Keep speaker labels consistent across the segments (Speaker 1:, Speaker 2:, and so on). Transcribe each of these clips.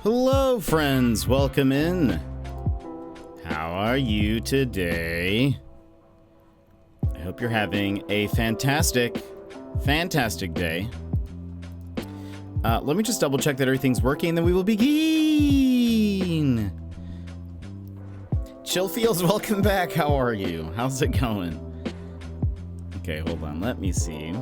Speaker 1: Hello, friends. Welcome in. How are you today? I hope you're having a fantastic day. Let me just double check that everything's working, then we will begin. Chill Feels, welcome back. How are you? How's it going? Okay, hold on. Let me see.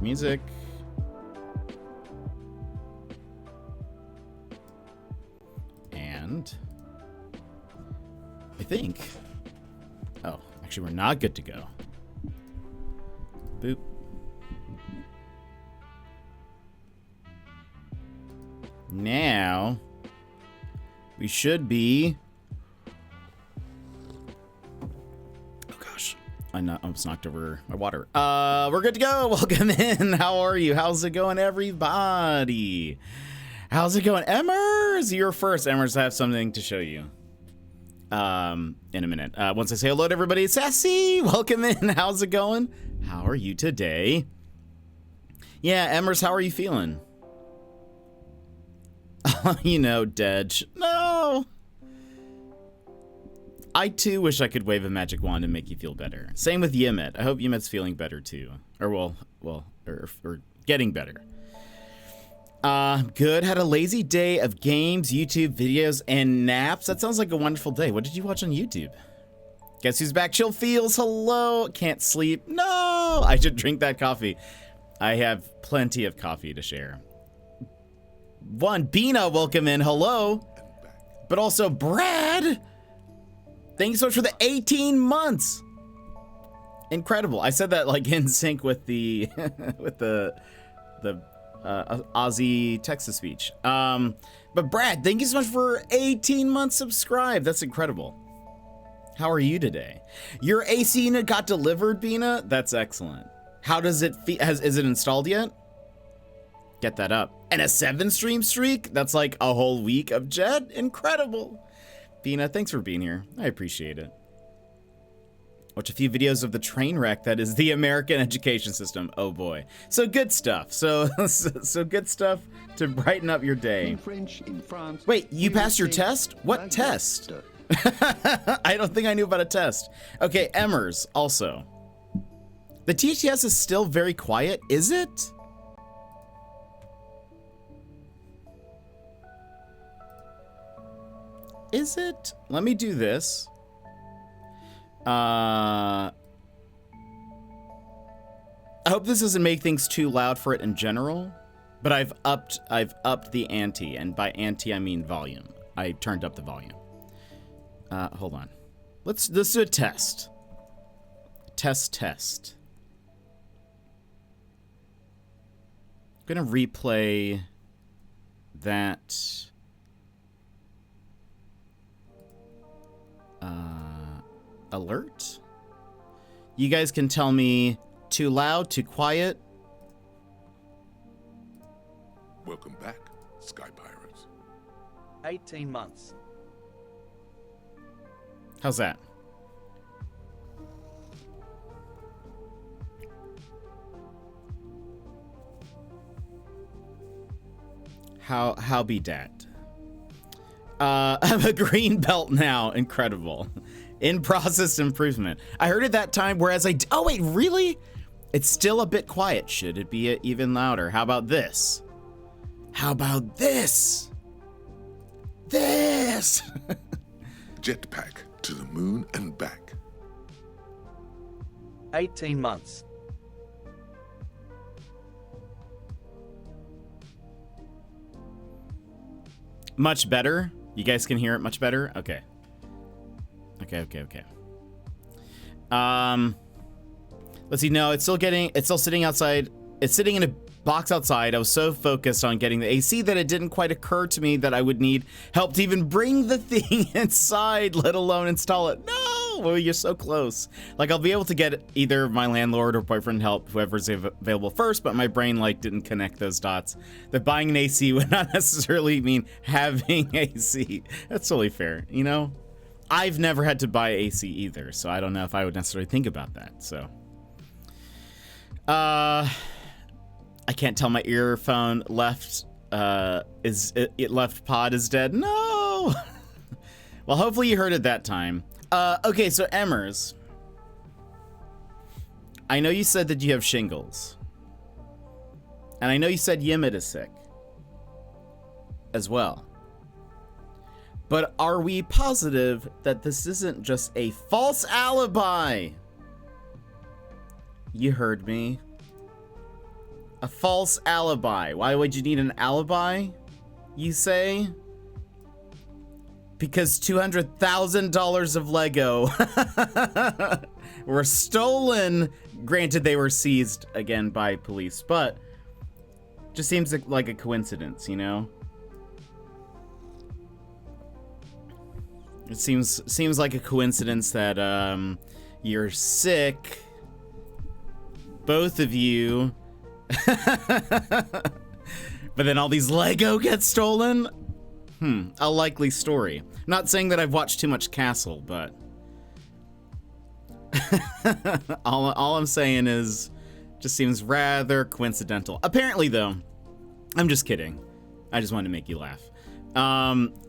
Speaker 1: Music. And I think, oh, actually we're not good to go. Boop. Now we should be, I almost knocked over my water. We're good to go. Welcome in. How are you? How's it going, everybody? How's it going? Emmers, you're first. Emmers, I have something to show you in a minute. Once I say hello to everybody, Sassy, welcome in. How's it going? How are you today? Yeah, Emmers, how are you feeling? You know, Dedge. No. I too wish I could wave a magic wand and make you feel better. Same with Yimit. I hope Yimit's feeling better too. Or or getting better. Good. Had a lazy day of games, YouTube videos, and naps. That sounds like a wonderful day. What did you watch on YouTube? Guess who's back? Chill Feels. Hello. Can't sleep. No. I should drink that coffee. I have plenty of coffee to share. Bina, welcome in. Hello. But also Brad. Thank you so much for the 18 months. Incredible. I said that like in sync with the with the Aussie Texas speech. But Brad, thank you so much for 18 months subscribed. That's incredible. How are you today? Your AC unit got delivered, Bina? That's excellent. How does it feel? Is it installed yet? Get that up. And a 7-stream streak? That's like a whole week of Jet? Incredible. Bina, thanks for being here. I appreciate it. Watch a few videos of the train wreck that is the American education system. Oh boy. So good stuff. So good stuff to brighten up your day.
Speaker 2: In French, in France,
Speaker 1: wait, you passed your test? What test? I don't think I knew about a test. Okay, Emmers, also. The TTS is still very quiet, is it? Is it? Let me do this. I hope this doesn't make things too loud for it in general, but I've upped the ante, and by ante I mean volume. I turned up the volume. Hold on. Let's do a test. Test. I'm gonna replay that. Alert? You guys can tell me too loud, too quiet.
Speaker 3: Welcome back, Sky Pirates.
Speaker 4: 18 months.
Speaker 1: How's that? How be dat? I'm a green belt now. Incredible. In process improvement. I heard it that time, whereas oh wait, really? It's still a bit quiet. Should it be even louder? How about this? How about this? This!
Speaker 3: Jetpack to the moon and back.
Speaker 4: 18 months.
Speaker 1: Much better? You guys can hear it much better? Okay. Okay. Let's see. No, it's still sitting outside. It's sitting in a box outside. I was so focused on getting the AC that it didn't quite occur to me that I would need help to even bring the thing inside, let alone install it. No! Well, you're so close. Like, I'll be able to get either my landlord or boyfriend help, whoever's available first, but my brain, like, didn't connect those dots. That buying an AC would not necessarily mean having AC. That's totally fair, you know? I've never had to buy AC either, so I don't know if I would necessarily think about that, so. I can't tell my earphone left, it left pod is dead. No! Well, hopefully you heard it that time. Okay, so Emmers. I know you said that you have shingles. And I know you said Yimit is sick. As well. But are we positive that this isn't just a false alibi? You heard me. A false alibi. Why would you need an alibi, you say? Because $200,000 of Lego were stolen. Granted, they were seized again by police, but just seems like a coincidence, you know? It seems like a coincidence that you're sick, both of you, but then all these Lego get stolen. A likely story. Not saying that I've watched too much Castle, but all I'm saying is, just seems rather coincidental. Apparently, though, I'm just kidding. I just wanted to make you laugh.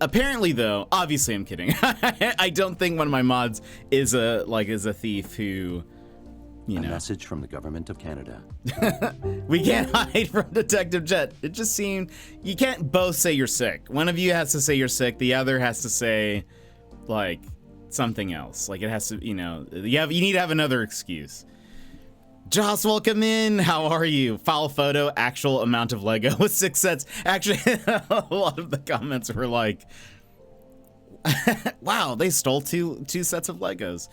Speaker 1: Apparently, though, obviously I'm kidding. I don't think one of my mods is a thief who, you know.
Speaker 2: A message from the government of Canada.
Speaker 1: We can't hide from Detective Jet. It just seemed you can't both say you're sick. One of you has to say you're sick. The other has to say, like, something else. Like, it has to, you know, you need to have another excuse. Joss, welcome in. How are you? File photo, actual amount of Lego with 6 sets. Actually, a lot of the comments were like, wow, they stole two sets of Legos.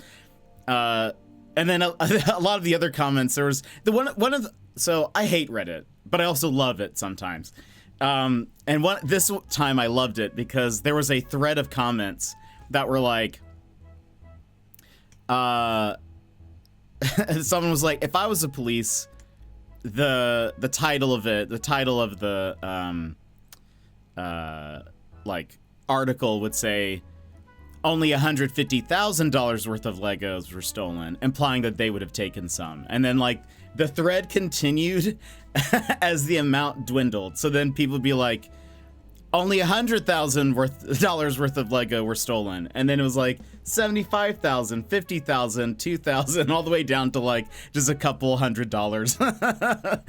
Speaker 1: And then a lot of the other comments, there was so I hate Reddit, but I also love it sometimes. And this time I loved it because there was a thread of comments that were like, someone was like, if I was a police, the title of the like article would say, only $150,000 worth of Legos were stolen, implying that they would have taken some. And then, like, the thread continued as the amount dwindled. So then people would be like, only $100,000 worth of Lego were stolen. And then it was like 75,000, 50,000, 2,000, all the way down to like just a couple $100.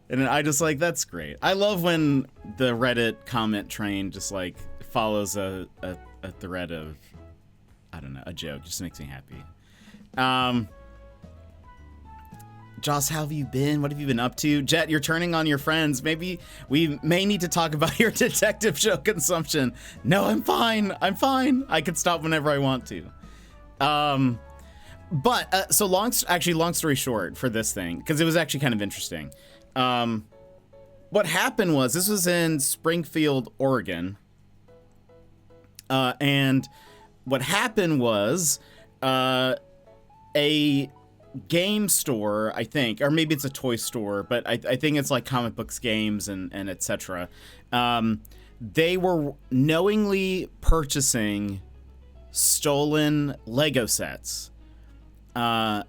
Speaker 1: And I just like, that's great. I love when the Reddit comment train just like follows a thread of, I don't know, a joke. Just makes me happy. Joss, how have you been? What have you been up to? Jet, you're turning on your friends. Maybe we may need to talk about your detective show consumption. No, I'm fine. I'm fine. I can stop whenever I want to. So long story short for this thing, because it was actually kind of interesting. What happened was, this was in Springfield, Oregon. And what happened was, a game store, I think, or maybe it's a toy store, but I think it's like comic books, games, and etc. They were knowingly purchasing stolen Lego sets, and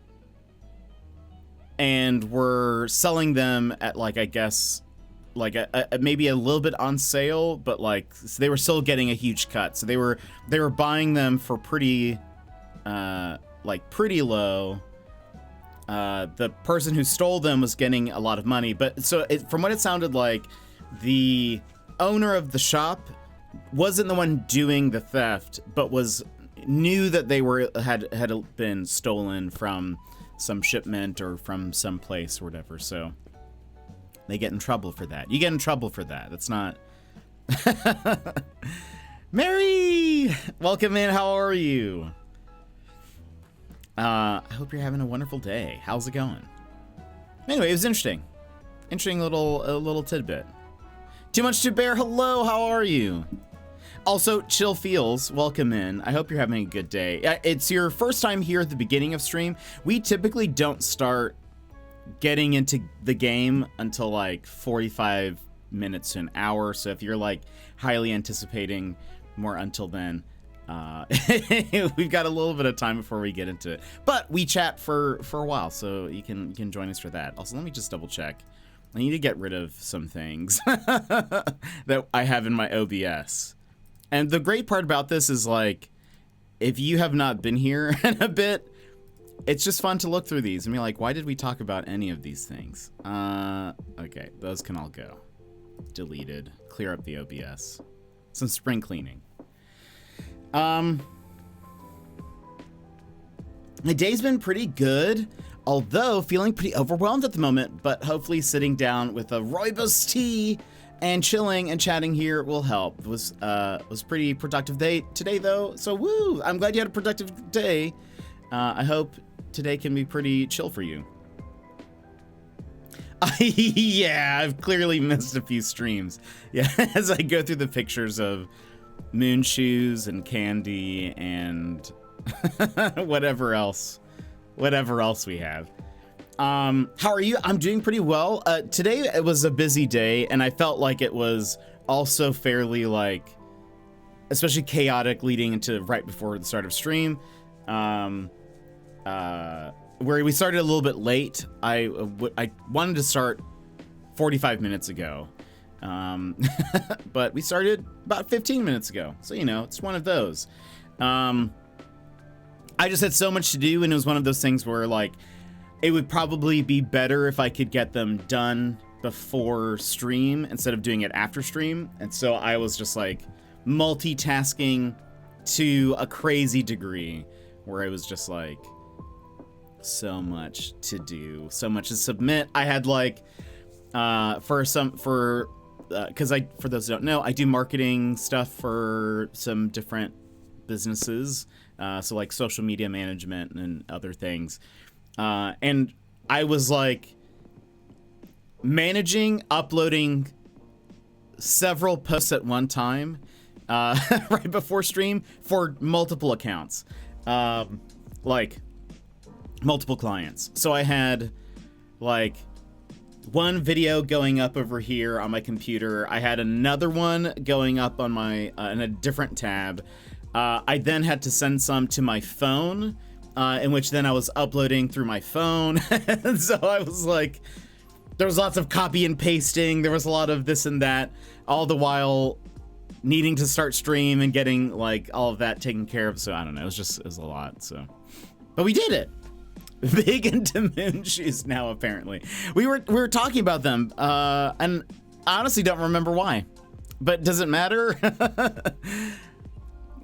Speaker 1: were selling them at, like, I guess, like maybe a little bit on sale, but like, so they were still getting a huge cut. So they were buying them for pretty low. The person who stole them was getting a lot of money, but from what it sounded like, the owner of the shop wasn't the one doing the theft, but knew that they had been stolen from some shipment or from some place or whatever. So they get in trouble for that. You get in trouble for that. That's not. Mary, welcome in. How are you? I hope you're having a wonderful day. How's it going? Anyway, it was interesting. Interesting little tidbit. Too much to bear. Hello, how are you? Also, Chill Feels, welcome in. I hope you're having a good day. It's your first time here at the beginning of stream. We typically don't start getting into the game until like 45 minutes to an hour. So if you're like highly anticipating more until then, we've got a little bit of time before we get into it. But we chat for a while, so you can join us for that. Also, let me just double check. I need to get rid of some things that I have in my OBS. And the great part about this is, like, if you have not been here in a bit, it's just fun to look through these and be like, why did we talk about any of these things? Okay, those can all go. Deleted. Clear up the OBS. Some spring cleaning. The day's been pretty good, although feeling pretty overwhelmed at the moment, but hopefully sitting down with a rooibos tea and chilling and chatting here will help. It was pretty productive day today, though, so woo! I'm glad you had a productive day. I hope today can be pretty chill for you. Yeah, I've clearly missed a few streams. Yeah, as I go through the pictures of moon shoes and candy and whatever else we have. How are you? I'm doing pretty well. Today it was a busy day, and I felt like it was also fairly, like, especially chaotic leading into right before the start of stream. Where we started a little bit late. I wanted to start 45 minutes ago, but we started about 15 minutes ago. So, you know, it's one of those. I just had so much to do, and it was one of those things where, like, it would probably be better if I could get them done before stream instead of doing it after stream. And so I was just, like, multitasking to a crazy degree, where I was just like, so much to do, so much to submit. I had, like, for those who don't know, I do marketing stuff for some different businesses, so like social media management and other things, and I was like managing uploading several posts at one time, right before stream for multiple accounts, like multiple clients. So I had like one video going up over here on my computer. I had another one going up on my in a different tab. I then had to send some to my phone, in which then I was uploading through my phone. And so I was like, there was lots of copy and pasting. There was a lot of this and that, all the while needing to start stream and getting like all of that taken care of. So I don't know, it was a lot. So, but we did it. Big into moon shoes now, apparently. We were talking about them, and I honestly don't remember why. But does it matter?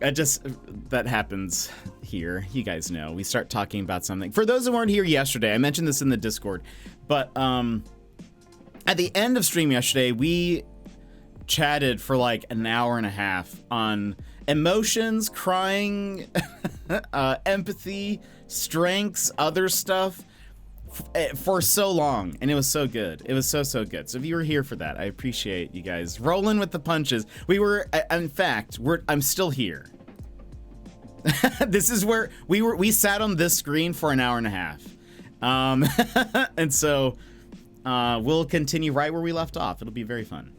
Speaker 1: That happens here. You guys know. We start talking about something. For those who weren't here yesterday, I mentioned this in the Discord, but at the end of stream yesterday, we chatted for like an hour and a half on emotions, crying, empathy, strengths, other stuff for so long, and it was so good. It was so good. So if you were here for that, I appreciate you guys rolling with the punches. We were, in fact, I'm still here. This is where we sat on this screen for an hour and a half, and so we'll continue right where we left off. It'll be very fun.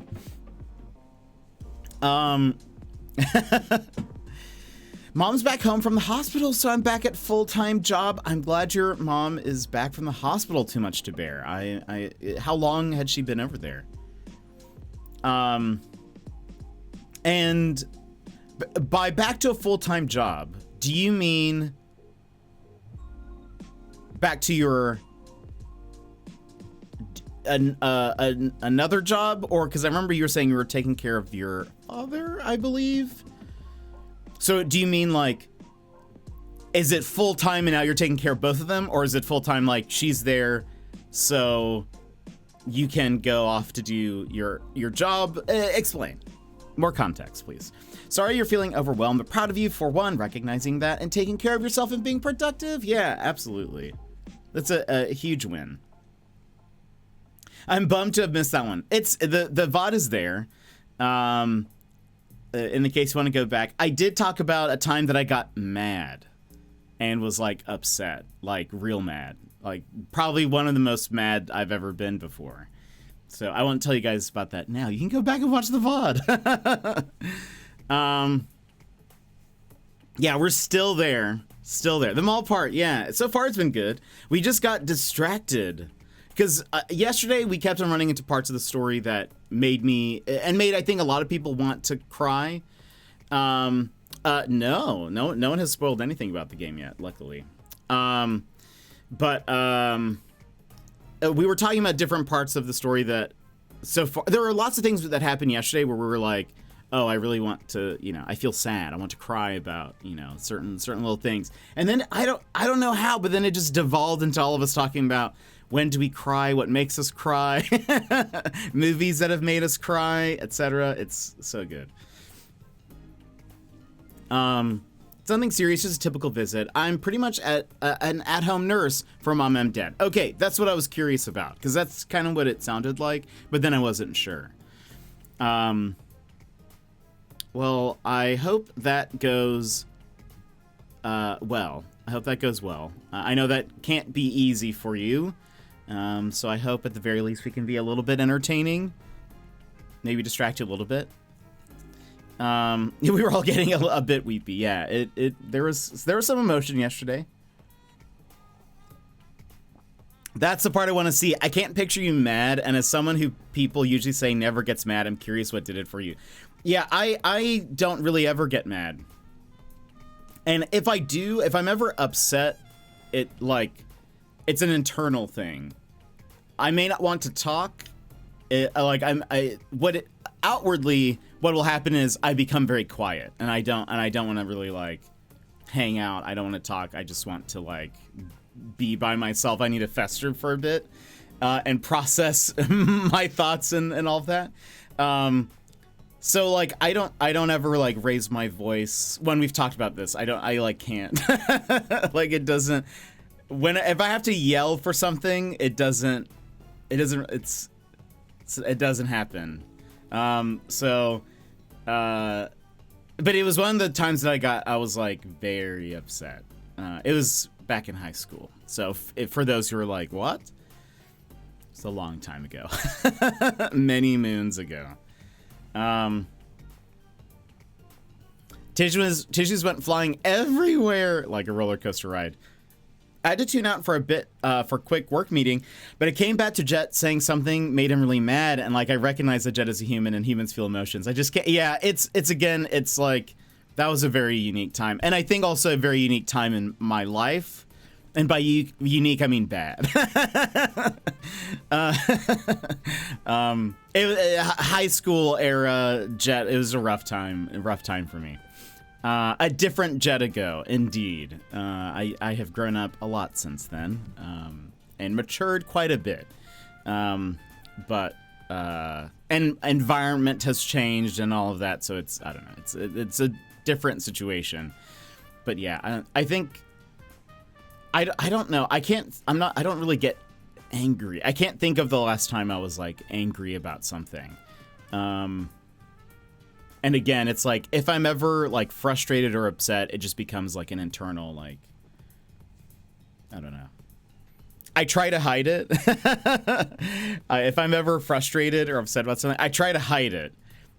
Speaker 1: Mom's back home from the hospital, so I'm back at full-time job. I'm glad your mom is back from the hospital. Too much to bear. How long had she been over there? And by back to a full-time job, do you mean back to your another job, or because I remember you were saying you were taking care of your father, I believe. So do you mean like, is it full time and now you're taking care of both of them, or is it full time like she's there so you can go off to do your job? Explain. More context, please. Sorry you're feeling overwhelmed, but proud of you for one, recognizing that and taking care of yourself and being productive. Yeah, absolutely. That's a huge win. I'm bummed to have missed that one. It's the VOD is there. in the case you want to go back, I did talk about a time that I got mad and was like upset, like real mad, like probably one of the most mad I've ever been before. So I won't tell you guys about that now. You can go back and watch the VOD. Yeah, we're still there. Still there. The mall part, yeah. So far it's been good. We just got distracted. Because yesterday we kept on running into parts of the story that made me, and made, I think, a lot of people want to cry. No one has spoiled anything about the game yet, luckily. But we were talking about different parts of the story that, so far, there were lots of things that happened yesterday where we were like, oh, I really want to, I feel sad. I want to cry about, certain little things. And then I don't know how, but then it just devolved into all of us talking about when do we cry, what makes us cry, movies that have made us cry, etc. It's so good. Something serious, just a typical visit. I'm pretty much an at-home nurse for Mom and Dad. Okay, that's what I was curious about, because that's kind of what it sounded like, but then I wasn't sure. Well, I hope that goes well. I hope that goes well. I know that can't be easy for you, so I hope at the very least we can be a little bit entertaining, maybe distract you a little bit. We were all getting a bit weepy. Yeah, there was some emotion yesterday. That's the part I want to see. I can't picture you mad, and as someone who people usually say never gets mad, I'm curious what did it for you. Yeah, I don't really ever get mad. And if I do, if I'm ever upset, it's an internal thing. I may not want to talk. Outwardly, what will happen is I become very quiet, and I don't want to really hang out. I don't want to talk. I just want to be by myself. I need to fester for a bit and process my thoughts and all of that. So I don't ever raise my voice when we've talked about this. I can't. It doesn't, if I have to yell for something, it doesn't happen. But it was one of the times that I was very upset. It was back in high school. So for those who are like, what? It's a long time ago. Many moons ago. Tissues went flying everywhere like a roller coaster ride. I had to tune out for a bit for a quick work meeting, but it came back to Jet saying something made him really mad, and I recognize that Jet is a human and humans feel emotions. I just can't. Yeah, it's that was a very unique time, and I think also a very unique time in my life. And by unique, I mean bad. It was high school era Jet. It was a rough time for me. A different Jet ago, indeed. I have grown up a lot since then, and matured quite a bit. But environment has changed and all of that, so I don't know. It's a different situation. But yeah, I think. I don't know. I don't really get angry. I can't think of the last time I was angry about something. And again, it's if I'm ever frustrated or upset, it just becomes an internal I don't know. I try to hide it. If I'm ever frustrated or upset about something, I try to hide it,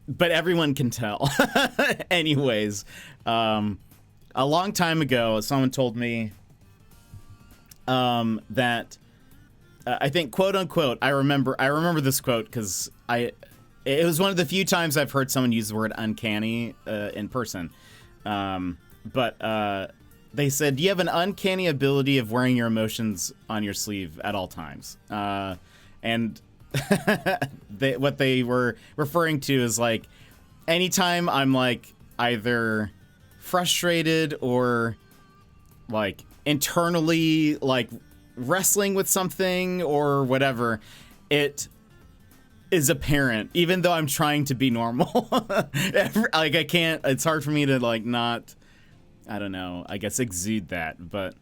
Speaker 1: but everyone can tell. Anyways, a long time ago, someone told me that I think, quote unquote, I remember this quote because it was one of the few times I've heard someone use the word uncanny in person. But they said, you have an uncanny ability of wearing your emotions on your sleeve at all times. And what they were referring to is anytime I'm either frustrated or internally wrestling with something or whatever, it is apparent even though I'm trying to be normal. I can't, it's hard for me to not, I don't know, I guess exude that, but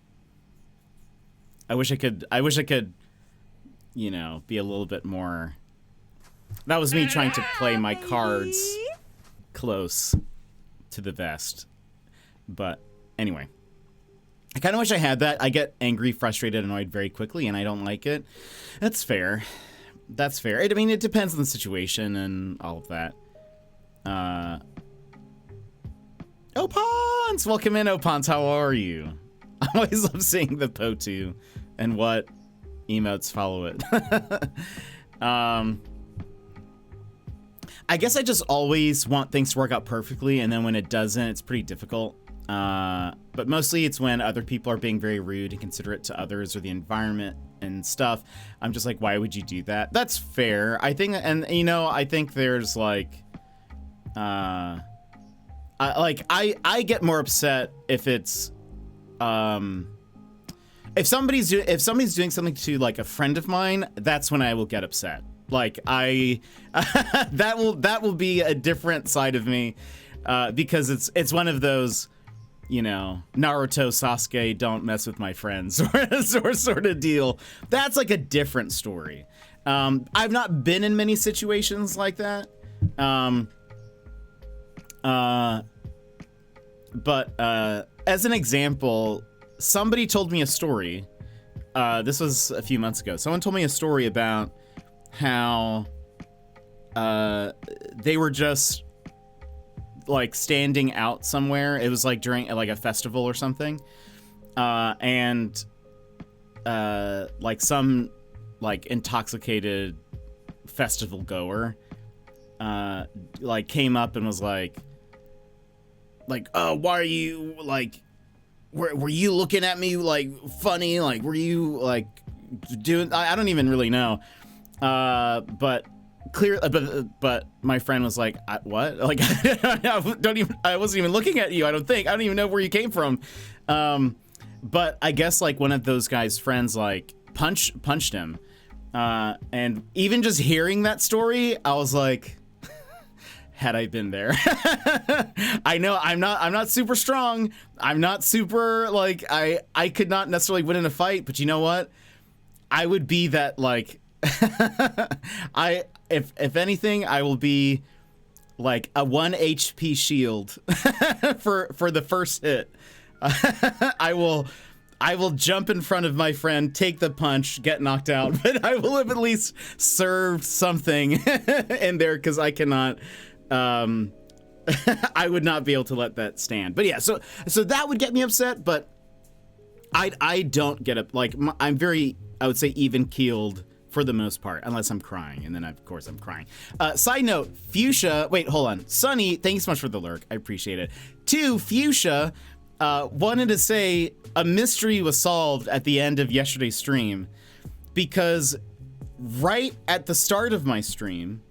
Speaker 1: I wish I could be a little bit more. That was me trying to play my cards. close to the vest. But anyway, I kind of wish I had that. I get angry, frustrated, annoyed very quickly, and I don't like it. That's fair. That's fair. I mean, it depends on the situation and all of that. Opons! Welcome in, Opons. How are you? I always love seeing the POTU and what emotes follow it. I guess I just always want things to work out perfectly, and then when it doesn't, it's pretty difficult. But mostly it's when other people are being very rude and considerate to others or the environment and stuff. I'm just like, why would you do that? That's fair. I think, and you know, I think there's like, I get more upset if it's, if somebody's doing something to like a friend of mine, that's when I will get upset. Like that will be a different side of me, because it's one of those, you know, Naruto Sasuke don't mess with my friends sort of deal. That's like a different story. I've not been in many situations like that. But as an example, somebody told me a story. This was a few months ago. Someone told me a story about how they were just like standing out somewhere. It was like during like a festival or something, and like some like intoxicated festival goer like came up and was like, oh, why are you like, were you looking at me like funny, like were you like doing, I don't even really know, but clear, but my friend was like, what? Like, I wasn't even looking at you. I don't even know where you came from. But I guess like one of those guys' friends like punched him. And even just hearing that story, I was like, had I been there. I know I'm not super strong. I'm not super like, I could not necessarily win in a fight, but you know what? I would be that like, if anything, I will be like a 1 HP shield for the first hit. I will jump in front of my friend, take the punch, get knocked out, but I will have at least served something in there, because I cannot. I would not be able to let that stand. But yeah, so that would get me upset, but I don't get up. Like I'm very, I would say, even keeled for the most part, unless I'm crying, and then of course I'm crying. Side note, Fuchsia, wait, hold on. Sunny, thank you so much for the lurk. I appreciate it. 2, Fuchsia wanted to say a mystery was solved at the end of yesterday's stream, because right at the start of my stream,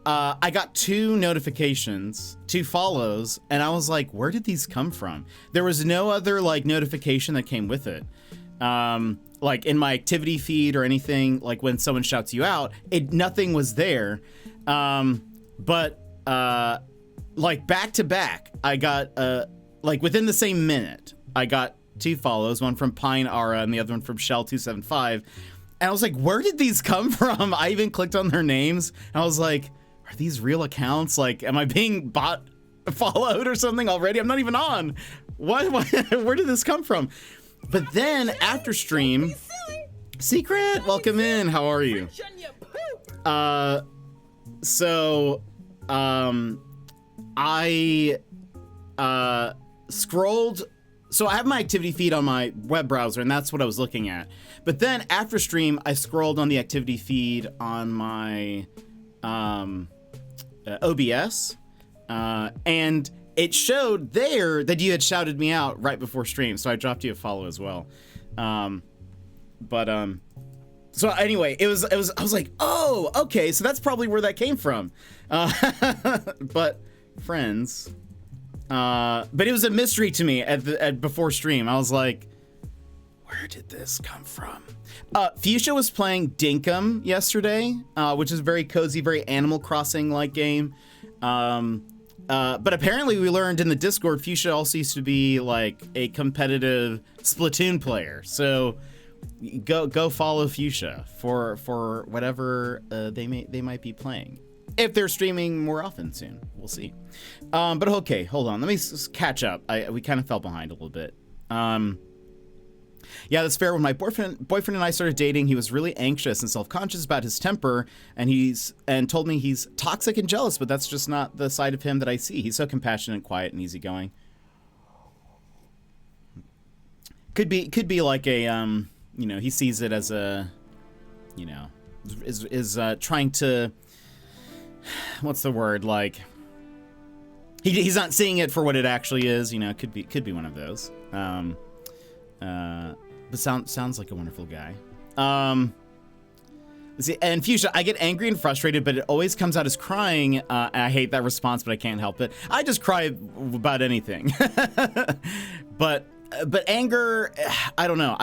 Speaker 1: I got 2 notifications, 2 follows, and I was like, where did these come from? There was no other like notification that came with it. Like in my activity feed or anything, like when someone shouts you out, nothing was there. But like back to back, I got like within the same minute, I got 2 follows, one from Pine Ara and the other one from Shell275. And I was like, where did these come from? I even clicked on their names and I was like, are these real accounts? Like, am I being followed or something already? I'm not even on. What? Where did this come from? But then after stream, Secret, welcome in. How are you? I scrolled. So I have my activity feed on my web browser, and that's what I was looking at. But then after stream, I scrolled on the activity feed on my OBS, and it showed there that you had shouted me out right before stream, so I dropped you a follow as well. So anyway, I was like, oh, okay, so that's probably where that came from. But friends, but it was a mystery to me at before stream. I was like, where did this come from? Fuchsia was playing Dinkum yesterday, which is a very cozy, very Animal Crossing like game. But apparently we learned in the Discord, Fuchsia also used to be like a competitive Splatoon player. So go follow Fuchsia for whatever they might be playing. if they're streaming more often soon. We'll see. But okay, hold on. Let me catch up. We kind of fell behind a little bit. Yeah, that's fair. When my boyfriend and I started dating, he was really anxious and self-conscious about his temper, and told me he's toxic and jealous, but that's just not the side of him that I see. He's so compassionate, quiet, and easygoing. Could be like a he sees it as a is trying to, what's the word, like he's not seeing it for what it actually is. Could be one of those. But sounds like a wonderful guy. Let's see, and Fuchsia, I get angry and frustrated, but it always comes out as crying. And I hate that response, but I can't help it. I just cry about anything. But anger, I don't know.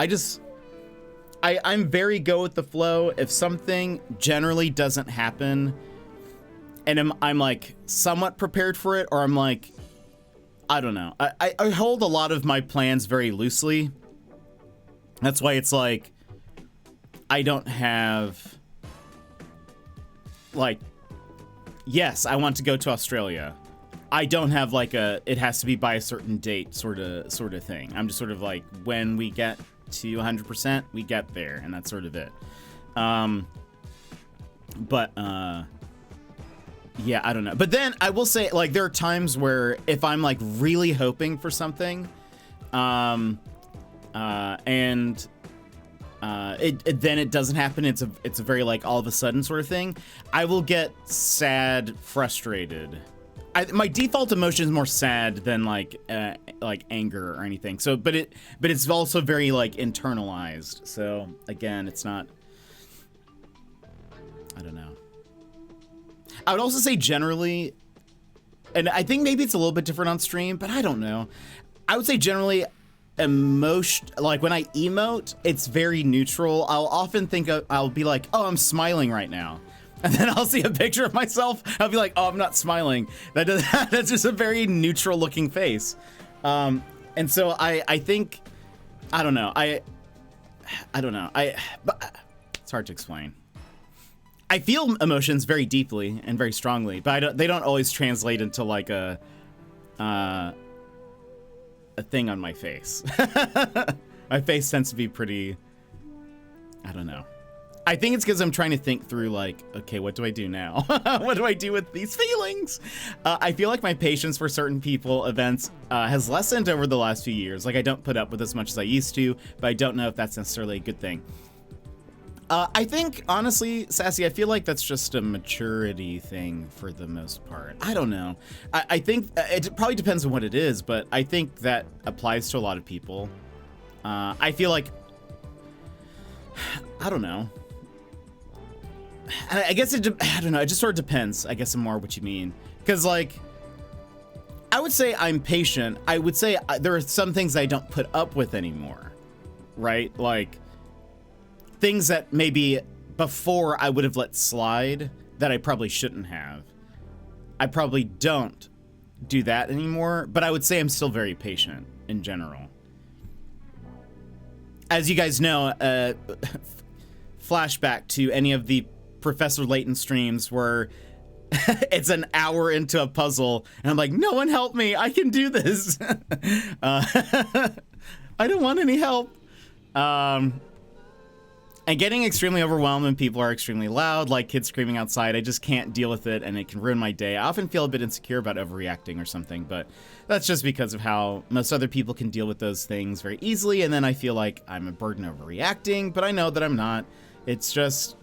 Speaker 1: I'm very go with the flow. If something generally doesn't happen, and I'm like somewhat prepared for it, or I'm like, I don't know. I hold a lot of my plans very loosely. That's why it's like, I don't have, like, yes, I want to go to Australia. I don't have like it has to be by a certain date sort of thing. I'm just sort of like, when we get to 100%, we get there, and that's sort of it. Yeah, I don't know. But then I will say, like, there are times where if I'm like really hoping for something, and then it doesn't happen, it's a very like all of a sudden sort of thing, I will get sad, frustrated. My default emotion is more sad than like anger or anything. So, but it's also very like internalized. So again, it's not, I don't know. I would also say generally, and I think maybe it's a little bit different on stream, but I don't know. I would say generally, emotion, like when I emote, it's very neutral. I'll often think I'll be like, oh, I'm smiling right now. And then I'll see a picture of myself. I'll be like, oh, I'm not smiling. That's just a very neutral looking face. And so I think, I don't know. I don't know. But it's hard to explain. I feel emotions very deeply and very strongly, but they don't always translate into like a thing on my face. My face tends to be pretty, I don't know. I think it's because I'm trying to think through like, okay, what do I do now? What do I do with these feelings? I feel like my patience for certain people, events, has lessened over the last few years. Like I don't put up with as much as I used to, but I don't know if that's necessarily a good thing. I think, honestly, Sassy, I feel like that's just a maturity thing for the most part. I don't know. I think it probably depends on what it is, but I think that applies to a lot of people. I feel like, I don't know. I guess I don't know. It just sort of depends, I guess, on more what you mean. Because, like, I would say I'm patient. I would say there are some things I don't put up with anymore, right? Like, things that maybe before I would have let slide that I probably shouldn't have. I probably don't do that anymore, but I would say I'm still very patient in general. As you guys know, flashback to any of the Professor Layton streams where it's an hour into a puzzle and I'm like, no one help me, I can do this. I don't want any help. And getting extremely overwhelmed when people are extremely loud, like kids screaming outside, I just can't deal with it and it can ruin my day. I often feel a bit insecure about overreacting or something, but that's just because of how most other people can deal with those things very easily, and then I feel like I'm a burden overreacting, but I know that I'm not. It's just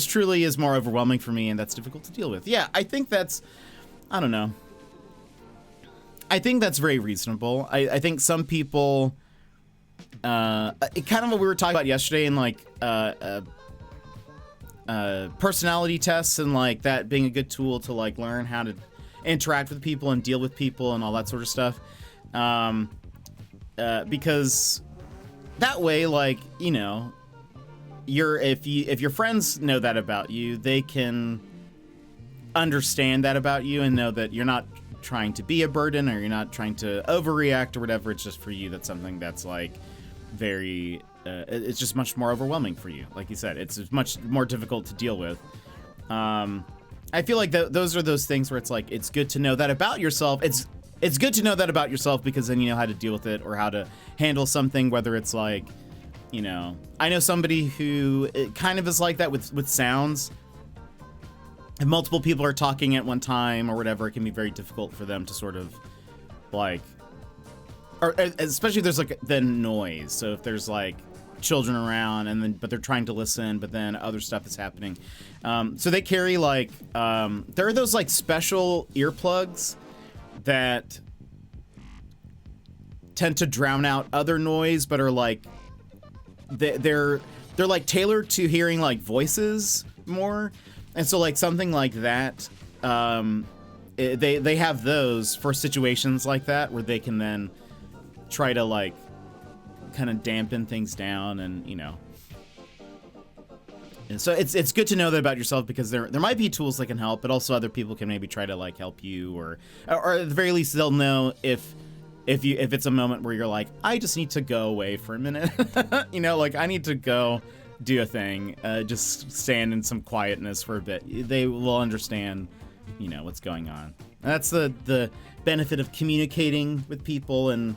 Speaker 1: truly is more overwhelming for me, and that's difficult to deal with. Yeah, I think that's, I don't know. I think that's very reasonable. I think some people, kind of what we were talking about yesterday in like personality tests and like that being a good tool to like learn how to interact with people and deal with people and all that sort of stuff. Because that way, like, you know, if your friends know that about you, they can understand that about you and know that you're not trying to be a burden or you're not trying to overreact or whatever. It's just for you that's something that's like very it's just much more overwhelming for you. Like you said, it's much more difficult to deal with. And I feel like those are those things where it's like, it's good to know that about yourself. It's good to know that about yourself because then you know how to deal with it or how to handle something, whether it's like, you know, I know somebody who it kind of is like that with sounds. If multiple people are talking at one time or whatever, it can be very difficult for them to sort of like, or especially if there's like then noise. So if there's like children around but they're trying to listen, but then other stuff is happening. So they carry like, there are those like special earplugs that tend to drown out other noise, but are like, they're like tailored to hearing like voices more. And so like something like that, they have those for situations like that where they can then try to like kind of dampen things down and, you know. And so it's good to know that about yourself because there might be tools that can help, but also other people can maybe try to like help you or at the very least they'll know if it's a moment where you're like, I just need to go away for a minute, you know, like I need to go do a thing, just stand in some quietness for a bit. They will understand, you know, what's going on. And that's the benefit of communicating with people and,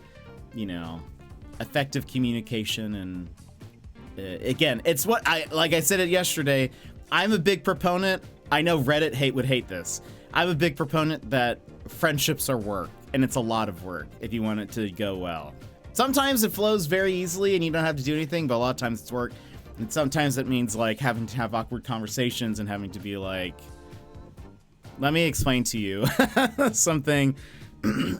Speaker 1: you know, effective communication. And again, it's what like I said it yesterday, I'm a big proponent. I know Reddit would hate this. I'm a big proponent that friendships are work, and it's a lot of work if you want it to go well. Sometimes it flows very easily and you don't have to do anything, but a lot of times it's work. And sometimes it means like having to have awkward conversations and having to be like, let me explain to you something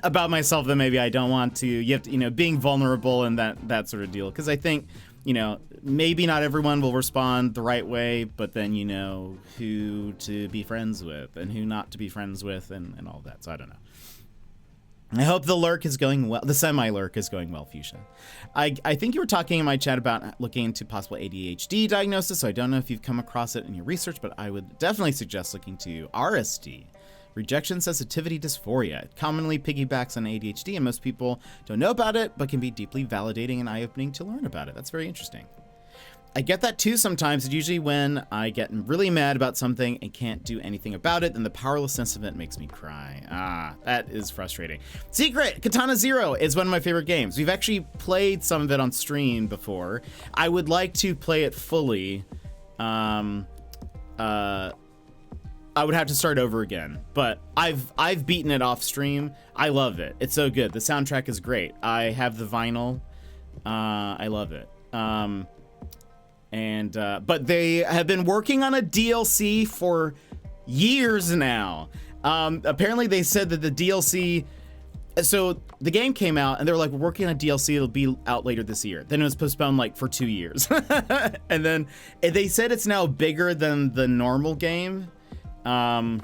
Speaker 1: about myself that maybe I don't want to. You have to, you know, being vulnerable and that sort of deal. Because I think, you know, maybe not everyone will respond the right way, but then you know who to be friends with and who not to be friends with and all that. So I don't know. I hope the lurk is going well. The semi-lurk is going well, Fuchsia. I think you were talking in my chat about looking into possible ADHD diagnosis, so I don't know if you've come across it in your research, but I would definitely suggest looking to RSD, rejection sensitivity dysphoria. It commonly piggybacks on ADHD, and most people don't know about it, but can be deeply validating and eye-opening to learn about it. That's very interesting. I get that too sometimes. It's usually when I get really mad about something and can't do anything about it, and the powerlessness of it makes me cry. Ah, that is frustrating. Secret! Katana Zero is one of my favorite games. We've actually played some of it on stream before. I would like to play it fully. I would have to start over again, but I've beaten it off stream. I love it. It's so good. The soundtrack is great. I have the vinyl. I love it. But they have been working on a DLC for years now. Apparently they said that the DLC, so the game came out and they were like, we're working on a DLC, it'll be out later this year. Then it was postponed like for 2 years. And then they said it's now bigger than the normal game. And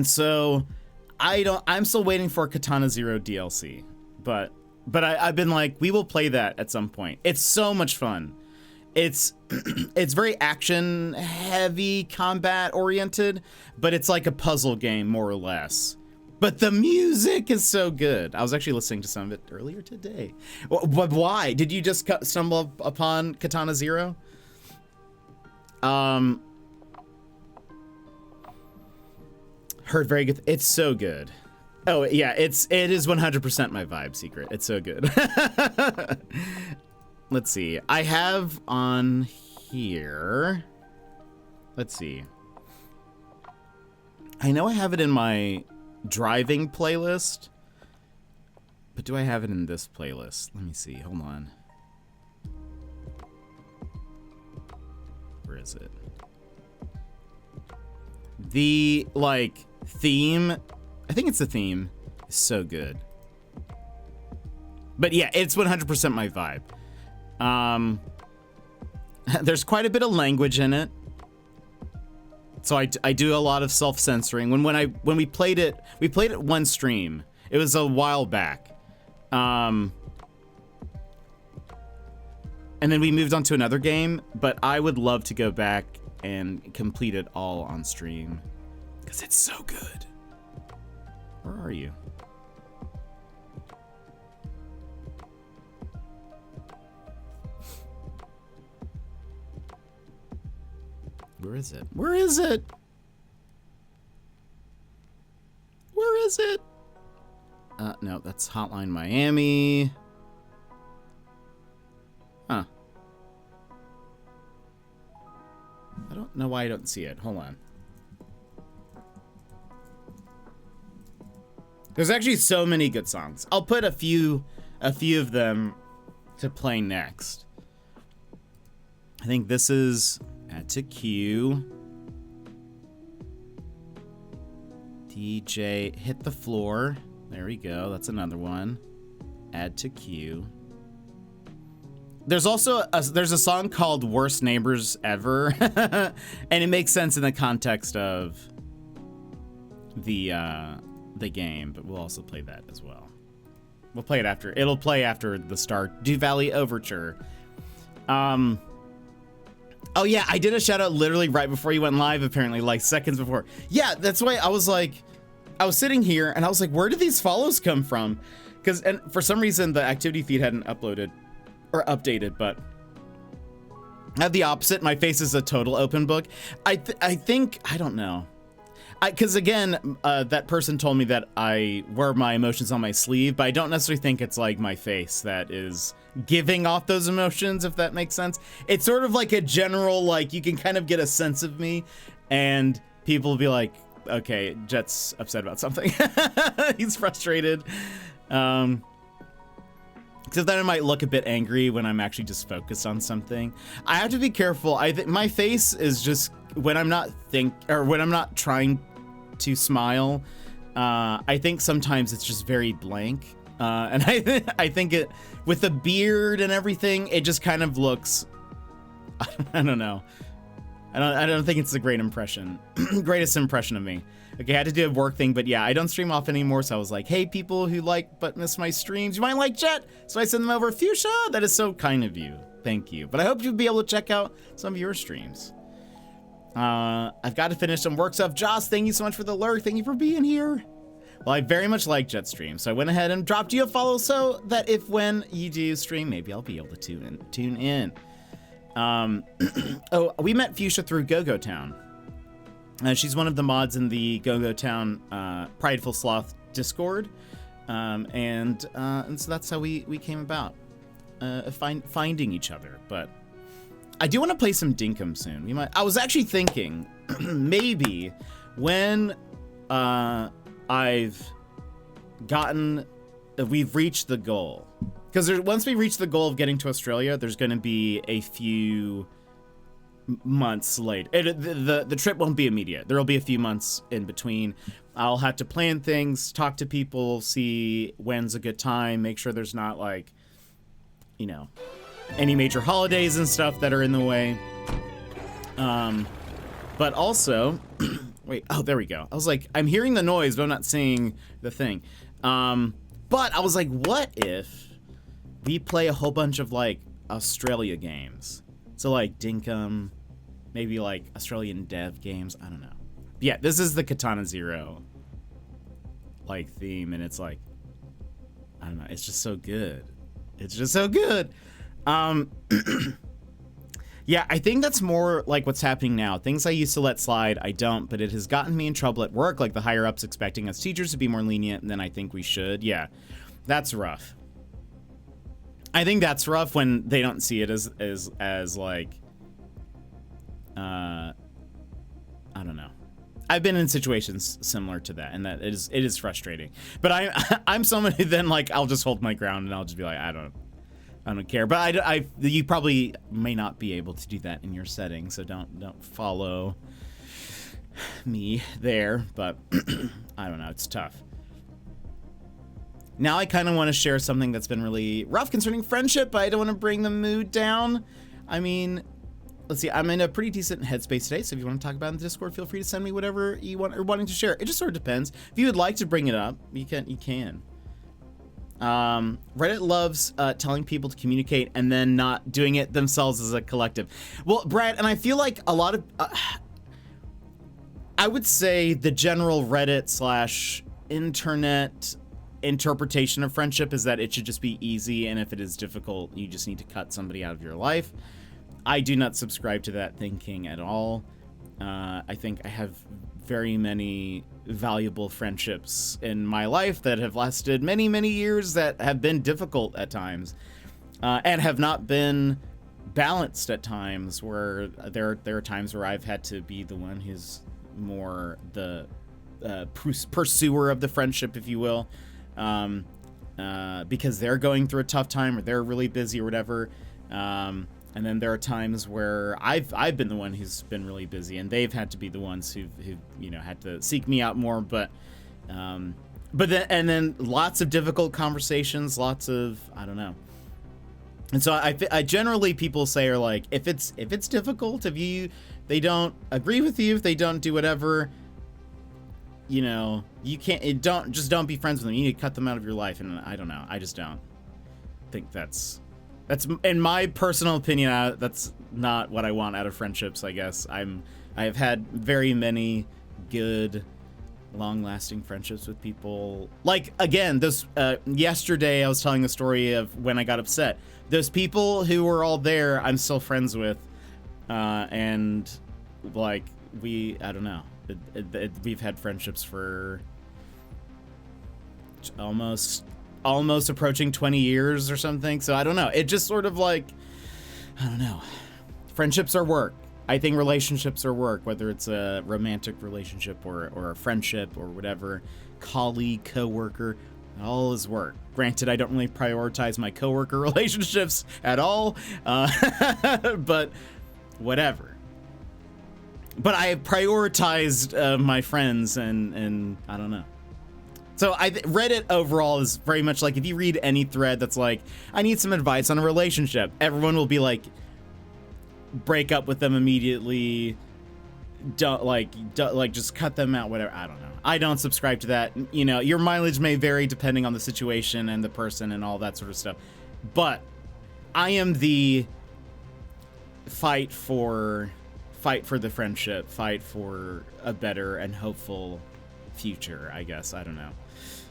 Speaker 1: so I'm still waiting for Katana Zero DLC, but I've been like, we will play that at some point. It's so much fun. It's very action heavy, combat oriented, but it's like a puzzle game more or less. But the music is so good. I was actually listening to some of it earlier today. But why? Did you just stumble upon Katana Zero? Heard very good. It's so good. Oh yeah, it is 100% my vibe, Secret. It's so good. Let's see. I have on here. Let's see. I know I have it in my driving playlist, but do I have it in this playlist? Let me see. Hold on. Where is it? The like theme, I think it's the theme, is so good. But yeah, it's 100% my vibe. There's quite a bit of language in it, so I do a lot of self-censoring. When we played it one stream. It was a while back, and then we moved on to another game. But I would love to go back and complete it all on stream because it's so good. Where are you? Where is it? Where is it? is it? No, that's Hotline Miami. Huh. I don't know why I don't see it. Hold on. There's actually so many good songs. I'll put a few of them to play next. I think this is Add to Queue. DJ Hit the Floor. There we go. That's another one. Add to Queue. There's also there's a song called Worst Neighbors Ever. And it makes sense in the context of the game, but we'll also play that as well. We'll play it after. It'll play after the Stardew Valley Overture. Oh yeah, I did a shout out literally right before you went live, apparently, like seconds before. Yeah, that's why I was sitting here and I was like, where did these follows come from? And for some reason the activity feed hadn't uploaded or updated, but I have the opposite. My face is a total open book. I think, I don't know. Because again, that person told me that I wear my emotions on my sleeve, but I don't necessarily think it's like my face that is giving off those emotions, if that makes sense. It's sort of like a general, like, you can kind of get a sense of me, and people will be like, okay, Jet's upset about something. He's frustrated. Except that I might look a bit angry when I'm actually just focused on something. I have to be careful. My face is just, when I'm not when I'm not trying to smile, I think sometimes it's just very blank. And I think it, with the beard and everything, it just kind of looks, I don't know. I don't think it's the greatest impression of me. Okay, I had to do a work thing, but yeah, I don't stream off anymore, so I was like, hey, people who like but miss my streams, you might like Jet, so I send them over. Fuchsia, that is so kind of you. Thank you. But I hope you'll be able to check out some of your streams. I've got to finish some work stuff. Joss, thank you so much for the lurk. Thank you for being here. Well, I very much like Jet stream, so I went ahead and dropped you a follow so that if when you do stream, maybe I'll be able to tune in. Oh, we met Fuchsia through Go-Go Town. She's one of the mods in the Go-Go Town Prideful Sloth Discord, and so that's how we came about finding each other. But I do want to play some Dinkum soon. I was actually thinking maybe when we've reached the goal, because once we reach the goal of getting to Australia, there's going to be a few months late. The trip won't be immediate. There will be a few months in between. I'll have to plan things, talk to people, see when's a good time, make sure there's not, like, you know, any major holidays and stuff that are in the way. But also, wait, oh, there we go. I was like, I'm hearing the noise, but I'm not seeing the thing. But I was like, what if we play a whole bunch of, like, Australia games? So, like, Dinkum, maybe, like, Australian dev games. I don't know. But yeah, this is the Katana Zero, like, theme, and it's like, I don't know. It's just so good. It's just so good. Yeah, I think that's more like what's happening now. Things I used to let slide, I don't, but it has gotten me in trouble at work, like the higher-ups expecting us teachers to be more lenient than I think we should. Yeah, that's rough. I think that's rough when they don't see it as like, I don't know. I've been in situations similar to that, and that it is frustrating. But I'm someone who then, like, I'll just hold my ground and I'll just be like, I don't care. But you probably may not be able to do that in your setting, so don't follow me there. But I don't know, it's tough. Now I kind of want to share something that's been really rough concerning friendship, but I don't want to bring the mood down. I mean, let's see, I'm in a pretty decent headspace today, so if you want to talk about it in the Discord, feel free to send me whatever you want or wanting to share. It just sort of depends. If you would like to bring it up, you can. Reddit loves telling people to communicate and then not doing it themselves as a collective. Well, Brad, and I feel like a lot of... I would say the general Reddit/internet interpretation of friendship is that it should just be easy, and if it is difficult, you just need to cut somebody out of your life. I do not subscribe to that thinking at all. I think I have very many valuable friendships in my life that have lasted many, many years, that have been difficult at times, and have not been balanced at times, where there are times where I've had to be the one who's more the pursuer of the friendship, if you will, because they're going through a tough time or they're really busy or whatever. And then there are times where I've been the one who's been really busy, and they've had to be the ones who had to seek me out more. But then lots of difficult conversations, lots of, I don't know. And so I generally, people say, are like, if it's difficult, if they don't agree with you, if they don't do whatever, you can't, don't be friends with them. You need to cut them out of your life. And I don't know. I just don't think that's in my personal opinion, that's not what I want out of friendships, I guess. I have had very many good, long-lasting friendships with people. Like, again, yesterday I was telling the story of when I got upset. Those people who were all there, I'm still friends with, and like I don't know. We've had friendships for almost approaching 20 years or something. So I don't know. It just sort of like, I don't know. Friendships are work. I think relationships are work, whether it's a romantic relationship or a friendship or whatever, colleague, coworker, all is work. Granted, I don't really prioritize my coworker relationships at all, but whatever. But I prioritized my friends, and I don't know. So Reddit overall is very much like, if you read any thread that's like, I need some advice on a relationship, everyone will be like, break up with them immediately, just cut them out, whatever. I don't know. I don't subscribe to that. Your mileage may vary depending on the situation and the person and all that sort of stuff. But I am the fight for the friendship, fight for a better and hopeful future, I guess. I don't know.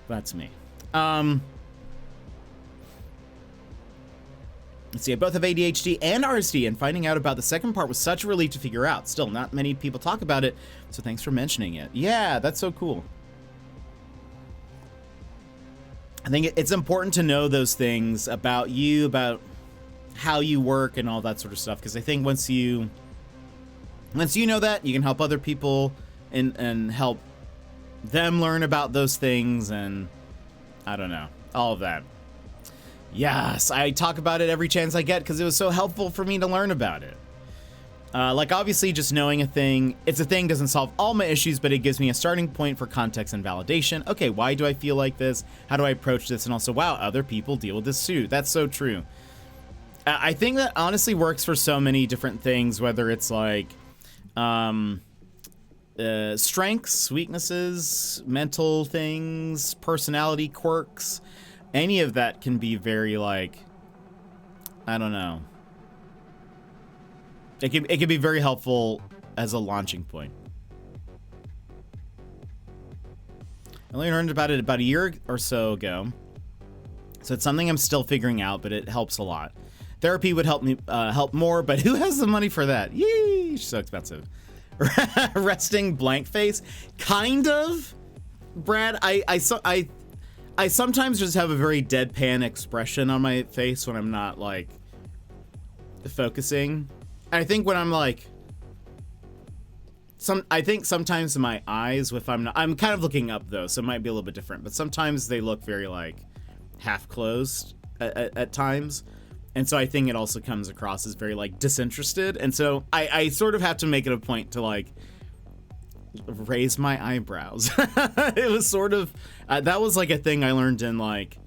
Speaker 1: That's me. Let's see, I both have ADHD and RSD, and finding out about the second part was such a relief to figure out. Still, not many people talk about it, so thanks for mentioning it. Yeah, that's so cool. I think it's important to know those things about you, about how you work and all that sort of stuff, because I think once you know that, you can help other people and help them learn about those things, and I don't know, all of that. Yes, I talk about it every chance I get because it was so helpful for me to learn about it. Like, obviously, just knowing it's a thing doesn't solve all my issues, but it gives me a starting point for context and validation. Okay, why do I feel like this? How do I approach this? And also, wow, other people deal with this too. That's so true. I think that honestly works for so many different things, whether it's like strengths, weaknesses, mental things, personality quirks. Any of that can be very, like, I don't know. It can be very helpful as a launching point. I only learned about it about a year or so ago, so it's something I'm still figuring out, but it helps a lot. Therapy would help me help more, but who has the money for that? Yee, so expensive. Resting blank face, kind of. Brad, I sometimes just have a very deadpan expression on my face when I'm not, like, focusing. And I think when I'm, like, I think sometimes my eyes, I'm kind of looking up, though, so it might be a little bit different. But sometimes they look very, like, half-closed at times. And so I think it also comes across as very, like, disinterested. And so I sort of have to make it a point to, like, raise my eyebrows. It was sort of that was like a thing I learned in, like,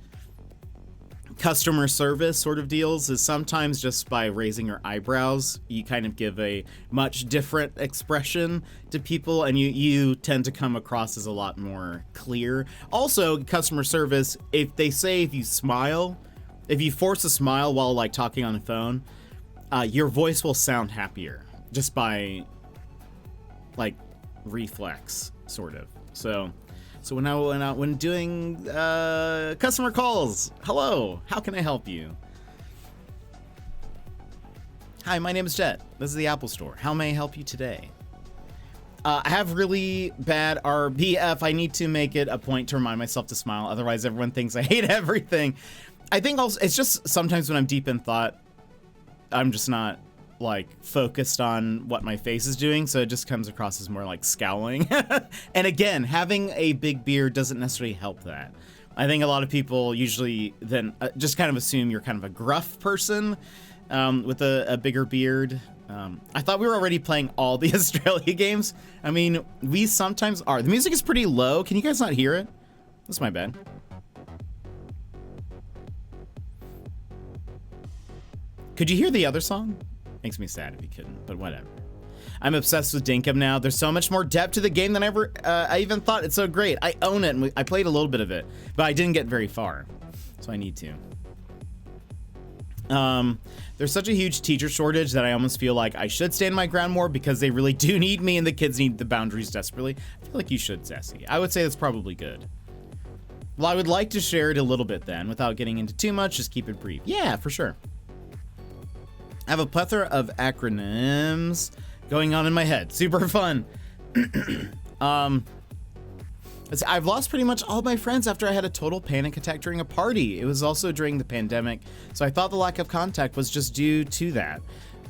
Speaker 1: customer service sort of deals, is sometimes just by raising your eyebrows you kind of give a much different expression to people, and you tend to come across as a lot more clear. Also, customer service, if you smile, if you force a smile while, like, talking on the phone, your voice will sound happier just by, like, reflex, sort of. So when doing customer calls, hello, how can I help you? Hi, my name is Jet. This is the Apple Store. How may I help you today? I have really bad RBF. I need to make it a point to remind myself to smile. Otherwise, everyone thinks I hate everything. I think also it's just sometimes when I'm deep in thought, I'm just not like focused on what my face is doing. So it just comes across as more like scowling. And again, having a big beard doesn't necessarily help that. I think a lot of people usually then just kind of assume you're kind of a gruff person with a bigger beard. I thought we were already playing all the Australia games. I mean, we sometimes are. The music is pretty low. Can you guys not hear it? That's my bad. Could you hear the other song? Makes me sad if you couldn't, but whatever. I'm obsessed with Dinkum now. There's so much more depth to the game than I even thought. It's so great. I own it, and I played a little bit of it, but I didn't get very far, so I need to. There's such a huge teacher shortage that I almost feel like I should stand my ground more because they really do need me and the kids need the boundaries desperately. I feel like you should, Sassy. I would say that's probably good. Well, I would like to share it a little bit then without getting into too much. Just keep it brief. Yeah, for sure. I have a plethora of acronyms going on in my head. Super fun. I've lost pretty much all my friends after I had a total panic attack during a party. It was also during the pandemic, so I thought the lack of contact was just due to that.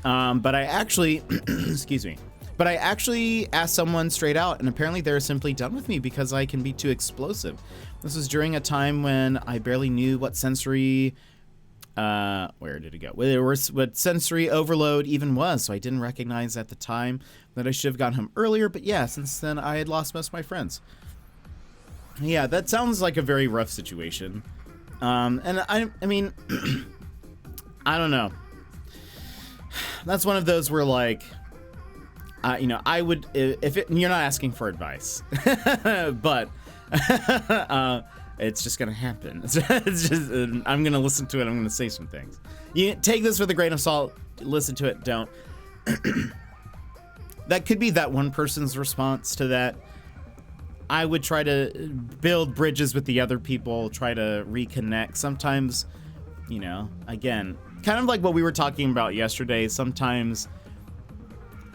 Speaker 1: But I actually, excuse me, but I actually asked someone straight out, and apparently they're simply done with me because I can be too explosive. This was during a time when I barely knew what sensory, where did it go? What sensory overload even was, so I didn't recognize at the time that I should have gotten home earlier. But yeah, since then I had lost most of my friends. Yeah, that sounds like a very rough situation. And I mean, I don't know. That's one of those where like, you know, I would, if it, you're not asking for advice, but it's just gonna happen. It's just, I'm gonna listen to it. I'm gonna say some things. You take this with a grain of salt. Listen to it. Don't. That could be that one person's response to that. I would try to build bridges with the other people, try to reconnect. Sometimes, you know, again, kind of like what we were talking about yesterday, sometimes,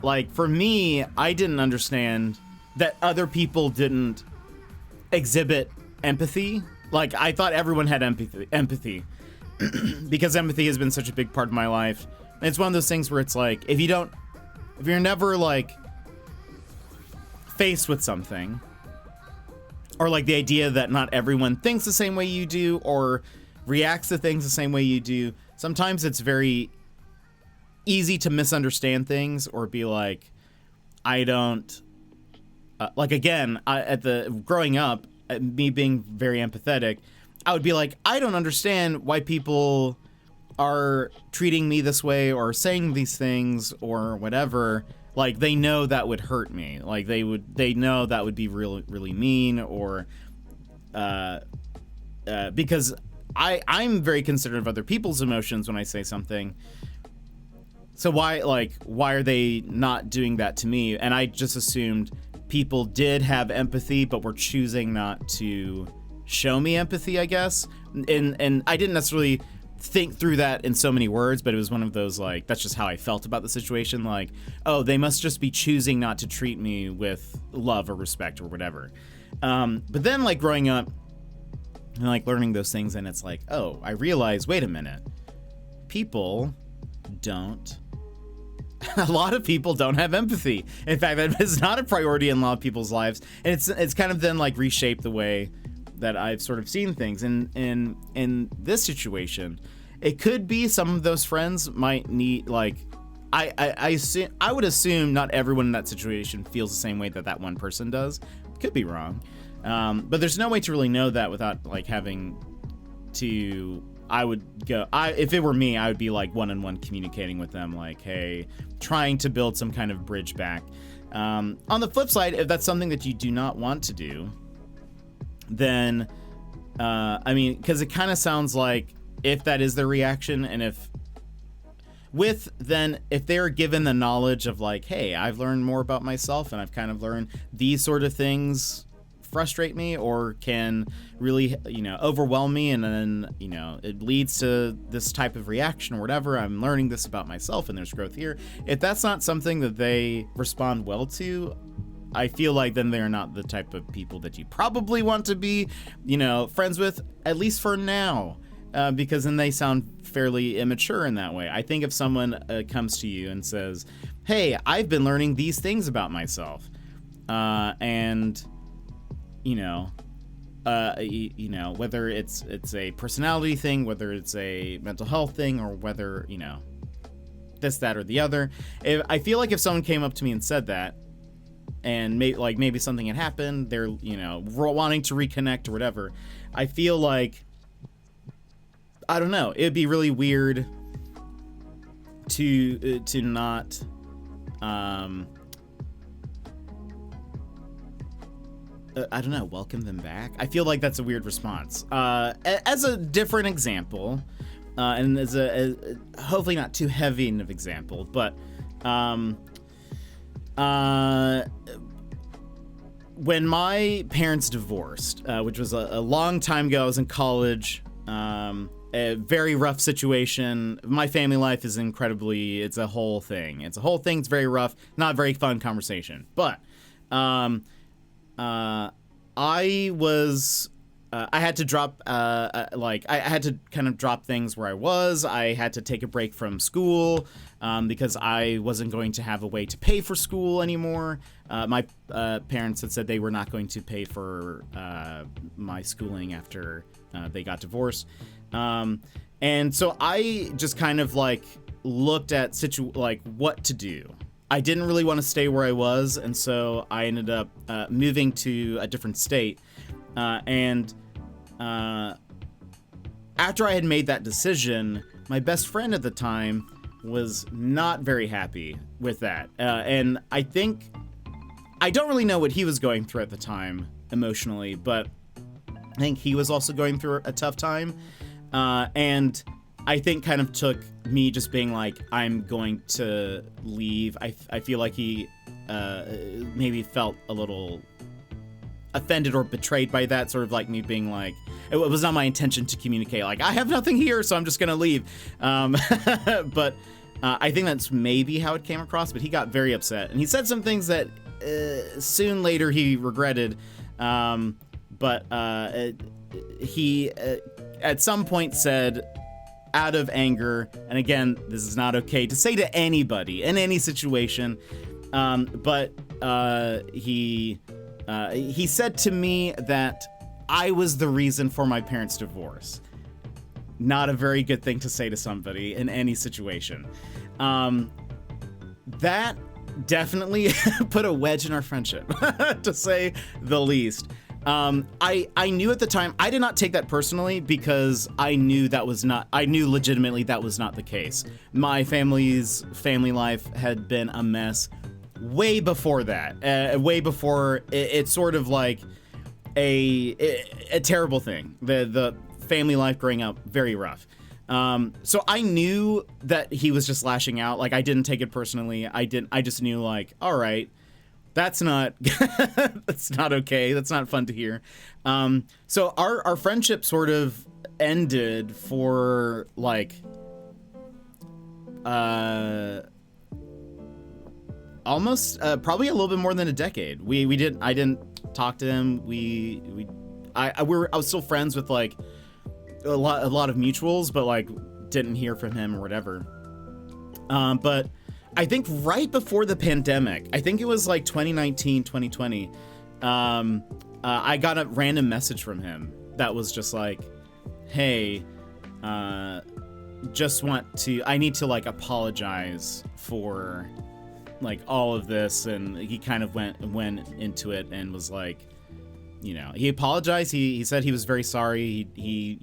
Speaker 1: like, for me, I didn't understand that other people didn't exhibit empathy. Like, I thought everyone had empathy because empathy has been such a big part of my life. And it's one of those things where it's like, if you're never, like, faced with something, or like the idea that not everyone thinks the same way you do or reacts to things the same way you do, sometimes it's very easy to misunderstand things or be like, I don't, like, again, growing up, me being very empathetic, I would be like, I don't understand why people are treating me this way or saying these things or whatever. Like, they know that would hurt me. Like, they know that would be really, really mean, or because I'm very considerate of other people's emotions when I say something. So why are they not doing that to me? And I just assumed people did have empathy, but were choosing not to show me empathy, I guess. And I didn't necessarily think through that in so many words, but it was one of those, like, that's just how I felt about the situation. Like, oh, they must just be choosing not to treat me with love or respect or whatever. But then, like, growing up and like learning those things, and it's like, oh, I realize, wait a minute, people don't, a lot of people don't have empathy. In fact, that is not a priority in a lot of people's lives. And it's kind of then like reshaped the way that I've sort of seen things. And in this situation, it could be some of those friends might need, like, I would assume not everyone in that situation feels the same way that one person does. Could be wrong. But there's no way to really know that without like having to, if it were me, I would be like one-on-one communicating with them, like, hey, trying to build some kind of bridge back. On the flip side, if that's something that you do not want to do, then, I mean, because it kind of sounds like if that is their reaction, and if they're given the knowledge of like, hey, I've learned more about myself and I've kind of learned these sort of things frustrate me or can really, you know, overwhelm me, and then, you know, it leads to this type of reaction or whatever, I'm learning this about myself and there's growth here. If that's not something that they respond well to, I feel like then they're not the type of people that you probably want to be, friends with, at least for now, because then they sound fairly immature in that way. I think if someone comes to you and says, hey, I've been learning these things about myself, and whether it's a personality thing, whether it's a mental health thing, or whether, this, that, or the other. I feel like if someone came up to me and said that, and maybe something had happened, they're, wanting to reconnect or whatever, I feel like, I don't know, it'd be really weird to not, I don't know, welcome them back. I feel like that's a weird response. As a different example, and as a hopefully not too heavy of example, but when my parents divorced, which was a long time ago, I was in college, a very rough situation. My family life is it's a whole thing. It's very rough, not a very fun conversation. But I had to drop, I had to kind of drop things where I was. I had to take a break from school because I wasn't going to have a way to pay for school anymore. My parents had said they were not going to pay for my schooling after they got divorced. And so I just kind of looked at what to do. I didn't really want to stay where I was, and so I ended up moving to a different state. And after I had made that decision, my best friend at the time was not very happy with that. And I don't really know what he was going through at the time emotionally, but I think he was also going through a tough time. And I think kind of took me just being like, I'm going to leave. I feel like he maybe felt a little offended or betrayed by that, sort of like me being like, it was not my intention to communicate, like, I have nothing here, so I'm just going to leave. But I think that's maybe how it came across, but he got very upset. And he said some things that soon later he regretted. But he at some point said, out of anger, and again, this is not okay to say to anybody in any situation, but he said to me that I was the reason for my parents' divorce. Not a very good thing to say to somebody in any situation. That definitely put a wedge in our friendship, to say the least. I knew at the time, I did not take that personally, because I knew legitimately that was not the case. My family's family life had been a mess way before that, way before it's sort of like a terrible thing. The family life growing up, very rough. So I knew that he was just lashing out. Like, I didn't take it personally. I just knew, like, all right, that's not that's not okay. That's not fun to hear. So our friendship sort of ended for like almost probably a little bit more than a decade. I didn't talk to him. I was still friends with like a lot of mutuals, but like didn't hear from him or whatever. But I think right before the pandemic, I think it was like 2019, 2020, I got a random message from him that was just like, hey, I need to like apologize for like all of this. And he kind of went into it and was like, he apologized. He said he was very sorry. He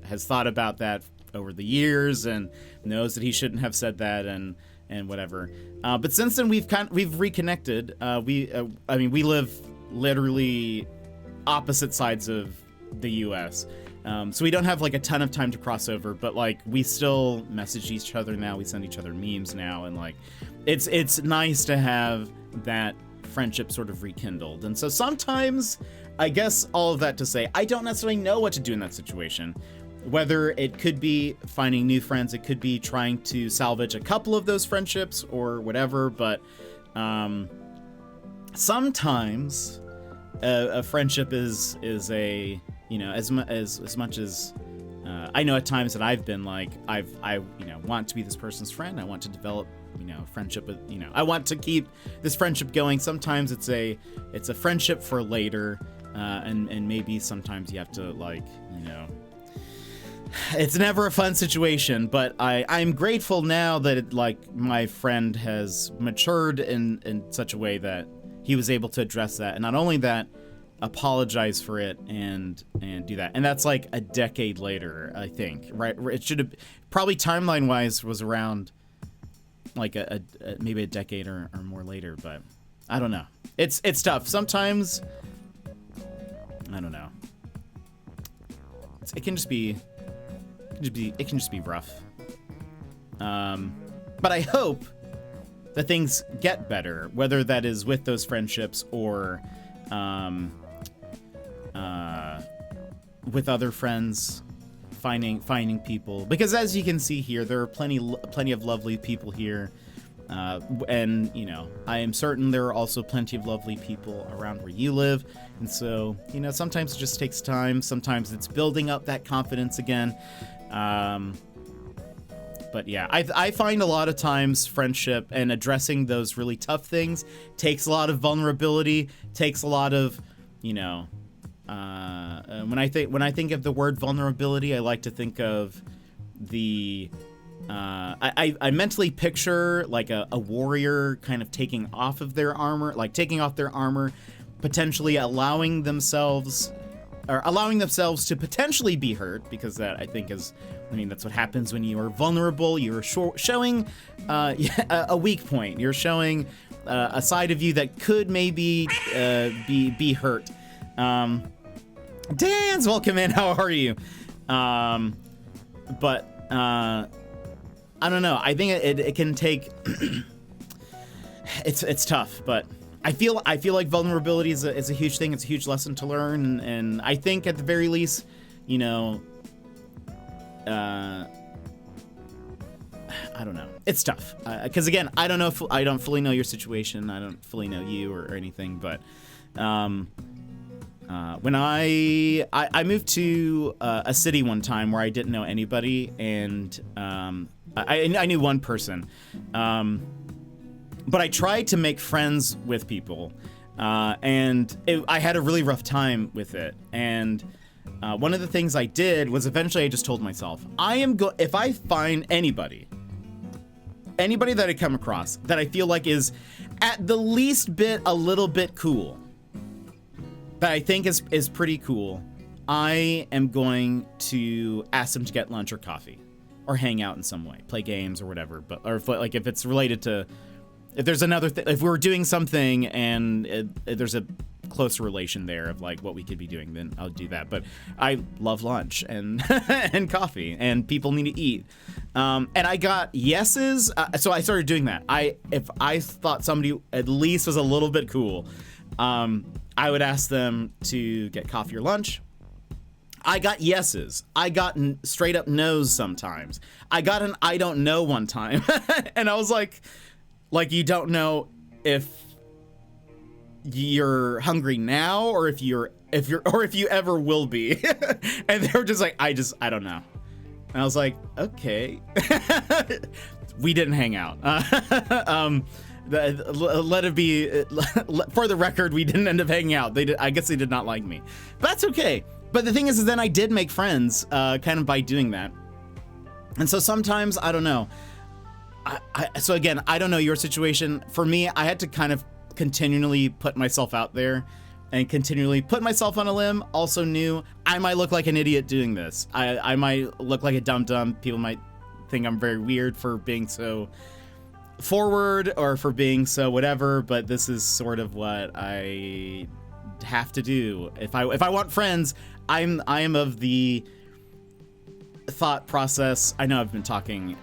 Speaker 1: has thought about that over the years and knows that he shouldn't have said that and whatever. But since then we've reconnected. We live literally opposite sides of the US. So we don't have like a ton of time to cross over, but like we still message each other now. We send each other memes now, and like it's nice to have that friendship sort of rekindled. And so sometimes, I guess all of that to say, I don't necessarily know what to do in that situation. Whether it could be finding new friends, it could be trying to salvage a couple of those friendships or whatever, but sometimes a friendship is a, you know, as much as I know at times that I've been like, I you know, want to be this person's friend. I want to develop, you know, friendship with, you know, I want to keep this friendship going. Sometimes it's a friendship for later, and maybe sometimes you have to, like, you know, it's never a fun situation, but I'm grateful now that it, like, my friend has matured in such a way that he was able to address that, and not only that, apologize for it and do that. And that's like a decade later, I think, right? It should have probably, timeline wise, was around like a maybe a decade or more later, but I don't know. It's tough sometimes. I don't know. It can just be rough. But I hope that things get better, whether that is with those friendships or with other friends, finding people, because as you can see here, there are plenty of lovely people here, and you know, I am certain there are also plenty of lovely people around where you live, and so, you know, sometimes it just takes time. Sometimes it's building up that confidence again. But yeah, I find a lot of times friendship and addressing those really tough things takes a lot of vulnerability, takes a lot of, you know, when I think of the word vulnerability, I like to think of the I mentally picture like a warrior kind of taking off their armor, potentially allowing themselves to potentially be hurt, because that, I think, is, I mean, that's what happens when you are vulnerable. You're showing a weak point. You're showing a side of you that could maybe be hurt. Dan's, welcome in. How are you? But I don't know. I think it can take. It's tough, but I feel like vulnerability is a huge thing. It's a huge lesson to learn, and I think at the very least, you know, I don't know. It's tough because again, I don't know if I don't fully know your situation. I don't fully know you or anything, but when I moved to a city one time where I didn't know anybody, and I knew one person. But I tried to make friends with people, and I had a really rough time with it. And one of the things I did was eventually I just told myself, if I find anybody that I come across that I feel like is at the least bit a little bit cool, that I think is pretty cool, I am going to ask them to get lunch or coffee, or hang out in some way, play games or whatever. But like if it's related to. If there's another if we were doing something and there's a close relation there of like what we could be doing, then I'll do that. But I love lunch and and coffee, and people need to eat. And I got yeses, so I started doing that. If I thought somebody at least was a little bit cool, I would ask them to get coffee or lunch. I got yeses. I got straight up no's sometimes. I got an I don't know one time, and I was like you don't know if you're hungry now or if you ever will be. And they were just like, I don't know. And I was like, okay. We didn't hang out. Let it be, for the record, we didn't end up hanging out. I guess they did not like me. But that's okay. But the thing is then I did make friends kind of by doing that. And so sometimes, I don't know. So again, I don't know your situation. For me, I had to kind of continually put myself out there and continually put myself on a limb. Also knew I might look like an idiot doing this. I might look like a dum-dum. People might think I'm very weird for being so forward or for being so whatever, but this is sort of what I have to do. If I want friends, I am of the thought process. I know I've been talking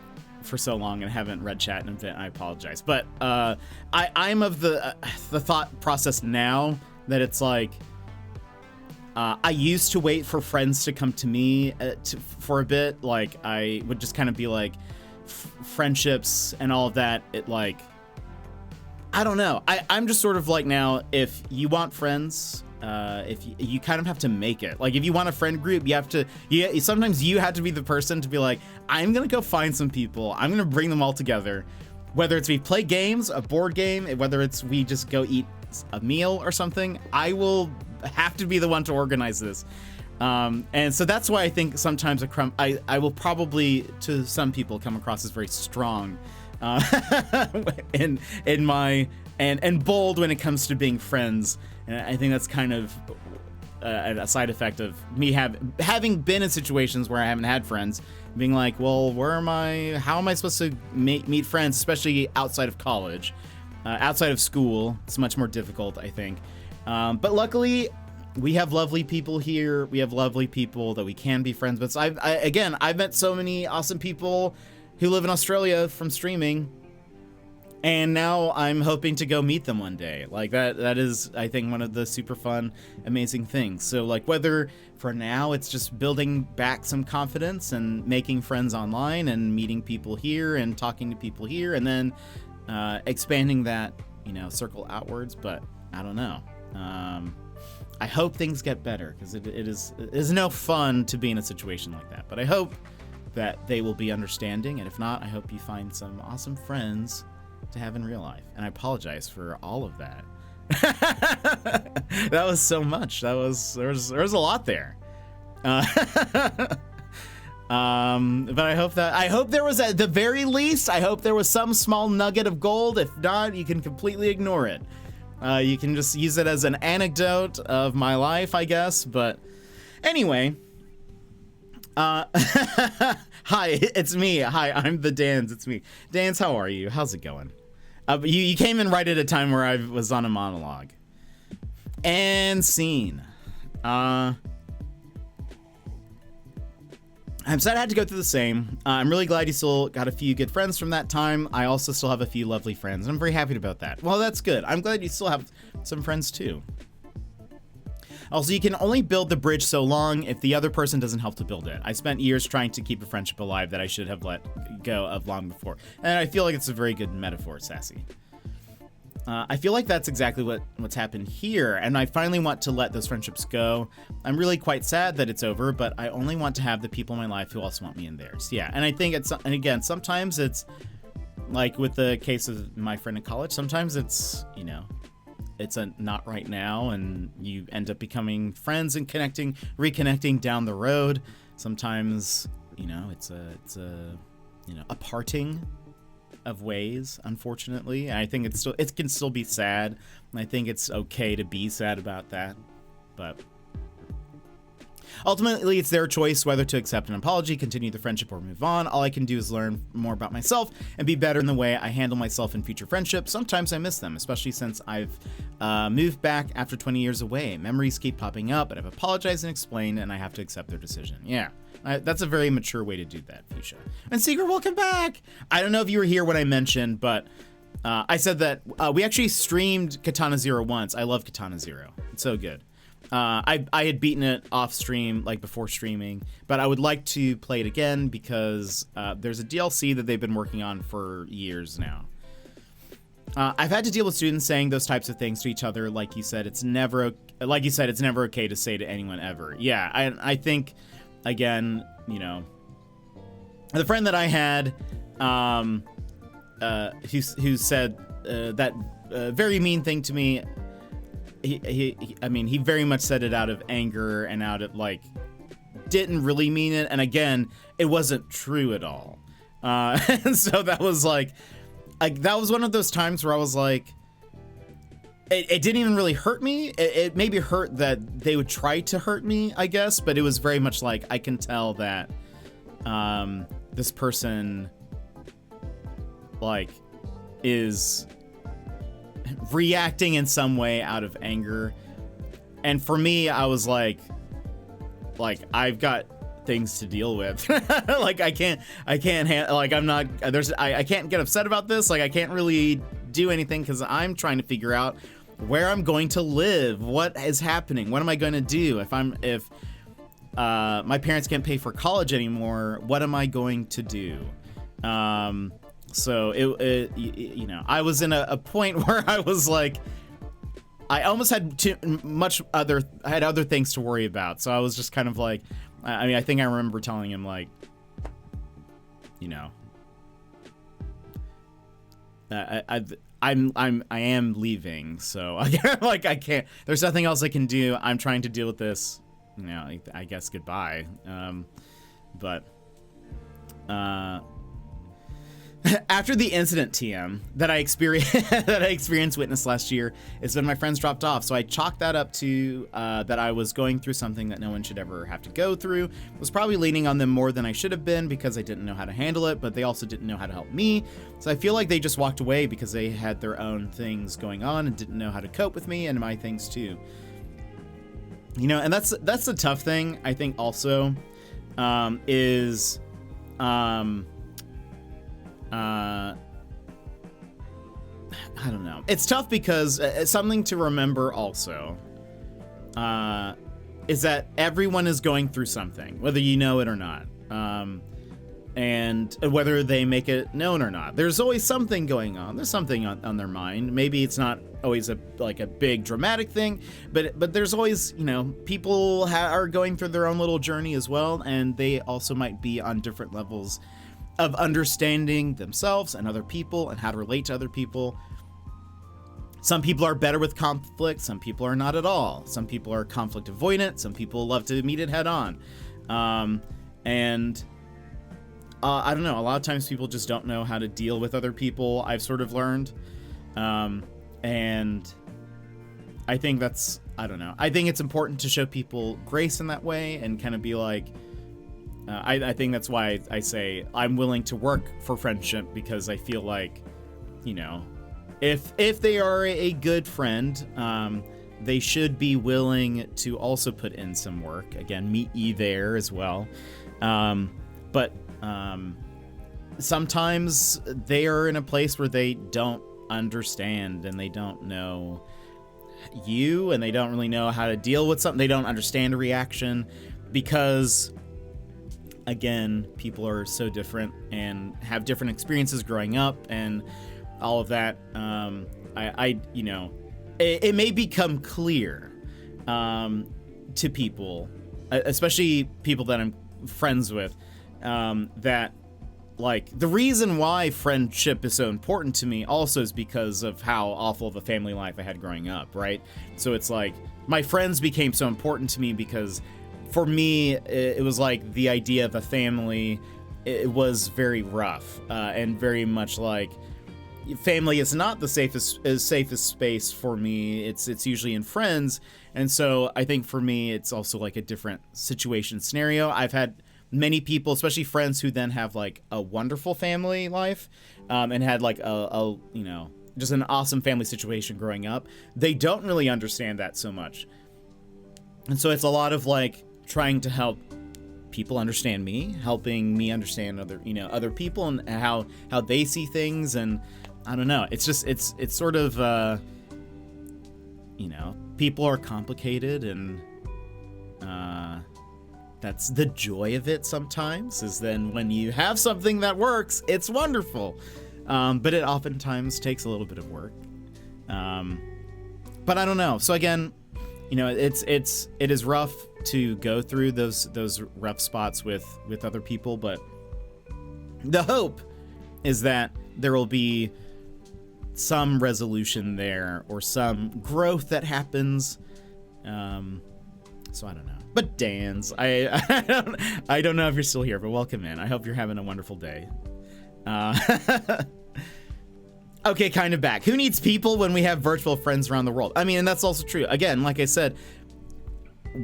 Speaker 1: for so long and haven't read chat in a bit. I apologize, but I'm of the thought process now that it's like I used to wait for friends to come to me for a bit. Like I would just kind of be like friendships and all of that. It like I don't know. I'm just sort of like now, if you want friends, if you kind of have to make it. Like if you want a friend group, you have to, sometimes you have to be the person to be like, I'm going to go find some people. I'm going to bring them all together. Whether it's we play games, a board game, whether it's we just go eat a meal or something, I will have to be the one to organize this. And so that's why I think sometimes I will probably, to some people, come across as very strong in my and bold when it comes to being friends. And I think that's kind of a side effect of me having been in situations where I haven't had friends, being like, well, how am I supposed to meet friends, especially outside of college, outside of school? It's much more difficult, I think. But luckily, we have lovely people here. We have lovely people that we can be friends with. So I've met so many awesome people who live in Australia from streaming, and now I'm hoping to go meet them one day. Like that is, I think, one of the super fun, amazing things. So like, whether for now it's just building back some confidence and making friends online and meeting people here and talking to people here, and then expanding that, circle outwards. But I don't know. I hope things get better, because it is no fun to be in a situation like that. But I hope that they will be understanding, and if not, I hope you find some awesome friends to have in real life. And I apologize for all of that. That was so much. There was a lot there. But I hope there was, at the very least, I hope there was some small nugget of gold. If not, you can completely ignore it. You can just use it as an anecdote of my life, I guess. But anyway, hi, it's me. Hi, I'm the Dans. It's me. Dans, how are you? How's it going? You came in right at a time where I was on a monologue. And scene. I'm sad I had to go through the same. I'm really glad you still got a few good friends from that time. I also still have a few lovely friends, and I'm very happy about that. Well, that's good. I'm glad you still have some friends too. Also, you can only build the bridge so long if the other person doesn't help to build it. I spent years trying to keep a friendship alive that I should have let go of long before. And I feel like it's a very good metaphor, Sassy. I feel like that's exactly what's happened here, and I finally want to let those friendships go. I'm really quite sad that it's over, but I only want to have the people in my life who also want me in theirs. Yeah, and I think and again, sometimes it's like with the case of my friend in college, sometimes it's, it's a not right now, and you end up becoming friends and reconnecting down the road. Sometimes, it's a parting of ways, unfortunately. And I think it can still be sad, and I think it's okay to be sad about that. But ultimately, it's their choice whether to accept an apology, continue the friendship, or move on. All I can do is learn more about myself and be better in the way I handle myself in future friendships. Sometimes I miss them, especially since I've moved back after 20 years away. Memories keep popping up, but I've apologized and explained, and I have to accept their decision. Yeah. That's a very mature way to do that, Fuchsia. And Secret, welcome back! I don't know if you were here when I mentioned, but I said that we actually streamed Katana Zero once. I love Katana Zero. It's so good. I had beaten it off stream, like before streaming, but I would like to play it again because there's a DLC that they've been working on for years now. I've had to deal with students saying those types of things to each other. Like you said, it's never okay to say to anyone ever. Yeah, I think... Again, the friend that I had, who said that very mean thing to me. He very much said it out of anger and out of didn't really mean it. And again, it wasn't true at all. And so that was that was one of those times where I was like, it didn't even really hurt me. It maybe hurt that they would try to hurt me, I guess, but it was very much like I can tell that this person is reacting in some way out of anger. And for me, I was like I've got things to deal with. I can't get upset about this. I can't really do anything because I'm trying to figure out where I'm going to live, what is happening, what am I going to do if my parents can't pay for college anymore, what am I going to do? So you know, I was in a point where I was like, I almost had I had other things to worry about. So I was just kind of like, I mean, I think I remember telling him like, you know, I am leaving, so like I can't. There's nothing else I can do. I'm trying to deal with this. You know, I guess goodbye. But after the incident, TM, that I experienced witnessed last year is when my friends dropped off. So I chalked that up to that I was going through something that no one should ever have to go through. Was probably leaning on them more than I should have been because I didn't know how to handle it, but they also didn't know how to help me. So I feel like they just walked away because they had their own things going on and didn't know how to cope with me and my things too. You know, and that's the tough thing, I think also, is I don't know. It's tough because something to remember also is that everyone is going through something, whether you know it or not, and whether they make it known or not. There's always something going on. There's something on their mind. Maybe it's not always a big dramatic thing, but there's always, you know, people are going through their own little journey as well, and they also might be on different levels of understanding themselves and other people and how to relate to other people. Some people are better with conflict, some people are not at all. Some people are conflict avoidant, some people love to meet it head on. And I don't know, a lot of times people just don't know how to deal with other people, I've sort of learned. And I think that's, I don't know. I think it's important to show people grace in that way and kind of be like, I think that's why I say I'm willing to work for friendship, because I feel like, you know, if they are a good friend, they should be willing to also put in some work. Again, meet ye there as well. But sometimes they are in a place where they don't understand and they don't know you and they don't really know how to deal with something. They don't understand a reaction because, again, people are so different and have different experiences growing up and all of that. You know, it may become clear to people, especially people that I'm friends with, that like the reason why friendship is so important to me also is because of how awful of a family life I had growing up, right? So it's like my friends became so important to me because for me, it was like the idea of a family, it was very rough and very much like family is not the safest space for me. It's usually in friends. And so I think for me, it's also like a different situation scenario. I've had many people, especially friends who then have like a wonderful family life and had like a you know, just an awesome family situation growing up. They don't really understand that so much. And so it's a lot of like trying to help people understand me, helping me understand other people and how they see things. And I don't know, it's just it's sort of you know, people are complicated, and that's the joy of it sometimes, is then when you have something that works, it's wonderful. But it oftentimes takes a little bit of work. But I don't know. So again, you know, it is rough to go through those rough spots with other people, but the hope is that there will be some resolution there or some growth that happens. So I don't know. But Dan's, I don't know if you're still here, but welcome in. I hope you're having a wonderful day. Okay, kind of back. Who needs people when we have virtual friends around the world? I mean, and that's also true. Again, like I said,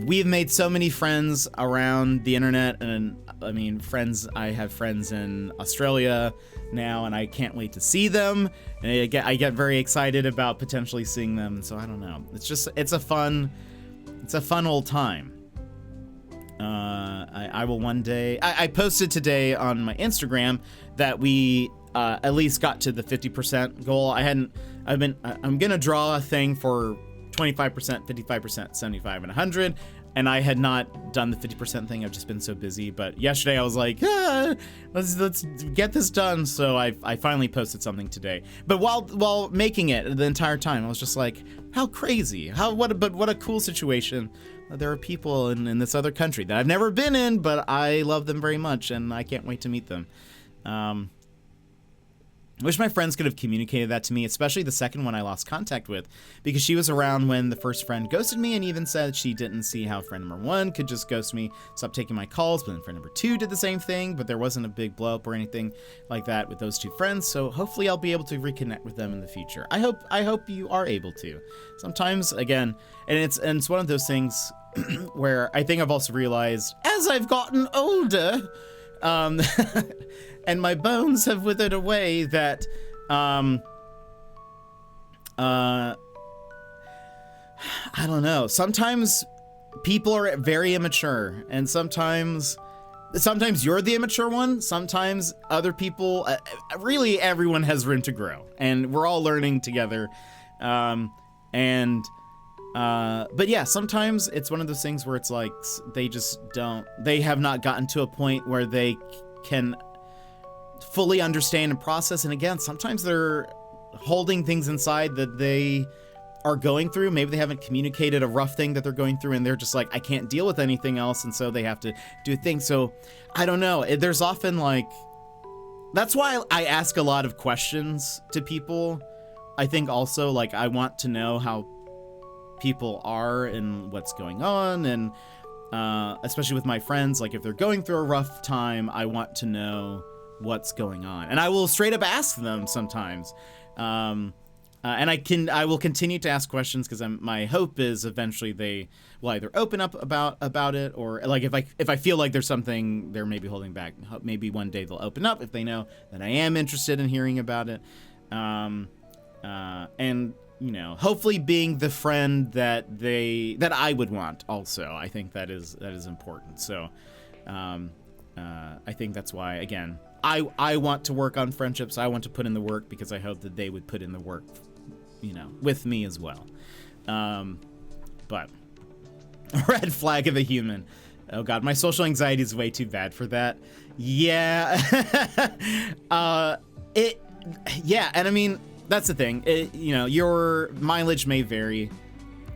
Speaker 1: we've made so many friends around the internet, and I mean, I have friends in Australia now, and I can't wait to see them. And I get very excited about potentially seeing them. So I don't know. It's a fun old time. I will one day. I posted today on my Instagram that we at least got to the 50% goal. I'm gonna draw a thing for 25%, 55%, 75, and 100. And I had not done the 50% thing. I've just been so busy. But yesterday I was like, let's get this done. So I finally posted something today. But while making it the entire time, I was just like, how crazy? What a cool situation. There are people in this other country that I've never been in, but I love them very much, and I can't wait to meet them. I wish my friends could have communicated that to me, especially the second one I lost contact with, because she was around when the first friend ghosted me and even said she didn't see how friend number 1 could just ghost me, stop taking my calls, but then friend number 2 did the same thing, but there wasn't a big blow up or anything like that with those 2 friends, so hopefully I'll be able to reconnect with them in the future. I hope you are able to. Sometimes, again, and it's one of those things where I think I've also realized, as I've gotten older, and my bones have withered away, that I don't know, sometimes people are very immature, and sometimes you're the immature one, sometimes other people, really everyone has room to grow, and we're all learning together. But yeah, sometimes it's one of those things where it's like they have not gotten to a point where they can fully understand and process. And again, sometimes they're holding things inside that they are going through. Maybe they haven't communicated a rough thing that they're going through, and they're just like, I can't deal with anything else, and so they have to do things. So I don't know. There's often like, that's why I ask a lot of questions to people. I think also, like, I want to know how people are and what's going on, and especially with my friends, like if they're going through a rough time, I want to know what's going on, and I will straight up ask them sometimes, and I will continue to ask questions, because my hope is eventually they will either open up about it, or like if I feel like there's something they're maybe holding back, maybe one day they'll open up if they know that I am interested in hearing about it, and you know, hopefully being the friend that I would want also. I think that is important. So I think that's why, again, I want to work on friendships. I want to put in the work, because I hope that they would put in the work, you know, with me as well. But red flag of a human. Oh God, my social anxiety is way too bad for that. Yeah. Yeah, and I mean, that's the thing. You know, your mileage may vary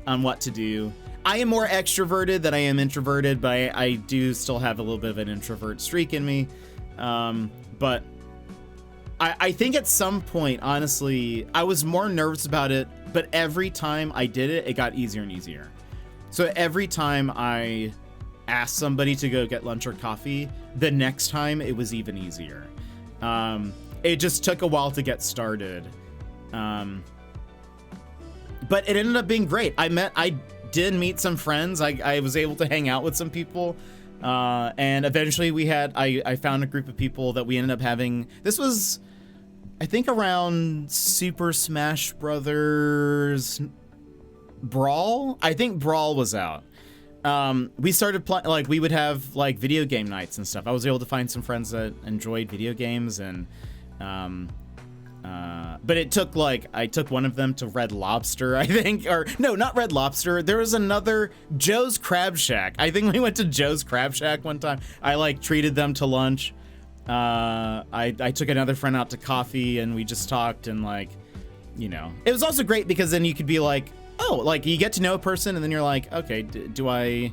Speaker 1: on what to do. I am more extroverted than I am introverted, but I do still have a little bit of an introvert streak in me. But I think at some point, honestly, I was more nervous about it, but every time I did it, it got easier and easier. So every time I asked somebody to go get lunch or coffee, the next time it was even easier. It just took a while to get started. But it ended up being great. I did meet some friends. I was able to hang out with some people. And eventually I found a group of people that we ended up having. This was, I think, around Super Smash Brothers Brawl. I think Brawl was out. We started playing, like, we would have like video game nights and stuff. I was able to find some friends that enjoyed video games, and but it took, like, I took one of them to Red Lobster, I think, or no, not Red Lobster. There was another, Joe's Crab Shack. I think we went to Joe's Crab Shack one time. I like treated them to lunch. I took another friend out to coffee, and we just talked, and, like, you know, it was also great because then you could be like, oh, like, you get to know a person, and then you're like, okay, do I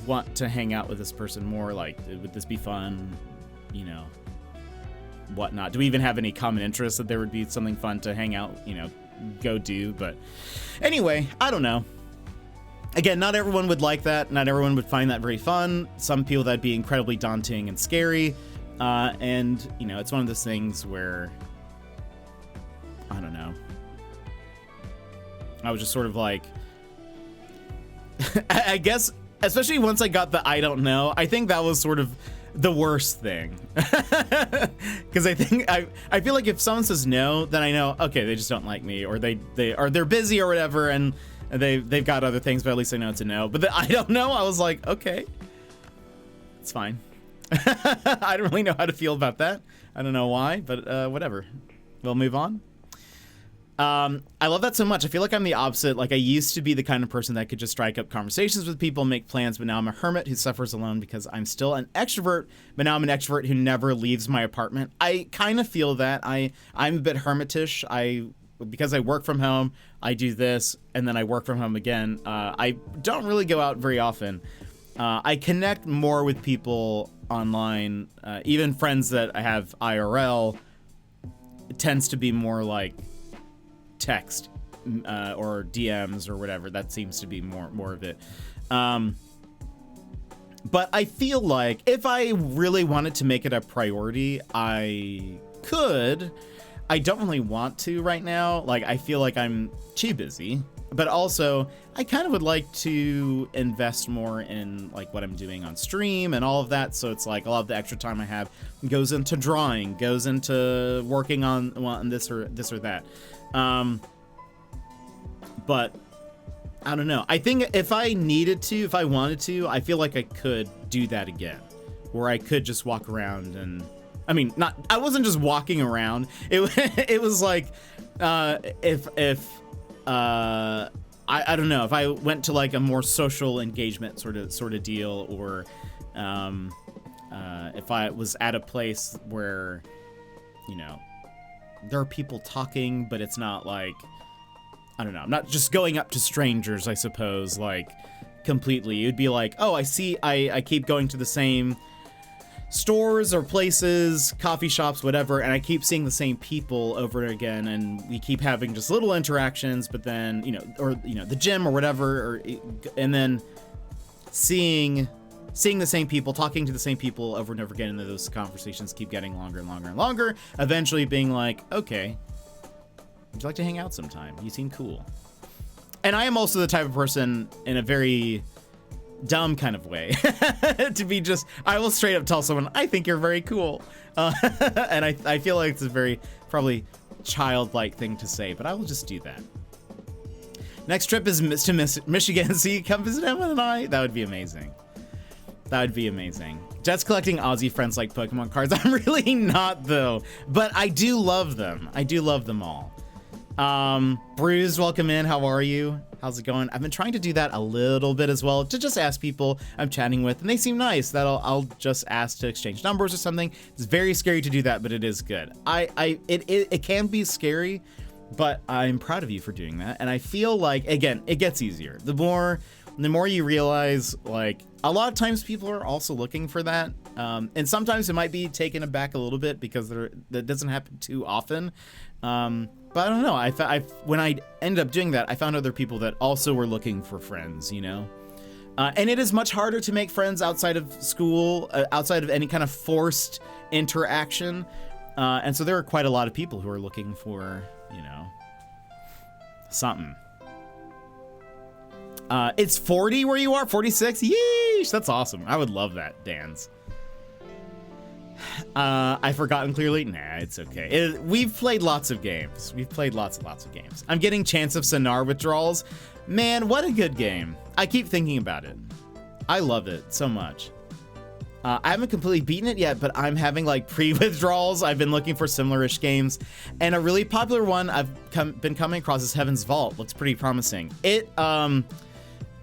Speaker 1: want to hang out with this person more? Like, would this be fun? You know, whatnot. Do we even have any common interests that there would be something fun to hang out, you know, go do? But anyway, I don't know. Again, not everyone would like that. Not everyone would find that very fun. Some people that'd be incredibly daunting and scary. And, you know, it's one of those things where, I don't know. I was just sort of like, I guess, especially once I got the I don't know, I think that was sort of the worst thing. Because I think I feel like if someone says no, then I know, okay, they just don't like me, or they're busy or whatever, and they've got other things, but at least I know it's a no. But the I don't know, I was like, okay, it's fine. I don't really know how to feel about that. I don't know why, but whatever. We'll move on. I love that so much. I feel like I'm the opposite. Like I used to be the kind of person that could just strike up conversations with people, make plans, but now I'm a hermit who suffers alone because I'm still an extrovert, but now I'm an extrovert who never leaves my apartment. I kind of feel that I'm a bit hermitish. Because I work from home, I do this, and then I work from home again. I don't really go out very often. I connect more with people online, even friends that I have IRL. It tends to be more like text or DMs or whatever. That seems to be more of it. But I feel like if I really wanted to make it a priority, I could. I don't really want to right now. Like, I feel like I'm too busy, but also I kind of would like to invest more in like what I'm doing on stream and all of that. So it's like a lot of the extra time I have goes into drawing, goes into working on this or that. But I don't know. I think if I needed to, if I wanted to, I feel like I could do that again, where I could just walk around and, I mean, I wasn't just walking around. It was like, I don't know, if I went to like a more social engagement sort of deal, or if I was at a place where, you know, there are people talking, but it's not like, I don't know, I'm not just going up to strangers, I suppose, like completely. It would be like, oh, I keep going to the same stores or places, coffee shops, whatever, and I keep seeing the same people over and again, and we keep having just little interactions, but then, you know, or, you know, the gym or whatever, and then seeing the same people, talking to the same people over and over again, and those conversations keep getting longer and longer and longer, eventually being like, okay, would you like to hang out sometime? You seem cool. And I am also the type of person, in a very dumb kind of way, to be just, I will straight up tell someone, I think you're very cool. And I feel like it's a very probably childlike thing to say, but I will just do that. Next trip is to Michigan, so you come visit Emma and I. That would be amazing. That would be amazing. Jet's collecting Aussie friends like Pokemon cards. I'm really not, though, but I do love them. I do love them all. Bruce, welcome in. How are you? How's it going? I've been trying to do that a little bit as well, to just ask people I'm chatting with, and they seem nice. That I'll just ask to exchange numbers or something. It's very scary to do that, but it is good. It can be scary, but I'm proud of you for doing that. And I feel like, again, it gets easier. The more you realize, like, a lot of times people are also looking for that. And sometimes it might be taken aback a little bit because that doesn't happen too often. But I don't know. When I ended up doing that, I found other people that also were looking for friends, you know? And it is much harder to make friends outside of school, outside of any kind of forced interaction. And so there are quite a lot of people who are looking for, you know, something. It's 40 where you are? 46? Yeesh! That's awesome. I would love that, Dan's. I've forgotten clearly. Nah, it's okay. We've played lots of games. We've played lots and lots of games. I'm getting Chance of Sonar withdrawals. Man, what a good game. I keep thinking about it. I love it so much. I haven't completely beaten it yet, but I'm having like pre-withdrawals. I've been looking for similar-ish games, and a really popular one I've been coming across is Heaven's Vault. Looks pretty promising.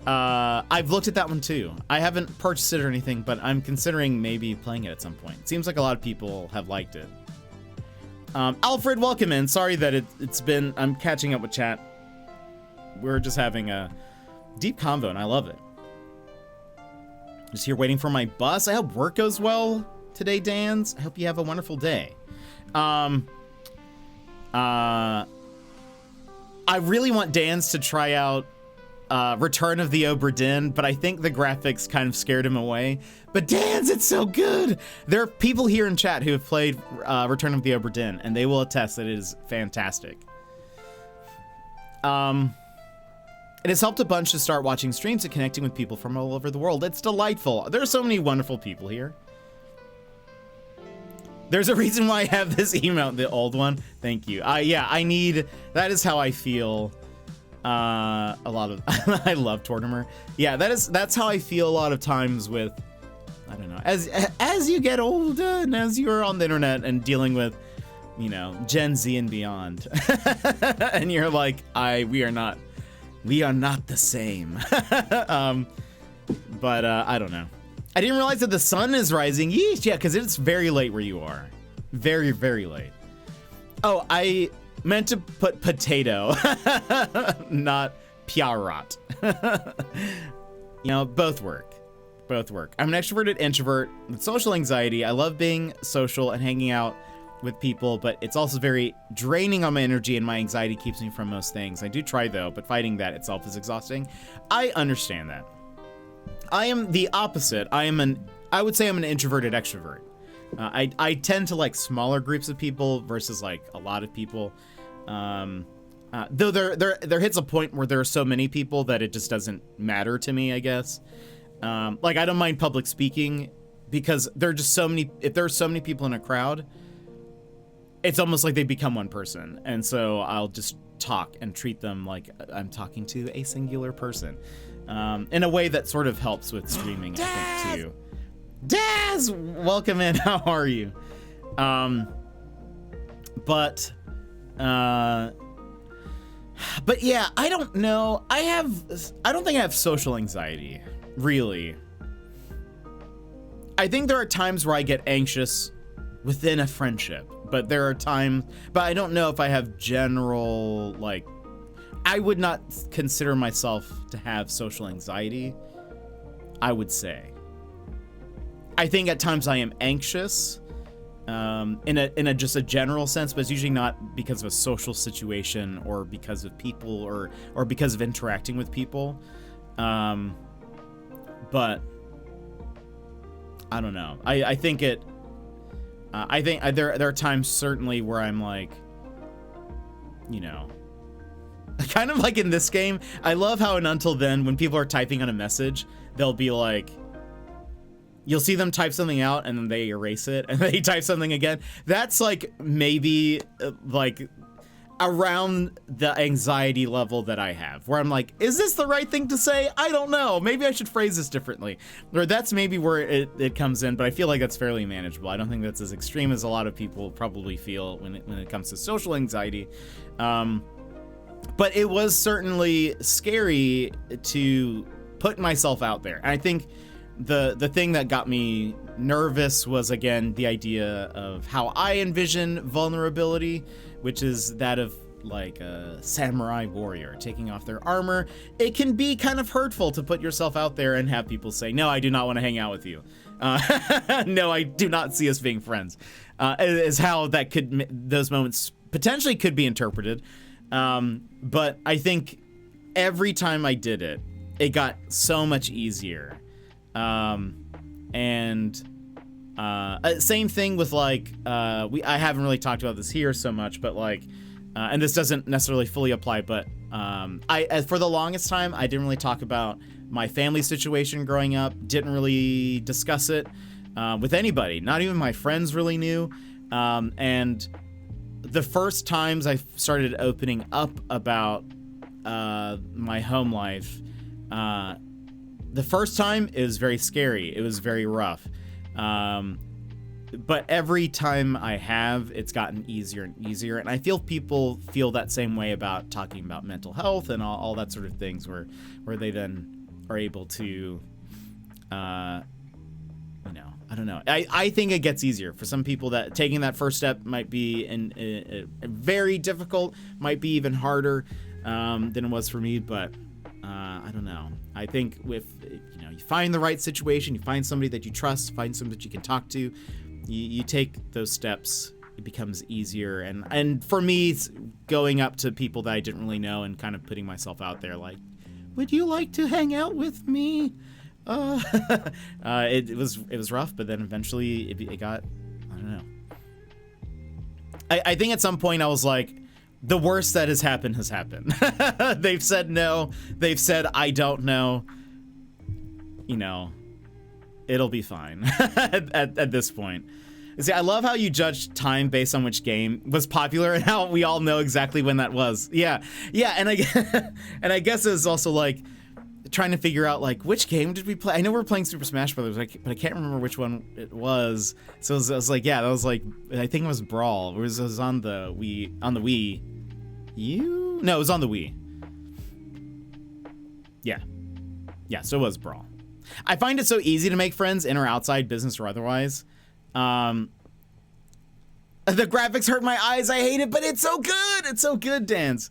Speaker 1: I've looked at that one too. I haven't purchased it or anything, but I'm considering maybe playing it at some point. It seems like a lot of people have liked it. Alfred, welcome in. Sorry that I'm catching up with chat. We're just having a deep convo, and I love it. Just here waiting for my bus. I hope work goes well today, Dan's. I hope you have a wonderful day. I really want Dan's to try out Return of the Obra Dinn, but I think the graphics kind of scared him away. But Dan's, it's so good. There are people here in chat who have played Return of the Obra Dinn, and they will attest that it is fantastic. It has helped a bunch to start watching streams and connecting with people from all over the world. It's delightful. There are so many wonderful people here. There's a reason why I have this email, the old one. Thank you. Yeah, that is how I feel. A lot of, I love Tortimer. Yeah, that's how I feel a lot of times with, I don't know, as you get older and as you're on the internet and dealing with you know, Gen Z and beyond. And you're like, we are not the same. But I don't know. I didn't realize that the sun is rising. Yeesh, yeah, because it's very late where you are. Very, very late. Oh, I meant to put potato, not piarot. You know, both work. Both work. I'm an extroverted introvert with social anxiety. I love being social and hanging out with people, but it's also very draining on my energy, and my anxiety keeps me from most things. I do try though, but fighting that itself is exhausting. I understand that. I am the opposite. I would say I'm an introverted extrovert. I tend to like smaller groups of people versus like a lot of people. Though there hits a point where there are so many people that it just doesn't matter to me, I guess. Like I don't mind public speaking because there are just so many. If there are so many people in a crowd, it's almost like they become one person, and so I'll just talk and treat them like I'm talking to a singular person, in a way that sort of helps with streaming, I think, too. Daz, welcome in. How are you? But yeah, I don't know. I don't think I have social anxiety, really. I think there are times where I get anxious within a friendship, but I don't know if I have general, like, I would not consider myself to have social anxiety, I would say. I think at times I am anxious, in a just a general sense, but it's usually not because of a social situation or because of people or because of interacting with people. But I don't know. I think there are times certainly where I'm like, you know, kind of like in this game. I love how in Until Then, when people are typing on a message, they'll be like, you'll see them type something out and then they erase it and they type something again. That's like maybe like around the anxiety level that I have, where I'm like, is this the right thing to say? I don't know. Maybe I should phrase this differently. Or that's maybe where it comes in, but I feel like that's fairly manageable. I don't think that's as extreme as a lot of people probably feel when it comes to social anxiety. But it was certainly scary to put myself out there. And I think the thing that got me nervous was, again, the idea of how I envision vulnerability, which is that of like a samurai warrior taking off their armor. It can be kind of hurtful to put yourself out there and have people say, no, I do not want to hang out with you. No, I do not see us being friends, is how those moments potentially could be interpreted. But I think every time I did it, it got so much easier. Same thing with like, I haven't really talked about this here so much, but like, and this doesn't necessarily fully apply, but, for the longest time, I didn't really talk about my family situation growing up, didn't really discuss it, with anybody, not even my friends really knew. And the first times I started opening up about, my home life, the first time, it was very scary. It was very rough. But every time I have, it's gotten easier and easier. And I feel people feel that same way about talking about mental health and all that sort of things, where they then are able to, I don't know. I think it gets easier for some people. That taking that first step might be very difficult, might be even harder than it was for me. But I don't know. I think if you find the right situation, you find somebody that you trust, find somebody that you can talk to, you take those steps, it becomes easier. And for me, it's going up to people that I didn't really know and kind of putting myself out there, like, would you like to hang out with me? It was rough, but then eventually it got, I don't know. I think at some point I was like, the worst that has happened has happened. They've said no. They've said, I don't know. It'll be fine at this point. See, I love how you judge time based on which game was popular and how we all know exactly when that was. Yeah. And I guess it's also like, trying to figure out like which game did we play. I know we were playing Super Smash Brothers, but I can't remember which one it was. So I was like, yeah, that was like, I think it was Brawl. It was on the Wii. On the Wii. No, it was on the Wii. Yeah, so it was Brawl. I find it so easy to make friends in or outside, business or otherwise. The graphics hurt my eyes. I hate it, but it's so good. It's so good, Dance.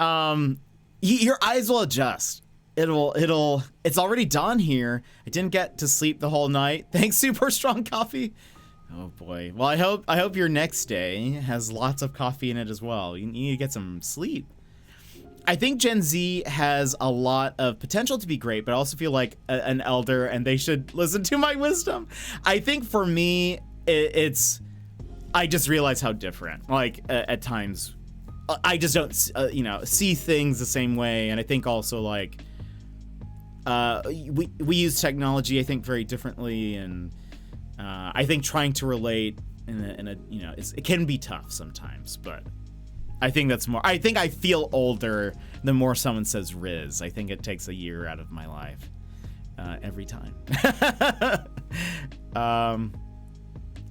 Speaker 1: Your eyes will adjust. It's already dawn here. I didn't get to sleep the whole night. Thanks, Super Strong Coffee. Oh boy. Well, I hope your next day has lots of coffee in it as well. You need to get some sleep. I think Gen Z has a lot of potential to be great, but I also feel like an elder and they should listen to my wisdom. I think for me, I just realize how different, like at times, I just don't, see things the same way. And I think also like, we use technology, I think, very differently. And I think trying to relate it can be tough sometimes, but I think that's more, I think I feel older the more someone says Riz. I think it takes a year out of my life every time.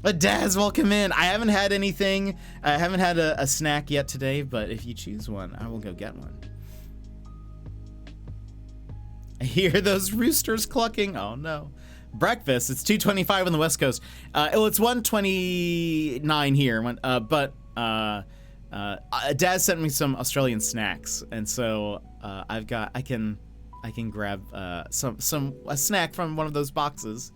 Speaker 1: But Daz, welcome in. I haven't had anything. I haven't had a snack yet today, but if you choose one, I will go get one. I hear those roosters clucking. Oh no. Breakfast, it's 2:25 on the West Coast. It's 1:29 here. Dad sent me some Australian snacks, and so I can grab a snack from one of those boxes.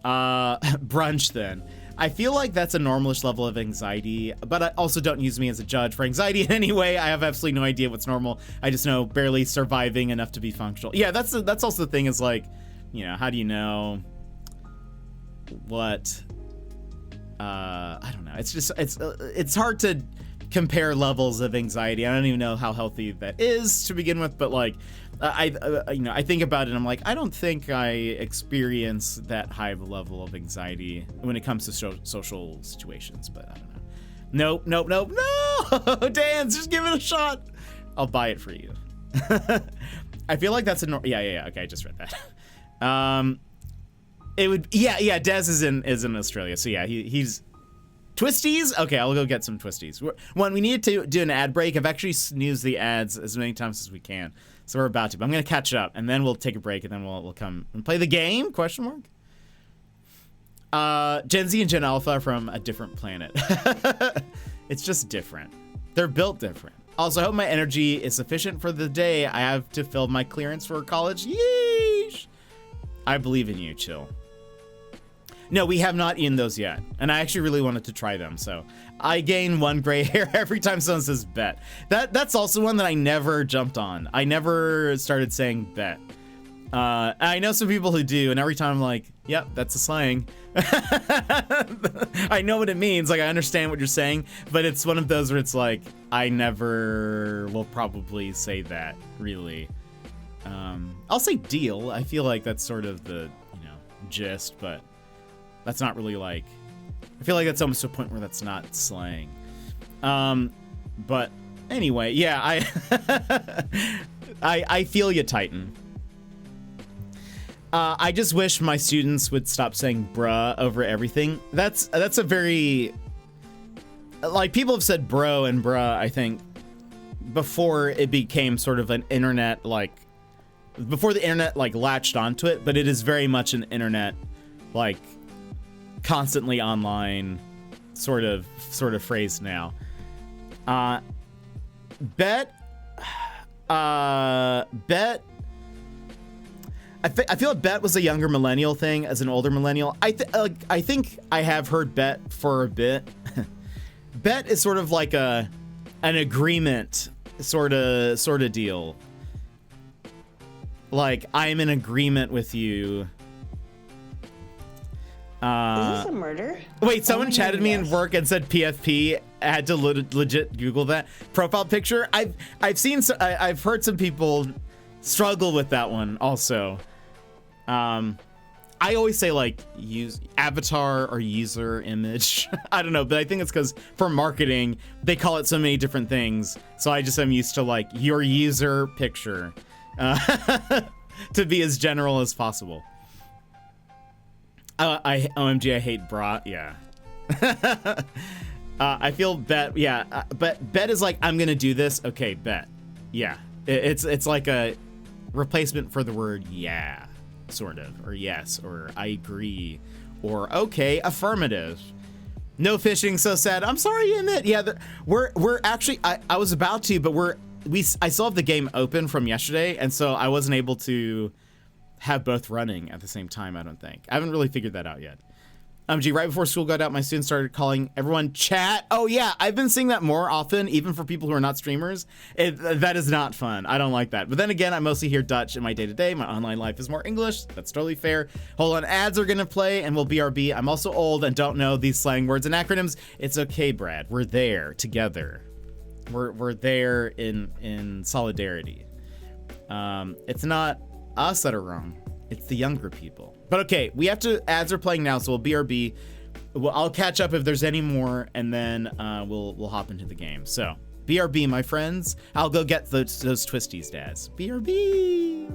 Speaker 1: Brunch then. I feel like that's a normalish level of anxiety, but I also don't use me as a judge for anxiety in any way. I have absolutely no idea what's normal. I just know barely surviving enough to be functional. Yeah, that's also the thing is like, how do you know what? I don't know. It's just it's hard to compare levels of anxiety. I don't even know how healthy that is to begin with, but like I think about it and I'm like, I don't think I experience that high of a level of anxiety when it comes to social situations, but I don't know. Nope, no! Dance, just give it a shot. I'll buy it for you. I feel like that's yeah, okay, I just read that. It would, yeah, Dez is in Australia, so yeah, he's Twisties? Okay, I'll go get some Twisties. We need to do an ad break. I've actually snoozed the ads as many times as we can, so we're about to. But I'm gonna catch up, and then we'll take a break, and then we'll come and play the game? ? Gen Z and Gen Alpha are from a different planet. It's just different. They're built different. Also, I hope my energy is sufficient for the day. I have to fill my clearance for college. Yeesh! I believe in you, Chill. No, we have not eaten those yet, and I actually really wanted to try them, so I gain 1 gray hair every time someone says bet. That's also one that I never jumped on. I never started saying bet. I know some people who do, and every time I'm like, yep, that's a slang. I know what it means, like I understand what you're saying, but it's one of those where it's like, I never will probably say that, really. I'll say deal. I feel like that's sort of the, gist, but that's not really like, I feel like that's almost to a point where that's not slang. But anyway, yeah, I feel you, Titan. I just wish my students would stop saying bruh over everything. That's a very, like, people have said bro and bruh, I think, before it became sort of an internet, like, before the internet, like, latched onto it, but it is very much an internet, like, constantly online sort of phrase now. Bet I feel like bet was a younger millennial thing as an older millennial. I think I have heard bet for a bit. Bet is sort of like an agreement sort of deal. Like, I'm in agreement with you.
Speaker 5: Is this a murder?
Speaker 1: Wait, someone chatted me in work and said PFP. I had to legit Google that profile picture. I've seen I've heard some people struggle with that one also. I always say like use avatar or user image. I don't know, but I think it's because for marketing they call it so many different things. So I just am used to like your user picture. to be as general as possible. OMG, I hate bra. Yeah. I feel bet. Yeah, but bet is like, I'm gonna do this. Okay, bet. Yeah, it's like a replacement for the word yeah, sort of, or yes, or I agree, or okay, affirmative. No fishing, so sad. I'm sorry, Emmett. Yeah, we're actually. I was about to, but I still have the game open from yesterday, and so I wasn't able to have both running at the same time. I don't think. I haven't really figured that out yet. Gee, right before school got out, my students started calling everyone chat. Oh yeah, I've been seeing that more often, even for people who are not streamers. That is not fun. I don't like that. But then again, I mostly hear Dutch in my day-to-day. My online life is more English. That's totally fair. Hold on, ads are gonna play and we'll BRB. I'm also old and don't know these slang words and acronyms. It's okay, Brad. We're there together. We're there in solidarity. It's not us that are wrong. It's the younger people. But okay, we have to, ads are playing now, so we'll BRB. I'll catch up if there's any more, and then we'll hop into the game. So, BRB, my friends. I'll go get those twisties, Daz. BRB!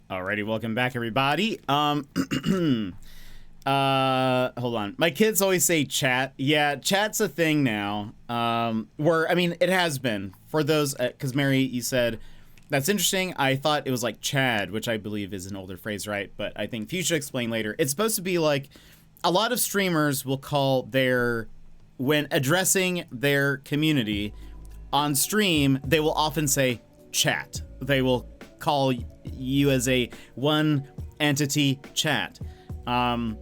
Speaker 1: Alrighty, welcome back, everybody. Hold on. My kids always say chat. Yeah, chat's a thing now. Where, I mean, it has been for those, because Mary, you said that's interesting. I thought it was like Chad, which I believe is an older phrase, right? But I think Fuchsia explained later. It's supposed to be like a lot of streamers will call their, when addressing their community on stream, they will often say chat. They will call you as a one entity chat. I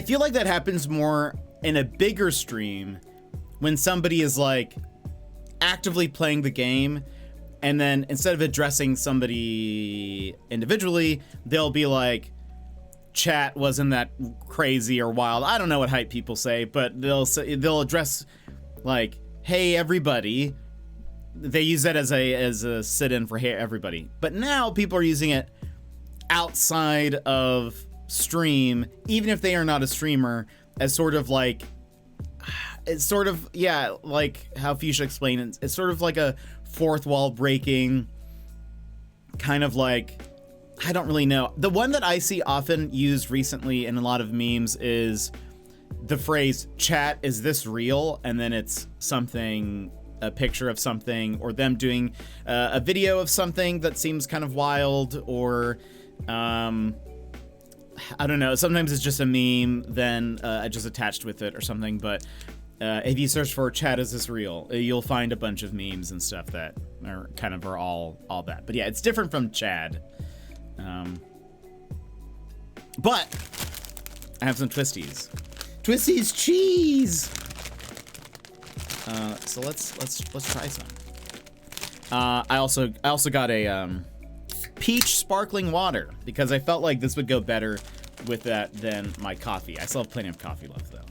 Speaker 1: feel like that happens more in a bigger stream when somebody is like actively playing the game, and then instead of addressing somebody individually, they'll be like, chat wasn't that crazy or wild. I don't know what hype people say, but they'll address like, hey everybody. They use that as a sit-in for hey everybody. But now people are using it outside of stream, even if they are not a streamer, as sort of like, it's sort of, yeah, like how Fuchsia explained it. It's sort of like a fourth wall breaking, kind of like, I don't really know. The one that I see often used recently in a lot of memes is the phrase, chat, is this real? And then it's something, a picture of something, or them doing a video of something that seems kind of wild, or I don't know. Sometimes it's just a meme, then just attached with it or something. But if you search for "chat, is this real?" you'll find a bunch of memes and stuff that are kind of all that. But yeah, it's different from Chad. But I have some twisties. Twisties cheese. So let's try some. I also got a peach sparkling water because I felt like this would go better with that than my coffee. I still have plenty of coffee left though.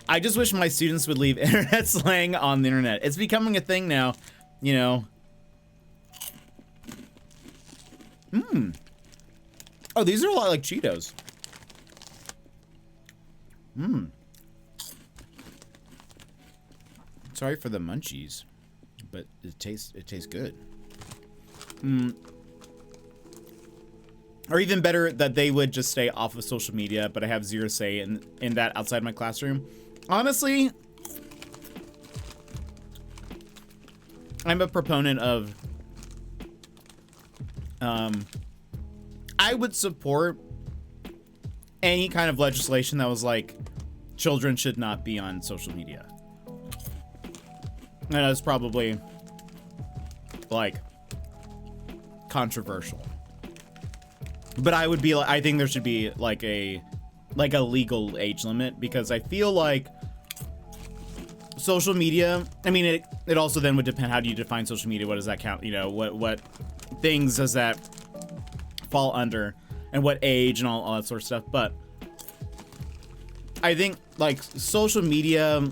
Speaker 1: I just wish my students would leave internet slang on the internet. It's becoming a thing now, you know. Oh, these are a lot like Cheetos. Sorry for the munchies, but it tastes good. Or even better, that they would just stay off of social media, but I have zero say in that outside my classroom. Honestly, I'm a proponent of, I would support any kind of legislation that was like, children should not be on social media. And that's probably, like, controversial. But I would be like, I think there should be like a legal age limit, because I feel like social media, I mean, it also then would depend, how do you define social media? What does that count? You know, what things does that fall under, and what age and all that sort of stuff. But I think like social media,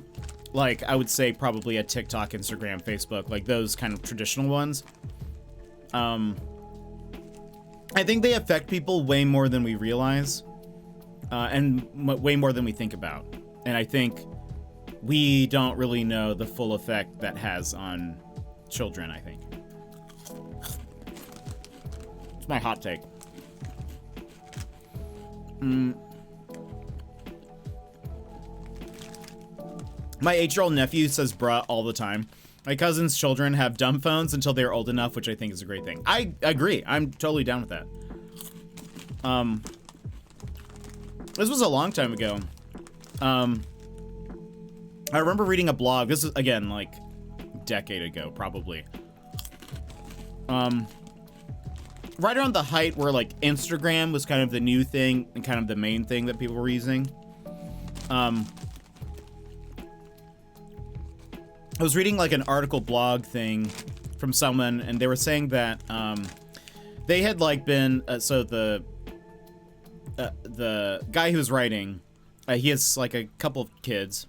Speaker 1: like I would say probably a TikTok, Instagram, Facebook, like those kind of traditional ones. I think they affect people way more than we realize, and way more than we think about. And I think we don't really know the full effect that has on children, I think. It's my hot take. My 8-year-old nephew says bruh all the time. My cousin's children have dumb phones until they're old enough, which I think is a great thing. I agree. I'm totally down with that. This was a long time ago. I remember reading a blog. This is, again, like a decade ago, probably. Right around the height where, like, Instagram was kind of the new thing and kind of the main thing that people were using. I was reading like an article blog thing from someone, and they were saying that they had like been so the guy who was writing, he has like a couple of kids,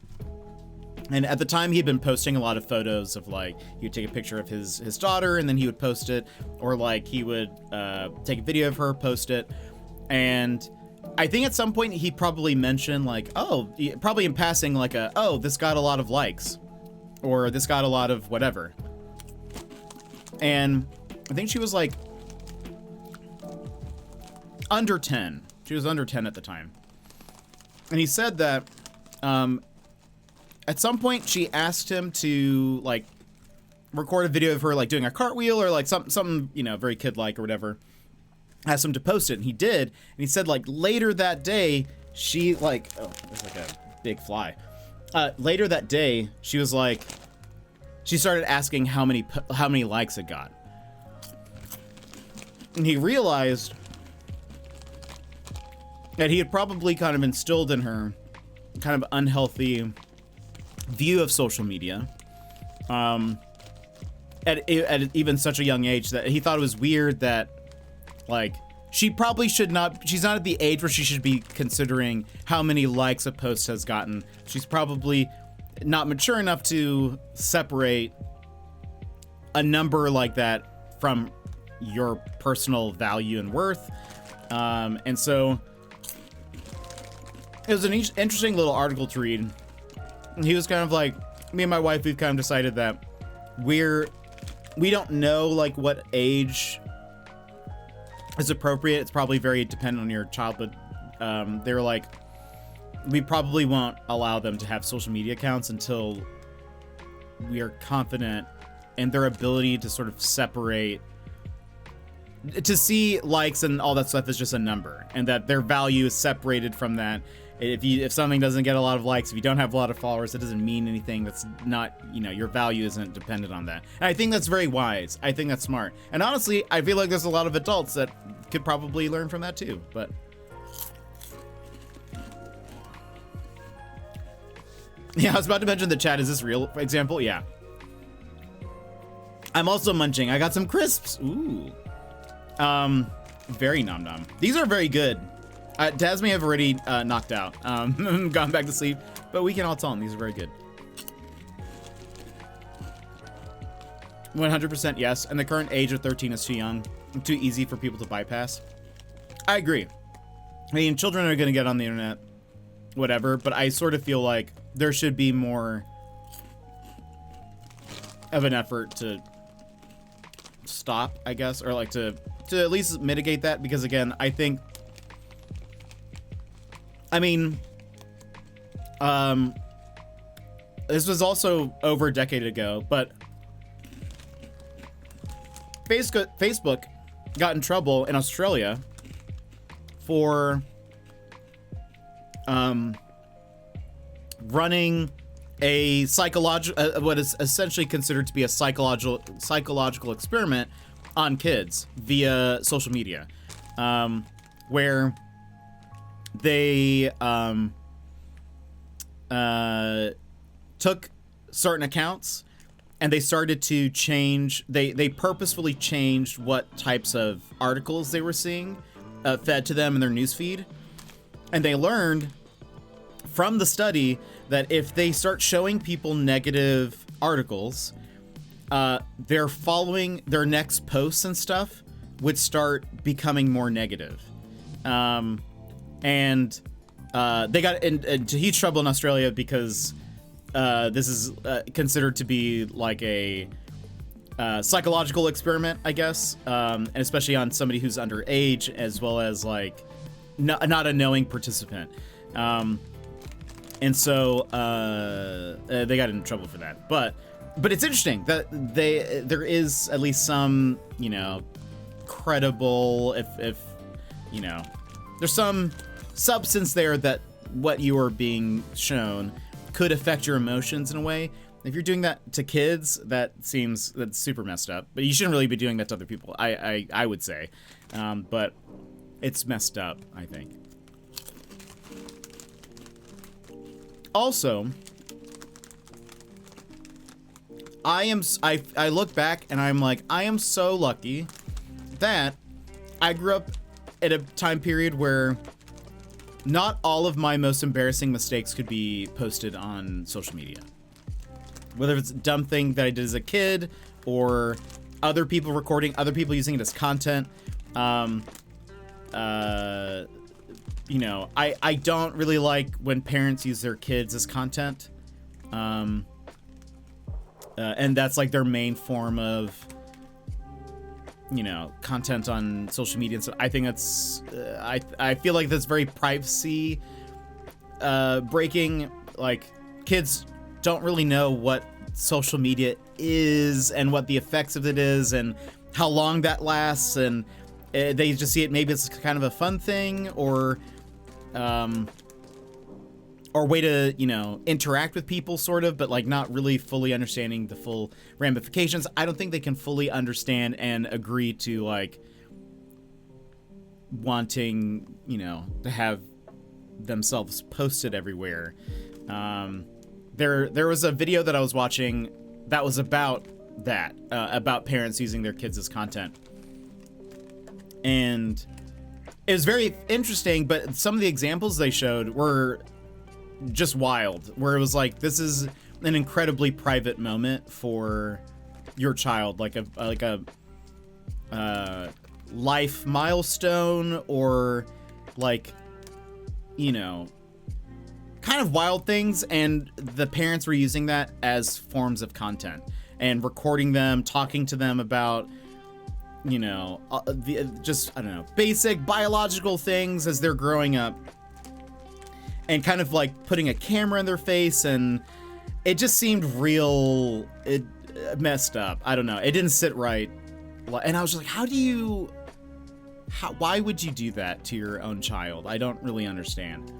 Speaker 1: and at the time he had been posting a lot of photos of, like, he would take a picture of his daughter and then he would post it, or like he would take a video of her, post it. And I think at some point he probably mentioned like, oh, probably in passing, like oh, this got a lot of likes, or this got a lot of whatever. And I think she was like under 10. She was under 10 at the time. And he said that at some point she asked him to like record a video of her like doing a cartwheel, or like something, you know, very kid-like or whatever. Asked him to post it, and he did. And he said like later that day, she like, oh, there's like a big fly. Later that day, she was like, she started asking how many likes it got. And he realized that he had probably kind of instilled in her kind of unhealthy view of social media. At even such a young age, that he thought it was weird that, like, she probably should not, she's not at the age where she should be considering how many likes a post has gotten. She's probably not mature enough to separate a number like that from your personal value and worth. And so it was an interesting little article to read. And he was kind of like, me and my wife, we've kind of decided that we don't know like what age is appropriate. It's probably very dependent on your child, but they were like, we probably won't allow them to have social media accounts until we are confident in their ability to sort of separate, to see likes and all that stuff as just a number, and that their value is separated from that. If something doesn't get a lot of likes, if you don't have a lot of followers, it doesn't mean anything. That's not, your value isn't dependent on that. And I think that's very wise. I think that's smart. And honestly, I feel like there's a lot of adults that could probably learn from that too. But yeah, I was about to mention the chat. Is this real example? Yeah. I'm also munching. I got some crisps. Ooh. Very nom nom. These are very good. Daz may have already knocked out, gone back to sleep, but we can all tell him these are very good. 100% yes, and the current age of 13 is too young, too easy for people to bypass. I agree. I mean, children are going to get on the internet, whatever, but I sort of feel like there should be more of an effort to stop, I guess, or like to at least mitigate that, because again, I think, this was also over a decade ago, but Facebook got in trouble in Australia for running a what is essentially considered to be a psychological experiment on kids via social media, where they took certain accounts and they started to change. They purposefully changed what types of articles they were seeing fed to them in their newsfeed, and they learned from the study that if they start showing people negative articles, they're following their next posts and stuff would start becoming more negative. And they got into huge trouble in Australia because this is considered to be like a psychological experiment, I guess, and especially on somebody who's underage, as well as like not a knowing participant. And so they got in trouble for that. But it's interesting that there is at least some, credible, if there's some substance there that what you are being shown could affect your emotions in a way. If you're doing that to kids, that's super messed up. But you shouldn't really be doing that to other people, I would say. But it's messed up, I think. Also, I look back and I'm like, I am so lucky that I grew up at a time period where not all of my most embarrassing mistakes could be posted on social media. Whether it's a dumb thing that I did as a kid or other people recording, other people using it as content. I don't really like when parents use their kids as content. And that's like their main form of, content on social media. And so I think that's, I feel like that's very privacy breaking. Like, kids don't really know what social media is and what the effects of it is and how long that lasts, and they just see it, maybe it's kind of a fun thing or way to, interact with people sort of, but like not really fully understanding the full ramifications. I don't think they can fully understand and agree to like wanting, to have themselves posted everywhere. There was a video that I was watching that was about that, about parents using their kids as content. And it was very interesting, but some of the examples they showed were just wild, where it was like, this is an incredibly private moment for your child, like a life milestone, or like, you know, kind of wild things, and the parents were using that as forms of content and recording them, talking to them about, you know, just, I don't know, basic biological things as they're growing up, and kind of like putting a camera in their face, and it just seemed real, it messed up. I don't know. It didn't sit right. And I was just like, why would you do that to your own child? I don't really understand.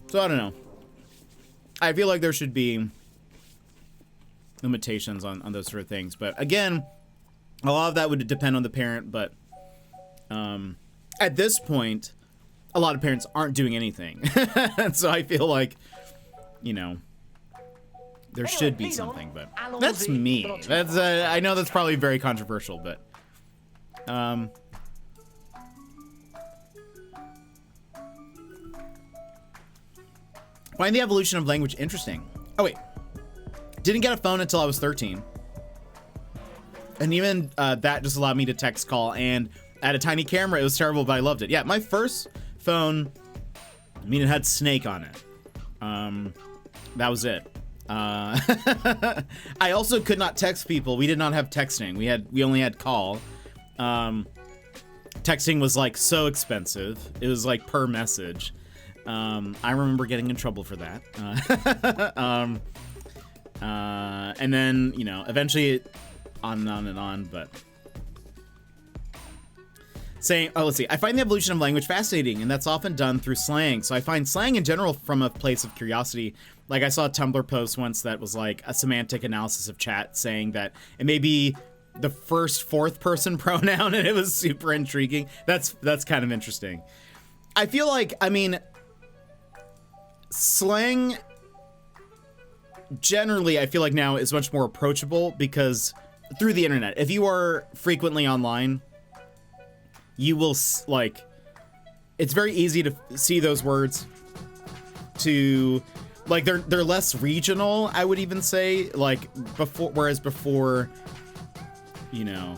Speaker 1: So I don't know. I feel like there should be limitations on those sort of things. But again, a lot of that would depend on the parent. But at this point, a lot of parents aren't doing anything. And so I feel like, you know, there should be something. But that's me. That's I know that's probably very controversial, but find the evolution of language interesting. Oh wait, didn't get a phone until I was 13, and even that just allowed me to text call, and I had a tiny camera. It was terrible, but I loved it. Yeah, my first phone, I mean, it had Snake on it. That was it. I also could not text people. We did not have texting. We only had call. Texting was like so expensive. It was like per message. I remember getting in trouble for that. And then, you know, eventually on and on and on, but saying, oh, let's see. I find the evolution of language fascinating, and that's often done through slang. So I find slang in general from a place of curiosity. Like I saw a Tumblr post once that was like a semantic analysis of chat, saying that it may be the first fourth person pronoun, and it was super intriguing. That's kind of interesting. I feel like, I mean, slang generally, I feel like now is much more approachable because through the internet, if you are frequently online, you will like, it's very easy to see those words, to like, they're less regional, I would even say, like before, whereas before, you know,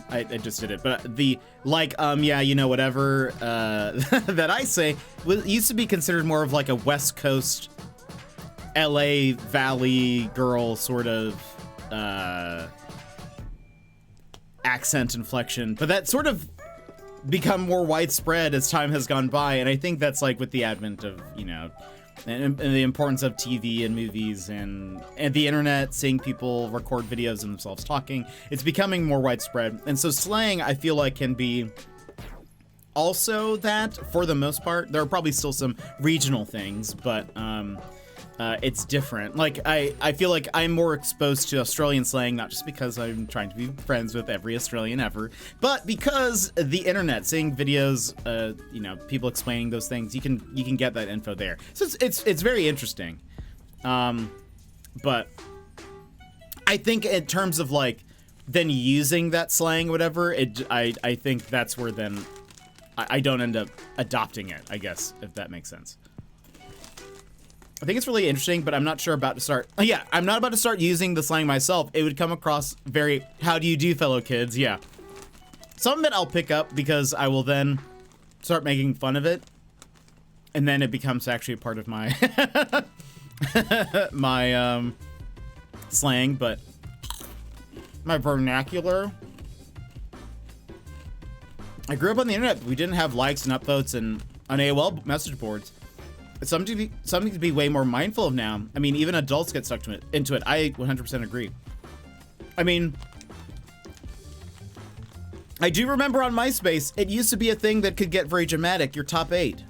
Speaker 1: I just did it, but the like, yeah, you know, whatever, that I say used to be considered more of like a West Coast LA Valley girl sort of accent inflection, but that sort of become more widespread as time has gone by, and I think that's like with the advent of, you know, and the importance of TV and movies and the internet, seeing people record videos of themselves talking, it's becoming more widespread. And so slang, I feel like, can be also that for the most part. There are probably still some regional things, but it's different. Like, I feel like I'm more exposed to Australian slang, not just because I'm trying to be friends with every Australian ever, but because the internet, seeing videos, you know, people explaining those things, you can get that info there. So it's very interesting. But I think in terms of like then using that slang, whatever, I think that's where then I don't end up adopting it, I guess, if that makes sense. I think it's really interesting, but I'm not sure about to start. Yeah, I'm not about to start using the slang myself. It would come across very, how do you do, fellow kids? Yeah. Some of it I'll pick up because I will then start making fun of it. And then it becomes actually a part of my, my, slang, but my vernacular. I grew up on the internet. We didn't have likes and upvotes and on AOL message boards. It's something to be way more mindful of now. I mean, even adults get stuck into it. I 100% agree. I mean, I do remember on MySpace, it used to be a thing that could get very dramatic. Your top 8,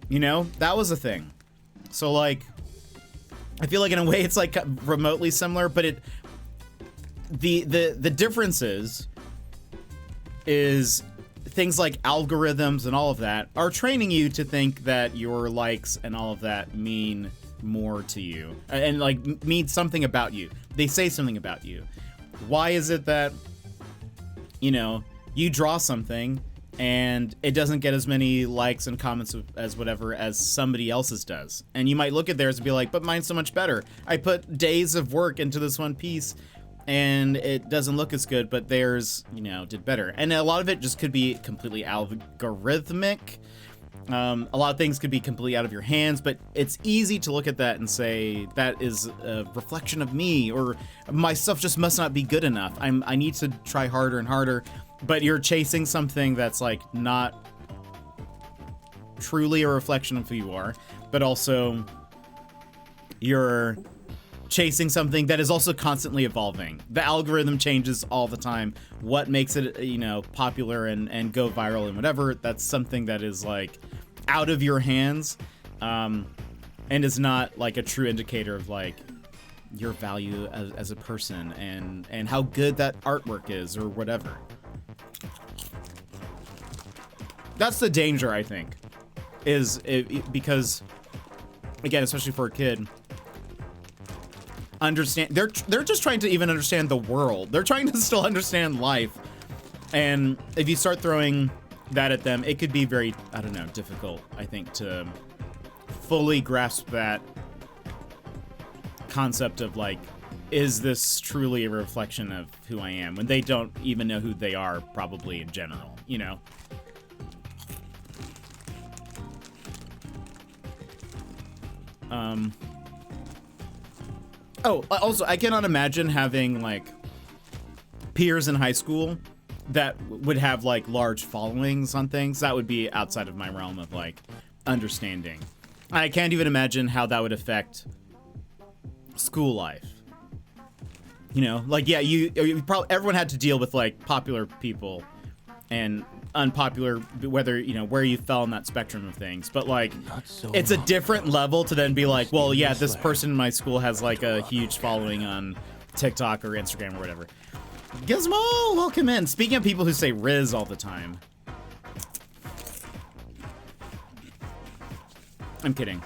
Speaker 1: you know, that was a thing. So like, I feel like in a way it's like remotely similar, but the differences is things like algorithms and all of that are training you to think that your likes and all of that mean more to you and like mean something about you. They say something about you. Why is it that, you know, you draw something and it doesn't get as many likes and comments as whatever as somebody else's does. And you might look at theirs and be like, but mine's so much better. I put days of work into this one piece and it doesn't look as good, but theirs, you know, did better. And a lot of it just could be completely algorithmic. A lot of things could be completely out of your hands, but it's easy to look at that and say that is a reflection of me, or my stuff just must not be good enough. I need to try harder and harder, but you're chasing something that's like not truly a reflection of who you are, but also you're chasing something that is also constantly evolving. The algorithm changes all the time. What makes it, you know, popular and go viral and whatever, that's something that is like out of your hands, and is not like a true indicator of like your value as a person and how good that artwork is or whatever. That's the danger, I think, is because, again, especially for a kid, understand they're just trying to even understand the world. They're trying to still understand life, and if you start throwing that at them, it could be very, I don't know, difficult, I think, to fully grasp that concept of like, is this truly a reflection of who I am, when they don't even know who they are, probably, in general, you know? Oh, also, I cannot imagine having like peers in high school that would have like large followings on things. That would be outside of my realm of like understanding. I can't even imagine how that would affect school life. You know, like, yeah, you probably, everyone had to deal with like popular people and unpopular, whether, you know, where you fell on that spectrum of things, but like, it's a different level to then be like, well, yeah, this person in my school has like a huge following on TikTok or Instagram or whatever. Gizmo, welcome in. Speaking of people who say Riz all the time. I'm kidding.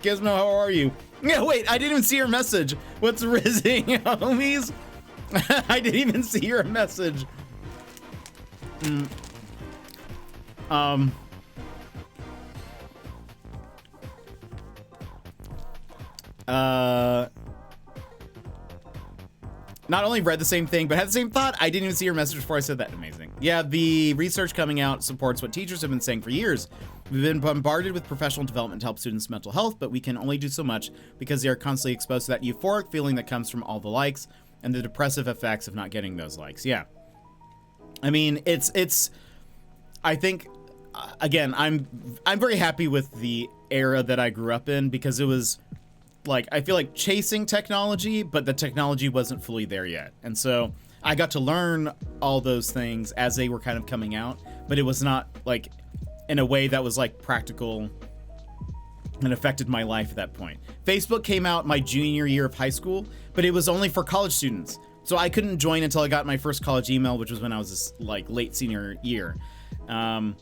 Speaker 1: Gizmo, how are you? Yeah, wait, I didn't even see your message. What's rizzing, homies? I didn't even see your message. Not only read the same thing, but had the same thought. I didn't even see your message before I said that. Amazing. Yeah, the research coming out supports what teachers have been saying for years. We've been bombarded with professional development to help students' mental health, but we can only do so much because they are constantly exposed to that euphoric feeling that comes from all the likes and the depressive effects of not getting those likes. Yeah. I mean, it's I think, again, I'm very happy with the era that I grew up in, because it was like, I feel like chasing technology, but the technology wasn't fully there yet. And so I got to learn all those things as they were kind of coming out, but it was not like in a way that was like practical and affected my life at that point. Facebook came out my junior year of high school, but it was only for college students. So I couldn't join until I got my first college email, which was when I was like late senior year. And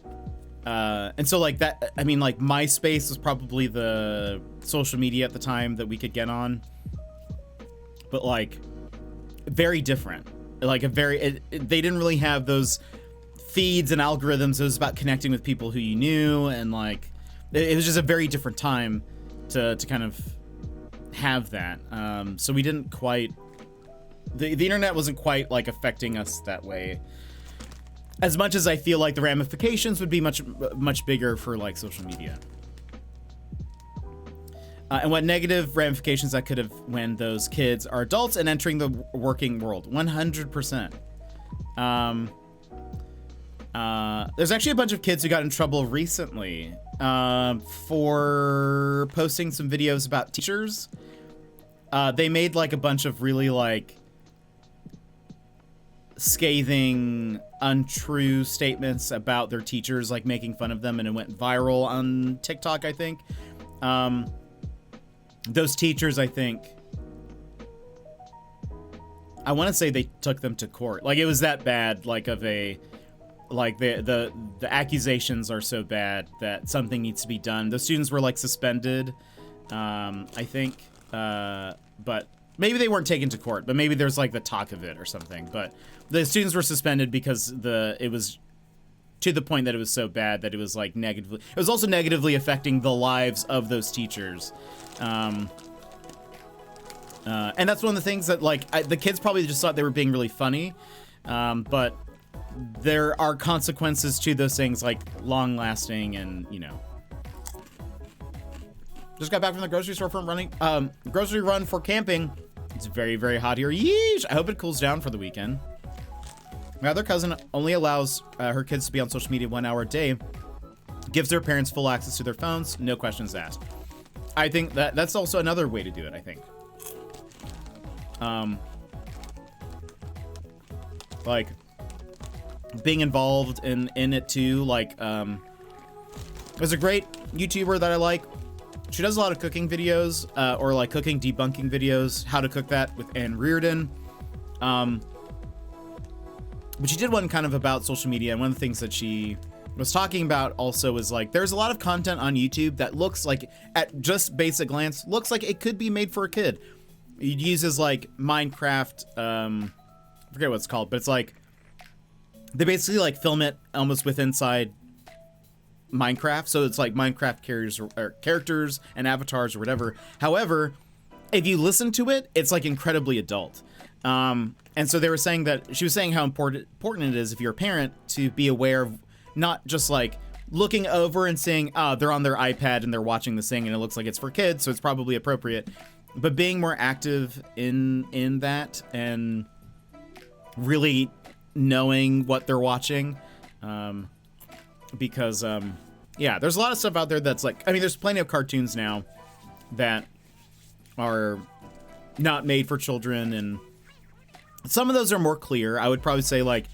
Speaker 1: so like that, I mean, like MySpace was probably the social media at the time that we could get on, but like very different. Like they didn't really have those feeds and algorithms. It was about connecting with people who you knew, and like it was just a very different time to kind of have that. So we didn't quite, the internet wasn't quite like affecting us that way, as much as I feel like the ramifications would be much bigger for like social media. And what negative ramifications that could have when those kids are adults and entering the working world. 100%. There's actually a bunch of kids who got in trouble recently for posting some videos about teachers. They made like a bunch of really like scathing, untrue statements about their teachers, like making fun of them, and it went viral on TikTok, I think. Those teachers, I think, I want to say they took them to court. Like, it was that bad, like of a, like the accusations are so bad that something needs to be done. The students were like suspended, I think, but maybe they weren't taken to court, but maybe there's like the talk of it or something. But the students were suspended because it was to the point that it was so bad that it was like negatively. It was also negatively affecting the lives of those teachers. And that's one of the things that like the kids probably just thought they were being really funny. But there are consequences to those things, like long lasting, and you know. Just got back from the grocery store from running grocery run for camping. It's very, very hot here. Yeesh! I hope it cools down for the weekend. My other cousin only allows her kids to be on social media 1 hour a day. Gives their parents full access to their phones, no questions asked. I think that's also another way to do it, I think. Like being involved in it too. Like there's a great YouTuber that I like. She does a lot of cooking videos, or like cooking debunking videos, how to cook that with Ann Reardon. But she did one kind of about social media, and one of the things that she was talking about also was like, there's a lot of content on YouTube that looks like, at just basic glance, looks like it could be made for a kid. It uses like Minecraft, I forget what it's called, but it's like, they basically like film it almost with inside Minecraft, so it's like Minecraft characters and avatars or whatever. However, if you listen to it, it's like incredibly adult. And so they were saying that she was saying how important it is if you're a parent to be aware of not just like looking over and saying, oh, they're on their iPad and they're watching this thing and it looks like it's for kids, so it's probably appropriate, but being more active in that and really knowing what they're watching. Because yeah, there's a lot of stuff out there that's like, I mean, there's plenty of cartoons now that are not made for children, and some of those are more clear. I would probably say like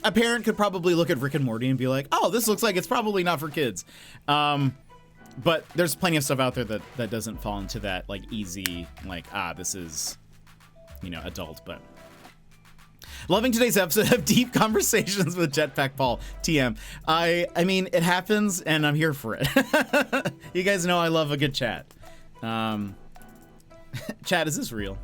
Speaker 1: a parent could probably look at Rick and Morty and be like, oh, this looks like it's probably not for kids. But there's plenty of stuff out there that doesn't fall into that like easy, like, this is, you know, adult. But loving today's episode of Deep Conversations with Jetpack Paul, TM. I mean, it happens, and I'm here for it. You guys know I love a good chat. Chat, is this real?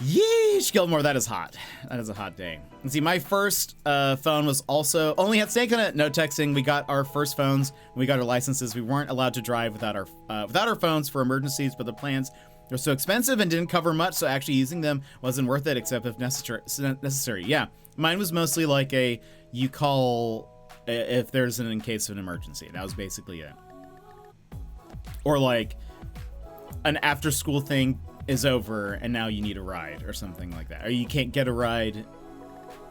Speaker 1: Yeesh, Gilmore, that is hot. That is a hot day. And see, my first phone was also, only had Snake on it, no texting. We got our first phones, we got our licenses. We weren't allowed to drive without our phones for emergencies, but the plans were so expensive and didn't cover much, so actually using them wasn't worth it, except if necessary. Yeah, mine was mostly like you call if there's in case of an emergency. That was basically it. Or like an after school thing is over and now you need a ride or something like that. Or you can't get a ride,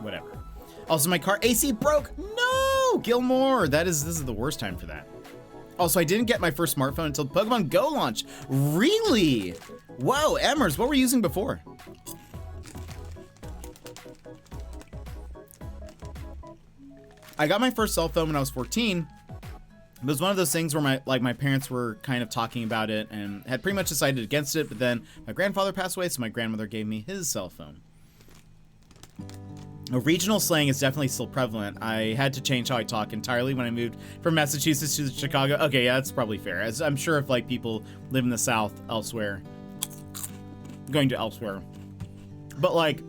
Speaker 1: whatever. Also, my car AC broke. No, Gilmore, this is the worst time for that. Also, I didn't get my first smartphone until Pokemon Go launched. Really? Whoa, Emmers, what were you using before? I got my first cell phone when I was 14. It was one of those things where my parents were kind of talking about it and had pretty much decided against it, but then my grandfather passed away, so my grandmother gave me his cell phone. Regional slang is definitely still prevalent. I had to change how I talk entirely when I moved from Massachusetts to Chicago. Okay, yeah, that's probably fair. As I'm sure if like people live in the South elsewhere, going to elsewhere. But like,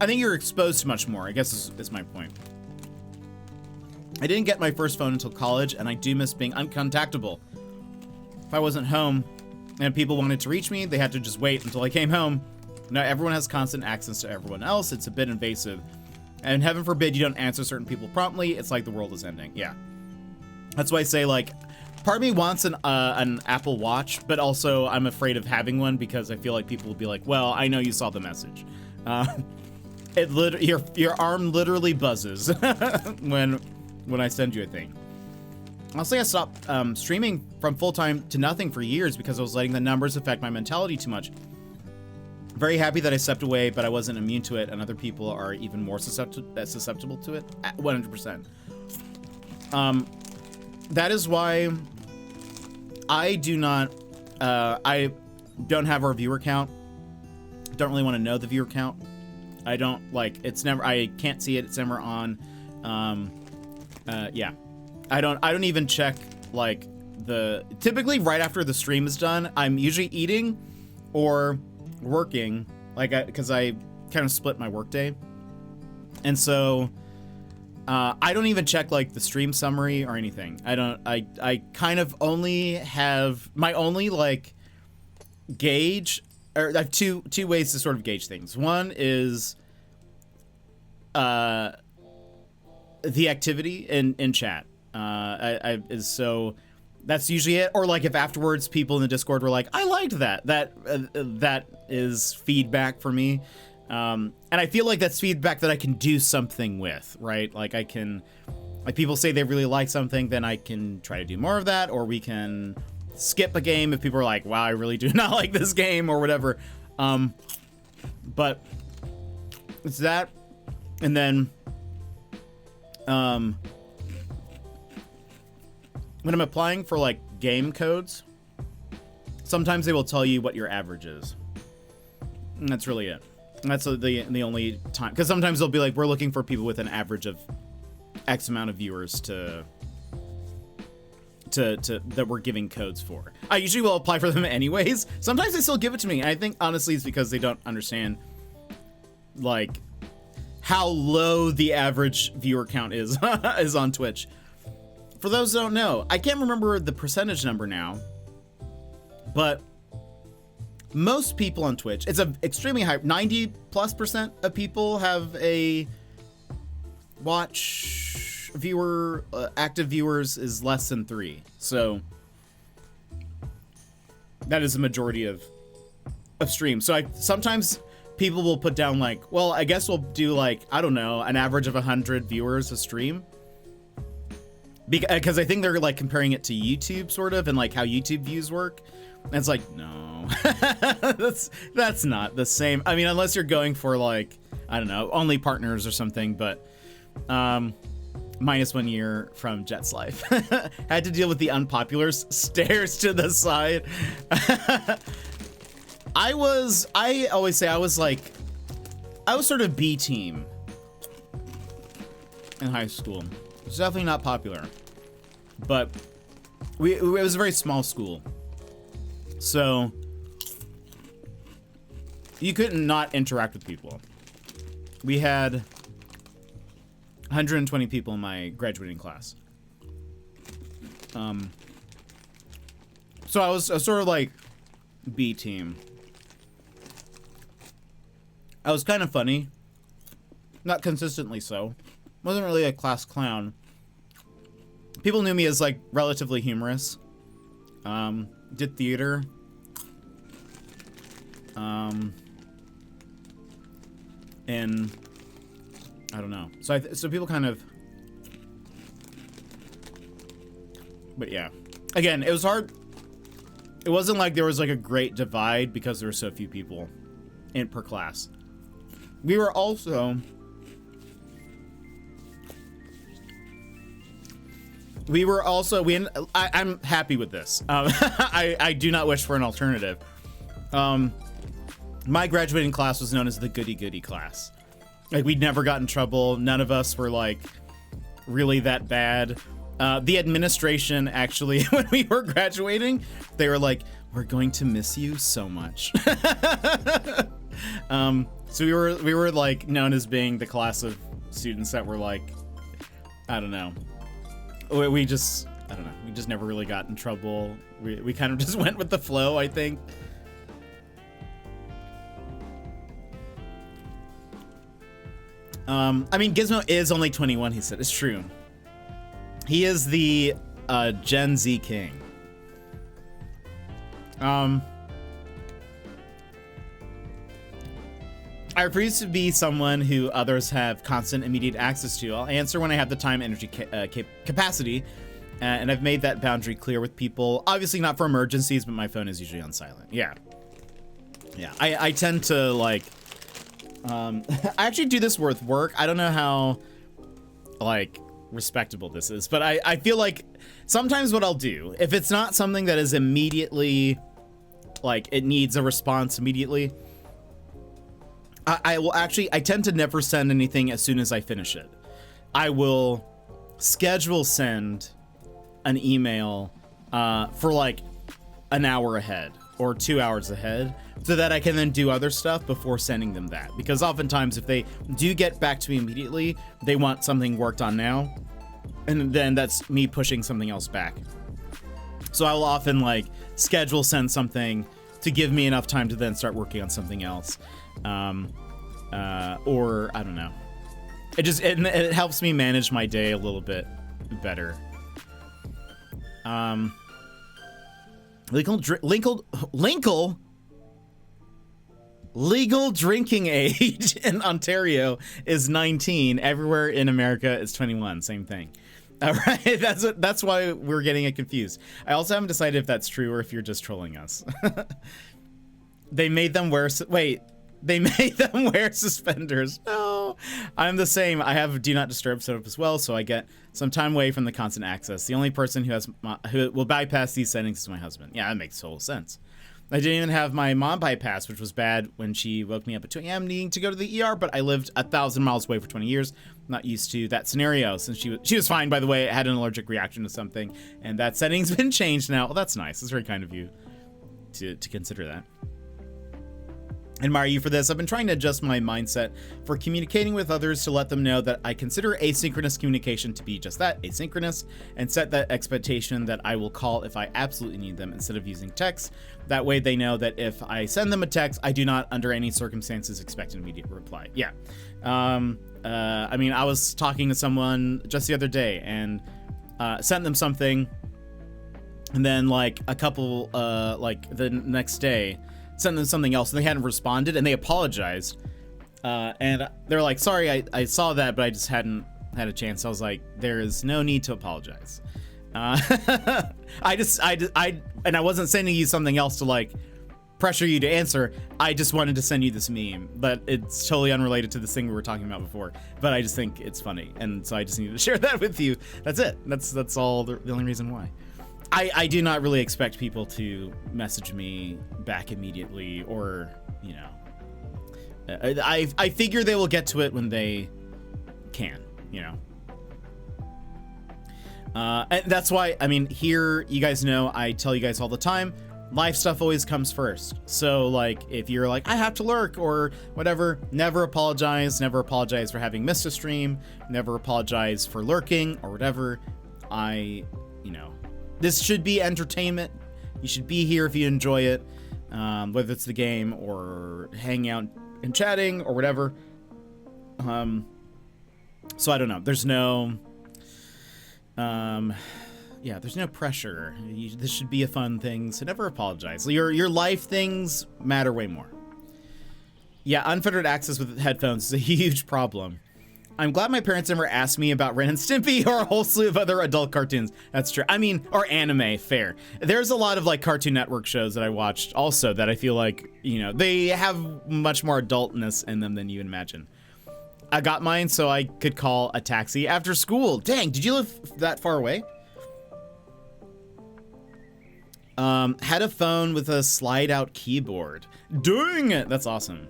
Speaker 1: I think you're exposed to much more, I guess is my point. I didn't get my first phone until college, and I do miss being uncontactable. If I wasn't home and people wanted to reach me, they had to just wait until I came home. Now everyone has constant access to everyone else. It's a bit invasive. And heaven forbid you don't answer certain people promptly. It's like the world is ending. Yeah. That's why I say, like, part of me wants an Apple Watch, but also I'm afraid of having one because I feel like people will be like, well, I know you saw the message. Your arm literally buzzes when I send you a thing. Honestly, I stopped streaming from full-time to nothing for years because I was letting the numbers affect my mentality too much. Very happy that I stepped away, but I wasn't immune to it, and other people are even more susceptible to it. 100%. That is why I don't have our viewer count. Don't really want to know the viewer count. I don't like. I can't see it. It's never on. Yeah. I don't even check like typically right after the stream is done, I'm usually eating or working, because I kind of split my workday, and so I don't even check like the stream summary or anything. I kind of only have my only like gauge, or I have two ways to sort of gauge things. One is the activity in chat. So that's usually it. Or like if afterwards people in the Discord were like, I liked that. That is feedback for me. And I feel like that's feedback that I can do something with, right? Like people say they really like something, then I can try to do more of that, or we can skip a game if people are like, wow, I really do not like this game or whatever. But it's that. And then, when I'm applying for like game codes, sometimes they will tell you what your average is. And that's really it. And that's the only time, because sometimes they'll be like, we're looking for people with an average of X amount of viewers to that we're giving codes for. I usually will apply for them anyways. Sometimes they still give it to me. And I think honestly it's because they don't understand like how low the average viewer count is is on Twitch. For those who don't know, I can't remember the percentage number now, but most people on Twitch, it's an extremely high, 90+% of people have a watch viewer, active viewers is less than 3. So that is a majority of streams. So sometimes people will put down like, well, I guess we'll do like, I don't know, an average of 100 viewers a stream. Because I think they're like comparing it to YouTube sort of, and like how YouTube views work. And it's like, no, that's not the same. I mean, unless you're going for like, I don't know, only partners or something, but minus 1 year from Jet's life. Had to deal with the unpopular stairs to the side. I always say I was sort of B team in high school. It's definitely not popular, but it was a very small school. So you couldn't not interact with people. We had 120 people in my graduating class. So I was sort of like B team. I was kind of funny. Not consistently so. Wasn't really a class clown. People knew me as like relatively humorous. Did theater. And I don't know. So so people kind of. But yeah, again, it was hard. It wasn't like there was like a great divide because there were so few people in per class. We were also. I'm happy with this. I do not wish for an alternative. My graduating class was known as the goody goody class. Like, we'd never got in trouble. None of us were like really that bad. The administration actually, when we were graduating, they were like, we're going to miss you so much. So we were like known as being the class of students that were like, I don't know. We just never really got in trouble. We kind of just went with the flow, I think. I mean, Gizmo is only 21, he said. It's true. He is the Gen Z king. I refuse to be someone who others have constant immediate access to. I'll answer when I have the time, energy, capacity, and I've made that boundary clear with people. Obviously not for emergencies, but my phone is usually on silent. Yeah. I tend to like, I actually do this with work. I don't know how like respectable this is, but I feel like sometimes what I'll do, if it's not something that is immediately like it needs a response immediately, I tend to never send anything as soon as I finish it. I will schedule send an email for like an hour ahead or 2 hours ahead, so that I can then do other stuff before sending them that. Because oftentimes if they do get back to me immediately, they want something worked on now, and then that's me pushing something else back. So I will often like schedule send something to give me enough time to then start working on something else. Or I don't know. It helps me manage my day a little bit better. Legal drinking age in Ontario is 19. Everywhere in America is 21. Same thing. All right, that's why we're getting it confused. I also haven't decided if that's true or if you're just trolling us. They made them wear suspenders. No, I'm the same. I have Do Not Disturb set up as well, so I get some time away from the constant access. The only person who will bypass these settings is my husband. Yeah, that makes total sense. I didn't even have my mom bypass, which was bad when she woke me up at 2 a.m. needing to go to the ER, but I lived 1,000 miles away for 20 years. Not used to that scenario, since she was fine, by the way. I had an allergic reaction to something, and that setting's been changed now. Well, that's nice. That's very kind of you to consider that. Admire you for this. I've been trying to adjust my mindset for communicating with others to let them know that I consider asynchronous communication to be just that, asynchronous, and set that expectation that I will call if I absolutely need them instead of using text. That way they know that if I send them a text, I do not under any circumstances expect an immediate reply. Yeah. I mean, I was talking to someone just the other day and sent them something, and then like a couple, like the next day, sent them something else, and they hadn't responded, and they apologized, and they're like, sorry, I saw that, but I just hadn't had a chance. I was like, there is no need to apologize. I wasn't sending you something else to like pressure you to answer. I just wanted to send you this meme, but it's totally unrelated to this thing we were talking about before, but I just think it's funny, and so I just needed to share that with you. That's it. That's all the only reason why. I do not really expect people to message me back immediately, or, you know, I figure they will get to it when they can, you know. And that's why, I mean, here, you guys know, I tell you guys all the time, life stuff always comes first. So, like, if you're like, I have to lurk or whatever, never apologize. Never apologize for having missed a stream. Never apologize for lurking or whatever. You know, this should be entertainment. You should be here if you enjoy it, whether it's the game or hanging out and chatting or whatever. So I don't know. There's no, yeah, there's no pressure. This should be a fun thing, so never apologize. Your life things matter way more. Yeah, unfettered access with headphones is a huge problem. I'm glad my parents never asked me about Ren and Stimpy or a whole slew of other adult cartoons. That's true. I mean, or anime, fair. There's a lot of like Cartoon Network shows that I watched also that I feel like, you know, they have much more adultness in them than you imagine. I got mine so I could call a taxi after school. Dang, did you live that far away? Had a phone with a slide out keyboard. Dang it, that's awesome.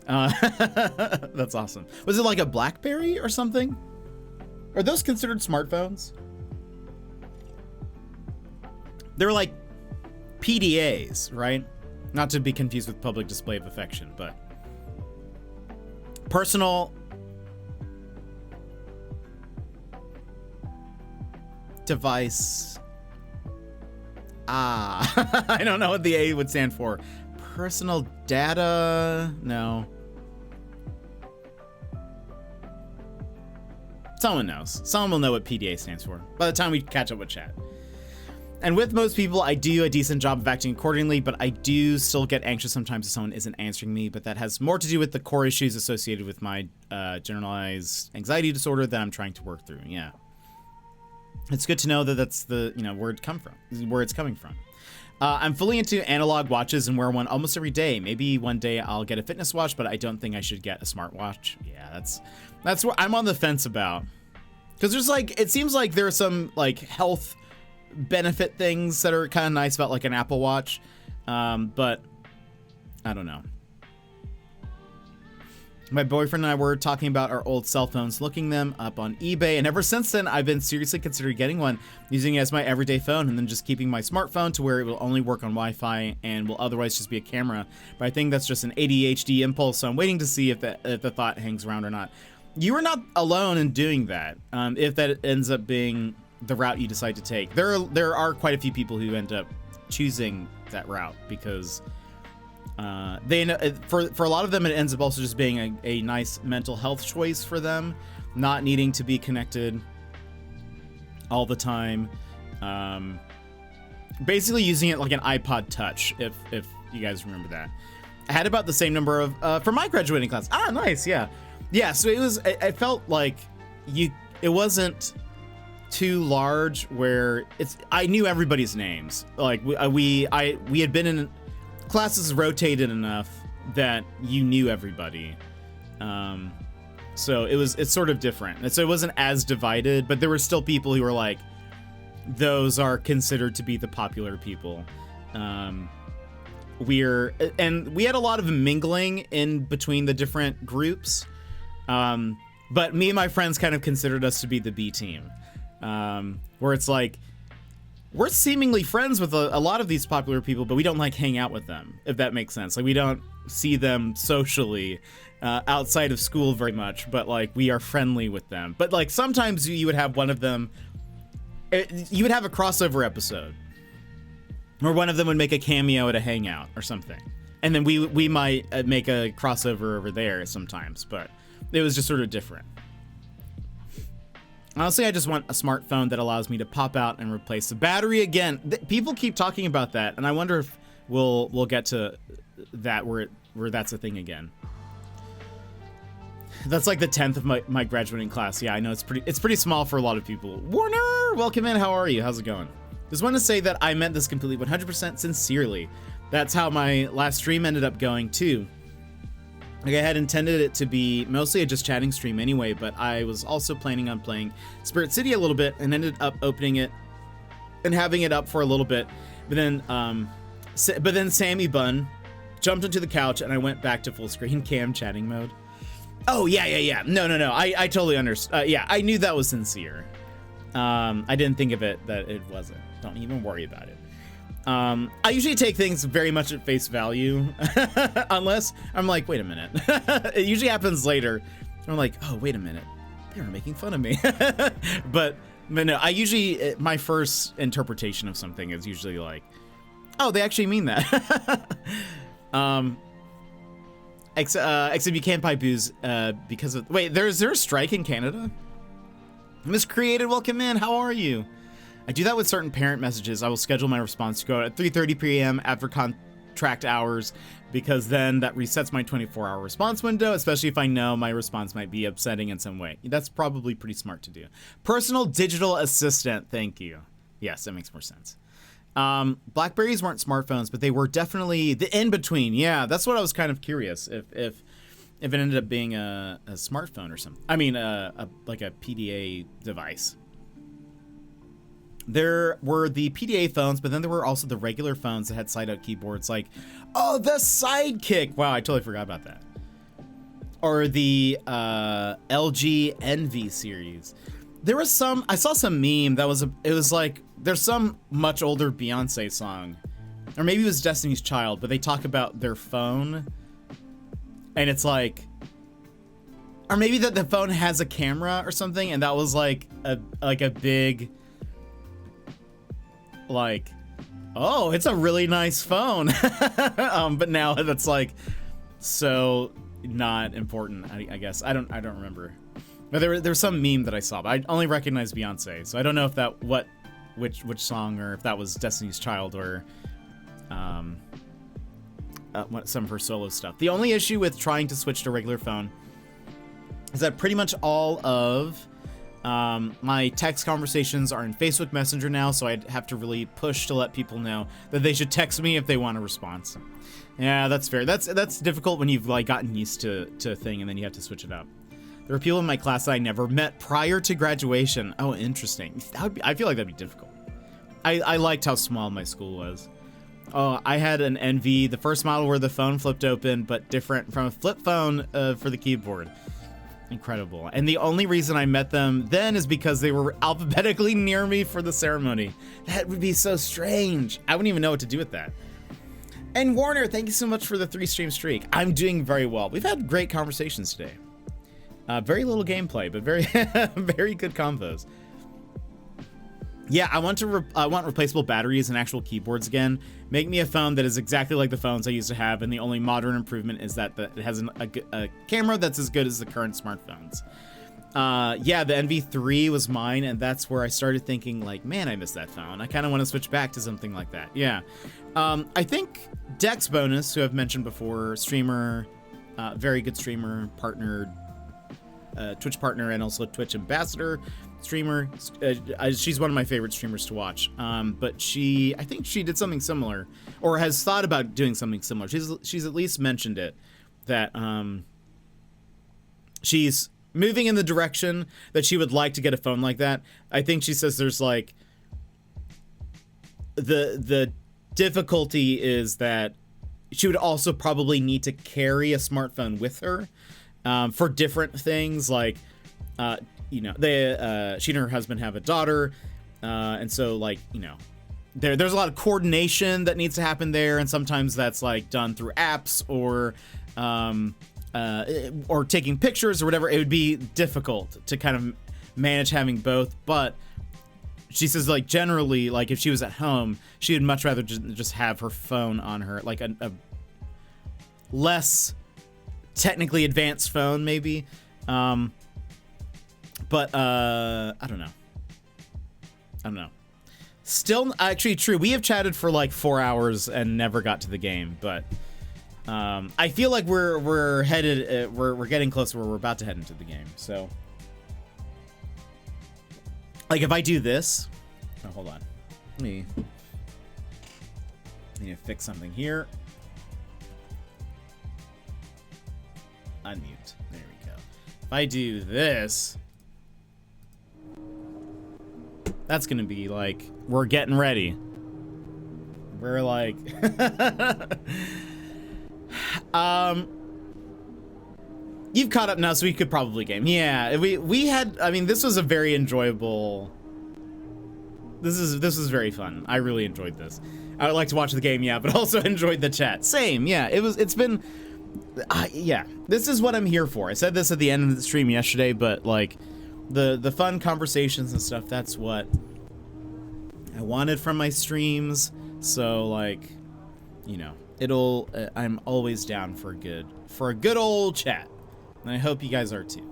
Speaker 1: That's awesome. Was it like a BlackBerry or something? Are those considered smartphones? They were like PDAs, right? Not to be confused with public display of affection, but personal device. I don't know what the A would stand for. Personal data? No. Someone knows. Someone will know what PDA stands for by the time we catch up with chat. And with most people, I do a decent job of acting accordingly, but I do still get anxious sometimes if someone isn't answering me, but that has more to do with the core issues associated with my generalized anxiety disorder that I'm trying to work through. Yeah. It's good to know that that's the, you know, where it's coming from. I'm fully into analog watches and wear one almost every day. Maybe one day I'll get a fitness watch, but I don't think I should get a smartwatch. Yeah, that's what I'm on the fence about. Because there's like, it seems like there are some like health benefit things that are kind of nice about like an Apple Watch. But I don't know. My boyfriend and I were talking about our old cell phones, looking them up on eBay, and ever since then, I've been seriously considering getting one, using it as my everyday phone, and then just keeping my smartphone to where it will only work on Wi-Fi and will otherwise just be a camera. But I think that's just an ADHD impulse, so I'm waiting to see if the thought hangs around or not. You are not alone in doing that, if that ends up being the route you decide to take. There are quite a few people who end up choosing that route because for a lot of them it ends up also just being a nice mental health choice for them, not needing to be connected all the time. Basically using it like an iPod Touch, if you guys remember that. I had about the same number of for my graduating class. Ah, nice, yeah. So I felt like it wasn't too large where I knew everybody's names. Like we had been in classes rotated enough that you knew everybody. So it's sort of different. And so it wasn't as divided, but there were still people who were like, those are considered to be the popular people. We had a lot of mingling in between the different groups. But me and my friends kind of considered us to be the B team. Where it's like, we're seemingly friends with a lot of these popular people, but we don't like hang out with them, if that makes sense. Like, we don't see them socially outside of school very much, but like we are friendly with them. But like sometimes you would have one of them, you would have a crossover episode where one of them would make a cameo at a hangout or something, and then we might make a crossover over there sometimes, but it was just sort of different. Honestly, I just want a smartphone that allows me to pop out and replace the battery again. People keep talking about that, and I wonder if we'll get to that where that's a thing again. That's like the 10th of my graduating class. Yeah, I know it's pretty small for a lot of people. Warner, welcome in. How are you? How's it going? Just want to say that I meant this completely 100% sincerely. That's how my last stream ended up going too. Like, I had intended it to be mostly a just chatting stream anyway, but I was also planning on playing Spirit City a little bit and ended up opening it and having it up for a little bit. But then Sammy Bun jumped into the couch and I went back to full screen cam chatting mode. Oh, yeah. No. I totally understand. Yeah, I knew that was sincere. I didn't think of it that it wasn't. Don't even worry about it. I usually take things very much at face value, unless I'm like, wait a minute. It usually happens later. I'm like, oh, wait a minute. They were making fun of me. But no, my first interpretation of something is usually like, oh, they actually mean that. Except you can't buy booze because of... Wait, is there a strike in Canada? Miscreated, welcome in. How are you? I do that with certain parent messages. I will schedule my response to go at 3:30 p.m. after contract hours, because then that resets my 24-hour response window, especially if I know my response might be upsetting in some way. That's probably pretty smart to do. Personal digital assistant, thank you. Yes, that makes more sense. Blackberries weren't smartphones, but they were definitely the in-between. Yeah, that's what I was kind of curious, if it ended up being a smartphone or something. I mean, like a PDA device. There were the PDA phones, but then there were also the regular phones that had side-out keyboards, like, oh, the Sidekick. Wow, I totally forgot about that. Or the LG Envy series. There was I saw some meme that it was like, there's some much older Beyonce song, or maybe it was Destiny's Child, but they talk about their phone, and it's like, or maybe that the phone has a camera or something, and that was like a big, like, oh, it's a really nice phone. But now that's like so not important, I guess. I don't remember. But there was some meme that I saw, but I only recognize Beyonce, so I don't know if that which song, or if that was Destiny's Child or some of her solo stuff. The only issue with trying to switch to a regular phone is that pretty much all of my text conversations are in Facebook Messenger now, so I'd have to really push to let people know that they should text me if they want a response. Yeah, that's fair. That's difficult when you've like gotten used to a thing and then you have to switch it up. There were people in my class that I never met prior to graduation. Oh, interesting. I feel like that'd be difficult. I liked how small my school was. Oh, I had an NV, the first model where the phone flipped open, but different from a flip phone for the keyboard. Incredible. And the only reason I met them then is because they were alphabetically near me for the ceremony. That would be so strange. I wouldn't even know what to do with that. And Warner, thank you so much for the 3-stream streak. I'm doing very well. We've had great conversations today. Very little gameplay, but very, very good combos. Yeah, I want replaceable batteries and actual keyboards again. Make me a phone that is exactly like the phones I used to have, and the only modern improvement is that it has a camera that's as good as the current smartphones. Yeah, the NV3 was mine, and that's where I started thinking, like, man, I miss that phone. I kind of want to switch back to something like that. Yeah. I think Dex Bonus, who I've mentioned before, streamer, very good streamer, partnered, Twitch partner, and also Twitch ambassador streamer. She's one of my favorite streamers to watch. But I think she did something similar, or has thought about doing something similar. She's at least mentioned it, that she's moving in the direction that she would like to get a phone like that. I think she says there's like the difficulty is that she would also probably need to carry a smartphone with her for different things, like you know, she and her husband have a daughter, and so, like, you know, there's a lot of coordination that needs to happen there, and sometimes that's like done through apps or taking pictures or whatever. It would be difficult to kind of manage having both, but she says, like, generally, like, if she was at home, she would much rather just have her phone on her, like a less technically advanced phone, maybe. But I don't know. Still, actually, true. We have chatted for like 4 hours and never got to the game, but I feel like we're headed. We're getting closer. We're about to head into the game. So, like, if I do this, oh, hold on. Let me need to fix something here. Unmute. There we go. If I do this, that's gonna be like, we're getting ready. We're like, you've caught up now, so we could probably game. Yeah, we had. I mean, this was a very enjoyable. This is very fun. I really enjoyed this. I would like to watch the game, yeah, but also enjoyed the chat. Same, yeah. It's been. Yeah, this is what I'm here for. I said this at the end of the stream yesterday, but like the fun conversations and stuff, that's what I wanted from my streams. So, like, you know, I'm always down for a good old chat. And I hope you guys are too.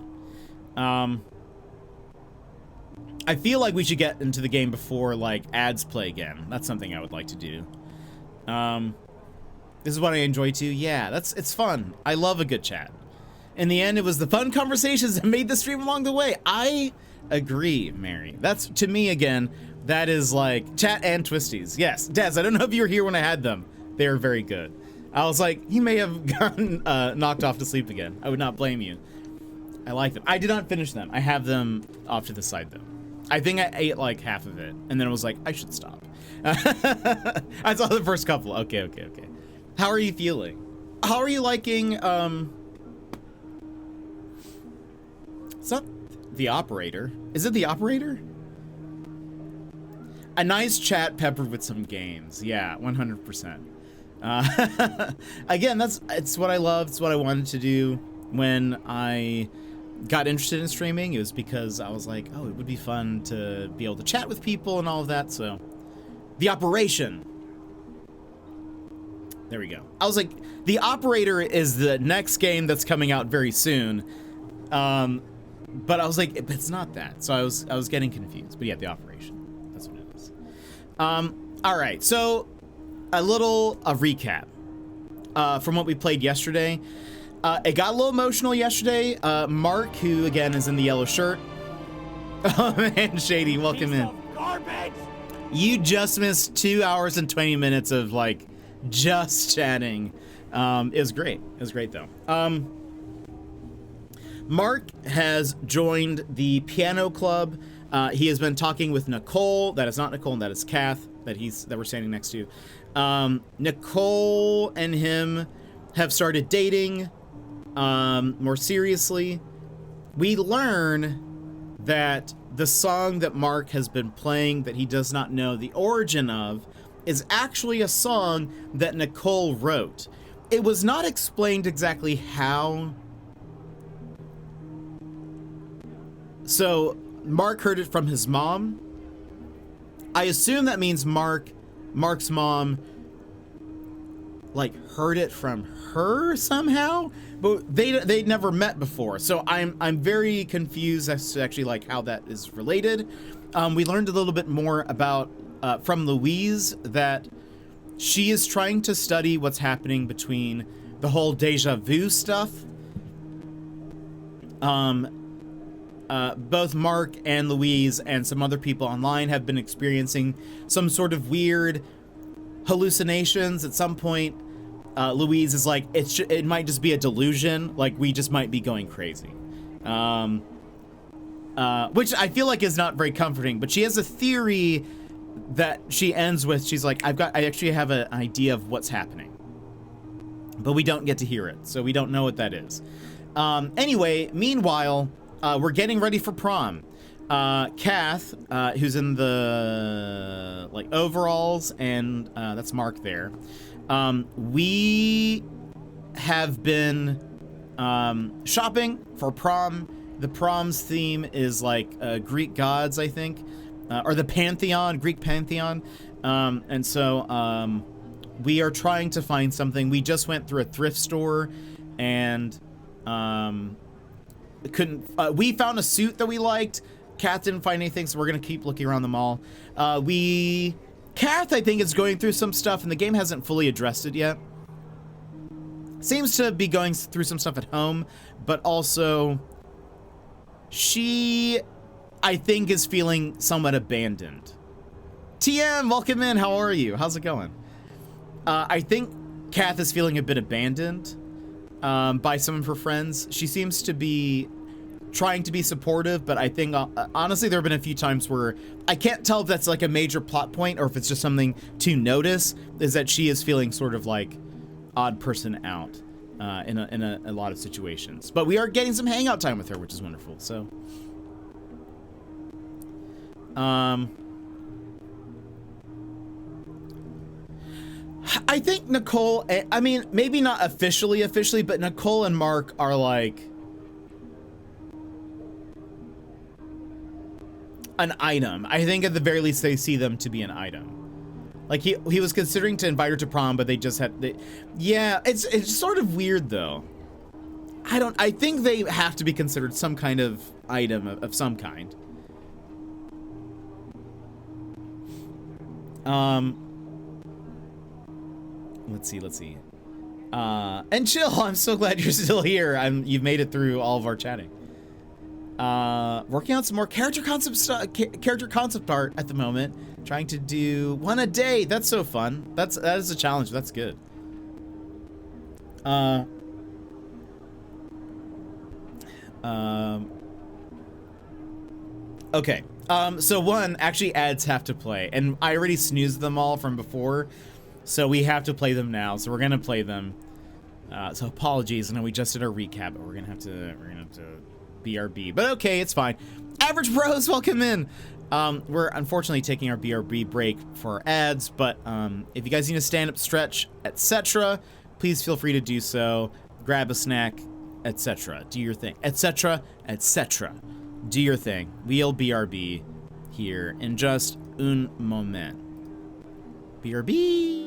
Speaker 1: I feel like we should get into the game before, like, ads play again. That's something I would like to do. This is what I enjoy too. Yeah, it's fun. I love a good chat. In the end, it was the fun conversations that made the stream along the way. I agree, Mary. That's, to me, again, that is like chat and twisties. Yes, Des, I don't know if you were here when I had them. They were very good. I was like, he may have gotten knocked off to sleep again. I would not blame you. I like them. I did not finish them. I have them off to the side, though. I think I ate like half of it, and then I was like, I should stop. I saw the first couple. Okay. How are you feeling? How are you liking, it's not the operator. Is it the operator? A nice chat peppered with some games. Yeah, 100%. Again, it's what I love. It's what I wanted to do when I got interested in streaming. It was because I was like, oh, it would be fun to be able to chat with people and all of that. So, the operation. There we go. I was like, the operator is the next game that's coming out very soon. But I was like, it's not that. So I was getting confused. But yeah, the operation. That's what it is. All right. So a recap from what we played yesterday. It got a little emotional yesterday. Mark, who again is in the yellow shirt. Oh man, Shady, welcome in. Garbage. You just missed 2 hours and 20 minutes of like just chatting. It was great. It was great though. Mark has joined the piano club. He has been talking with Nicole. That is not Nicole, and that is Kath that we're standing next to. Nicole and him have started dating more seriously. We learn that the song that Mark has been playing that he does not know the origin of is actually a song that Nicole wrote. It was not explained exactly how. So Mark heard it from his mom. I assume that means Mark's mom like heard it from her somehow, but they'd never met before. So I'm very confused as to actually like how that is related. We learned a little bit more about from Louise that she is trying to study what's happening between the whole deja vu stuff. Both Mark and Louise and some other people online have been experiencing some sort of weird hallucinations. At some point, Louise is like, it might just be a delusion, like we just might be going crazy. Which I feel like is not very comforting, but she has a theory that she ends with. She's like, I actually have an idea of what's happening, but we don't get to hear it, so we don't know what that is. Anyway, meanwhile, we're getting ready for prom. Kath, who's in the like overalls, and that's Mark there. We have been shopping for prom. The prom's theme is like Greek gods, I think, or the pantheon, Greek pantheon. And so we are trying to find something. We just went through a thrift store and couldn't. We found a suit that we liked. Kath didn't find anything, so we're gonna keep looking around the mall. Kath, I think, is going through some stuff, and the game hasn't fully addressed it yet. Seems to be going through some stuff at home, but also she, I think, is feeling somewhat abandoned. TM, welcome in. How are you? How's it going? I think Kath is feeling a bit abandoned by some of her friends. She seems to be trying to be supportive, but I think honestly there have been a few times where I can't tell if that's like a major plot point or if it's just something to notice, is that she is feeling sort of like odd person out in a lot of situations. But we are getting some hangout time with her, which is wonderful. So I think Nicole, I mean, maybe not officially, but Nicole and Mark are like an item. I think at the very least they see them to be an item. Like he was considering to invite her to prom, but they just had, yeah, it's sort of weird though. I think they have to be considered some kind of item of some kind. Let's see. And Chill, I'm so glad you're still here. You've made it through all of our chatting. Working on some more character concept art at the moment. Trying to do one a day. That's so fun. That is a challenge. That's good. Okay. So one, actually ads have to play, and I already snoozed them all from before, so we have to play them now. So we're gonna play them. So apologies. I know we just did our recap, but we're gonna have to BRB. But okay, it's fine. Average Bros, welcome in. We're unfortunately taking our BRB break for ads, but if you guys need a stand-up stretch, etc., please feel free to do so. Grab a snack, etc. Do your thing, etc., etc. Do your thing. We'll BRB here in just un moment. BRB.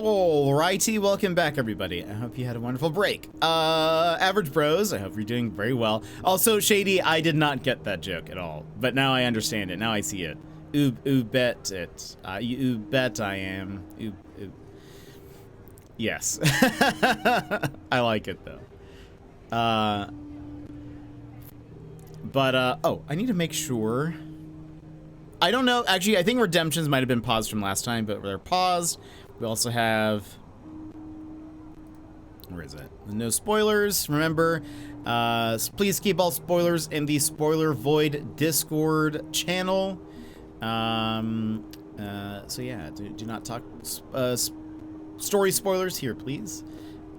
Speaker 1: Alrighty, welcome back everybody. I hope you had a wonderful break. Average Bros, I hope you're doing very well. Also, Shady, I did not get that joke at all, but now I understand it. Now I see it. Ooh, bet it. You bet I am. Ooh. Yes. I like it though. Oh, I need to make sure. I don't know. Actually, I think redemptions might have been paused from last time, but they're paused. We also have, where is it? No spoilers, remember. Please keep all spoilers in the Spoiler Void Discord channel. So yeah, do not talk story spoilers here, please.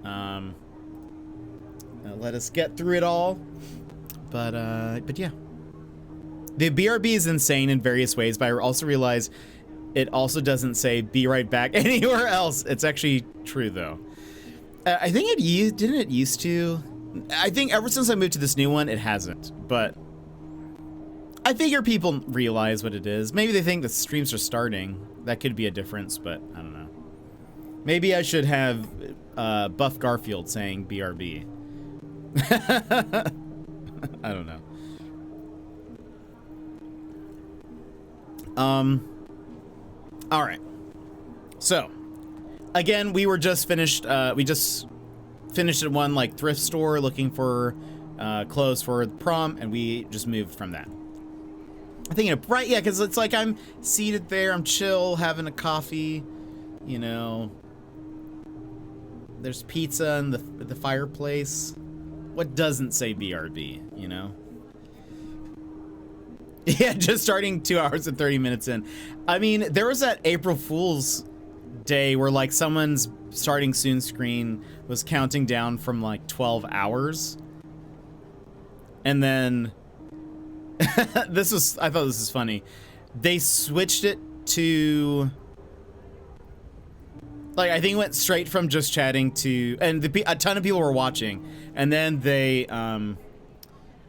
Speaker 1: Let us get through it all. But yeah. The BRB is insane in various ways, but I also realize it also doesn't say "be right back" anywhere else. It's actually true though. I think didn't it used to? I think ever since I moved to this new one, it hasn't. But I figure people realize what it is. Maybe they think the streams are starting. That could be a difference, but I don't know. Maybe I should have Buff Garfield saying "BRB." I don't know. All right. So, again, we just finished at one like thrift store looking for clothes for the prom, and we just moved from that. I'm thinking of, right, yeah, because it's like I'm seated there, I'm chill, having a coffee, you know. There's pizza in the fireplace. What doesn't say BRB, you know? Yeah, just starting 2 hours and 30 minutes in. I mean, there was that April Fool's Day where like someone's starting soon screen was counting down from like 12 hours. And then I thought this was funny. They switched it to like, I think it went straight from just chatting to, and a ton of people were watching, and then they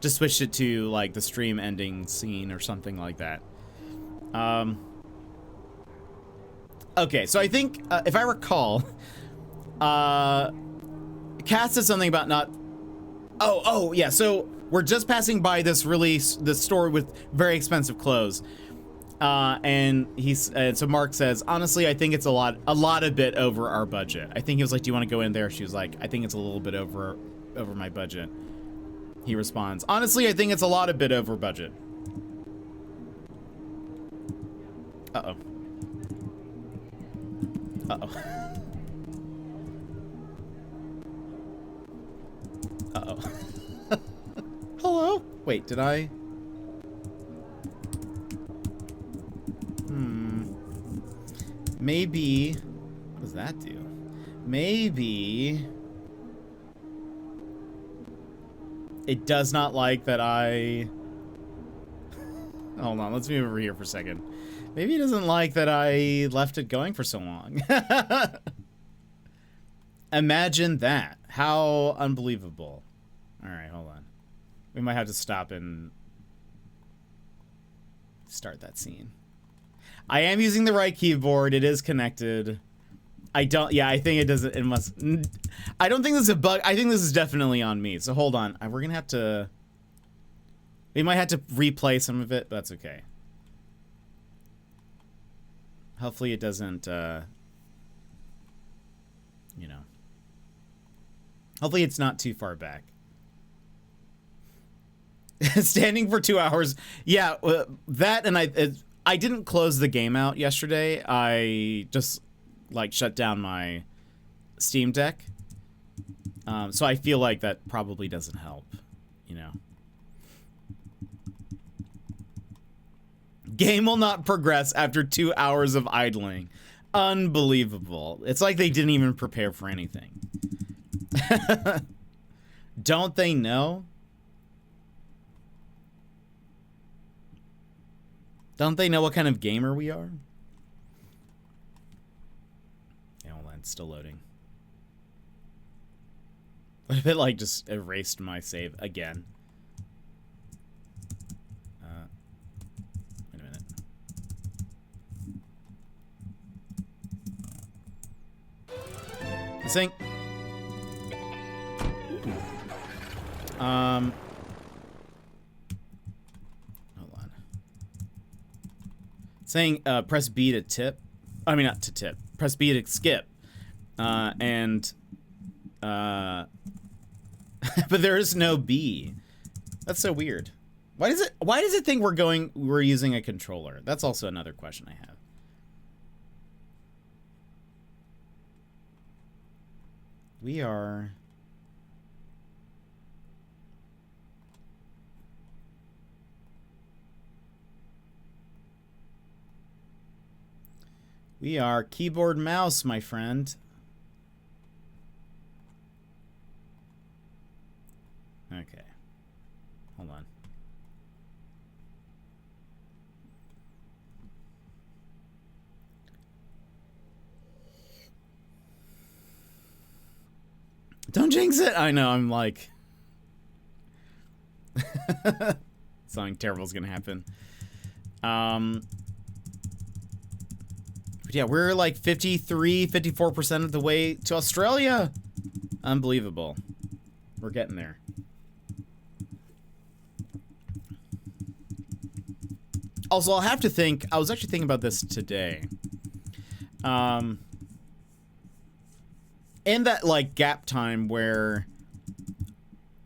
Speaker 1: just switched it to like the stream ending scene or something like that. Okay, so I think if I recall, Cass said something about not. Oh yeah. So we're just passing by this store with very expensive clothes, and so Mark says, honestly, I think it's a bit over our budget. I think he was like, do you want to go in there? She was like, I think it's a little bit over my budget. He responds, honestly, I think it's a bit over budget. Uh-oh. Uh-oh. Uh-oh. Hello? Wait, did I? Maybe... What does that do? Maybe... It does not like that I... Hold on, let's move over here for a second. Maybe it doesn't like that I left it going for so long. Imagine that. How unbelievable. All right, hold on. We might have to stop and start that scene. I am using the right keyboard. It is connected. I think it doesn't. It must. I don't think this is a bug. I think this is definitely on me. So hold on. We're going to have to. We might have to replay some of it, but that's okay. Hopefully it doesn't, you know. Hopefully it's not too far back. Standing for 2 hours. Yeah, that and I didn't close the game out yesterday. I just, like, shut down my Steam Deck. So I feel like that probably doesn't help, you know. Game will not progress after 2 hours of idling. Unbelievable. It's like they didn't even prepare for anything. Don't they know? Don't they know what kind of gamer we are? Yeah, hold on, it's still loading. What if it, like, just erased my save again? Wait a minute. Sync. Hold on. Saying press B to tip. I mean, not to tip. Press B to skip. But there is no B. That's so weird. Why does it think we're using a controller? That's also another question I have. We are keyboard mouse, my friend. Okay. Hold on. Don't jinx it. I know, I'm like something terrible is gonna happen. Yeah, we're like 54% of the way to Australia. Unbelievable. We're getting there. Also, I'll have to think. I was actually thinking about this today. In that, like, gap time where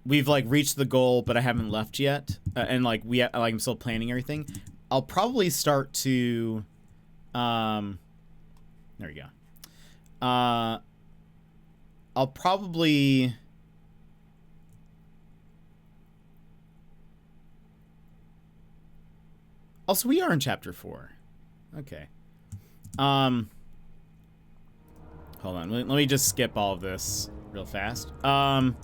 Speaker 1: we've, like, reached the goal, but I haven't left yet, and, like, I'm still planning everything, I'll probably start to, there we go. I'll probably... Also, we are in chapter 4. Okay. Hold on. Let me just skip all of this real fast. I'll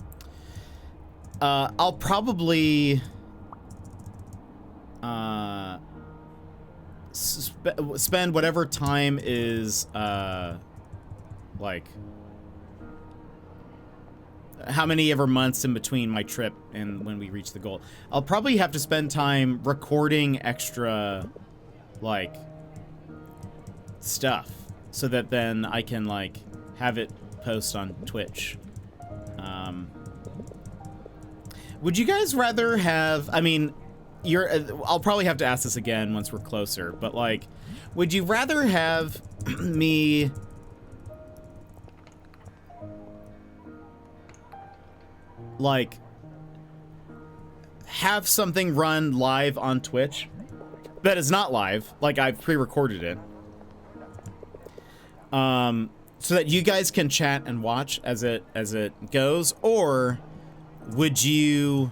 Speaker 1: probably spend whatever time is like how many ever months in between my trip and when we reach the goal. I'll probably have to spend time recording extra, like, stuff so that then I can, like, have it post on Twitch. Would you guys rather have, I mean, I'll probably have to ask this again once we're closer, but, like, would you rather have me like have something run live on Twitch that is not live, like I've pre-recorded it, so that you guys can chat and watch as it goes, or would you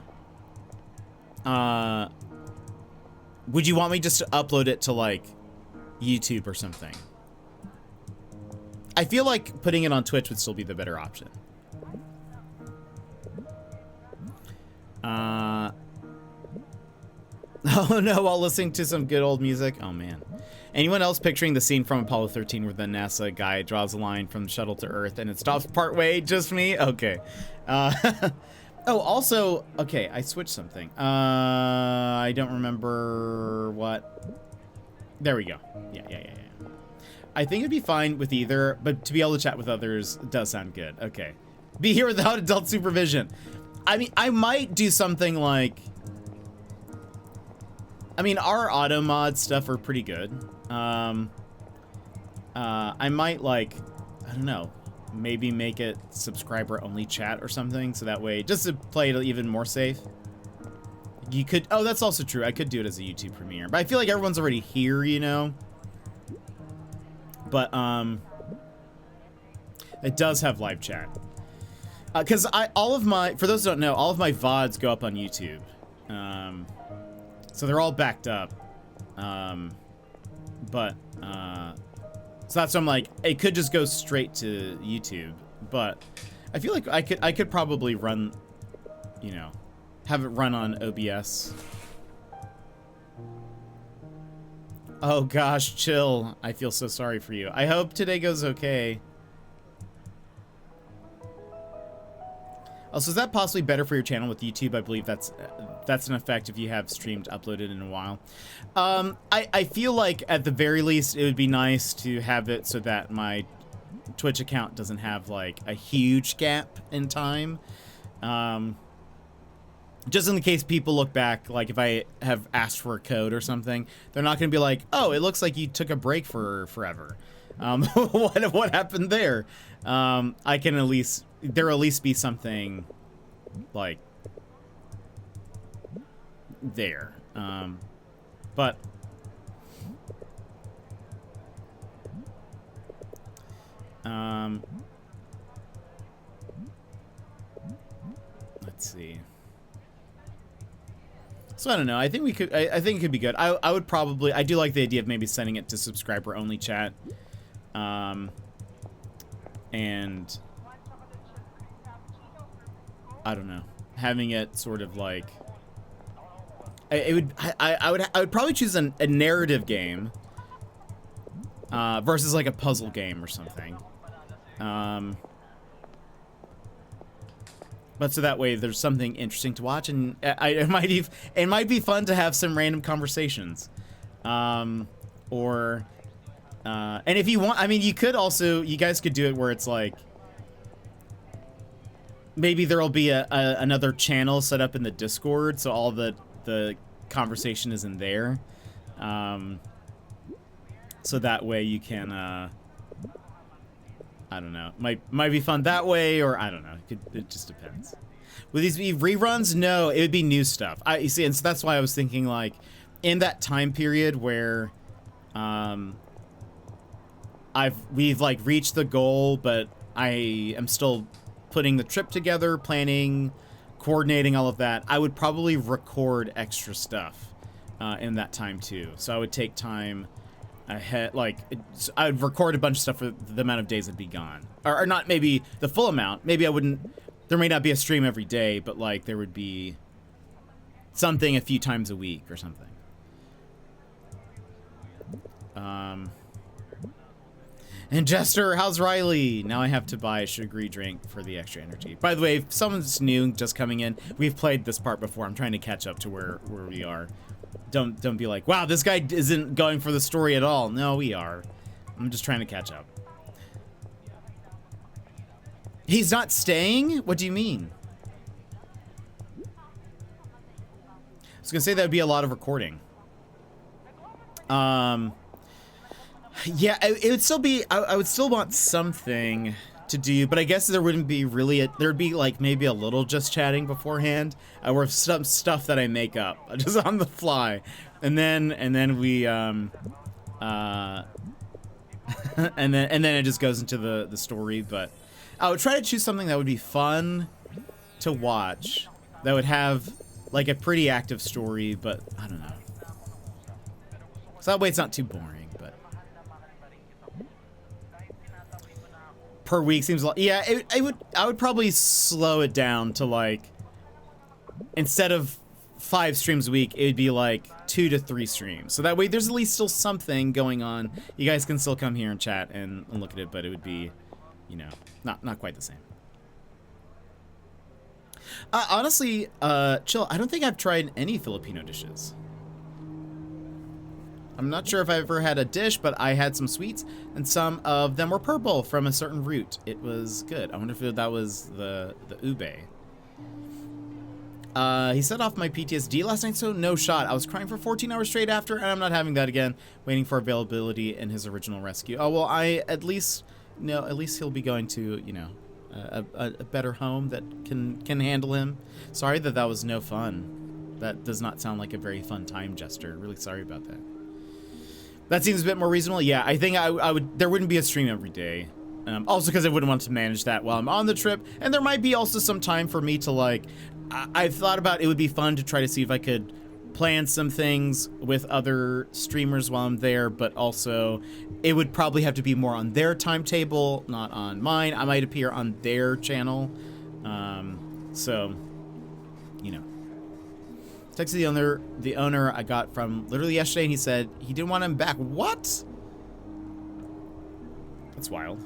Speaker 1: want me just to upload it to, like, YouTube or something? I feel like putting it on Twitch would still be the better option. Oh no, while listening to some good old music. Oh man. Anyone else picturing the scene from Apollo 13 where the NASA guy draws a line from the shuttle to Earth and it stops partway? Just me? Okay. Oh, also, okay, I switched something. I don't remember what. There we go. Yeah. I think it'd be fine with either, but to be able to chat with others does sound good. Okay. Be here without adult supervision. I mean, I might do something like... I mean, our auto mod stuff are pretty good. I might, like, I don't know, maybe make it subscriber-only chat or something, so that way, just to play it even more safe. You could... Oh, that's also true. I could do it as a YouTube premiere, but I feel like everyone's already here, you know? But, it does have live chat. Because all of my... For those who don't know, all of my VODs go up on YouTube. So they're all backed up. So that's why I'm like, it could just go straight to YouTube, but I feel like I could probably run, you know, have it run on OBS. Oh gosh, chill. I feel so sorry for you. I hope today goes okay. Also, is that possibly better for your channel with YouTube? I believe that's an effect if you have streamed uploaded in a while. I feel like at the very least it would be nice to have it so that my Twitch account doesn't have like a huge gap in time. Just in the case people look back, like if I have asked for a code or something, they're not going to be like, oh, it looks like you took a break for forever. What happened there? I can at least... There'll at least be something, like, there. But... let's see. So I don't know. I think we could... I think it could be good. I would probably... I do like the idea of maybe sending it to subscriber-only chat. And... I don't know, having it sort of like, I would probably choose a narrative game, versus like a puzzle game or something, but so that way there's something interesting to watch, and it might be fun to have some random conversations, and if you want, I mean, you guys could do it where it's like, maybe there'll be another channel set up in the Discord, so all the conversation is in there. So that way you can, I don't know, might be fun that way, or I don't know. It just depends. Would these be reruns? No, it would be new stuff. You see, and so that's why I was thinking, like, in that time period where, we've like reached the goal, but I am still putting the trip together, planning, coordinating all of that, I would probably record extra stuff in that time too. So I would take time ahead, like I would record a bunch of stuff for the amount of days it'd be gone, or not maybe the full amount. Maybe I wouldn't. There may not be a stream every day, but like there would be something a few times a week or something. And Jester, how's Riley? Now I have to buy a sugary drink for the extra energy. By the way, if someone's new just coming in, we've played this part before. I'm trying to catch up to where we are. Don't be like, wow, this guy isn't going for the story at all. No, we are. I'm just trying to catch up. He's not staying? What do you mean? I was gonna say that would be a lot of recording. Yeah, it would still be, I would still want something to do, but I guess there wouldn't be really, there'd be like maybe a little just chatting beforehand, or some stuff that I make up just on the fly, and then we, and then it just goes into the story. But I would try to choose something that would be fun to watch, that would have like a pretty active story, but I don't know. So that way it's not too boring. Per week seems like, yeah, I would probably slow it down to like, instead of 5 streams a week, it would be like 2 to 3 streams. So that way there's at least still something going on. You guys can still come here and chat and look at it, but it would be, you know, not quite the same. Honestly, Chill, I don't think I've tried any Filipino dishes. I'm not sure if I've ever had a dish, but I had some sweets, and some of them were purple from a certain root. It was good. I wonder if that was the ube. He set off my PTSD last night, so no shot. I was crying for 14 hours straight after, and I'm not having that again, waiting for availability in his original rescue. Oh, well, at least he'll be going to, you know, a better home that can handle him. Sorry that was no fun. That does not sound like a very fun time, Jester. Really sorry about that. That seems a bit more reasonable. Yeah, I think I would. There wouldn't be a stream every day. Also because I wouldn't want to manage that while I'm on the trip. And there might be also some time for me to, like, I've thought about it would be fun to try to see if I could plan some things with other streamers while I'm there, but also it would probably have to be more on their timetable, not on mine. I might appear on their channel. So, you know. Texted the owner I got from literally yesterday, and he said he didn't want him back. What? That's wild.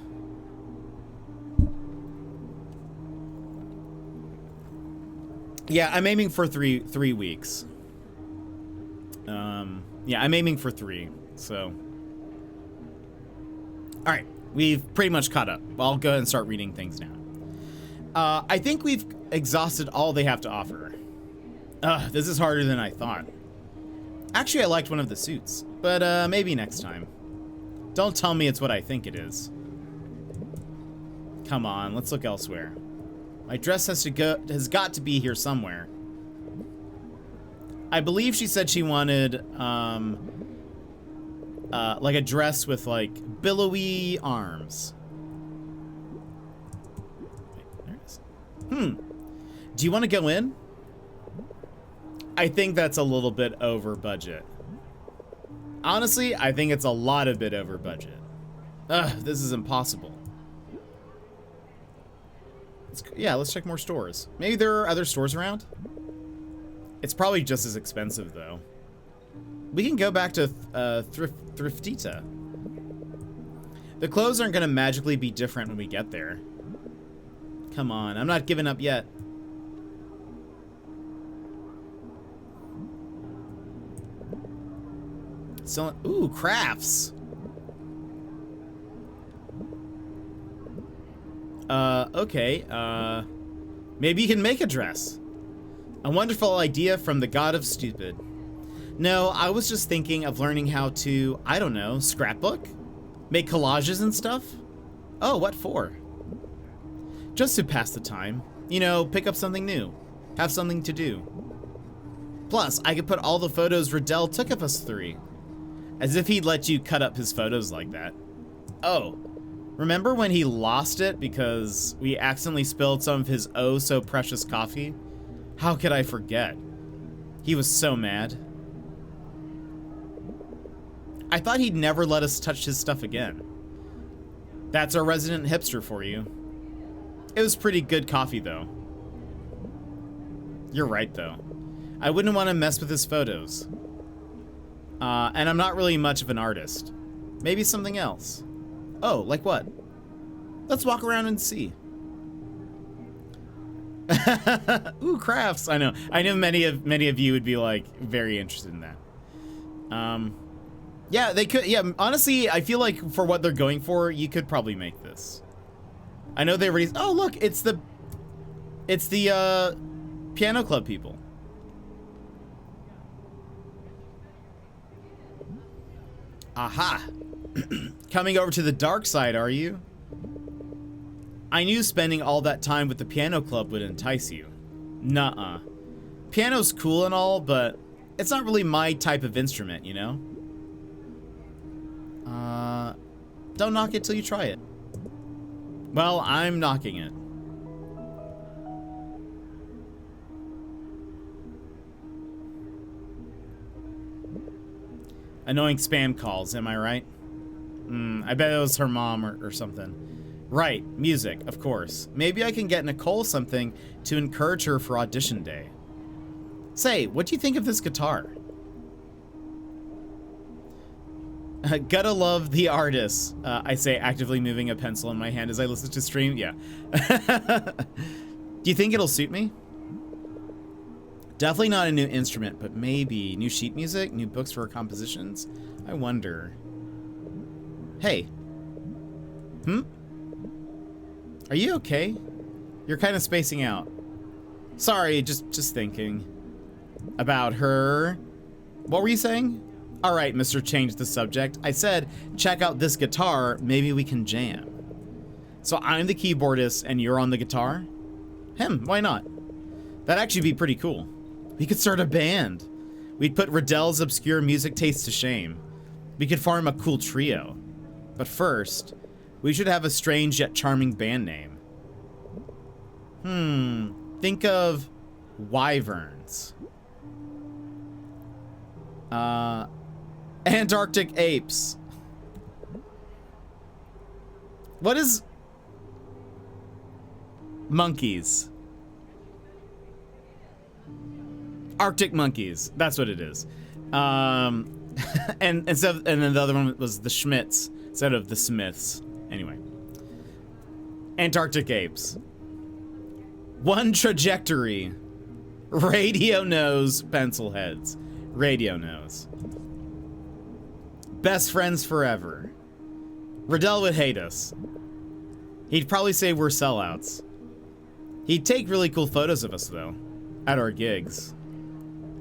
Speaker 1: Yeah, I'm aiming for three weeks. Yeah, I'm aiming for 3. So, all right, we've pretty much caught up. I'll go ahead and start reading things now. I think we've exhausted all they have to offer. This is harder than I thought. Actually, I liked one of the suits, but maybe next time. Don't tell me it's what I think it is. Come on, let's look elsewhere. My dress has got to be here somewhere. I believe she said she wanted like a dress with like billowy arms. Wait, there it is. Do you want to go in? I think that's a little bit over budget. Honestly, I think it's a lot of bit over budget. This is impossible. Let's check more stores. Maybe there are other stores around? It's probably just as expensive, though. We can go back to Thriftita. The clothes aren't going to magically be different when we get there. Come on, I'm not giving up yet. So, ooh, crafts. Okay, maybe you can make a dress. A wonderful idea from the god of stupid. No, I was just thinking of learning how to, I don't know, scrapbook? Make collages and stuff? Oh, what for? Just to pass the time. You know, pick up something new. Have something to do. Plus, I could put all the photos Riddell took of us 3. As if he'd let you cut up his photos like that. Oh, remember when he lost it because we accidentally spilled some of his oh so precious coffee? How could I forget? He was so mad. I thought he'd never let us touch his stuff again. That's our resident hipster for you. It was pretty good coffee, though. You're right, though. I wouldn't want to mess with his photos. And I'm not really much of an artist. Maybe something else. Oh, like what? Let's walk around and see. Ooh, crafts. I know many of you would be like very interested in that. Yeah, they could. Yeah, honestly, I feel like for what they're going for, you could probably make this. I know they already. Oh, look, it's the piano club people. Aha! Coming over to the dark side, are you? I knew spending all that time with the piano club would entice you. Nuh-uh. Piano's cool and all, but it's not really my type of instrument, you know? Don't knock it till you try it. Well, I'm knocking it. Annoying spam calls, am I right? I bet it was her mom or something. Right, music, of course. Maybe I can get Nicole something to encourage her for audition day. Say, what do you think of this guitar? Gotta love the artist. I say, actively moving a pencil in my hand as I listen to stream. Yeah. Do you think it'll suit me? Definitely not a new instrument, but maybe new sheet music, new books for compositions. I wonder. Hey. Are you okay? You're kind of spacing out. Sorry, just thinking about her. What were you saying? All right, Mr. Change the subject. I said, check out this guitar. Maybe we can jam. So I'm the keyboardist and you're on the guitar? Why not? That'd actually be pretty cool. We could start a band. We'd put Riddell's obscure music taste to shame. We could form a cool trio. But first, we should have a strange yet charming band name. Think of Wyverns. Antarctic Apes. What is monkeys? Arctic monkeys. That's what it is. and then the other one was the Schmitz instead of the Smiths. Anyway. Antarctic Apes. One trajectory. Radio nose pencil heads. Radio nose. Best friends forever. Riddell would hate us. He'd probably say we're sellouts. He'd take really cool photos of us, though. At our gigs.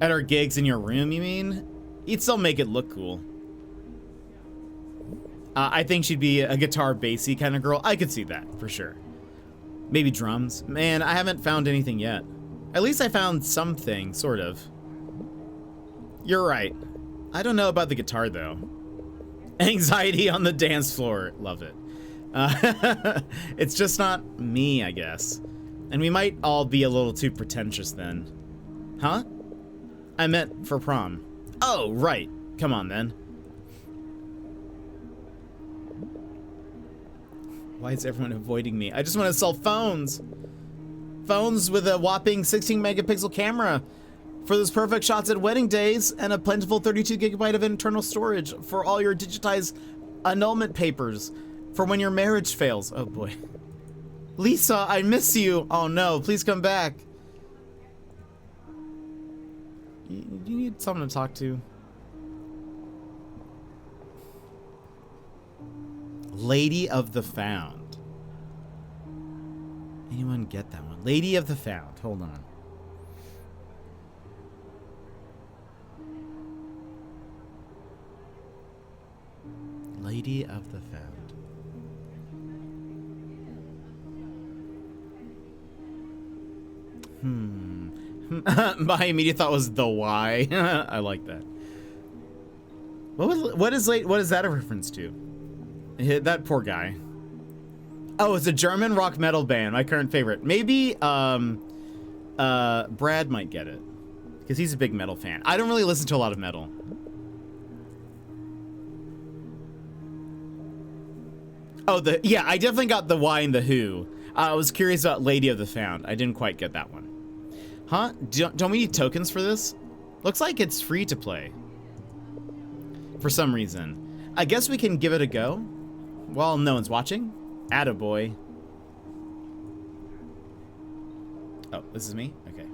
Speaker 1: At our gigs in your room, you mean? He'd still make it look cool. I think she'd be a guitar bassy kind of girl. I could see that, for sure. Maybe drums. Man, I haven't found anything yet. At least I found something, sort of. You're right. I don't know about the guitar, though. Anxiety on the dance floor. Love it. It's just not me, I guess. And we might all be a little too pretentious then. Huh? I meant for prom. Oh, right. Come on, then. Why is everyone avoiding me? I just want to sell phones. Phones with a whopping 16 megapixel camera for those perfect shots at wedding days and a plentiful 32 gigabyte of internal storage for all your digitized annulment papers for when your marriage fails. Oh boy. Lisa, I miss you. Oh no, please come back. You need someone to talk to. Lady of the Found. Anyone get that one? Lady of the Found. Hold on. Lady of the Found. My immediate thought was the why. I like that. What is that a reference to? That poor guy. Oh, it's a German rock metal band. My current favorite. Maybe Brad might get it because he's a big metal fan. I don't really listen to a lot of metal. Oh, yeah, I definitely got the why and the who. I was curious about Lady of the Found. I didn't quite get that one. Huh? Don't we need tokens for this? Looks like it's free to play. For some reason. I guess we can give it a go. While no one's watching. Attaboy. Oh, this is me? Okay.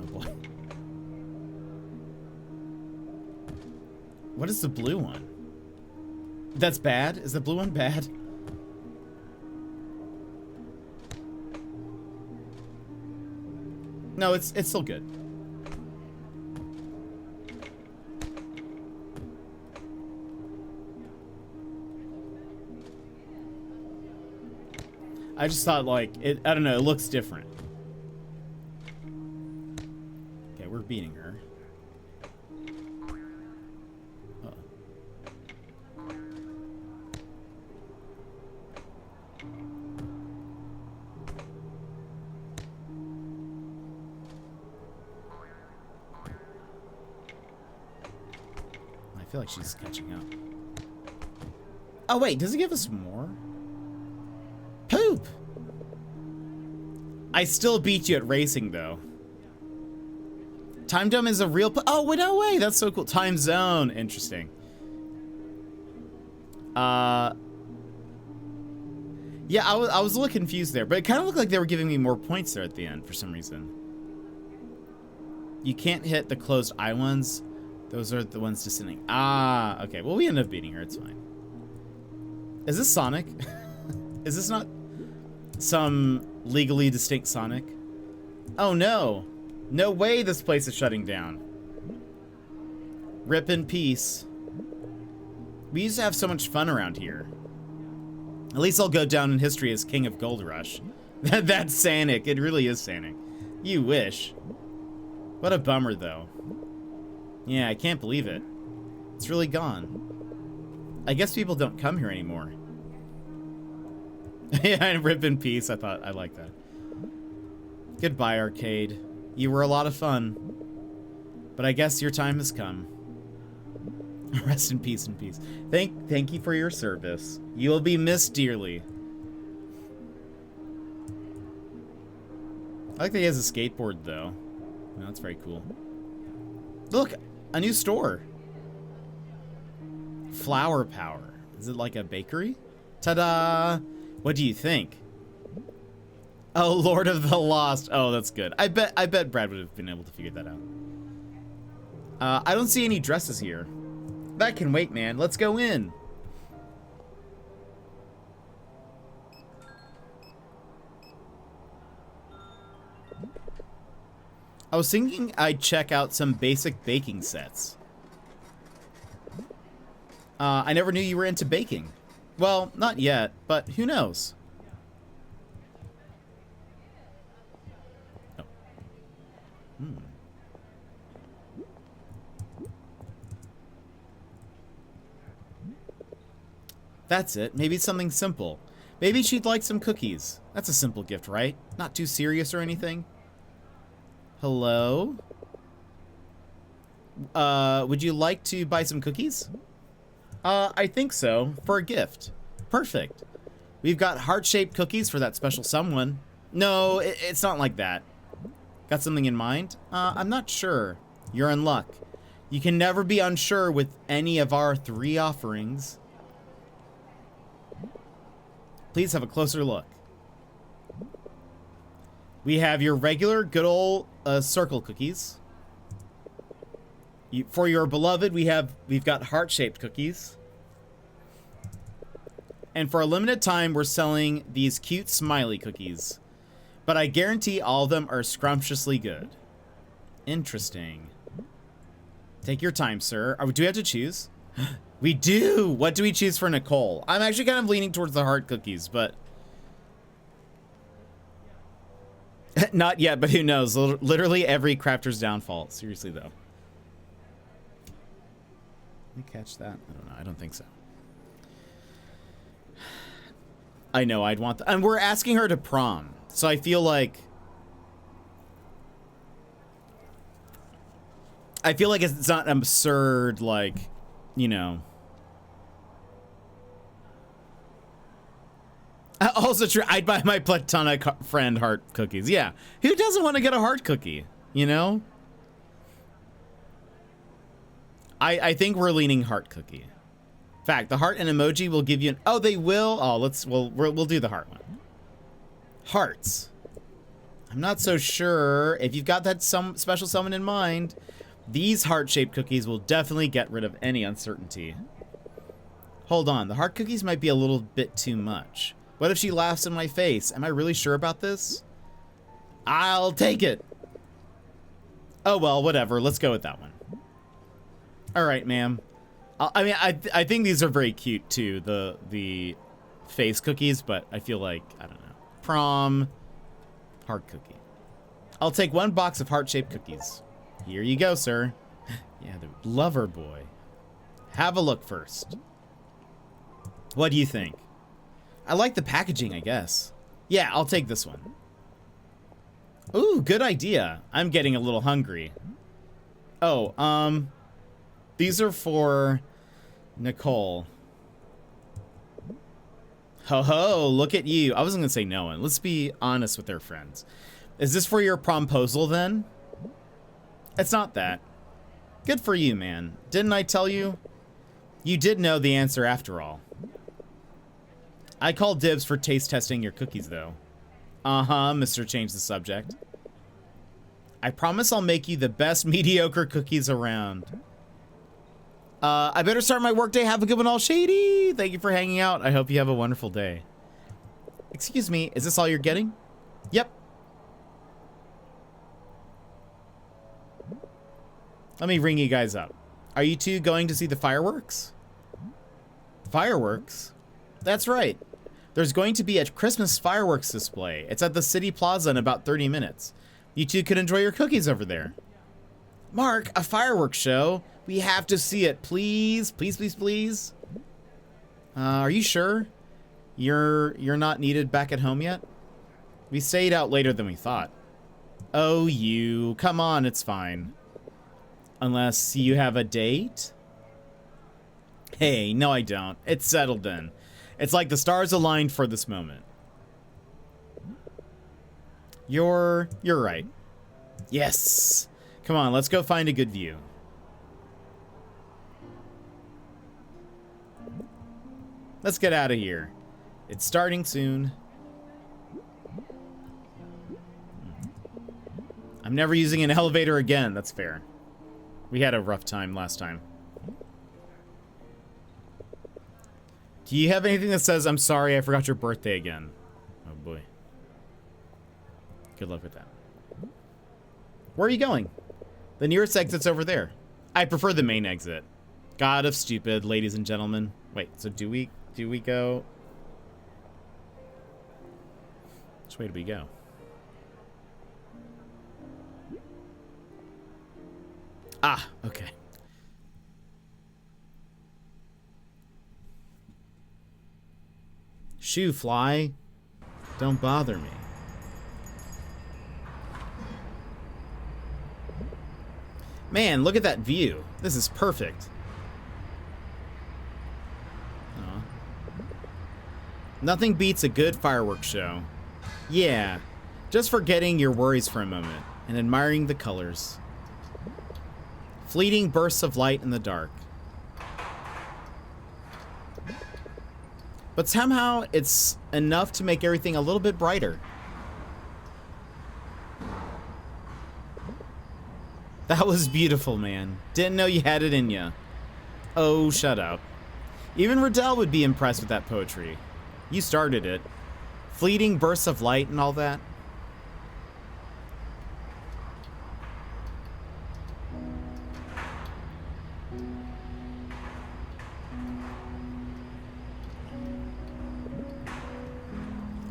Speaker 1: Oh boy. What is the blue one? That's bad? Is the blue one bad? No, it's still good. I just thought, like, I don't know, it looks different. Okay, we're beating her. I feel like she's catching up. Oh, wait, does it give us more? Poop! I still beat you at racing, though. Time Dome is a real... Oh, wait, no way. That's so cool. Time Zone. Interesting. Yeah, I was a little confused there, but it kind of looked like they were giving me more points there at the end for some reason. You can't hit the closed eye ones. Those are the ones descending. Ah, okay. Well, we ended up beating her. It's fine. Is this Sonic? Is this not some legally distinct Sonic? Oh, no. No way this place is shutting down. Rip in peace. We used to have so much fun around here. At least I'll go down in history as King of Gold Rush. That's Sanic. It really is Sanic. You wish. What a bummer, though. Yeah, I can't believe it. It's really gone. I guess people don't come here anymore. Yeah, and rip in peace. I like that. Goodbye, arcade. You were a lot of fun. But I guess your time has come. Rest in peace and peace. Thank you for your service. You will be missed dearly. I like that he has a skateboard, though. No, that's very cool. Look, a new store. Flower Power. Is it like a bakery? Ta-da! What do you think? Oh, Lord of the Lost. Oh, that's good. I bet Brad would have been able to figure that out. I don't see any dresses here. That can wait, man. Let's go in. I was thinking I'd check out some basic baking sets. I never knew you were into baking. Well, not yet, but who knows? Oh. That's it. Maybe something simple. Maybe she'd like some cookies. That's a simple gift, right? Not too serious or anything. Hello? Would you like to buy some cookies? I think so. For a gift. Perfect. We've got heart-shaped cookies for that special someone. No, it's not like that. Got something in mind? I'm not sure. You're in luck. You can never be unsure with any of our 3 offerings. Please have a closer look. We have your regular good old circle cookies. For your beloved, we've got heart-shaped cookies. And for a limited time, we're selling these cute smiley cookies. But I guarantee all of them are scrumptiously good. Interesting. Take your time, sir. Do we have to choose? We do! What do we choose for Nicole? I'm actually kind of leaning towards the heart cookies, but... Not yet, but who knows? Literally every crafter's downfall. Seriously, though. Let me catch that. I don't know. I don't think so. I know I'd want... And we're asking her to prom. So I feel like... it's not absurd, like, you know... Also true, I'd buy my platonic friend heart cookies. Yeah. Who doesn't want to get a heart cookie? You know? I think we're leaning heart cookie. In fact, the heart and emoji will give you an... Oh, they will? Oh, we'll do the heart one. Hearts. I'm not so sure. If you've got that some special someone in mind, these heart-shaped cookies will definitely get rid of any uncertainty. Hold on, the heart cookies might be a little bit too much. What if she laughs in my face? Am I really sure about this? I'll take it. Oh, well, whatever. Let's go with that one. All right, ma'am. I mean, I think these are very cute, too, the face cookies, but I feel like, I don't know. Prom, heart cookie. I'll take 1 box of heart-shaped cookies. Here you go, sir. Yeah, the lover boy. Have a look first. What do you think? I like the packaging, I guess. Yeah, I'll take this one. Ooh, good idea. I'm getting a little hungry. Oh, these are for Nicole. Ho ho, look at you. I wasn't gonna say no one. Let's be honest with our friends. Is this for your promposal then? It's not that. Good for you, man. Didn't I tell you? You did know the answer after all. I call dibs for taste testing your cookies though. Uh-huh, Mr. Change the Subject. I promise I'll make you the best mediocre cookies around. I better start my workday. Have a good one, all shady. Thank you for hanging out. I hope you have a wonderful day. Excuse me, is this all you're getting? Yep. Let me ring you guys up. Are you two going to see the fireworks? Fireworks? That's right. There's going to be a Christmas fireworks display. It's at the City Plaza in about 30 minutes. You two could enjoy your cookies over there. Mark, a fireworks show? We have to see it, please. Please, please, please. Are you sure? You're not needed back at home yet? We stayed out later than we thought. Oh, you. Come on, it's fine. Unless you have a date? Hey, no I don't. It's settled then. It's like the stars aligned for this moment. You're right. Yes. Come on, let's go find a good view. Let's get out of here. It's starting soon. I'm never using an elevator again. That's fair. We had a rough time last time. Do you have anything that says, I'm sorry, I forgot your birthday again? Oh boy. Good luck with that. Where are you going? The nearest exit's over there. I prefer the main exit. God of stupid, ladies and gentlemen. Wait, so do we go? Which way do we go? Ah, okay. Shoo fly, don't bother me. Man, look at that view. This is perfect. Aw. Nothing beats a good fireworks show. Yeah, just forgetting your worries for a moment and admiring the colors. Fleeting bursts of light in the dark. But somehow it's enough to make everything a little bit brighter. That was beautiful, man. Didn't know you had it in ya. Oh, shut up. Even Riddell would be impressed with that poetry. You started it. Fleeting bursts of light and all that.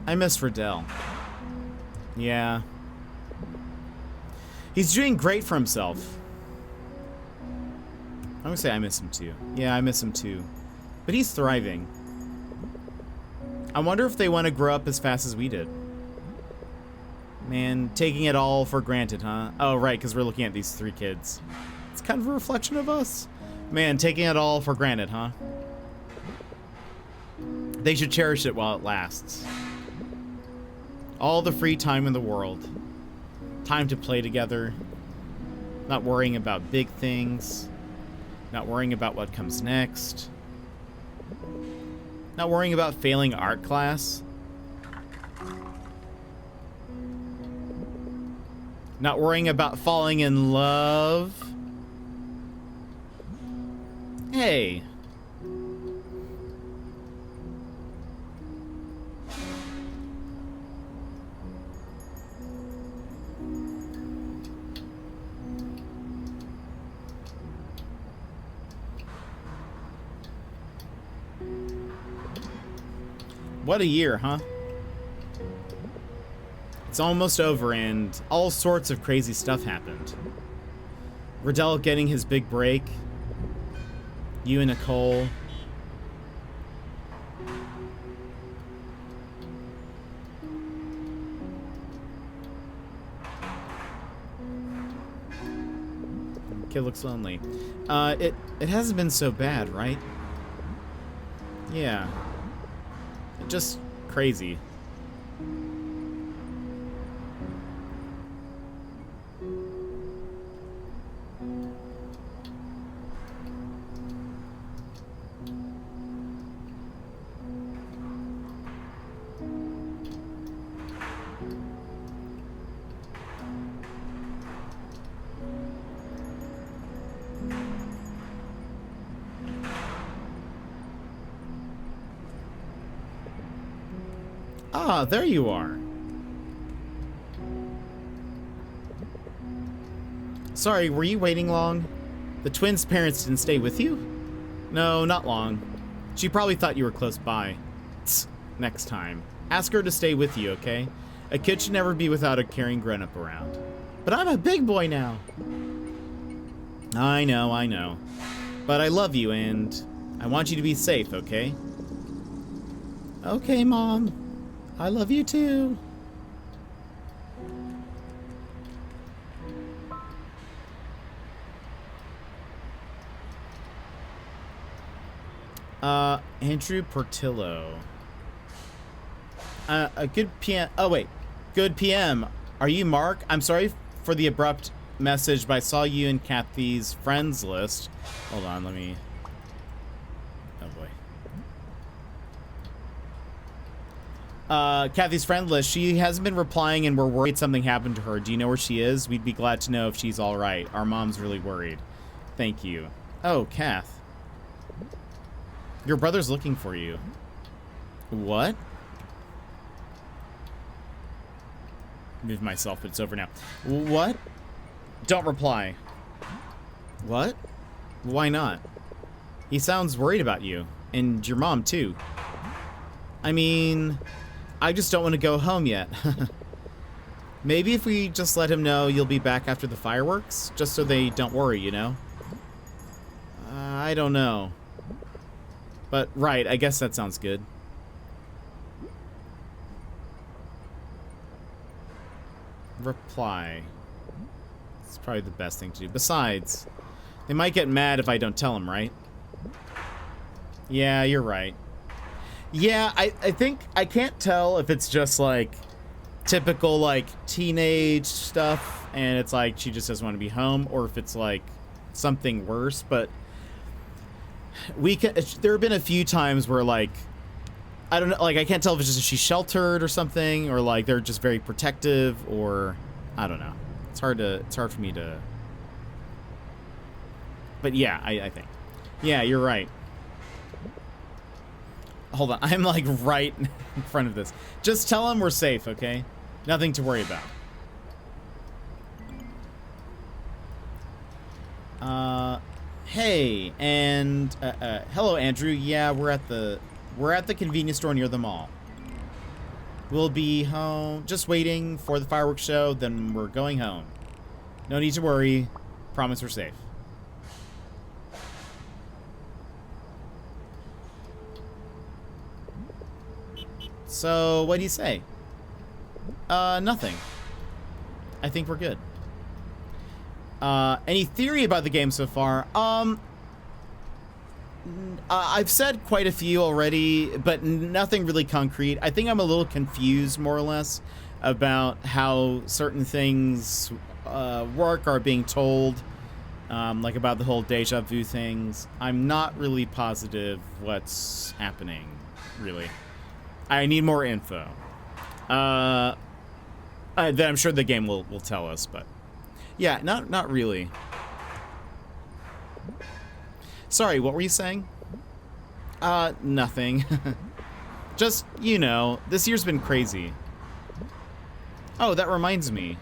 Speaker 1: I miss Riddell. Yeah. He's doing great for himself. I'm gonna say I miss him too. Yeah, I miss him too. But he's thriving. I wonder if they want to grow up as fast as we did. Man, taking it all for granted, huh? Oh, right, because we're looking at these 3 kids. It's kind of a reflection of us. Man, taking it all for granted, huh? They should cherish it while it lasts. All the free time in the world. Time to play together. Not worrying about big things. Not worrying about what comes next. Not worrying about failing art class. Not worrying about falling in love. Hey. What a year, huh? It's almost over and all sorts of crazy stuff happened. Riddell getting his big break. You and Nicole. Kid looks lonely. It hasn't been so bad, right? Yeah. Just crazy. Ah, there you are. Sorry, were you waiting long? The twins' parents didn't stay with you? No, not long. She probably thought you were close by. Tsk, next time. Ask her to stay with you, okay? A kid should never be without a caring grown-up around. But I'm a big boy now. I know. But I love you, and I want you to be safe, okay? Okay, Mom. I love you too. Andrew Portillo. A good PM. Oh, wait. Good PM. Are you Mark? I'm sorry for the abrupt message, but I saw you in Kathy's friends list. Hold on, let me... Oh, boy. Kathy's friend list. She hasn't been replying and we're worried something happened to her. Do you know where she is? We'd be glad to know if she's all right. Our mom's really worried. Thank you. Oh, Kath. Your brother's looking for you. What? Move myself, but it's over now. What? Don't reply. What? Why not? He sounds worried about you. And your mom, too. I mean, I just don't want to go home yet. Maybe if we just let him know you'll be back after the fireworks, just so they don't worry, you know? I don't know. But, right, I guess that sounds good. Reply. It's probably the best thing to do. Besides, they might get mad if I don't tell them, right? Yeah, you're right. Yeah, I think I can't tell if it's just like typical like teenage stuff and it's like she just doesn't want to be home, or if it's like something worse. But there have been a few times where like I don't know, like I can't tell if it's just she's sheltered or something, or like they're just very protective, or I don't know. It's hard for me to. But yeah, I think. Yeah, you're right. Hold on, I'm like right in front of this. Just tell him we're safe, okay? Nothing to worry about. Hey, and hello, Andrew. Yeah, we're at the convenience store near the mall. We'll be home, just waiting for the fireworks show. Then we're going home. No need to worry. Promise we're safe. So, what do you say? Nothing. I think we're good. Any theory about the game so far? I've said quite a few already, but nothing really concrete. I think I'm a little confused, more or less, about how certain things work, are being told, like about the whole deja vu things. I'm not really positive what's happening, really. I need more info. Then I'm sure the game will tell us, but yeah, not really. Sorry, what were you saying? Nothing. Just, you know, this year's been crazy. Oh, that reminds me.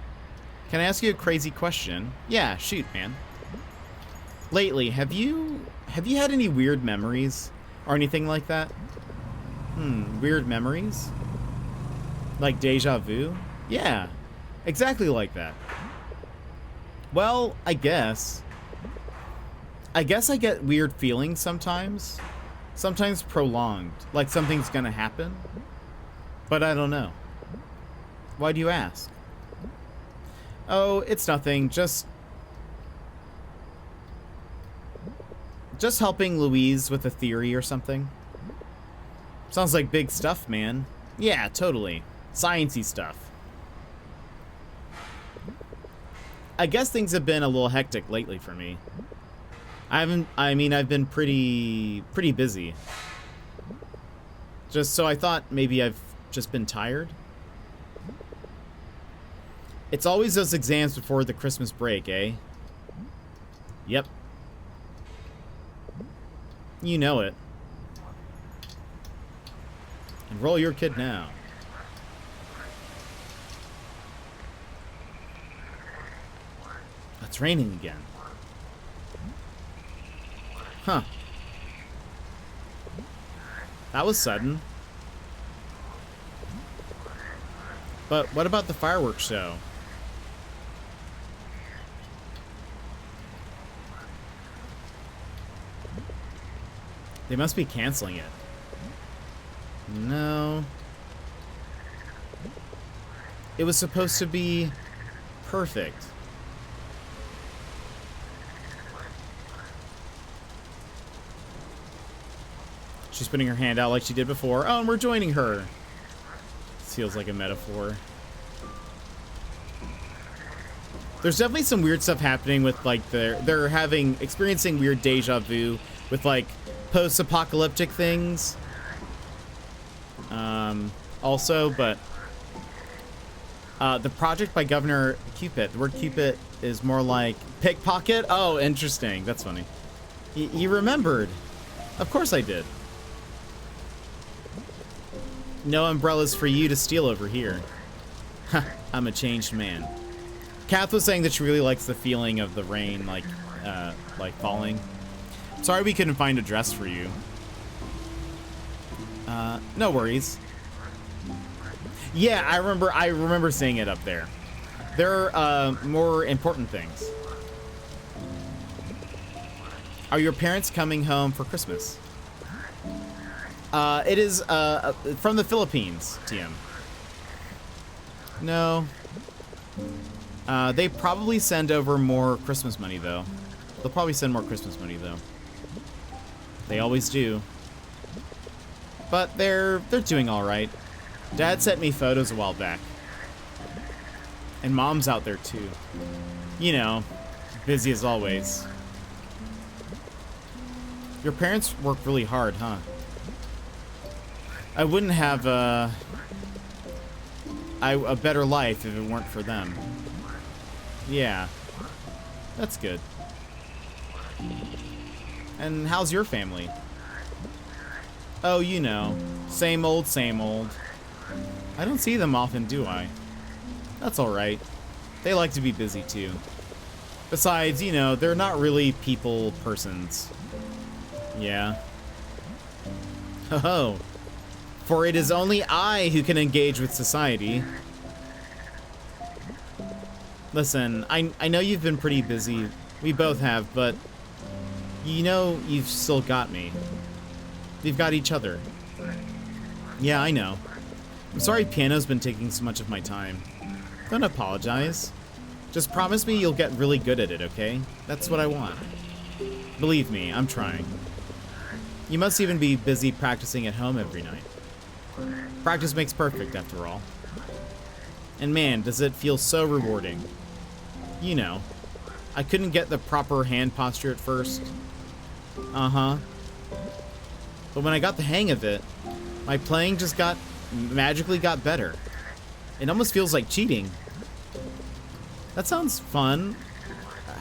Speaker 1: Can I ask you a crazy question? Yeah, shoot, man. Lately, have you had any weird memories or anything like that? Weird memories? Like deja vu? Yeah, exactly like that. Well, I guess I get weird feelings sometimes. Sometimes prolonged, like something's gonna happen. But I don't know. Why do you ask? Oh, it's nothing, just helping Louise with a theory or something. Sounds like big stuff, man. Yeah, totally. Sciencey stuff. I guess things have been a little hectic lately for me. I've been pretty busy. Just so I thought maybe I've just been tired. It's always those exams before the Christmas break, eh? Yep. You know it. Enroll your kid now. It's raining again. Huh. That was sudden. But what about the fireworks show? They must be canceling it. No. It was supposed to be perfect. She's putting her hand out like she did before. Oh, and we're joining her. This feels like a metaphor. There's definitely some weird stuff happening with, like, they're experiencing weird deja vu with, like, post-apocalyptic things. Also, but the project by Governor Cupid, the word Cupid is more like pickpocket. Oh, interesting. That's funny. You remembered. Of course I did. No umbrellas for you to steal over here. I'm a changed man. Kath was saying that she really likes the feeling of the rain, like falling. Sorry we couldn't find a dress for you. No worries. Yeah, I remember seeing it up there. There are more important things. Are your parents coming home for Christmas? It is from the Philippines, TM. No. They probably send over more Christmas money, though. They'll probably send more Christmas money, though. They always do. But they're doing all right. Dad sent me photos a while back. And Mom's out there, too. You know, busy as always. Your parents work really hard, huh? I wouldn't have a better life if it weren't for them. Yeah, that's good. And how's your family? Oh, you know, same old, same old. I don't see them often, do I? That's all right. They like to be busy too. Besides, you know, they're not really people persons. Yeah. Ho-ho. For it is only I who can engage with society. Listen, I know you've been pretty busy. We both have, but you know you've still got me. We've got each other. Yeah, I know. I'm sorry piano's been taking so much of my time. Don't apologize. Just promise me you'll get really good at it, okay? That's what I want. Believe me, I'm trying. You must even be busy practicing at home every night. Practice makes perfect, after all. And man, does it feel so rewarding. You know, I couldn't get the proper hand posture at first. Uh-huh. But when I got the hang of it, my playing just magically got better. It almost feels like cheating. That sounds fun.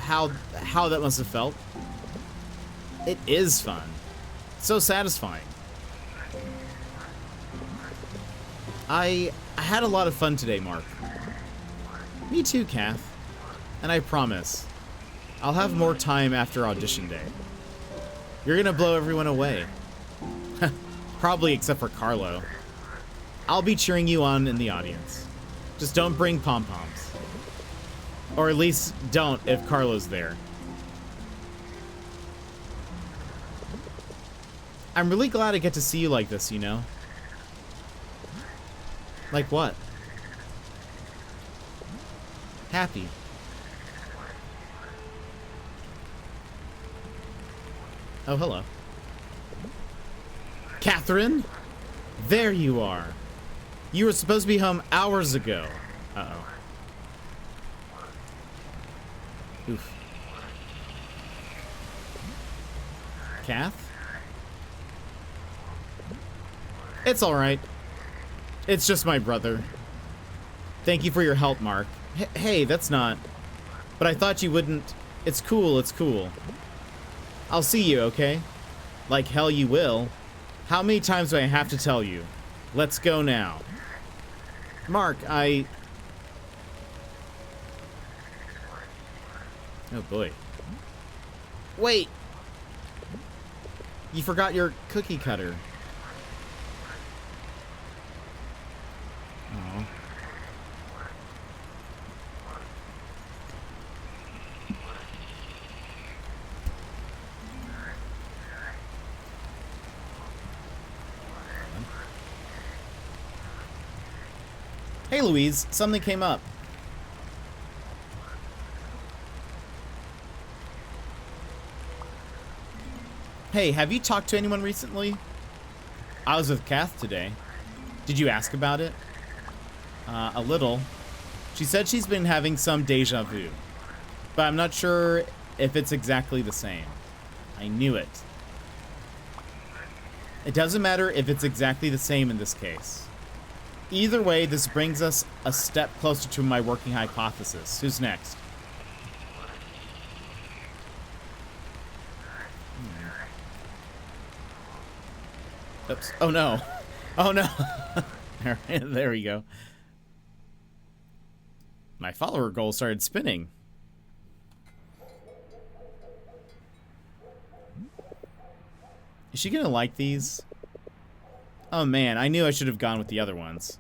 Speaker 1: How that must have felt. It is fun. So satisfying. I had a lot of fun today, Mark. Me too, Kath. And I promise, I'll have more time after audition day. You're gonna blow everyone away. Probably except for Carlo. I'll be cheering you on in the audience. Just don't bring pom-poms. Or at least don't if Carlo's there. I'm really glad I get to see you like this, you know? Like what? Happy. Oh, hello. Catherine? There you are. You were supposed to be home hours ago. Uh-oh. Oof. Kath? It's alright. It's just my brother. Thank you for your help, Mark. Hey, that's not... But I thought you wouldn't... It's cool, it's cool. I'll see you, okay? Like hell you will. How many times do I have to tell you? Let's go now. Mark, Oh boy. Wait! You forgot your cookie cutter. Aw. Hey Louise, something came up. Hey, have you talked to anyone recently? I was with Kath today. Did you ask about it? A little. She said she's been having some deja vu, but I'm not sure if it's exactly the same. I knew it. It doesn't matter if it's exactly the same in this case. Either way, this brings us a step closer to my working hypothesis. Who's next? Oops. Oh no. Oh no. There we go. My follower goal started spinning. Is she gonna like these? Oh man, I knew I should have gone with the other ones.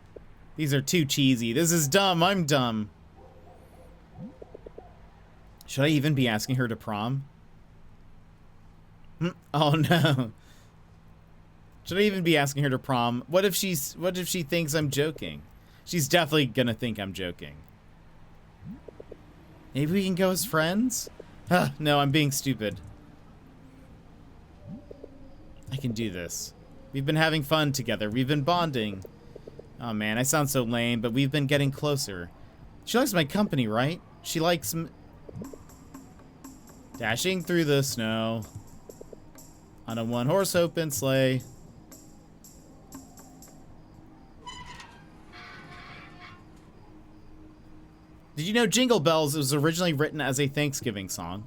Speaker 1: These are too cheesy. This is dumb. I'm dumb. Should I even be asking her to prom? Oh no. Should I even be asking her to prom? What if she thinks I'm joking? She's definitely gonna think I'm joking. Maybe we can go as friends? No, I'm being stupid. I can do this. We've been having fun together. We've been bonding. Oh man, I sound so lame, but we've been getting closer. She likes my company, right? She likes dashing through the snow on a one-horse open sleigh. Did you know Jingle Bells was originally written as a Thanksgiving song?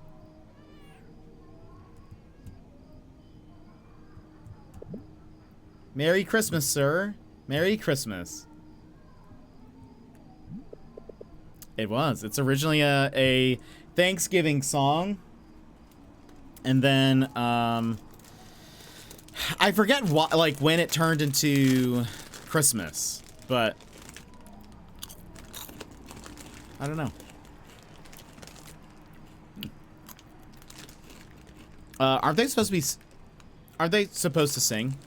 Speaker 1: Merry Christmas, sir. Merry Christmas. It was. It's originally a Thanksgiving song. And then, I forget what, like, when it turned into Christmas. But I don't know. Aren't they supposed to be... Aren't they supposed to sing?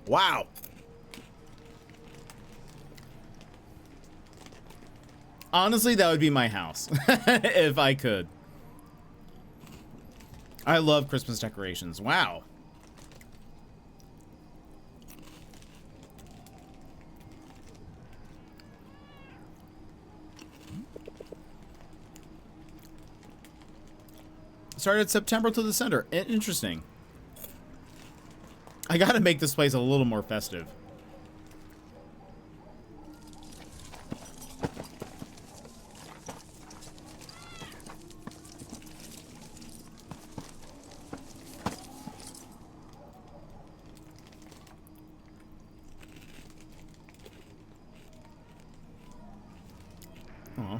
Speaker 1: Wow. Honestly, that would be my house if I could. I love Christmas decorations. Wow. Started September to December. Interesting. I gotta make this place a little more festive. Aw.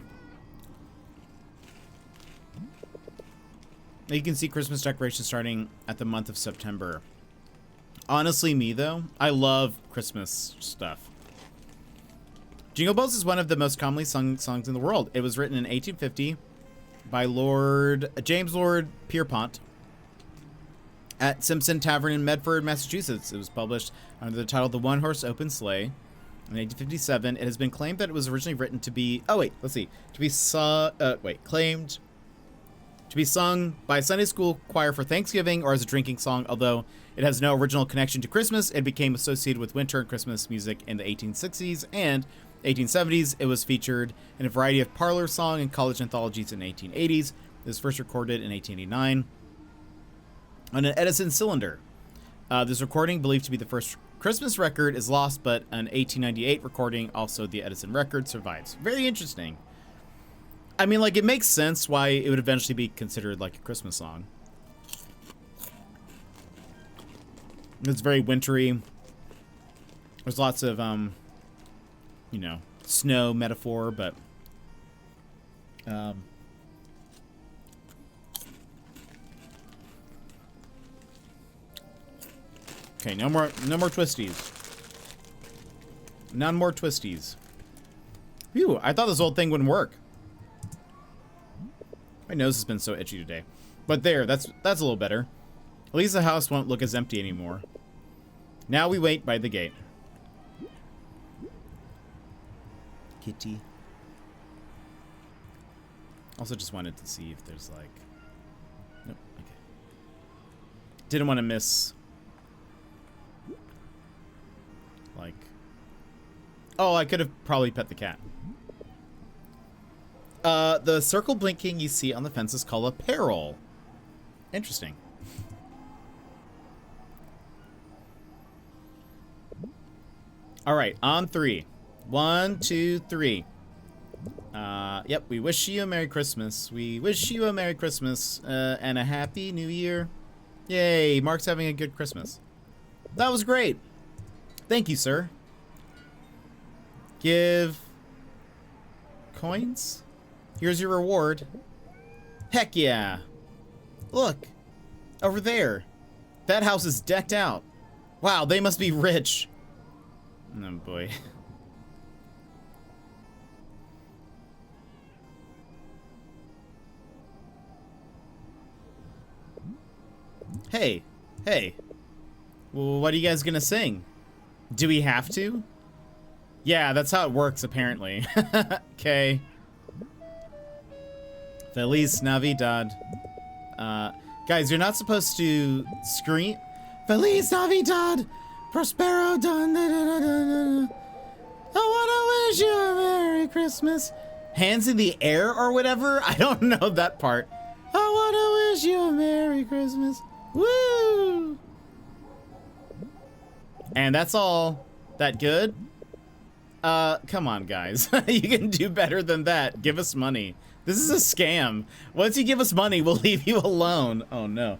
Speaker 1: You can see Christmas decorations starting at the month of September. Honestly, me though, I love Christmas stuff. Jingle Bells is one of the most commonly sung songs in the world. It was written in 1850 by James Lord Pierpont at Simpson Tavern in Medford, Massachusetts. It was published under the title The One Horse Open Sleigh in 1857. It has been claimed that it was originally written to be... Oh wait, let's see. Claimed to To be sung by a Sunday school choir for Thanksgiving or as a drinking song, although it has no original connection to Christmas, it became associated with winter and Christmas music in the 1860s and 1870s. It was featured in a variety of parlor song and college anthologies in the 1880s. It was first recorded in 1889 on an Edison cylinder. This recording, believed to be the first Christmas record, is lost, but an 1898 recording, also the Edison record, survives. Very interesting. I mean, like, it makes sense why it would eventually be considered like a Christmas song. It's very wintry. There's lots of, you know, snow metaphor, but okay, no more twisties. None more twisties. Phew, I thought this whole thing wouldn't work. My nose has been so itchy today. But there, that's a little better. At least the house won't look as empty anymore. Now we wait by the gate. Kitty. Also just wanted to see if there's like... Nope, okay. Didn't want to miss... Like... Oh, I could have probably pet the cat. The circle blinking you see on the fence is called a peril. Interesting. All right, on 3. 1, 2, 3. Yep, we wish you a Merry Christmas. We wish you a Merry Christmas and a Happy New Year. Yay, Mark's having a good Christmas. That was great. Thank you, sir. Give coins? Here's your reward. Heck yeah. Look, over there. That house is decked out. Wow, they must be rich. Oh boy. Hey, hey. Well, what are you guys gonna sing? Do we have to? Yeah, that's how it works, apparently. Okay. Feliz Navidad. Guys, you're not supposed to scream. Feliz Navidad! Prospero Don. Da, da, da, da, da. I wanna wish you a Merry Christmas. Hands in the air or whatever? I don't know that part. I wanna wish you a Merry Christmas. Woo! And that's all. That good? Come on, guys. You can do better than that. Give us money. This is a scam. Once you give us money, we'll leave you alone. Oh, no.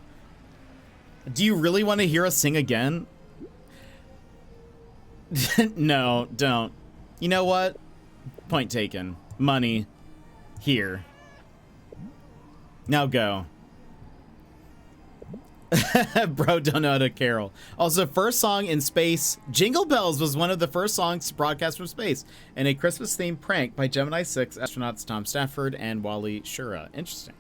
Speaker 1: Do you really want to hear us sing again? No, don't. You know what? Point taken. Money. Here. Now go. Bro, don't know how to carol. Also, first song in space. Jingle Bells was one of the first songs to broadcast from space, and a Christmas-themed prank by Gemini 6 astronauts Tom Stafford and Wally Schirra. Interesting.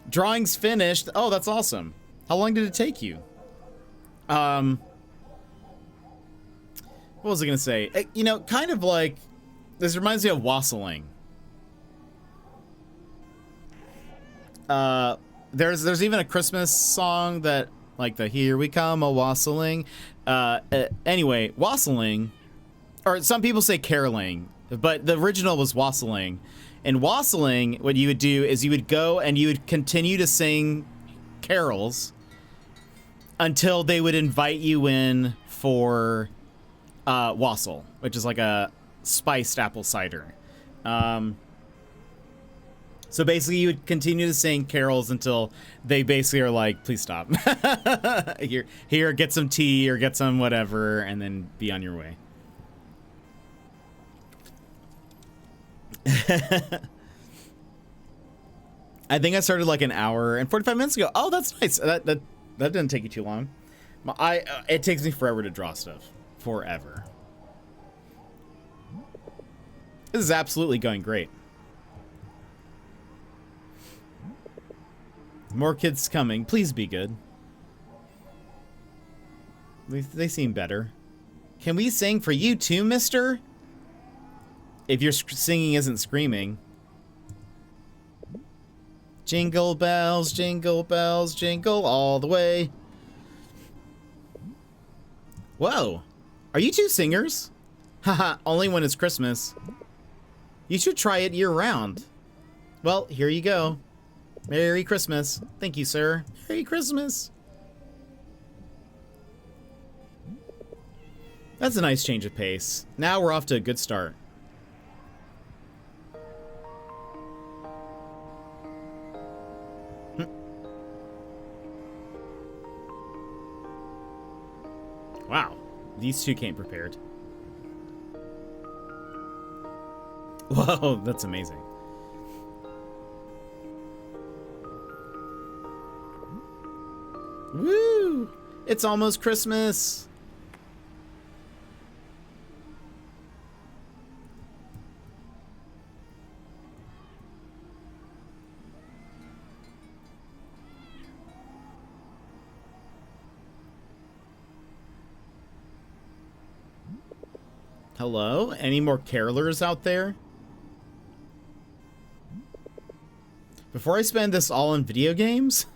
Speaker 1: Drawings finished. Oh, that's awesome. How long did it take you? What was I gonna say? You know, kind of like, this reminds me of wassailing. There's even a Christmas song that, like, the Here We Come a Wassailing. Anyway, wassailing, or some people say caroling, but the original was wassailing. And wassailing, what you would do is you would go and you would continue to sing carols until they would invite you in for wassail, which is like a spiced apple cider. So basically, you would continue to sing carols until they basically are like, please stop. Here, get some tea or get some whatever, and then be on your way. I think I started like an hour and 45 minutes ago. Oh, that's nice. That didn't take you too long. It takes me forever to draw stuff. Forever. This is absolutely going great. More kids coming. Please be good. They seem better. Can we sing for you too, mister? If your singing isn't screaming. Jingle bells, jingle all the way. Whoa. Are you two singers? Haha, only when it's Christmas. You should try it year-round. Well, here you go. Merry Christmas. Thank you, sir. Merry Christmas. That's a nice change of pace. Now we're off to a good start. Wow, these two came prepared. Whoa, that's amazing. Woo! It's almost Christmas. Hello? Any more carolers out there? Before I spend this all on video games?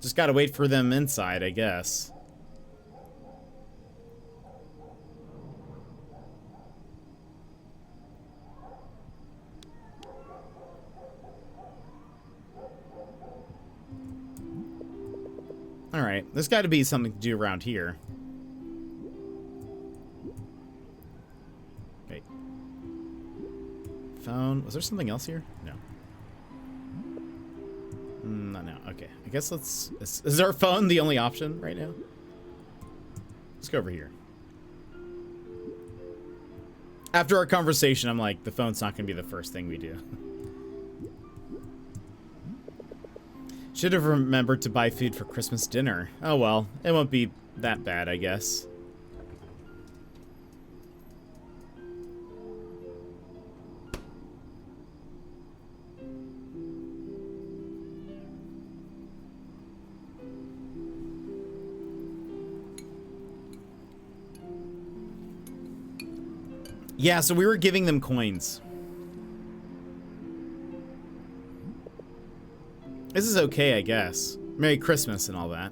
Speaker 1: Just gotta wait for them inside, I guess. Alright, there's gotta be something to do around here. Okay. Phone. Was there something else here? No. No. Okay. I guess let's... Is our phone the only option right now? Let's go over here. After our conversation, I'm like, the phone's not going to be the first thing we do. Should have remembered to buy food for Christmas dinner. Oh well, it won't be that bad, I guess. Yeah, so we were giving them coins. This is okay, I guess. Merry Christmas and all that.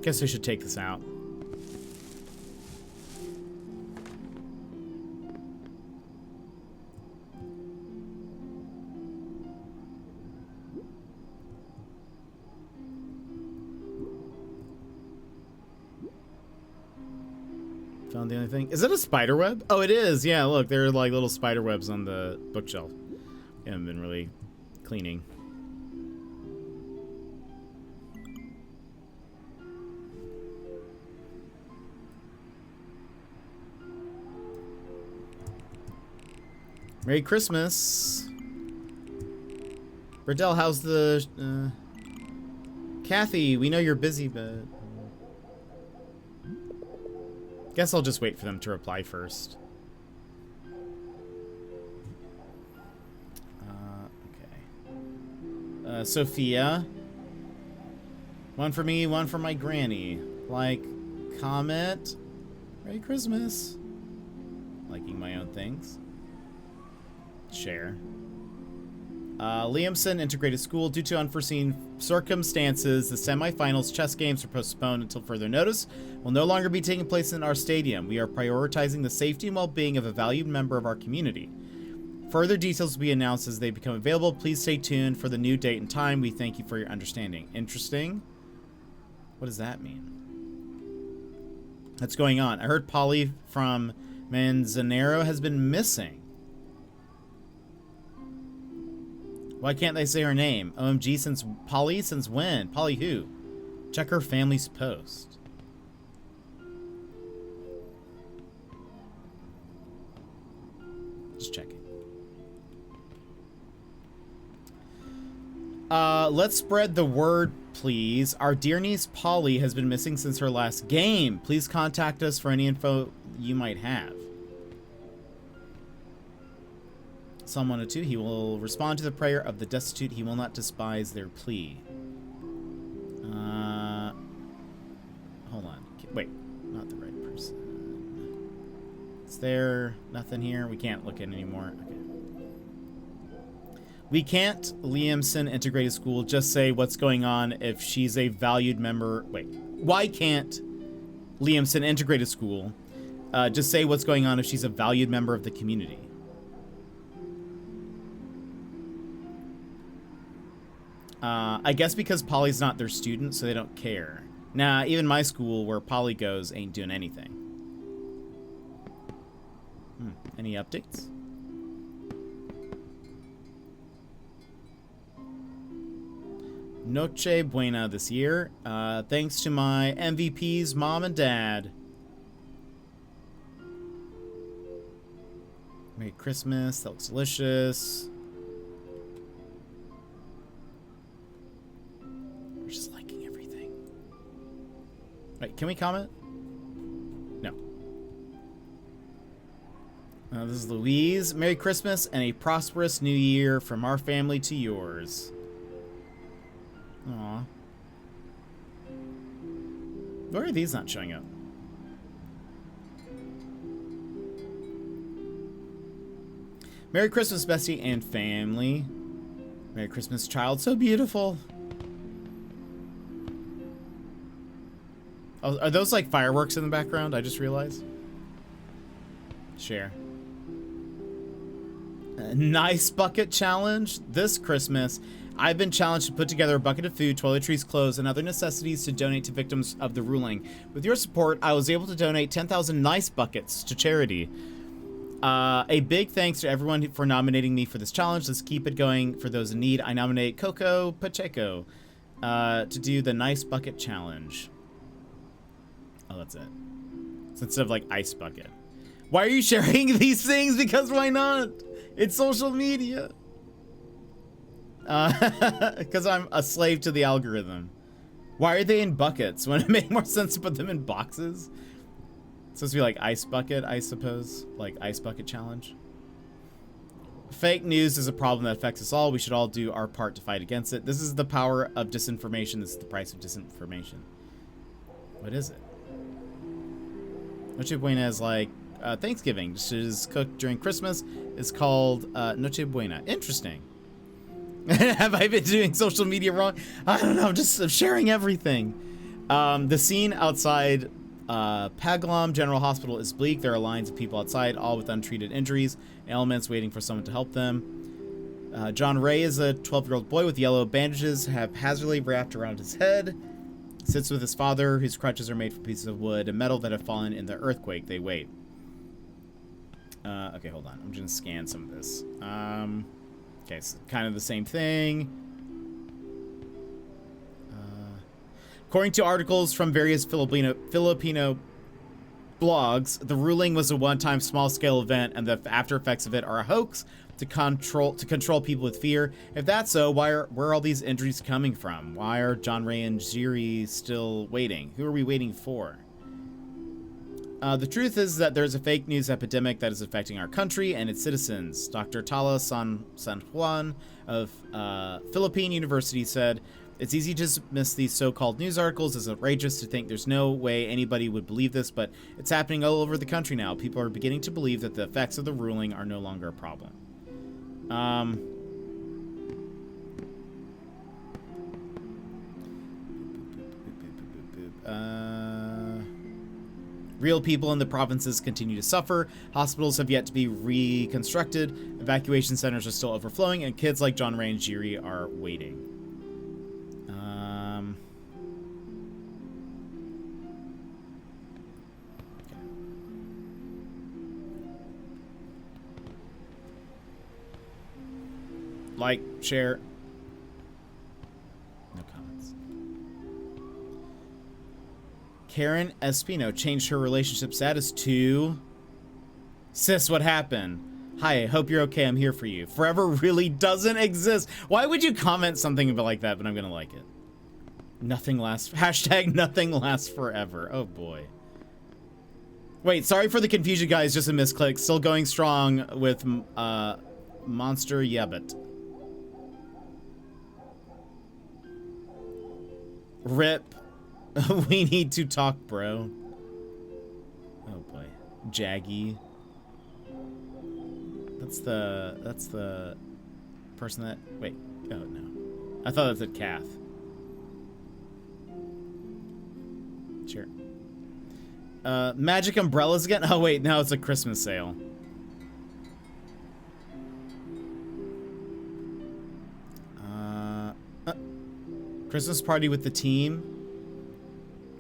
Speaker 1: Guess I should take this out. Found the only thing. Is it a spider web? Oh, it is. Yeah, look, there are like little spider webs on the bookshelf. I haven't been really cleaning. Merry Christmas. Burdell, how's the... Kathy, we know you're busy, but... Guess I'll just wait for them to reply first. Okay. Sophia. One for me, one for my granny. Like, comment. Merry Christmas. Liking my own things. Share. Liamson Integrated School. Due to unforeseen circumstances, the semifinals chess games are postponed until further notice. Will no longer be taking place in our stadium. We are prioritizing the safety and well-being of a valued member of our community. Further details will be announced as they become available. Please stay tuned for the new date and time. We thank you for your understanding. Interesting. What does that mean? What's going on? I heard Polly from Manzanero has been missing. Why can't they say her name? OMG, since Polly? Since when? Polly who? Check her family's post. Just checking. Let's spread the word, please. Our dear niece Polly has been missing since her last game. Please contact us for any info you might have. Psalm 102, he will respond to the prayer of the destitute. He will not despise their plea. Hold on. Wait. not the right person. Is there nothing here? We can't look in anymore. Okay. We can't Liamson integrated school just say what's going on if she's a valued member. Wait, why can't Liamson integrated school just say what's going on if she's a valued member of the community? I guess because Polly's not their student, so they don't care. Nah, even my school where Polly goes ain't doing anything. Any updates? Noche Buena this year. Thanks to my MVPs, Mom and Dad. Merry Christmas. That looks delicious. We're just liking everything. Wait, can we comment? No. This is Louise. Merry Christmas and a prosperous new year from our family to yours. Aw. Why are these not showing up? Merry Christmas, Bestie and family. Merry Christmas, child. So beautiful. Oh, are those like fireworks in the background? I just realized. Share. Nice bucket challenge this Christmas. I've been challenged to put together a bucket of food, toiletries, clothes, and other necessities to donate to victims of the ruling. With your support, I was able to donate 10,000 nice buckets to charity. A big thanks to everyone for nominating me for this challenge. Let's keep it going for those in need. I nominate Coco Pacheco to do the nice bucket challenge. Oh, that's it. So instead of like ice bucket. Why are you sharing these things? Because why not? It's social media. Because I'm a slave to the algorithm. Why are they in buckets? Wouldn't it make more sense to put them in boxes? It's supposed to be like ice bucket, I suppose. Like ice bucket challenge. Fake news is a problem that affects us all. We should all do our part to fight against it. This is the power of disinformation. This is the price of disinformation. What is it? Noche Buena is like Thanksgiving. This is cooked during Christmas. It's called Noche Buena. Interesting. Have I been doing social media wrong? I don't know. I'm just sharing everything. The scene outside Paglom General Hospital is bleak. There are lines of people outside, all with untreated injuries, ailments, waiting for someone to help them. John Ray is a 12-year-old boy with yellow bandages haphazardly wrapped around his head. Sits with his father, whose crutches are made from pieces of wood and metal that have fallen in the earthquake. They wait. Okay, hold on. I'm just gonna scan some of this. Okay, so kind of the same thing. According to articles from various Filipino blogs, the ruling was a one-time small-scale event, and the after effects of it are a hoax to control people with fear. If that's so, where are all these injuries coming from? Why are John Ray and Jiri still waiting? Who are we waiting for? The truth is that there's a fake news epidemic that is affecting our country and its citizens. Dr. Tala San Juan of Philippine University said, "It's easy to dismiss these so-called news articles as outrageous, to think there's no way anybody would believe this, but it's happening all over the country now. People are beginning to believe that the effects of the ruling are no longer a problem." Real people in the provinces continue to suffer. Hospitals have yet to be reconstructed. Evacuation centers are still overflowing, and kids like John Ray and Jiri are waiting. Like, share. No comments. Karen Espino changed her relationship status to... Sis, what happened? Hi, I hope you're okay. I'm here for you. Forever really doesn't exist. Why would you comment something about like that, but I'm gonna like it? Nothing lasts... Hashtag nothing lasts forever. Oh, boy. Wait, sorry for the confusion, guys. Just a misclick. Still going strong with Monster Yabbit. Rip. We need to talk, bro. Oh boy. Jaggy. That's the person that... Wait. Oh, no. I thought that said Kath. Sure. Magic umbrellas again? Oh, wait. Now it's a Christmas sale. Christmas party with the team.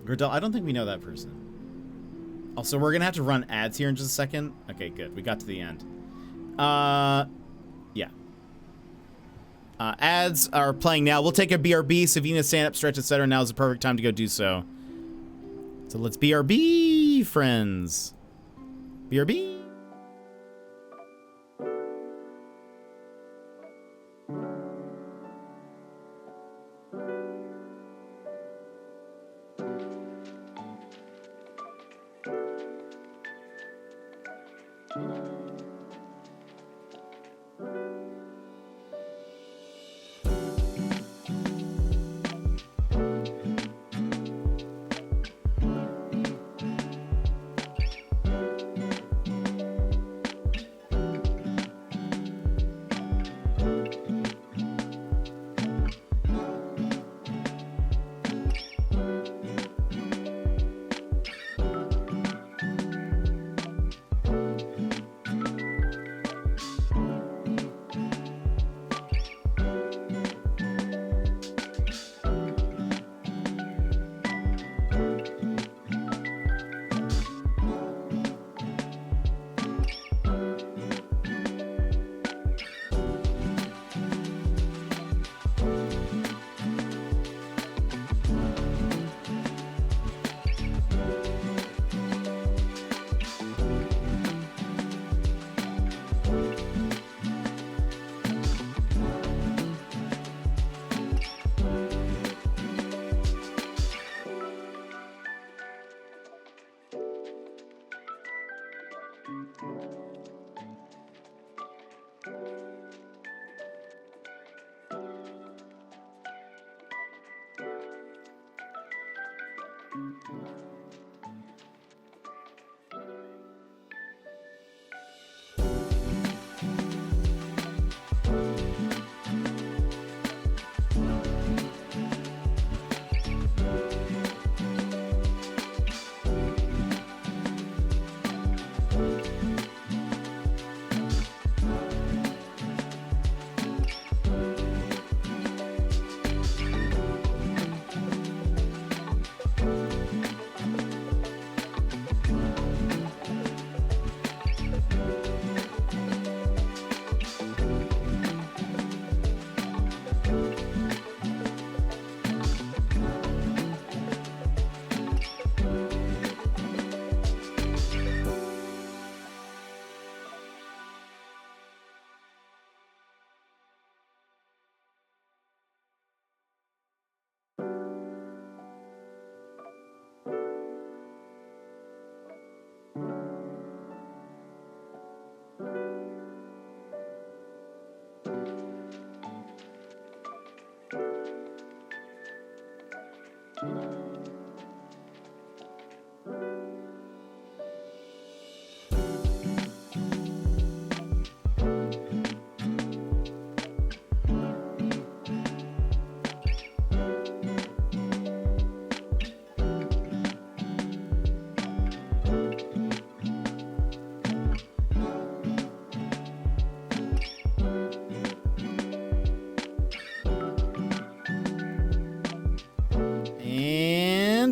Speaker 1: Gردell, I don't think we know that person. Also, we're going to have to run ads here in just a second. Okay, good. We got to the end. Yeah. Ads are playing now. We'll take a BRB. Savina, stand up, stretch, etc. Now is the perfect time to go do so. So let's BRB, friends. BRB.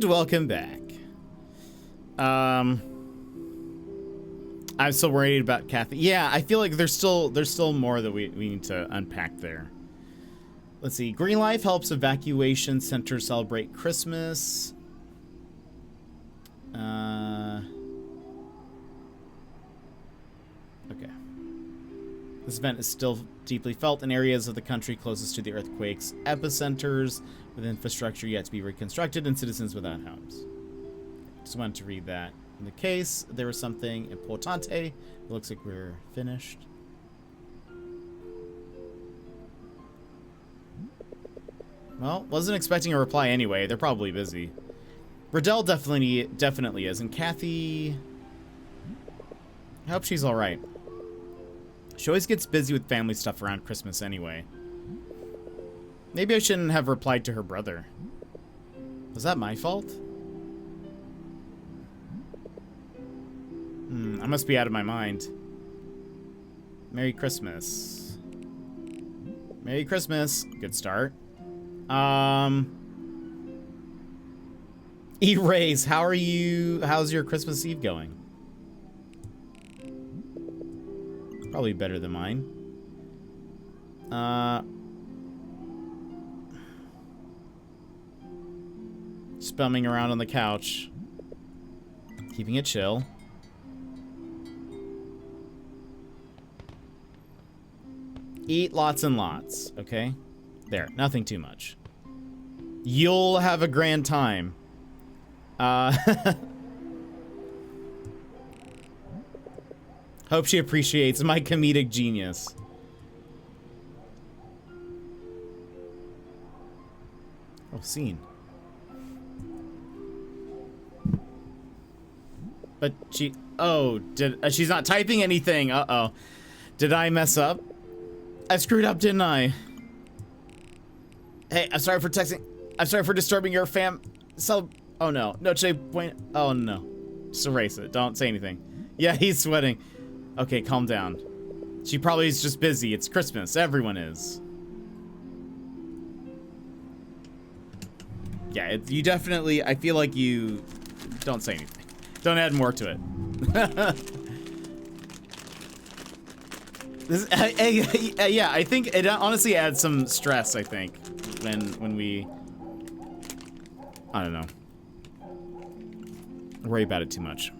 Speaker 1: Welcome back. I'm still worried about Kathy. Yeah, I feel like there's still more that we need to unpack there. Let's see. Green Life helps evacuation center celebrate Christmas. Okay. This event is still deeply felt in areas of the country closest to the earthquake's epicenters, with infrastructure yet to be reconstructed and citizens without homes. Just wanted to read that. In the case, there was something importante. It looks like we're finished. Well, wasn't expecting a reply anyway. They're probably busy. Riddell definitely is. And Kathy... I hope she's alright. She always gets busy with family stuff around Christmas anyway. Maybe I shouldn't have replied to her brother. Was that my fault? I must be out of my mind. Merry Christmas. Merry Christmas. Good start. E-Rays, how are you? How's your Christmas Eve going? Probably better than mine. Just bumming around on the couch. Keeping it chill. Eat lots and lots, okay? There, nothing too much. You'll have a grand time. Hope she appreciates my comedic genius. Oh, scene. But she... Oh, she's not typing anything. Uh-oh. Did I mess up? I screwed up, didn't I? Hey, I'm sorry for texting. I'm sorry for disturbing your So... Oh, no. No, should I point... Oh, no. Just erase it. Don't say anything. Yeah, he's sweating. Okay, calm down. She probably is just busy. It's Christmas. Everyone is. Yeah, you definitely... I feel like you... Don't say anything. Don't add more to it. Yeah, I think it honestly adds some stress, I think, when we... I don't know. Worry about it too much.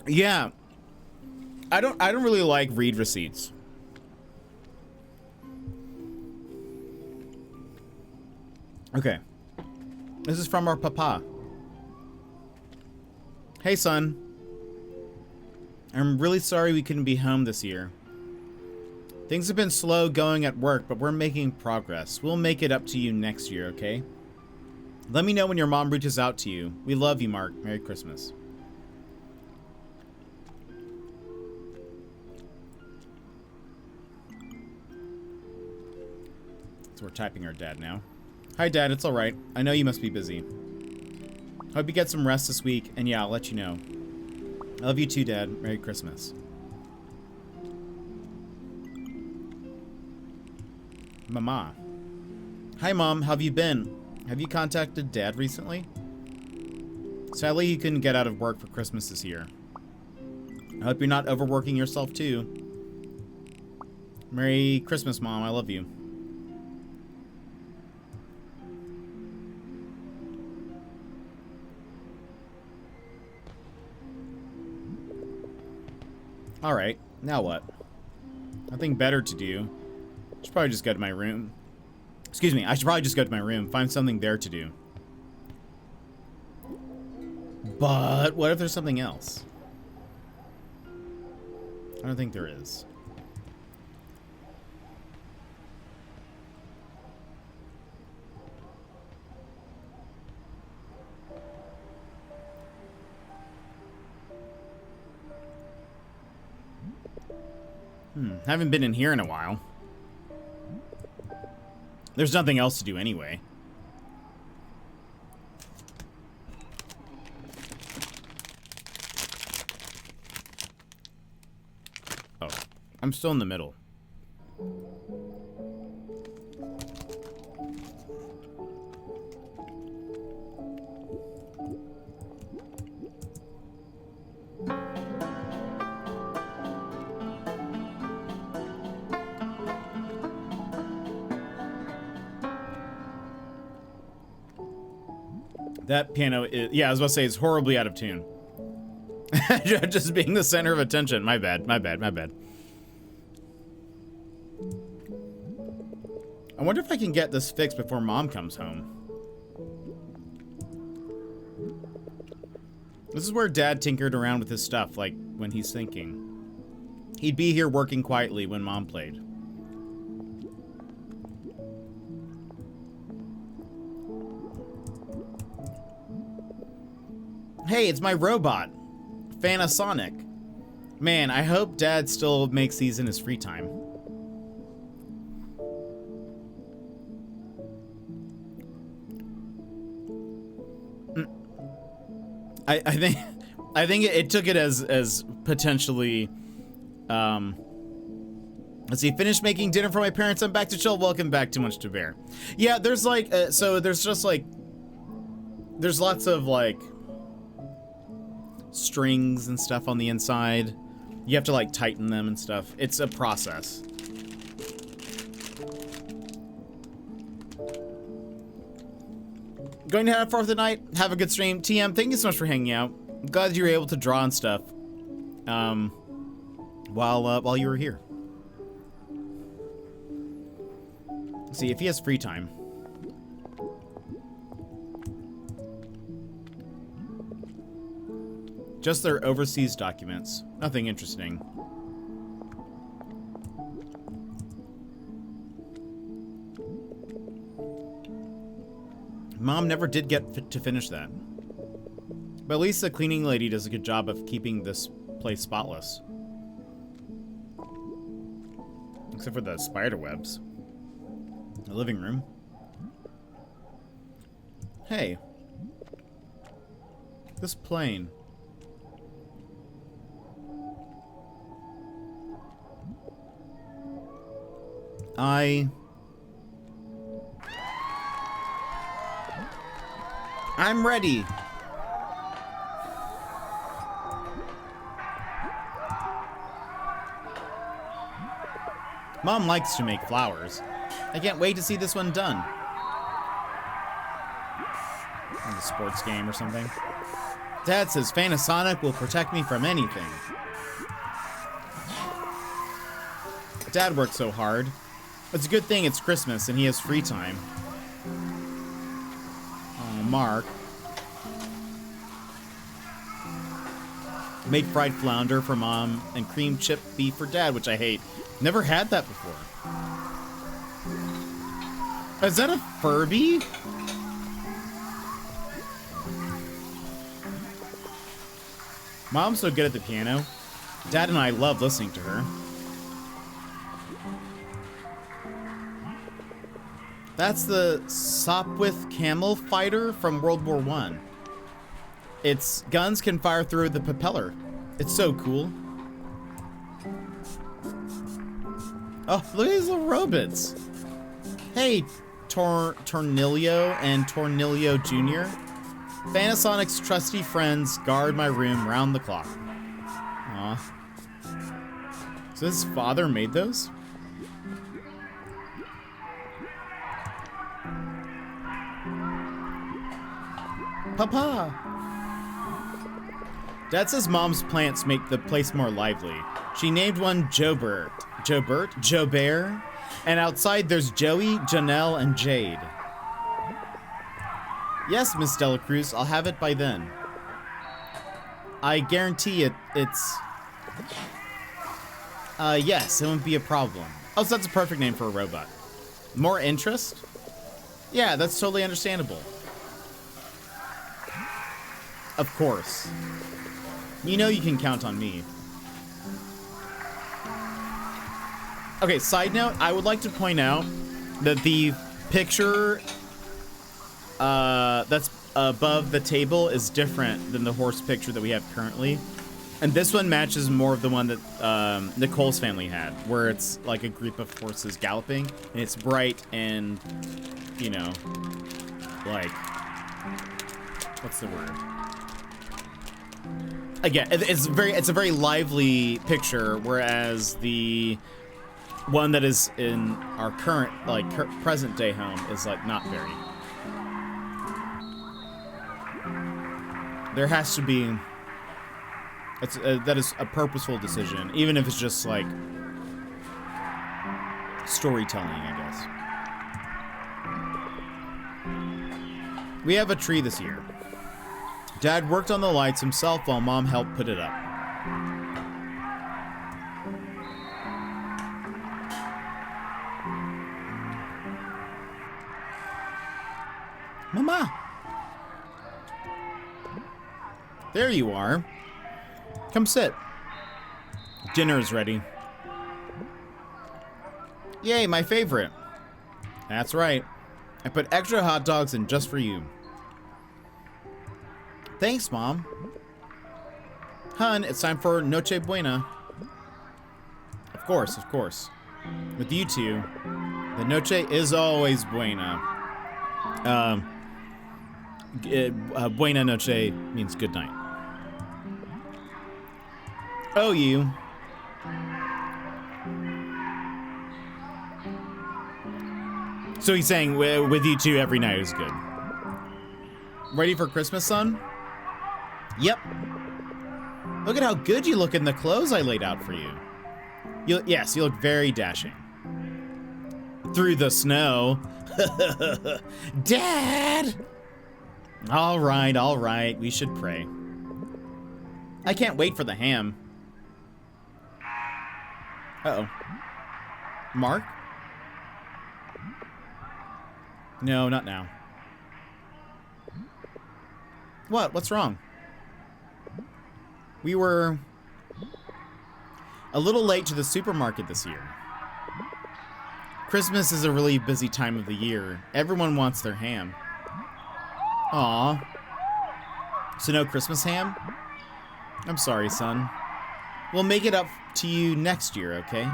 Speaker 1: Yeah. I don't really like read receipts. Okay. This is from our papa. Hey, son. I'm really sorry we couldn't be home this year. Things have been slow going at work, but we're making progress. We'll make it up to you next year, okay? Let me know when your mom reaches out to you. We love you, Mark. Merry Christmas. So we're typing our dad now. Hi, Dad. It's all right. I know you must be busy. Hope you get some rest this week, and yeah, I'll let you know. I love you too, Dad. Merry Christmas. Mama. Hi, Mom. How have you been? Have you contacted Dad recently? Sadly, you couldn't get out of work for Christmas this year. I hope you're not overworking yourself, too. Merry Christmas, Mom. I love you. Alright, now what? Nothing better to do. I should probably just go to my room. Excuse me, I should probably just go to my room, find something there to do. But what if there's something else? I don't think there is. Haven't been in here in a while. There's nothing else to do anyway. Oh, I'm still in the middle. That piano is, yeah, I was about to say, it's horribly out of tune. Just being the center of attention. My bad, my bad, my bad. I wonder if I can get this fixed before Mom comes home. This is where Dad tinkered around with his stuff, like when he's thinking. He'd be here working quietly when Mom played. Hey, it's my robot, Fanasonic. Man, I hope Dad still makes these in his free time. I think it took it as potentially. Let's see. Finished making dinner for my parents. I'm back to chill. Welcome back to Much to Bear. Yeah, there's like so there's just like there's lots of like strings and stuff on the inside. You have to like tighten them and stuff. It's a process. Going to have 4th of the night. Have a good stream. TM, thank you so much for hanging out. I'm glad you were able to draw and stuff while you were here. Let's see if he has free time. Just their overseas documents. Nothing interesting. Mom never did get to finish that. But at least the cleaning lady does a good job of keeping this place spotless. Except for the spider webs. The living room. Hey. This plane. I'm ready. Mom likes to make flowers. I can't wait to see this one done. Like a sports game or something. Dad says Fanasonic will protect me from anything. Dad works so hard. It's a good thing it's Christmas and he has free time. Oh, Mark. Make fried flounder for Mom and cream chip beef for Dad, which I hate. Never had that before. Is that a Furby? Mom's so good at the piano. Dad and I love listening to her. That's the Sopwith camel fighter from World War I. Its guns can fire through the propeller. It's so cool. Oh, look at these little robots. Hey, Tornilio and Tornilio Jr. Panasonic's trusty friends guard my room round the clock. Aw. So his father made those? Papa! Dad says Mom's plants make the place more lively. She named one Jobert, and outside there's Joey, Janelle, and Jade. Yes, Miss Dela Cruz, I'll have it by then. I guarantee it's... yes, it won't be a problem. Oh, so that's a perfect name for a robot. More interest? Yeah, that's totally understandable. Of course. You know you can count on me. Okay, side note, I would like to point out that the picture that's above the table is different than the horse picture that we have currently. And this one matches more of the one that Nicole's family had, where it's like a group of horses galloping, and it's bright and, you know, like, what's the word? Again, it's a very lively picture, whereas the one that is in our current, like, present day home is like not very. There has to be. That is a purposeful decision, even if it's just like storytelling, I guess. We have a tree this year. Dad worked on the lights himself while Mom helped put it up. Mama! There you are. Come sit. Dinner is ready. Yay, my favorite. That's right. I put extra hot dogs in just for you. Thanks, Mom. Hun, it's time for Noche Buena. Of course, of course. With you two, the Noche is always Buena. Buena Noche means good night. Oh, you. So he's saying with you two every night is good. Ready for Christmas, son? Yep. Look at how good you look in the clothes I laid out for you. Yes, you look very dashing. Through the snow. Dad! All right. We should pray. I can't wait for the ham. Uh-oh. Mark? No, not now. What? What's wrong? We were a little late to the supermarket this year. Christmas is a really busy time of the year. Everyone wants their ham. Aw. So no Christmas ham? I'm sorry, son. We'll make it up to you next year, okay?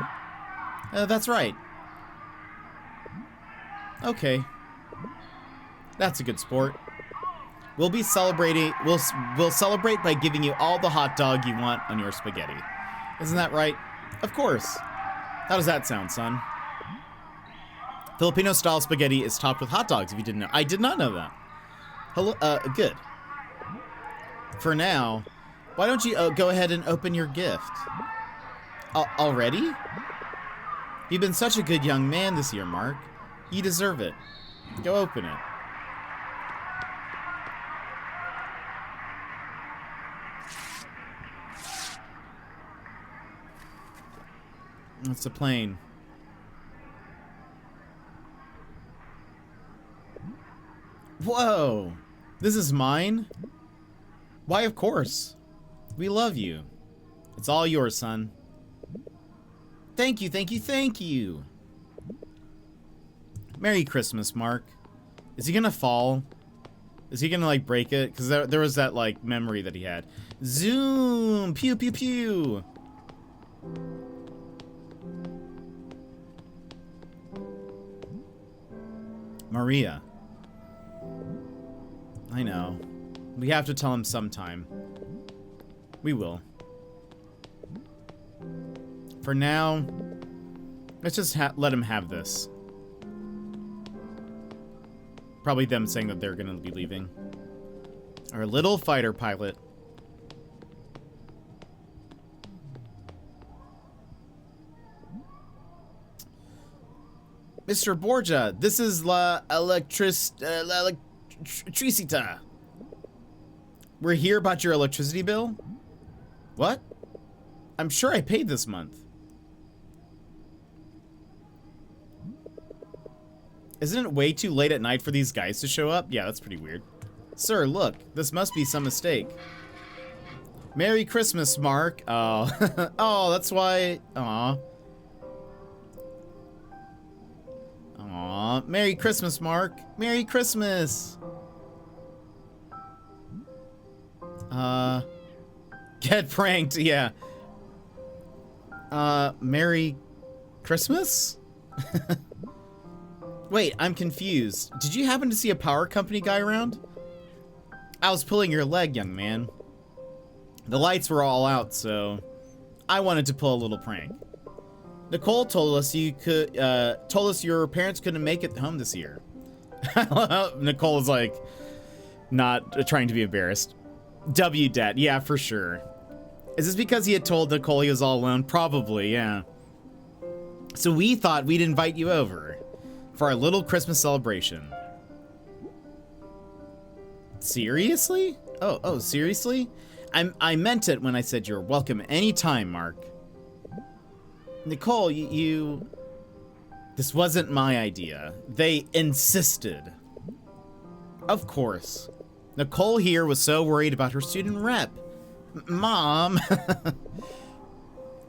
Speaker 1: That's right. Okay. That's a good sport. We'll be celebrating. We'll celebrate by giving you all the hot dog you want on your spaghetti. Isn't that right? Of course. How does that sound, son? Filipino-style spaghetti is topped with hot dogs, if you didn't know. I did not know that. Hello, good. For now, why don't you go ahead and open your gift? Already? You've been such a good young man this year, Mark. You deserve it. Go open it. It's a plane. Whoa! This is mine? Why, of course. We love you. It's all yours, son. Thank you, thank you, thank you! Merry Christmas, Mark. Is he gonna fall? Is he gonna, like, break it? Because there was that, like, memory that he had. Zoom! Pew, pew, pew! Maria. I know. We have to tell him sometime. We will. For now, let's just let him have this. Probably them saying that they're gonna be leaving. Our little fighter pilot. Mr. Borgia, this is La Electricita. We're here about your electricity bill? What? I'm sure I paid this month. Isn't it way too late at night for these guys to show up? Yeah, that's pretty weird. Sir, look, this must be some mistake. Merry Christmas, Mark. Oh, oh, that's why. Aw. Aw, Merry Christmas, Mark. Merry Christmas. Get pranked, yeah. Merry Christmas? Wait, I'm confused. Did you happen to see a power company guy around? I was pulling your leg, young man. The lights were all out, so I wanted to pull a little prank. Nicole told us your parents couldn't make it home this year. Nicole is like not trying to be embarrassed. W Dad, yeah, for sure. Is this because he had told Nicole he was all alone? Probably, yeah. So we thought we'd invite you over for our little Christmas celebration. Seriously? Oh, seriously? I meant it when I said you're welcome anytime, Mark. Nicole, you... This wasn't my idea. They insisted. Of course. Nicole here was so worried about her student rep. Mom,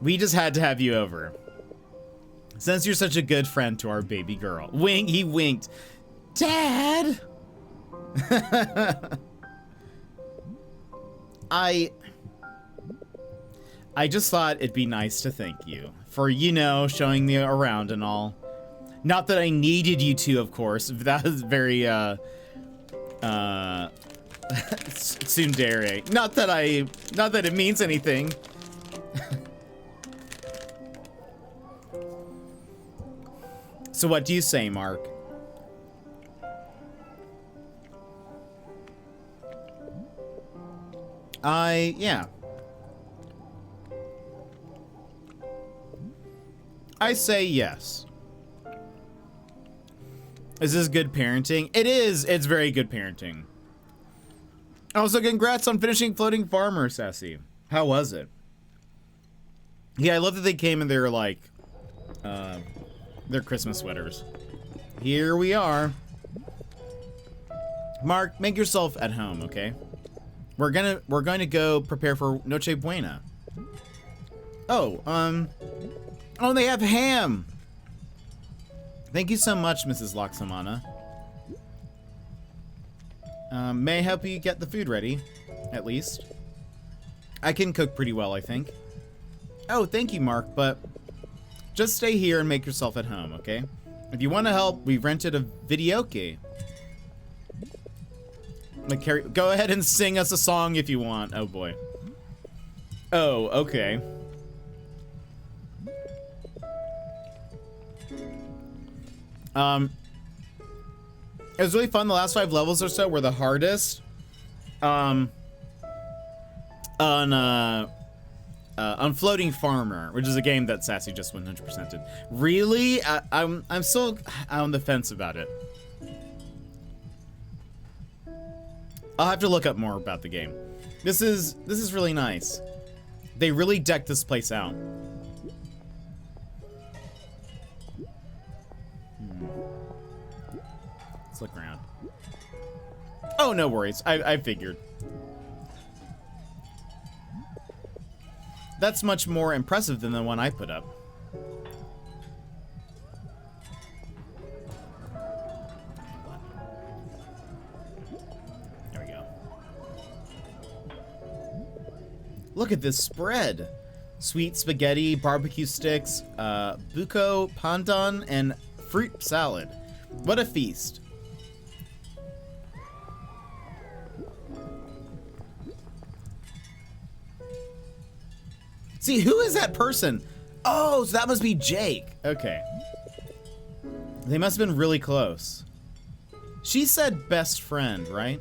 Speaker 1: we just had to have you over. Since you're such a good friend to our baby girl. Wink, he winked. Dad! I just thought it'd be nice to thank you for, you know, showing me around and all. Not that I needed you to, of course. That was very, tsundere. Not that it means anything. So what do you say, Mark? Yeah. I say yes. Is this good parenting? It is. It's very good parenting. Also, congrats on finishing Floating Farmer, Sassy. How was it? Yeah, I love that they came in their, like, their Christmas sweaters. Here we are. Mark, make yourself at home, okay? We're going to go prepare for Noche Buena. Oh, oh, they have ham. Thank you so much, Mrs. Laksamana. May I help you get the food ready, at least? I can cook pretty well, I think. Oh, thank you, Mark, but just stay here and make yourself at home, okay? If you want to help, we've rented a videoke. Like, go ahead and sing us a song if you want. Oh, boy. Oh, okay. It was really fun. The last 5 levels or so were the hardest. On Floating Farmer, which is a game that Sassy just 100%ed. Really? I'm still on the fence about it. I'll have to look up more about the game. This is really nice. They really decked this place out. Let's look around. Oh, no worries. I figured. That's much more impressive than the one I put up. There we go. Look at this spread. Sweet spaghetti, barbecue sticks, buko pandan, and fruit salad. What a feast. See, who is that person? Oh, so that must be Jake. Okay. They must have been really close. She said best friend, right?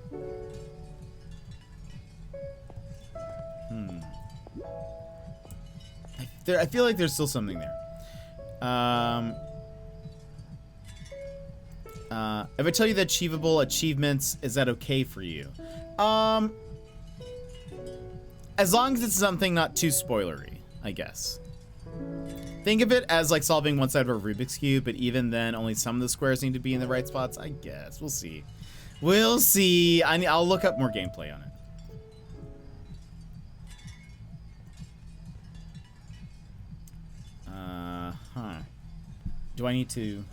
Speaker 1: I feel like there's still something there. If I tell you the achievable achievements, is that okay for you? As long as it's something not too spoilery, I guess. Think of it as like solving one side of a Rubik's Cube, but even then, only some of the squares need to be in the right spots, I guess. We'll see. We'll see. I'll look up more gameplay on it. Do I need to...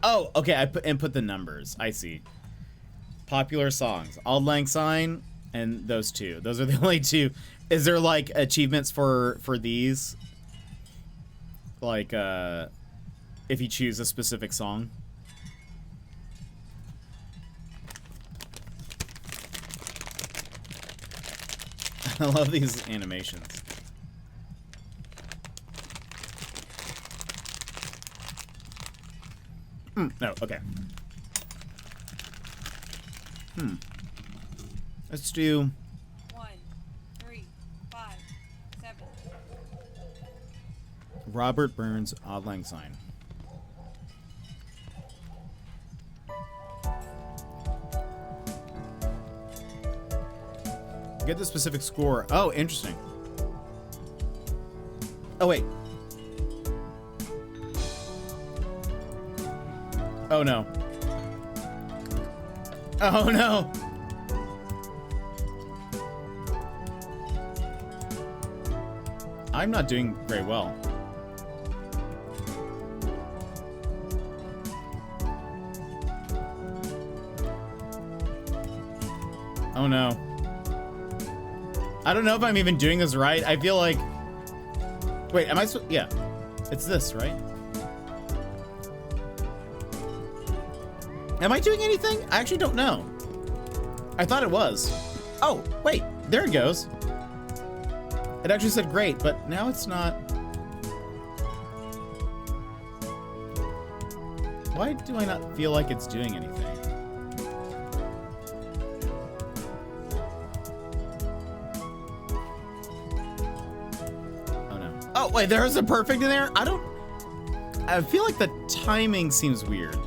Speaker 1: Oh, okay, I put the numbers. I see. Popular songs. Auld Lang Syne and those two. Those are the only two. Is there, like, achievements for these? Like, if you choose a specific song? I love these animations. No, okay. Let's do
Speaker 6: 1, 3, 5, 7.
Speaker 1: Robert Burns' Auld Lang Syne. Get the specific score. Oh, interesting. Oh, wait. Oh, no. Oh, no. I'm not doing very well. Oh no. I don't know if I'm even doing this right. I feel like... Wait, am I so... Yeah. It's this, right? Am I doing anything? I actually don't know. I thought it was. Oh, wait. There it goes. It actually said great, but now it's not. Why do I not feel like it's doing anything? Oh no. Oh, wait, there's a perfect in there? I feel like the timing seems weird.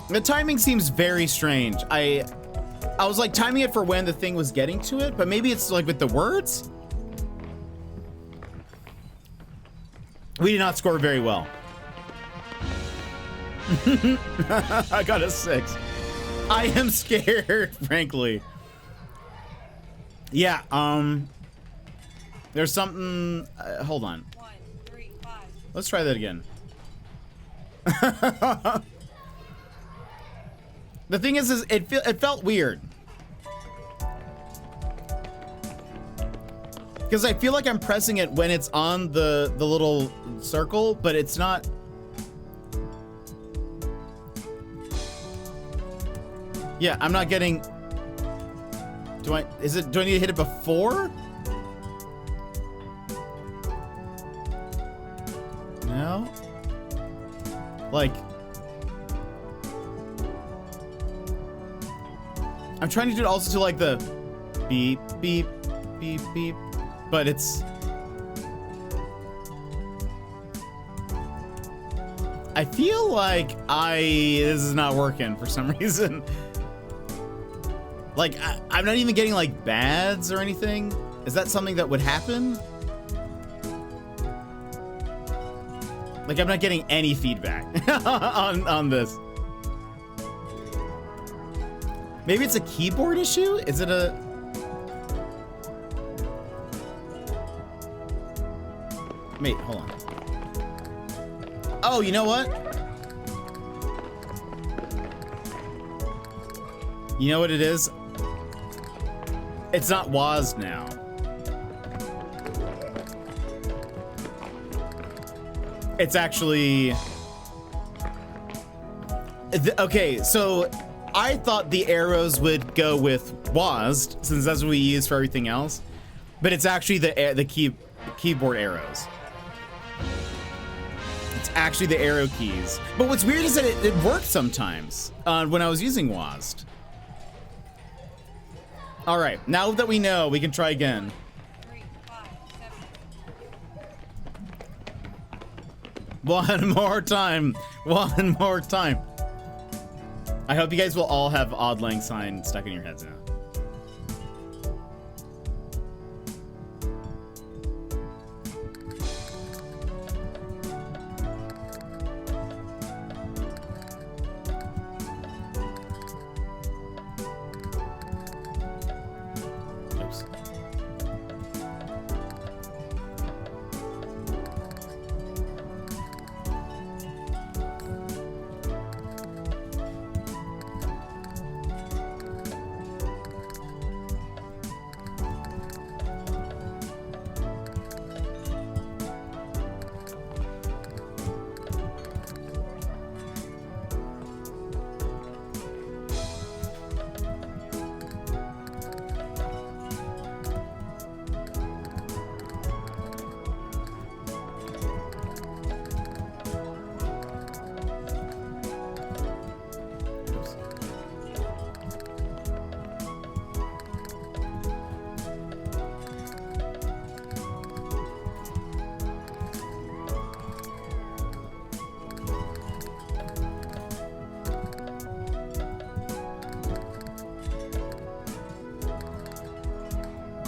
Speaker 1: The timing seems very strange. I was like timing it for when the thing was getting to it, but maybe it's like with the words? We did not score very well. I got a 6. I am scared, frankly. Yeah, there's something, hold on.
Speaker 6: 1, 3, 5.
Speaker 1: Let's try that again. The thing is it felt weird. Because I feel like I'm pressing it when it's on the little circle, but it's not. Yeah, I'm not getting. Do I need to hit it before? No? Like, I'm trying to do it also to like the beep, beep, beep, beep, but it's, I feel like this is not working for some reason. Like, I'm not even getting like bads or anything. Is that something that would happen? Like, I'm not getting any feedback on this. Maybe it's a keyboard issue? Is it a... Wait, hold on. Oh, you know what? You know what it is? It's not WASD now. It's actually... Okay, so I thought the arrows would go with WASD, since that's what we use for everything else. But it's actually the keyboard arrows. It's actually the arrow keys. But what's weird is that it worked sometimes when I was using WASD. All right, now that we know, we can try again.
Speaker 6: 3, 5, 7.
Speaker 1: One more time. One more time. I hope you guys will all have odd lang syne stuck in your heads now. Oops.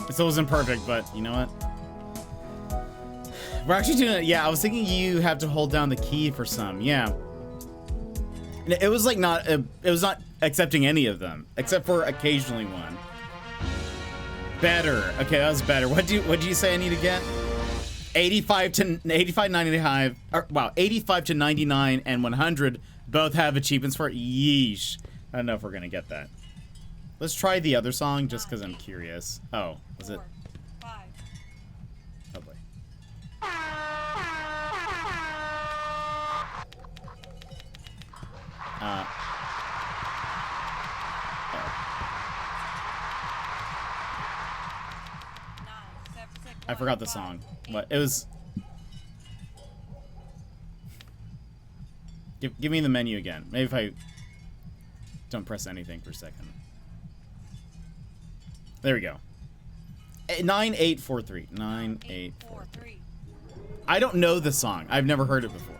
Speaker 1: It still wasn't perfect, but you know what? We're actually doing it. Yeah, I was thinking you have to hold down the key for some. Yeah. It was like not, it was not accepting any of them, except for occasionally one. Better. Okay, that was better. What do you say I need to get? 85, 95, or, wow, 85 to 99 and 100 both have achievements for it. Yeesh. I don't know if we're gonna get that. Let's try the other song just because I'm curious. Oh, was it?
Speaker 6: 4, 5.
Speaker 1: Oh boy. Oh.
Speaker 6: 9, 7, 6,
Speaker 1: I forgot the
Speaker 6: 5,
Speaker 1: song.
Speaker 6: 8.
Speaker 1: What? It was... Give me the menu again. Maybe if I don't press anything for a second. There we go. 9843. 9843. I don't know the song. I've never heard it before.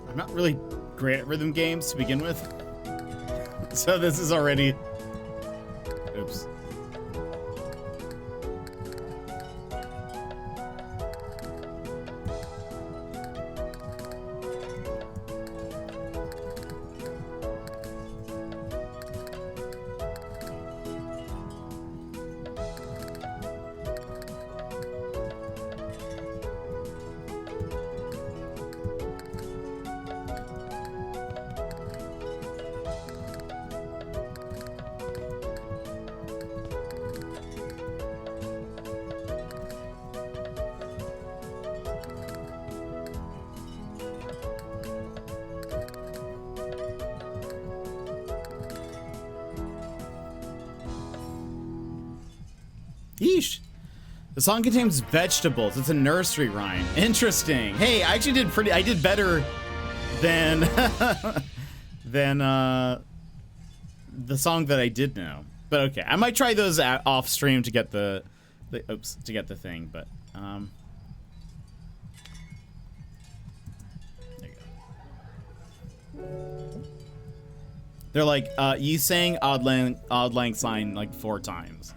Speaker 1: I'm not really great at rhythm games to begin with. So this is already... Oops. Yeesh. The song contains vegetables. It's a nursery rhyme. Interesting. Hey, I actually I did better than than the song that I did know. But okay, I might try those off stream to get the thing, but there you go. They're like, you sang odd lang syne like 4 times.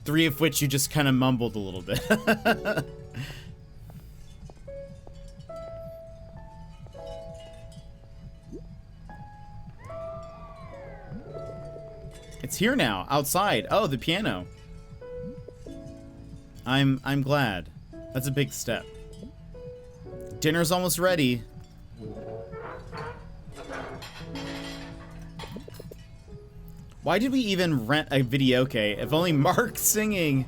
Speaker 1: 3 of which you just kind of mumbled a little bit. It's here now, outside. Oh, the piano. I'm glad. That's a big step. Dinner's almost ready. Why did we even rent a videoke if only Mark singing?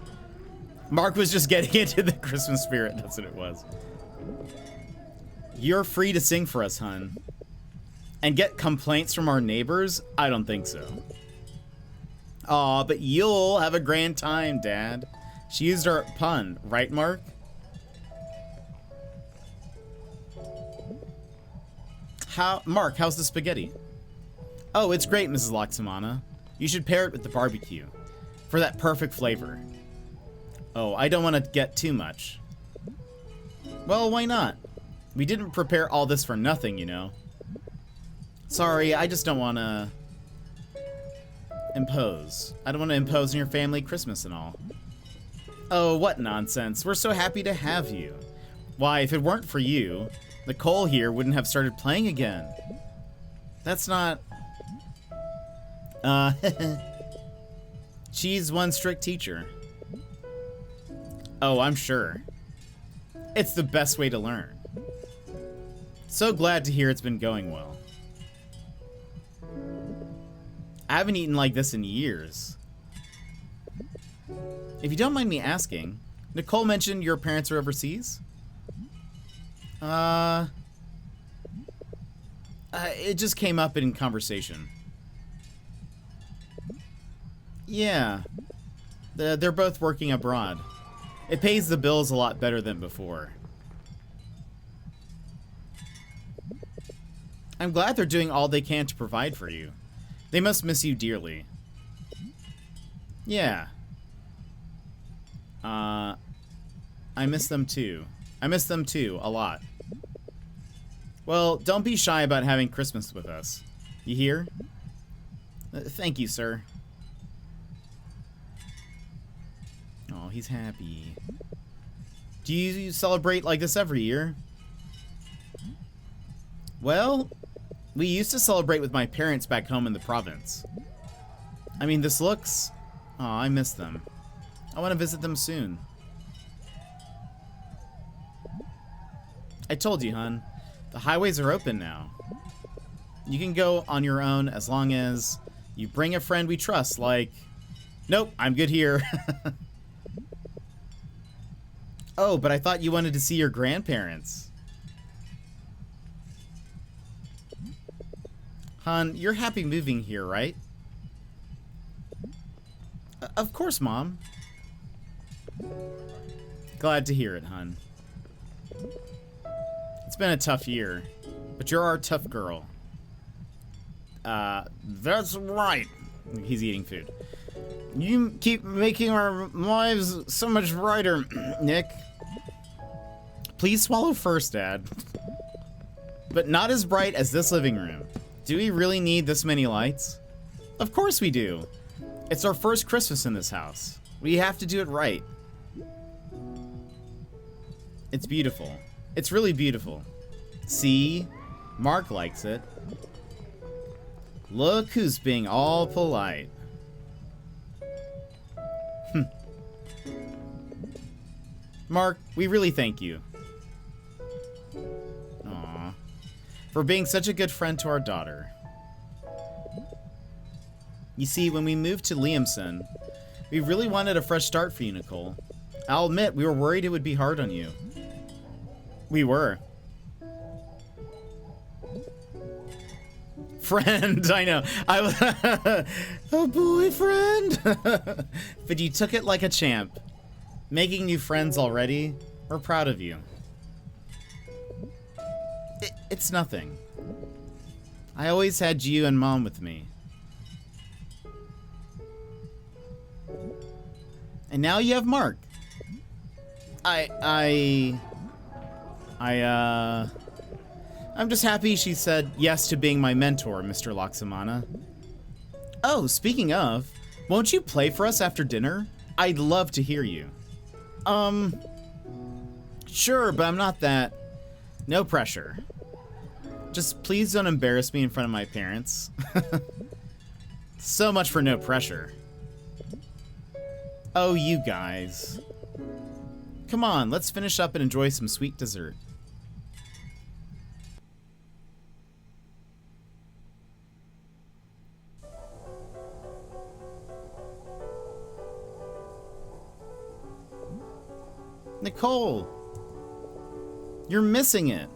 Speaker 1: Mark was just getting into the Christmas spirit. That's what it was. You're free to sing for us, hun. And get complaints from our neighbors? I don't think so. Aw, but you'll have a grand time, Dad. She used our pun, right, Mark? Mark, how's the spaghetti? Oh, it's great, Mrs. Laksamana. You should pair it with the barbecue for that perfect flavor. Oh, I don't want to get too much. Well, why not? We didn't prepare all this for nothing, you know. Sorry, I just don't want to impose. I don't want to impose on your family Christmas and all. Oh, what nonsense. We're so happy to have you. Why, if it weren't for you, Nicole here wouldn't have started playing again. That's not... She's one strict teacher. Oh, I'm sure. It's the best way to learn. So glad to hear it's been going well. I haven't eaten like this in years. If you don't mind me asking, Nicole mentioned your parents are overseas? It just came up in conversation. Yeah. They're both working abroad. It pays the bills a lot better than before. I'm glad they're doing all they can to provide for you. They must miss you dearly. Yeah. I miss them too. I miss them too, a lot. Well, don't be shy about having Christmas with us. You hear? Thank you, sir. Oh, he's happy. Do you celebrate like this every year? Well, we used to celebrate with my parents back home in the province. I mean, this looks... Oh, I miss them. I want to visit them soon. I told you, hun. The highways are open now. You can go on your own as long as you bring a friend we trust, like... Nope, I'm good here. Oh, but I thought you wanted to see your grandparents. Hun, you're happy moving here, right? Of course, Mom. Glad to hear it, hun. It's been a tough year, but you're our tough girl. That's right. He's eating food. You keep making our lives so much brighter, Nick. Please swallow first, Dad. But not as bright as this living room. Do we really need this many lights? Of course we do. It's our first Christmas in this house. We have to do it right. It's beautiful. It's really beautiful. See? Mark likes it. Look who's being all polite. Mark, we really thank you. Aww. For being such a good friend to our daughter. You see, when we moved to Liamson, we really wanted a fresh start for you, Nicole. I'll admit, we were worried it would be hard on you. We were. Friend, I know. A boyfriend. But you took it like a champ. Making new friends already. We're proud of you. It's nothing. I always had you and Mom with me. And now you have Mark. I'm just happy she said yes to being my mentor, Mr. Laksamana. Oh, speaking of, won't you play for us after dinner? I'd love to hear you. Sure, but I'm not that... No pressure. Just please don't embarrass me in front of my parents. So much for no pressure. Oh, you guys. Come on, let's finish up and enjoy some sweet dessert. Nicole, you're missing it.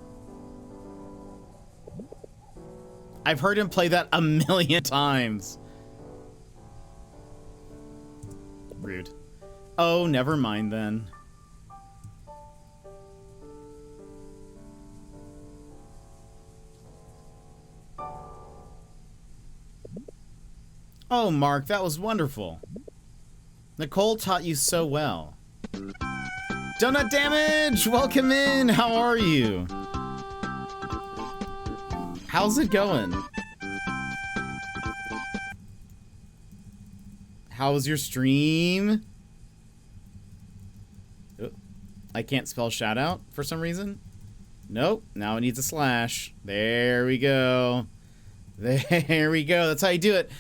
Speaker 1: I've heard him play that a million times. Rude. Oh, never mind then. Oh, Mark, that was wonderful. Nicole taught you so well. Donut Damage! Welcome in! How are you? How's it going? How was your stream? Oh, I can't spell shout out for some reason. Nope, now it needs a slash. There we go. There we go. That's how you do it.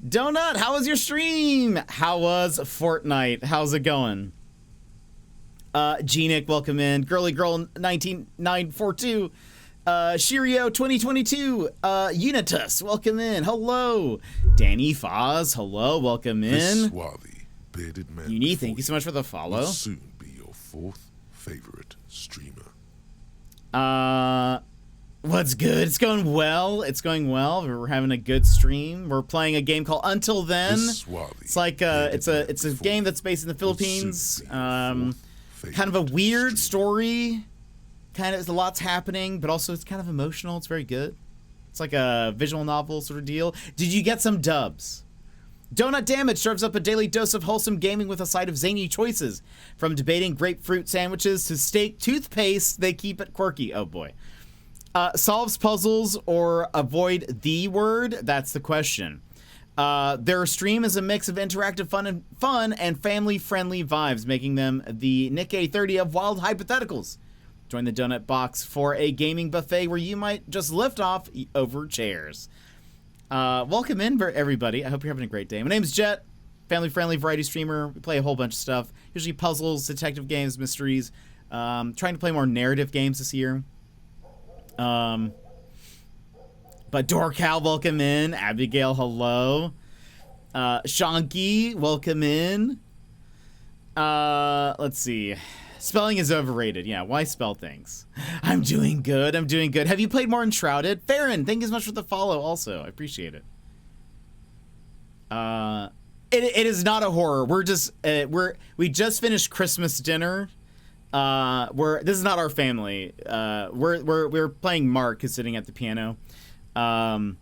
Speaker 1: Donut, how was your stream? How was Fortnite? How's it going? Genic, welcome in. Girly Girl 19942. Shirio 2022. Unitus, welcome in. Hello. Danny Foz, hello, welcome in.
Speaker 3: Viswali. bearded man.
Speaker 1: Unique,
Speaker 3: before
Speaker 1: thank you so much for the
Speaker 3: will
Speaker 1: follow.
Speaker 3: soon be your fourth favorite streamer.
Speaker 1: What's good? It's going well. It's going well. We're having a good stream. We're playing a game called Until Then.
Speaker 3: This swarthy,
Speaker 1: It's like
Speaker 3: bearded man
Speaker 1: it's a
Speaker 3: before
Speaker 1: game that's based in the
Speaker 3: will soon
Speaker 1: Philippines.
Speaker 3: be your fourth
Speaker 1: Kind of a
Speaker 3: favorite
Speaker 1: weird
Speaker 3: streamer.
Speaker 1: story. Kind of, a lot's happening, but also it's kind of emotional. It's very good. It's like a visual novel sort of deal. Did you get some dubs? Donut Damage serves up a daily dose of wholesome gaming with a side of zany choices. From debating grapefruit sandwiches to steak toothpaste, they keep it quirky. Oh boy. Solves puzzles or avoid the word? That's the question. Their stream is a mix of interactive fun and family-friendly vibes, making them the Nikkei 30 of wild hypotheticals. Join the Donut Box for a gaming buffet where you might just lift off over chairs. Welcome in, everybody. I hope you're having a great day. My name's Jet, family-friendly variety streamer. We play a whole bunch of stuff, usually puzzles, detective games, mysteries. Trying to play more narrative games this year. But Dorcal, welcome in. Abigail, hello. Shanky, welcome in. Let's see. Spelling is overrated. Yeah, why spell things? I'm doing good. I'm doing good. Have you played more Enshrouded? Farron, thank you so much for the follow also. I appreciate it. It is not a horror. We're just we just finished Christmas dinner. This is not our family. We're playing Mark, who's sitting at the piano. A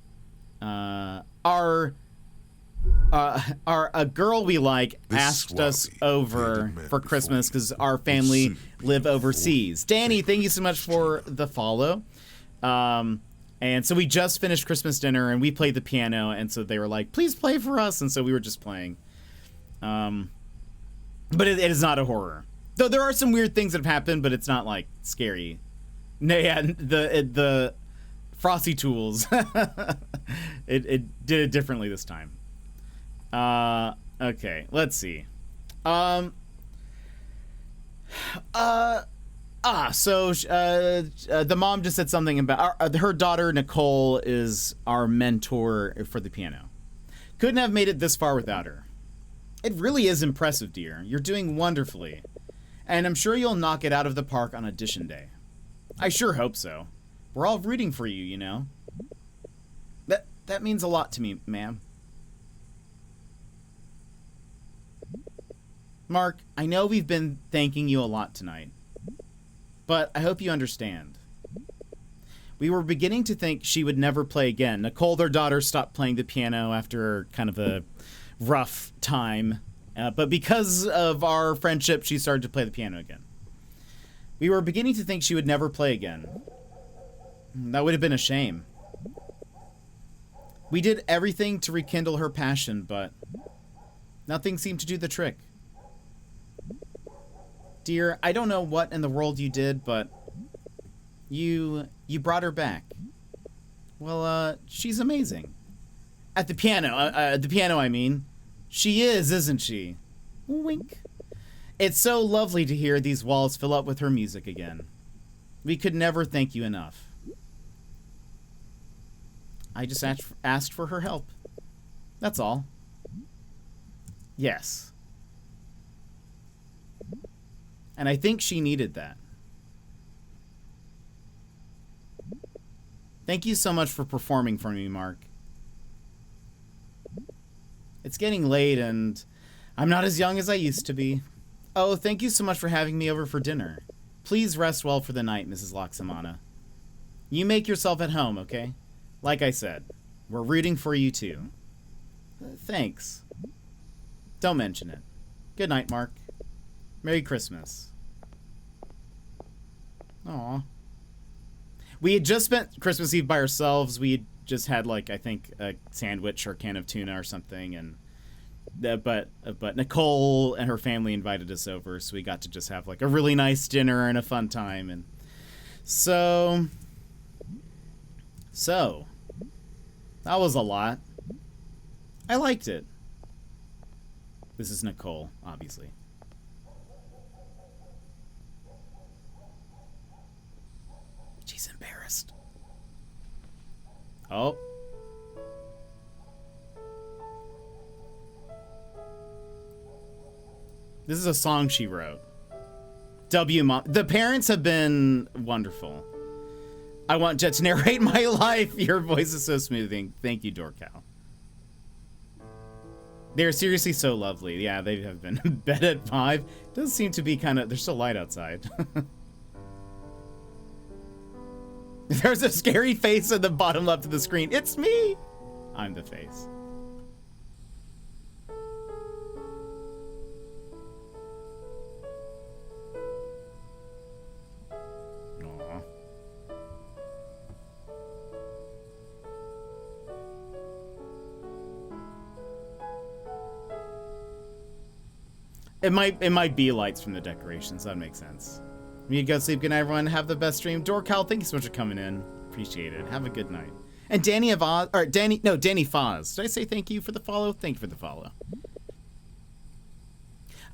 Speaker 1: girl we like asked us over for Christmas because our family live overseas. Danny, thank you so much for the follow. And so we just finished Christmas dinner and we played the piano, and so they were like, please play for us, and so we were just playing. But it is not a horror. Though there are some weird things that have happened, but it's not like scary. No, yeah, the Frosty Tools it did it differently this time. Okay, let's see. The mom just said something about her daughter Nicole is our mentor for the piano. Couldn't have made it this far without her. It really is impressive, dear. You're doing wonderfully. And I'm sure you'll knock it out of the park on audition day. I sure hope so. We're all rooting for you, you know. That means a lot to me, ma'am. Mark, I know we've been thanking you a lot tonight, but I hope you understand. We were beginning to think she would never play again. Nicole, their daughter, stopped playing the piano after kind of a rough time, but because of our friendship, she started to play the piano again. We were beginning to think she would never play again. That would have been a shame. We did everything to rekindle her passion, but nothing seemed to do the trick. Dear, I don't know what in the world you did, but you brought her back. Well, she's amazing. At the piano, I mean. She is, isn't she? Wink. It's so lovely to hear these walls fill up with her music again. We could never thank you enough. I just asked for her help. That's all. Yes. And I think she needed that. Thank you so much for performing for me, Mark. It's getting late and I'm not as young as I used to be. Oh, thank you so much for having me over for dinner. Please rest well for the night, Mrs. Laksamana. You make yourself at home, okay? Like I said, we're rooting for you too. Thanks. Don't mention it. Good night, Mark. Merry Christmas. Aw. We had just spent Christmas Eve by ourselves. We had just had, like, I think a sandwich or a can of tuna or something, and but Nicole and her family invited us over, so we got to just have like a really nice dinner and a fun time. And so that was a lot. I liked it. This is Nicole, obviously. She's embarrassed. Oh. This is a song she wrote. W Mom. The parents have been wonderful. I want Jet to narrate my life. Your voice is so smoothing. Thank you, Dorcal. They're seriously so lovely. Yeah, they have been. Bed at 5. Does seem to be kind of... There's still light outside. There's a scary face at the bottom left of the screen. It's me! I'm the face. Aww. It might be lights from the decorations. That makes sense. You go sleep. Good night, everyone. Have the best stream. Dorcal, thank you so much for coming in. Appreciate it. Have a good night. And Danny Foz, or Danny Foz. Did I say thank you for the follow? Thank you for the follow.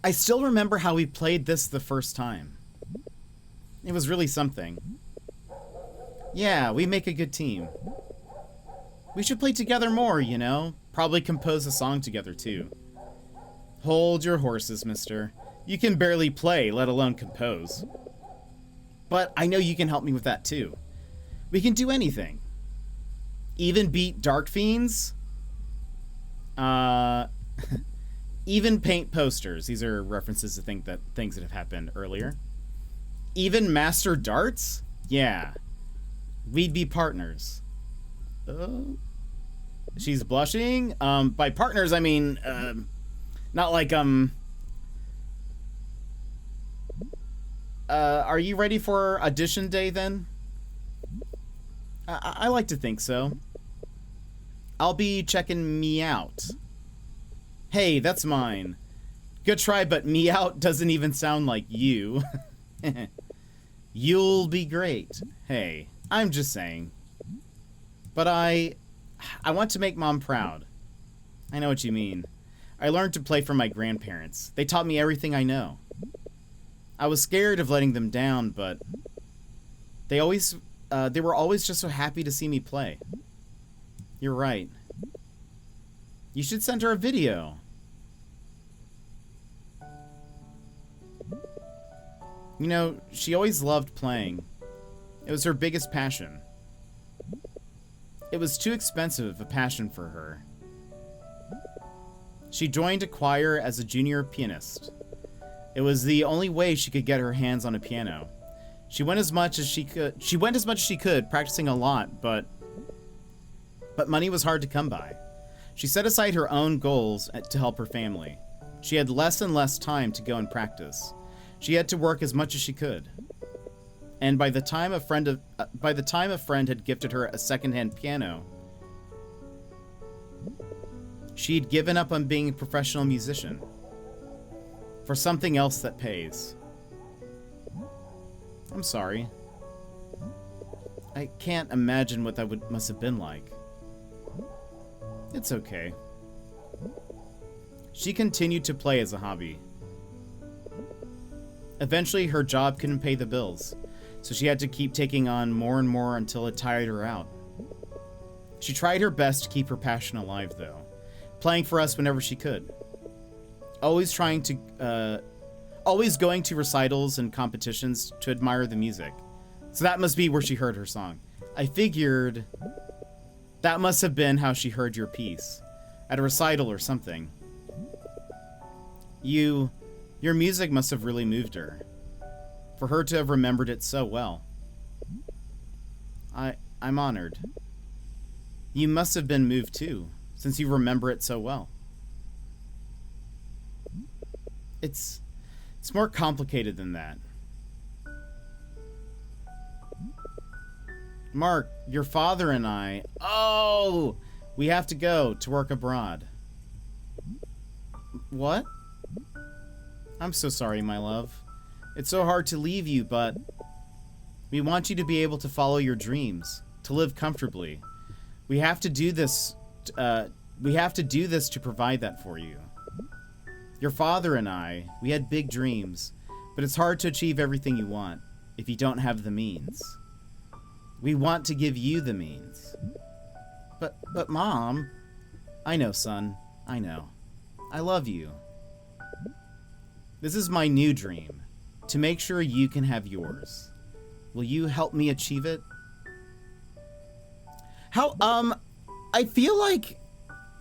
Speaker 1: I still remember how we played this the first time. It was really something. Yeah, we make a good team. We should play together more, you know? Probably compose a song together, too. Hold your horses, mister. You can barely play, let alone compose. But I know you can help me with that, too. We can do anything. Even beat Dark Fiends? Even paint posters. These are references to things that have happened earlier. Even master darts? Yeah. We'd be partners. She's blushing? By partners, I mean, not like, are you ready for audition day then? I like to think so. I'll be checking me out. Hey, that's mine. Good try, but me out doesn't even sound like you. You'll be great. Hey, I'm just saying. But I want to make Mom proud. I know what you mean. I learned to play from my grandparents. They taught me everything I know. I was scared of letting them down, but they were always just so happy to see me play. You're right. You should send her a video. You know, she always loved playing. It was her biggest passion. It was too expensive a passion for her. She joined a choir as a junior pianist. It was the only way she could get her hands on a piano. She went as much as she could, practicing a lot, but money was hard to come by. She set aside her own goals to help her family. She had less and less time to go and practice. She had to work as much as she could. And by the time a friend had gifted her a secondhand piano, she'd given up on being a professional musician for something else that pays. I'm sorry. I can't imagine what that must have been like. It's okay. She continued to play as a hobby. Eventually, her job couldn't pay the bills, so she had to keep taking on more and more until it tired her out. She tried her best to keep her passion alive, though, playing for us whenever she could. Always going to recitals and competitions to admire the music. So that must be where she heard her song. I figured that must have been how she heard your piece, at a recital or something. Your music must have really moved her, for her to have remembered it so well. I'm honored. You must have been moved too, since you remember it so well. It's more complicated than that. Mark, your father and I... Oh! We have to go to work abroad. What? I'm so sorry, my love. It's so hard to leave you, but... we want you to be able to follow your dreams, to live comfortably. We have to do this... to provide that for you. Your father and I, we had big dreams, but it's hard to achieve everything you want if you don't have the means. We want to give you the means. But This is my new dream. To make sure you can have yours. Will you help me achieve it? How, I feel like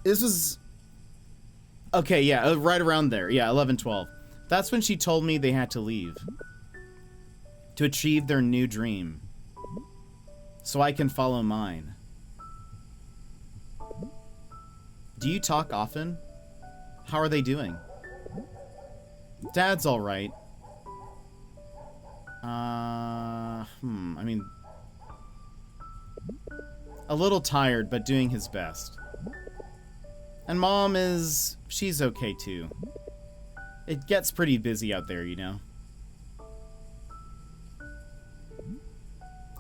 Speaker 1: this was... Okay, yeah, right around there. Yeah, 11, 12. That's when she told me they had to leave. To achieve their new dream. So I can follow mine. Do you talk often? How are they doing? Dad's alright. I mean... A little tired, but doing his best. And Mom is... she's okay too. It gets pretty busy out there, you know?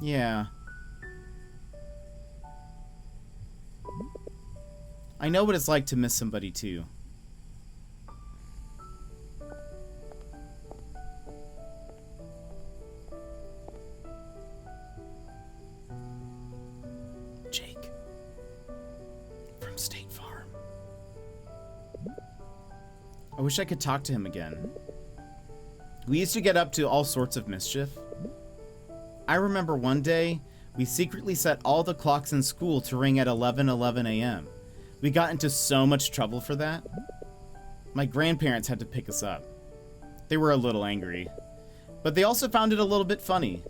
Speaker 1: Yeah. I know what it's like to miss somebody too. Jake. From State Farm. I wish I could talk to him again. We used to get up to all sorts of mischief. I remember one day, we secretly set all the clocks in school to ring at 11:11 a.m. We got into so much trouble for that. My grandparents had to pick us up. They were a little angry, but they also found it a little bit funny.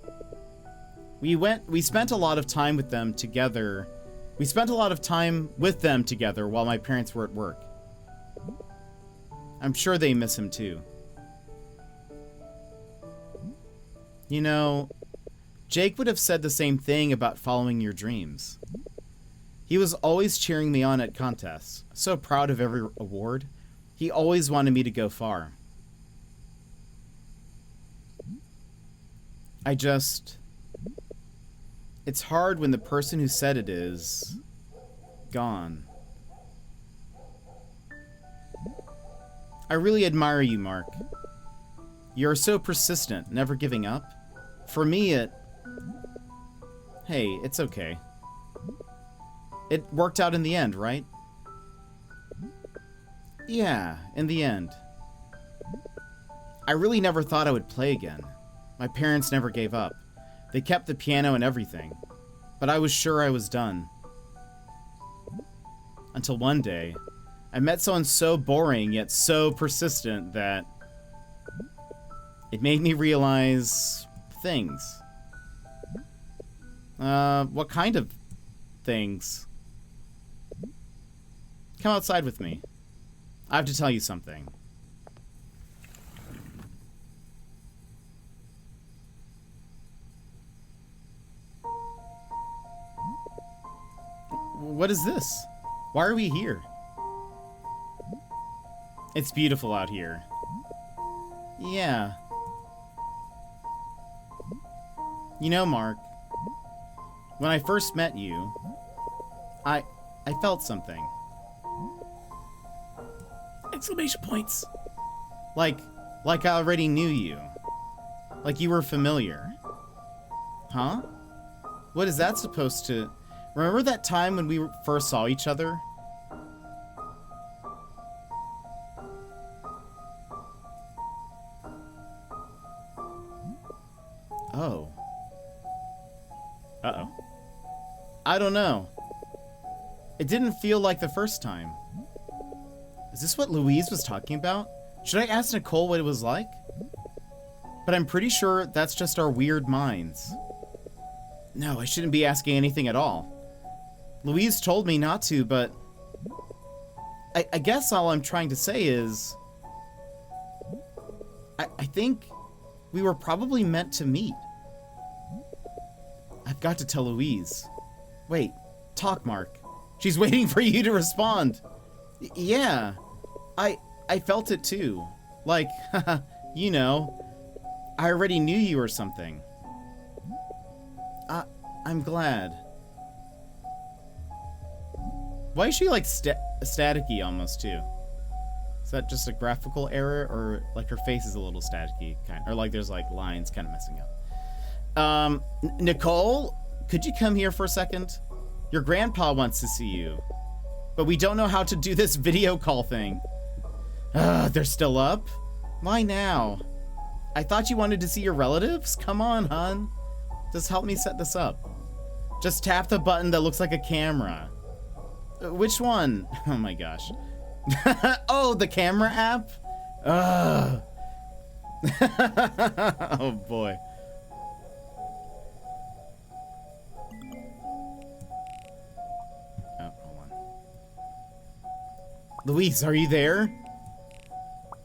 Speaker 1: We spent a lot of time with them together. We spent a lot of time with them together while my parents were at work. I'm sure they miss him too. You know, Jake would have said the same thing about following your dreams. He was always cheering me on at contests, so proud of every award. He always wanted me to go far. It's hard when the person who said it is gone. I really admire you, Mark. You're so persistent, never giving up. For me, hey, it's okay. It worked out in the end, right? Yeah, in the end. I really never thought I would play again. My parents never gave up. They kept the piano and everything. But I was sure I was done. Until one day, I met someone so boring yet so persistent that it made me realize things. What kind of things? Come outside with me. I have to tell you something. What is this? Why are we here? It's beautiful out here. Yeah. You know, Mark, when I first met you, I felt something. Exclamation points. Like I already knew you. Like you were familiar. Huh? What is that supposed to... Remember that time when we first saw each other? Oh. Uh-oh. I don't know. It didn't feel like the first time. Is this what Louise was talking about? Should I ask Nicole what it was like? But I'm pretty sure that's just our weird minds. No, I shouldn't be asking anything at all. Louise told me not to, but... I guess all I'm trying to say is... I think we were probably meant to meet. I've got to tell Louise. Wait, talk, Mark. She's waiting for you to respond. Yeah, I felt it too. Like, you know, I already knew you or something. I'm glad. Why is she like staticky almost too? Is that just a graphical error, or like her face is a little staticky, or like there's like lines kind of messing up? Nicole, could you come here for a second? Your grandpa wants to see you, but we don't know how to do this video call thing. They're still up? Why now? I thought you wanted to see your relatives? Come on, hun. Just help me set this up. Just tap the button that looks like a camera. Which one? Oh my gosh. Oh, the camera app? Ugh. Oh boy. Oh, hold on. Luis, are you there?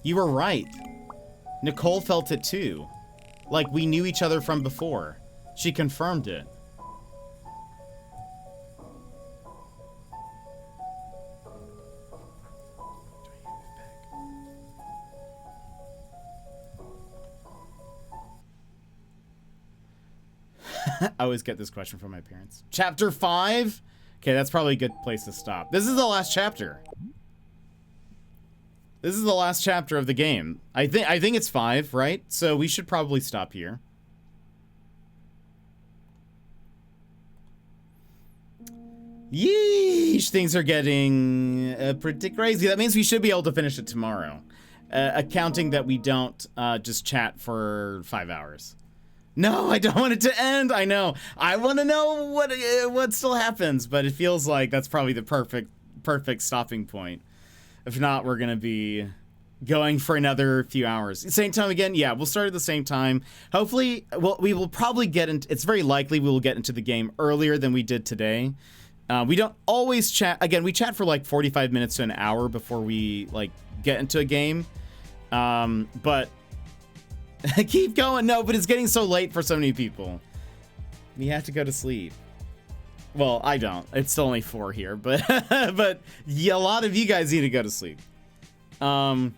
Speaker 1: You were right. Nicole felt it too. Like we knew each other from before. She confirmed it. I always get this question from my parents. Chapter 5? Okay, that's probably a good place to stop. This is the last chapter. This is the last chapter of the game. I think it's 5, right? So we should probably stop here. Yeesh, things are getting pretty crazy. That means we should be able to finish it tomorrow. Accounting that we don't just chat for 5 hours. No, I don't want it to end. I know. I want to know what still happens, but it feels like that's probably the perfect stopping point. If not, we're going to be going for another few hours. Same time again? Yeah, we'll start at the same time. Hopefully, we will probably get into, it's very likely we will get into the game earlier than we did today. We don't always chat. Again, we chat for like 45 minutes to an hour before we like get into a game. But keep going. No, but it's getting so late for so many people. We have to go to sleep. Well, I don't. It's still only 4 here, but but yeah, a lot of you guys need to go to sleep. But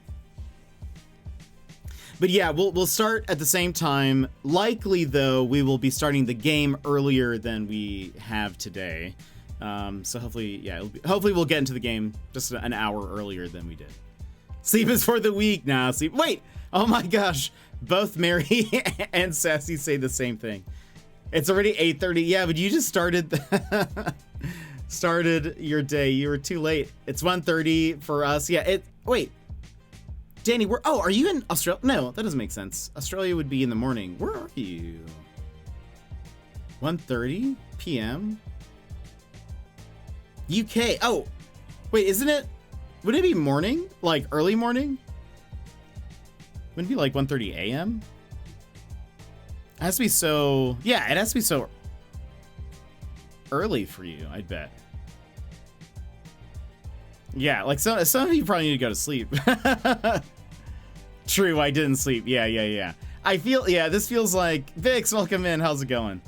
Speaker 1: yeah, we'll start at the same time. Likely though, we will be starting the game earlier than we have today. So hopefully, yeah, hopefully we'll get into the game just an hour earlier than we did. Sleep is for the weak. Nah, sleep. Wait. Oh my gosh. Both Mary and Sassy say the same thing. It's already 8:30. Yeah, but you just started your day. You were too late. It's 1:30 for us. Yeah, wait. Danny, are you in Australia? No, that doesn't make sense. Australia would be in the morning. Where are you? 1:30 p.m. UK. Oh, wait, isn't it? Would it be morning? Like early morning? Wouldn't it be like 1:30 a.m.? It has to be so... Yeah, it has to be so early for you, I'd bet. Yeah, like some of you probably need to go to sleep. True, I didn't sleep. Yeah. I feel... Yeah, this feels like... Vix, welcome in. How's it going?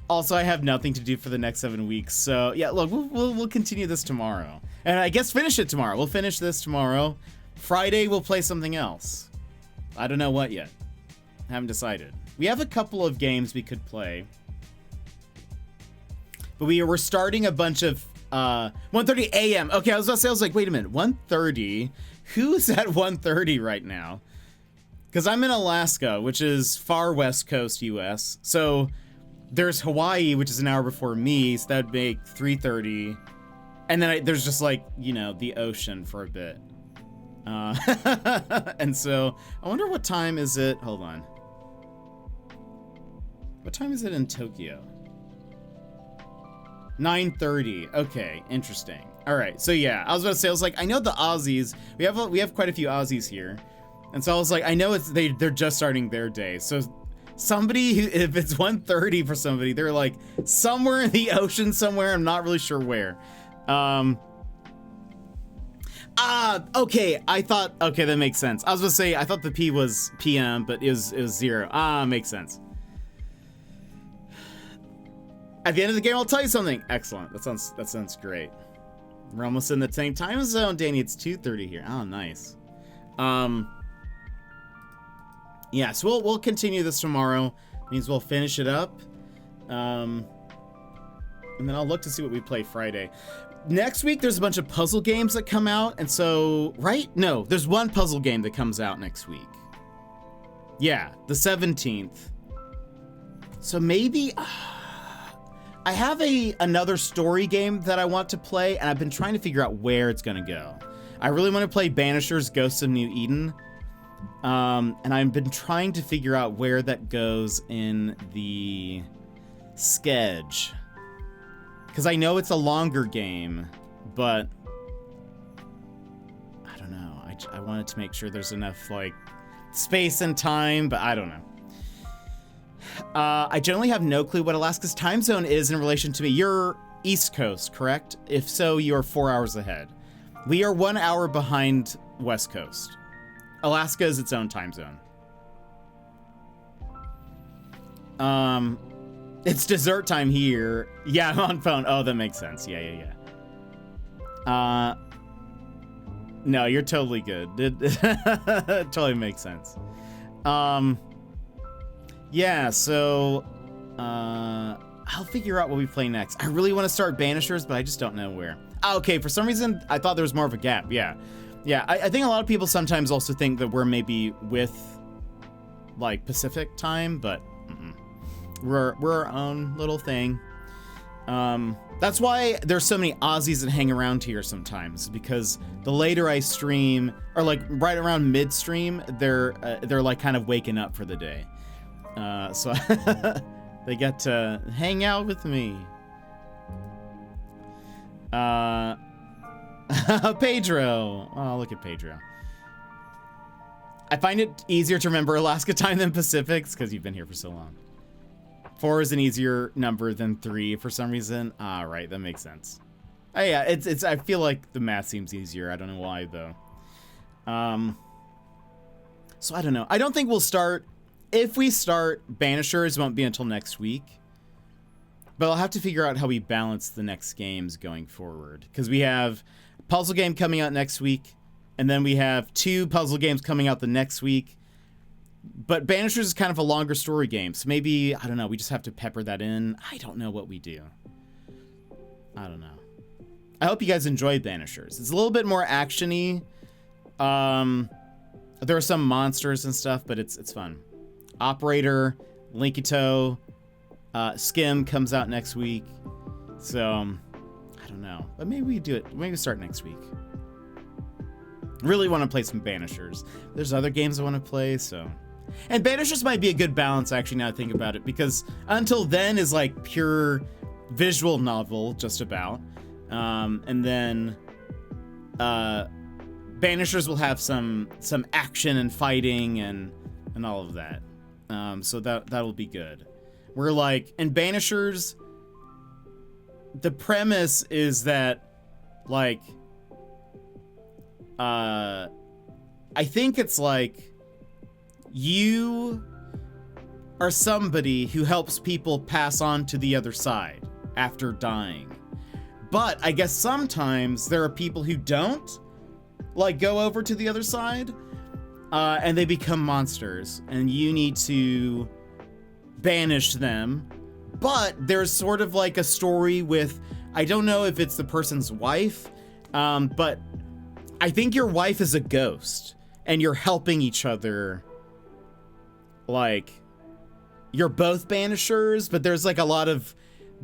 Speaker 1: Also, I have nothing to do for the next 7 weeks. So, yeah, look, we'll continue this tomorrow. And I guess finish it tomorrow. We'll finish this tomorrow. Friday, we'll play something else. I don't know what yet. Haven't decided. We have a couple of games we could play. But we're starting a bunch of... 1:30 a.m. Okay, I was like, wait a minute. 1:30? Who's at 1:30 right now? Because I'm in Alaska, which is far west coast U.S. So there's Hawaii, which is an hour before me. So that'd make 3:30. And then there's just like, you know, the ocean for a bit. And so I wonder what time is it? Hold on. What time is it in Tokyo? 9:30. Okay, interesting. All right. So yeah, I was about to say, I was like, I know the Aussies. We have quite a few Aussies here. And so I was like, I know they're just starting their day. So somebody, if it's 1:30 for somebody, they're like somewhere in the ocean somewhere. I'm not really sure where. Okay, okay, that makes sense. I was gonna say, I thought the P was PM, but it was 0. Makes sense. At the end of the game, I'll tell you something. Excellent. That sounds great. We're almost in the same time zone, Danny. It's 2:30 here. Oh, nice. Yeah, so we'll continue this tomorrow. Means we'll finish it up. And then I'll look to see what we play Friday. Next week, there's a bunch of puzzle games that come out, and so, right? No, there's one puzzle game that comes out next week. Yeah, the 17th. So maybe... I have another story game that I want to play, and I've been trying to figure out where it's gonna go. I really want to play Banishers Ghosts of New Eden. And I've been trying to figure out where that goes in the schedule. Because I know it's a longer game, but I don't know. I wanted to make sure there's enough, like, space and time, but I don't know. I generally have no clue what Alaska's time zone is in relation to me. You're East Coast, correct? If so, you're 4 hours ahead. We are 1 hour behind West Coast. Alaska is its own time zone. It's dessert time here. Yeah, I'm on phone. Oh, that makes sense. Yeah. No, you're totally good. It totally makes sense. Yeah, so I'll figure out what we play next. I really want to start Banishers, but I just don't know where. Okay, for some reason, I thought there was more of a gap. Yeah, I think a lot of people sometimes also think that we're maybe with, like, Pacific time, but we're our own little thing. That's why there's so many Aussies that hang around here sometimes, because the later I stream, or like right around mid-stream, they're like kind of waking up for the day. So they get to hang out with me. Pedro. Oh, look at Pedro. I find it easier to remember Alaska time than Pacific's because you've been here for so long. 4 is an easier number than 3 for some reason. Ah, right, that makes sense. Oh, yeah, it's. I feel like the math seems easier. I don't know why though. So I don't know. I don't think we'll start. If we start, Banishers won't be until next week. But I'll have to figure out how we balance the next games going forward. Because we have a puzzle game coming out next week. And then we have 2 puzzle games coming out the next week. But Banishers is kind of a longer story game. So maybe, I don't know, we just have to pepper that in. I don't know what we do. I don't know. I hope you guys enjoyed Banishers. It's a little bit more action-y. There are some monsters and stuff, but it's fun. Operator, Linkito, Skim comes out next week. So, I don't know. But maybe we do it. Maybe we start next week. Really want to play some Banishers. There's other games I want to play, so. And Banishers might be a good balance, actually, now I think about it, because Until Then is like pure visual novel, just about. And then Banishers will have some action and fighting and all of that. So that'll be good. We're like, in Banishers, the premise is that, like, I think it's like you are somebody who helps people pass on to the other side after dying. But I guess sometimes there are people who don't, like, go over to the other side, and they become monsters, and you need to banish them. But there's sort of like a story with, I don't know if it's the person's wife, but I think your wife is a ghost, and you're helping each other. Like, you're both banishers, but there's like a lot of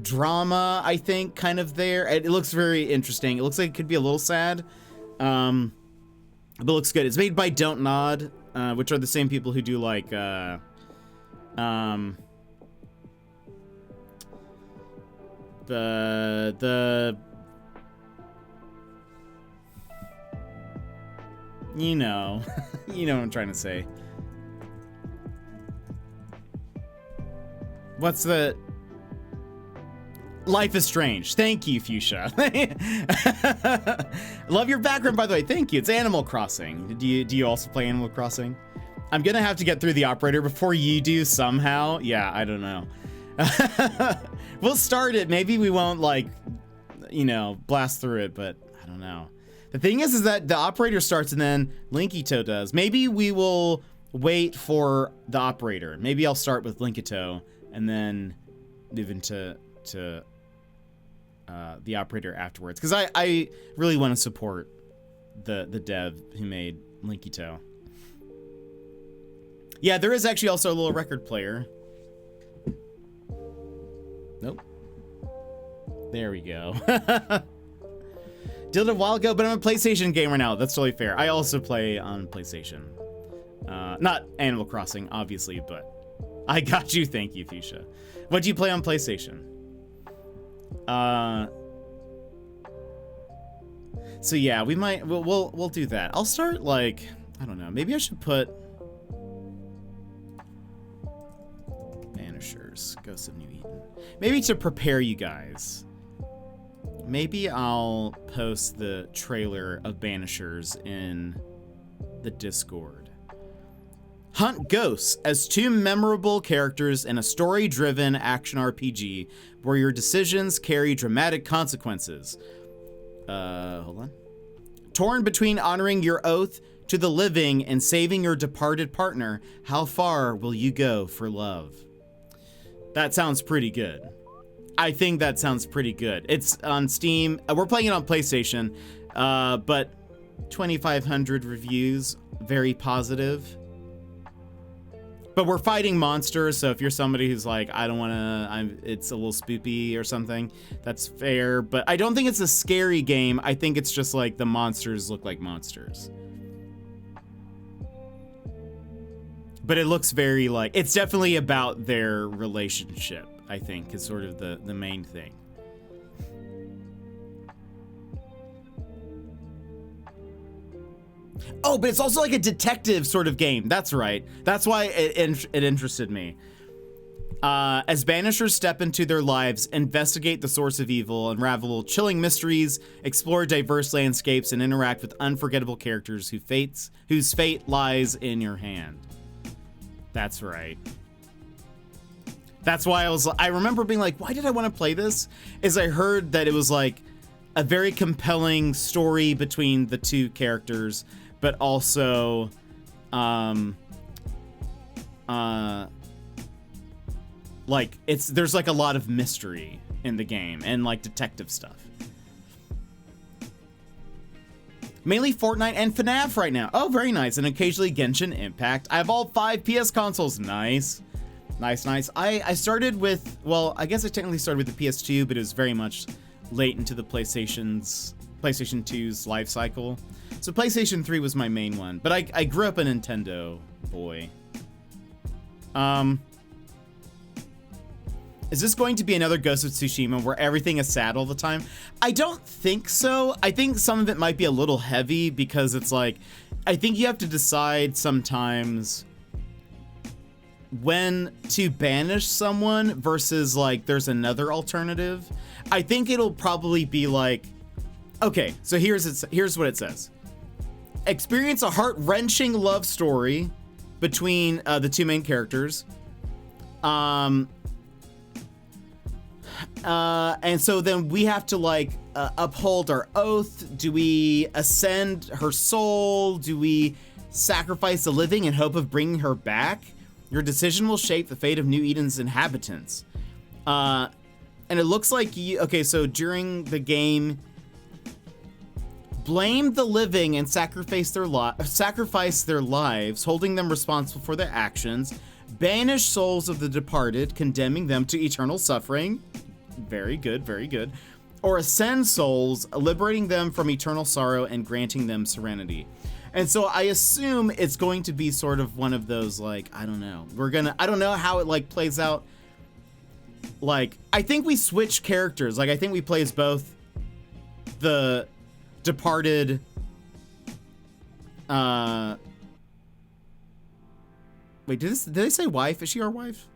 Speaker 1: drama, I think, kind of there. It looks very interesting. It looks like it could be a little sad, but it looks good. It's made by Don't Nod, which are the same people who do like the you know you know what I'm trying to say. What's the Life is Strange. Thank you, Fuchsia. Love your background, by the way. Thank you. It's Animal Crossing. Do you also play Animal Crossing? I'm gonna have to get through the operator before you do somehow. Yeah, I don't know. We'll start it. Maybe we won't, like, you know, blast through it, but I don't know. The thing is that the operator starts and then Linkito does. Maybe we will wait for the operator. Maybe I'll start with Linkito and then move into the operator afterwards, because I really want to support the dev who made Linkito. Yeah, there is actually also a little record player. Nope. There we go. Did it a while ago, but I'm a PlayStation gamer now. That's totally fair. I also play on PlayStation. Not Animal Crossing, obviously, but I got you. Thank you, Fuchsia. What do you play on PlayStation? So yeah, we'll do that. I'll start like, I don't know. Maybe I should put Banishers, Ghosts of New Eden. Maybe to prepare you guys. Maybe I'll post the trailer of Banishers in the Discord. Hunt ghosts as two memorable characters in a story-driven action RPG where your decisions carry dramatic consequences. Hold on. Torn between honoring your oath to the living and saving your departed partner, how far will you go for love? That sounds pretty good. I think that sounds pretty good. It's on Steam. We're playing it on PlayStation, but 2,500 reviews, very positive. But we're fighting monsters, so if you're somebody who's like, I don't want to, it's a little spoopy or something, that's fair. But I don't think it's a scary game. I think it's just like the monsters look like monsters. But it looks very like, it's definitely about their relationship, I think, is sort of the main thing. Oh, but it's also like a detective sort of game. That's right. That's why it interested me. As Banishers step into their lives, investigate the source of evil, unravel chilling mysteries, explore diverse landscapes, and interact with unforgettable characters whose fate lies in your hand. That's right. That's why I remember being like, why did I want to play this? Is I heard that it was like a very compelling story between the two characters, but also, like there's like a lot of mystery in the game and like detective stuff. Mainly Fortnite and FNAF right now. Oh, very nice. And occasionally Genshin Impact. I have all 5 PS consoles. Nice. Nice. I started with, well, I guess I technically started with the PS2, but it was very much late into the PlayStation 2's life cycle. So PlayStation 3 was my main one, but I grew up a Nintendo boy. Is this going to be another Ghost of Tsushima where everything is sad all the time? I don't think so. I think some of it might be a little heavy because it's like, I think you have to decide sometimes when to banish someone versus like there's another alternative. I think it'll probably be like, okay, so here's what it says. Experience a heart-wrenching love story between the two main characters. And so then we have to like uphold our oath. Do we ascend her soul? Do we sacrifice the living in hope of bringing her back? Your decision will shape the fate of New Eden's inhabitants. And it looks like okay, so during the game, blame the living and sacrifice their lives, holding them responsible for their actions. Banish souls of the departed, condemning them to eternal suffering. Very good, very good. Or ascend souls, liberating them from eternal sorrow and granting them serenity. And so I assume it's going to be sort of one of those, like, I don't know. I don't know how it like plays out. Like, I think we switch characters. Like, I think we play as both the departed, wait, did they say wife? Is she our wife?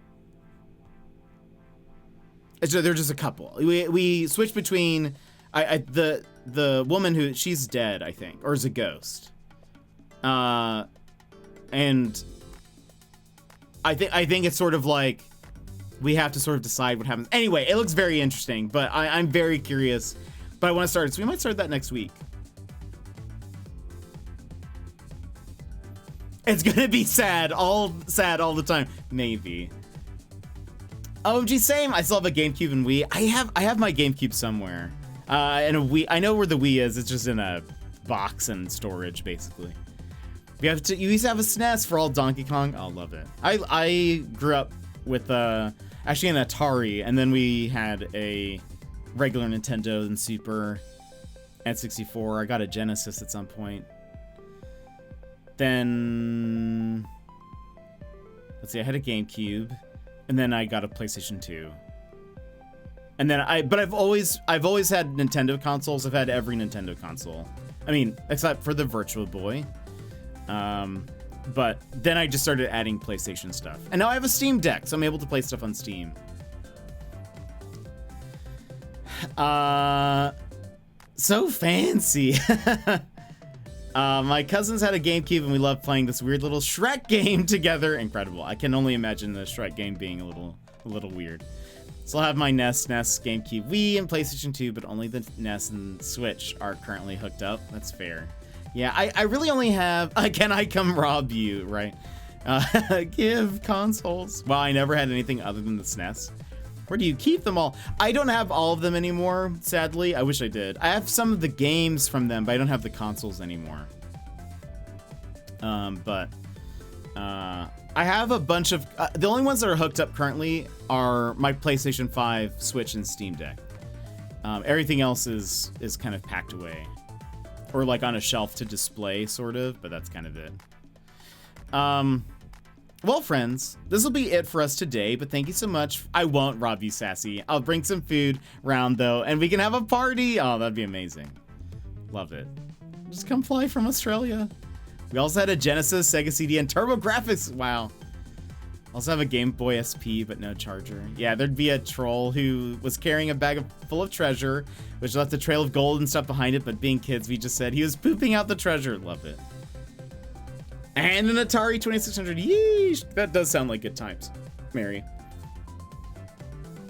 Speaker 1: They're just a couple. We switch between the woman who she's dead, I think, or is a ghost. And I think it's sort of like we have to sort of decide what happens. Anyway, it looks very interesting, but I'm very curious. But I want to start it, so we might start that next week. It's gonna be sad all the time. Maybe. OMG, same. I still have a GameCube and Wii. I have my GameCube somewhere. And a Wii. I know where the Wii is. It's just in a box and storage, basically. You used to have a SNES for all Donkey Kong. Oh, love it. I grew up with actually an Atari, and then we regular Nintendo, then Super, N64. I got a Genesis at some point. Then, let's see, I had a GameCube, and then I got a PlayStation 2. And then I've always had Nintendo consoles. I've had every Nintendo console. I mean, except for the Virtual Boy. But then I just started adding PlayStation stuff. And now I have a Steam Deck, so I'm able to play stuff on Steam. So fancy. My cousins had a GameCube and we loved playing this weird little Shrek game together. Incredible. I can only imagine the Shrek game being a little weird. So I'll have my NES, GameCube, Wii, and PlayStation 2, but only the NES and Switch are currently hooked up. That's fair. Yeah, I really only have... Can I come rob you, right? Give consoles. Well, I never had anything other than the SNES. Where do you keep them all? I don't have all of them anymore, sadly. I wish I did. I have some of the games from them, but I don't have the consoles anymore. I have a bunch of... the only ones that are hooked up currently are my PlayStation 5, Switch, and Steam Deck. Everything else is kind of packed away. Or like on a shelf to display, sort of, but that's kind of it. Well, friends, this will be it for us today, but thank you so much. I won't rob you, Sassy. I'll bring some food round, though, and we can have a party. Oh, that'd be amazing. Love it. Just come fly from Australia. We also had a Genesis, Sega CD, and TurboGrafx. Wow. Also have a Game Boy SP, but no charger. Yeah, there'd be a troll who was carrying a bag full of treasure, which left a trail of gold and stuff behind it, but being kids, we just said he was pooping out the treasure. Love it. And an Atari 2600. Yeesh. That does sound like good times, Mary.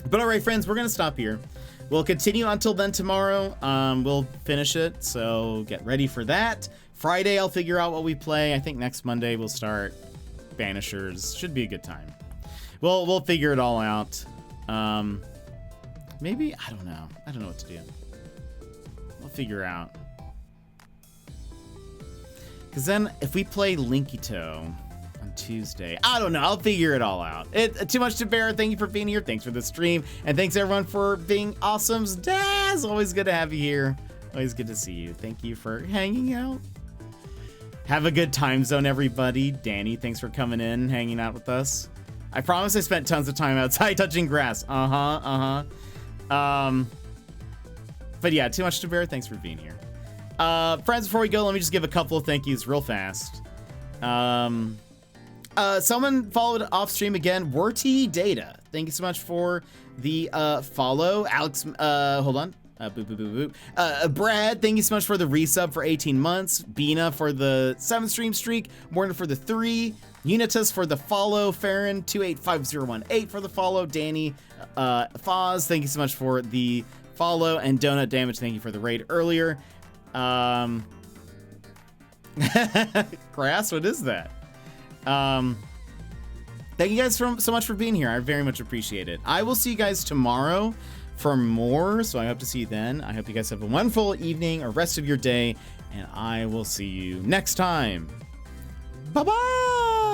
Speaker 1: But all right, friends, we're going to stop here. We'll continue until then tomorrow. We'll finish it, so get ready for that. Friday, I'll figure out what we play. I think next Monday we'll start Banishers. Should be a good time. We'll figure it all out. Maybe, I don't know. I don't know what to do. We'll figure out. Because then if we play Linkito on Tuesday, I don't know. I'll figure it all out. Too much to bear. Thank you for being here. Thanks for the stream. And thanks everyone for being awesome. Daz, always good to have you here. Always good to see you. Thank you for hanging out. Have a good time zone, everybody. Danny, thanks for coming in, hanging out with us. I promise I spent tons of time outside touching grass. But yeah, too much to bear. Thanks for being here. Friends, before we go, let me just give a couple of thank yous real fast. Someone followed off stream again. Werty Data. Thank you so much for the follow. Alex, hold on. Brad, thank you so much for the resub for 18 months. Bina for the 7 stream streak. Morton for the 3. Unitus for the follow. Farron 285018 for the follow. Danny Foz, thank you so much for the follow. And Donut Damage, thank you for the raid earlier. Grass, what is that? Thank you guys so much for being here. I very much appreciate it. I will see you guys tomorrow for more, so I hope to see you then. I hope you guys have a wonderful evening or rest of your day, and I will see you next time. Bye-bye!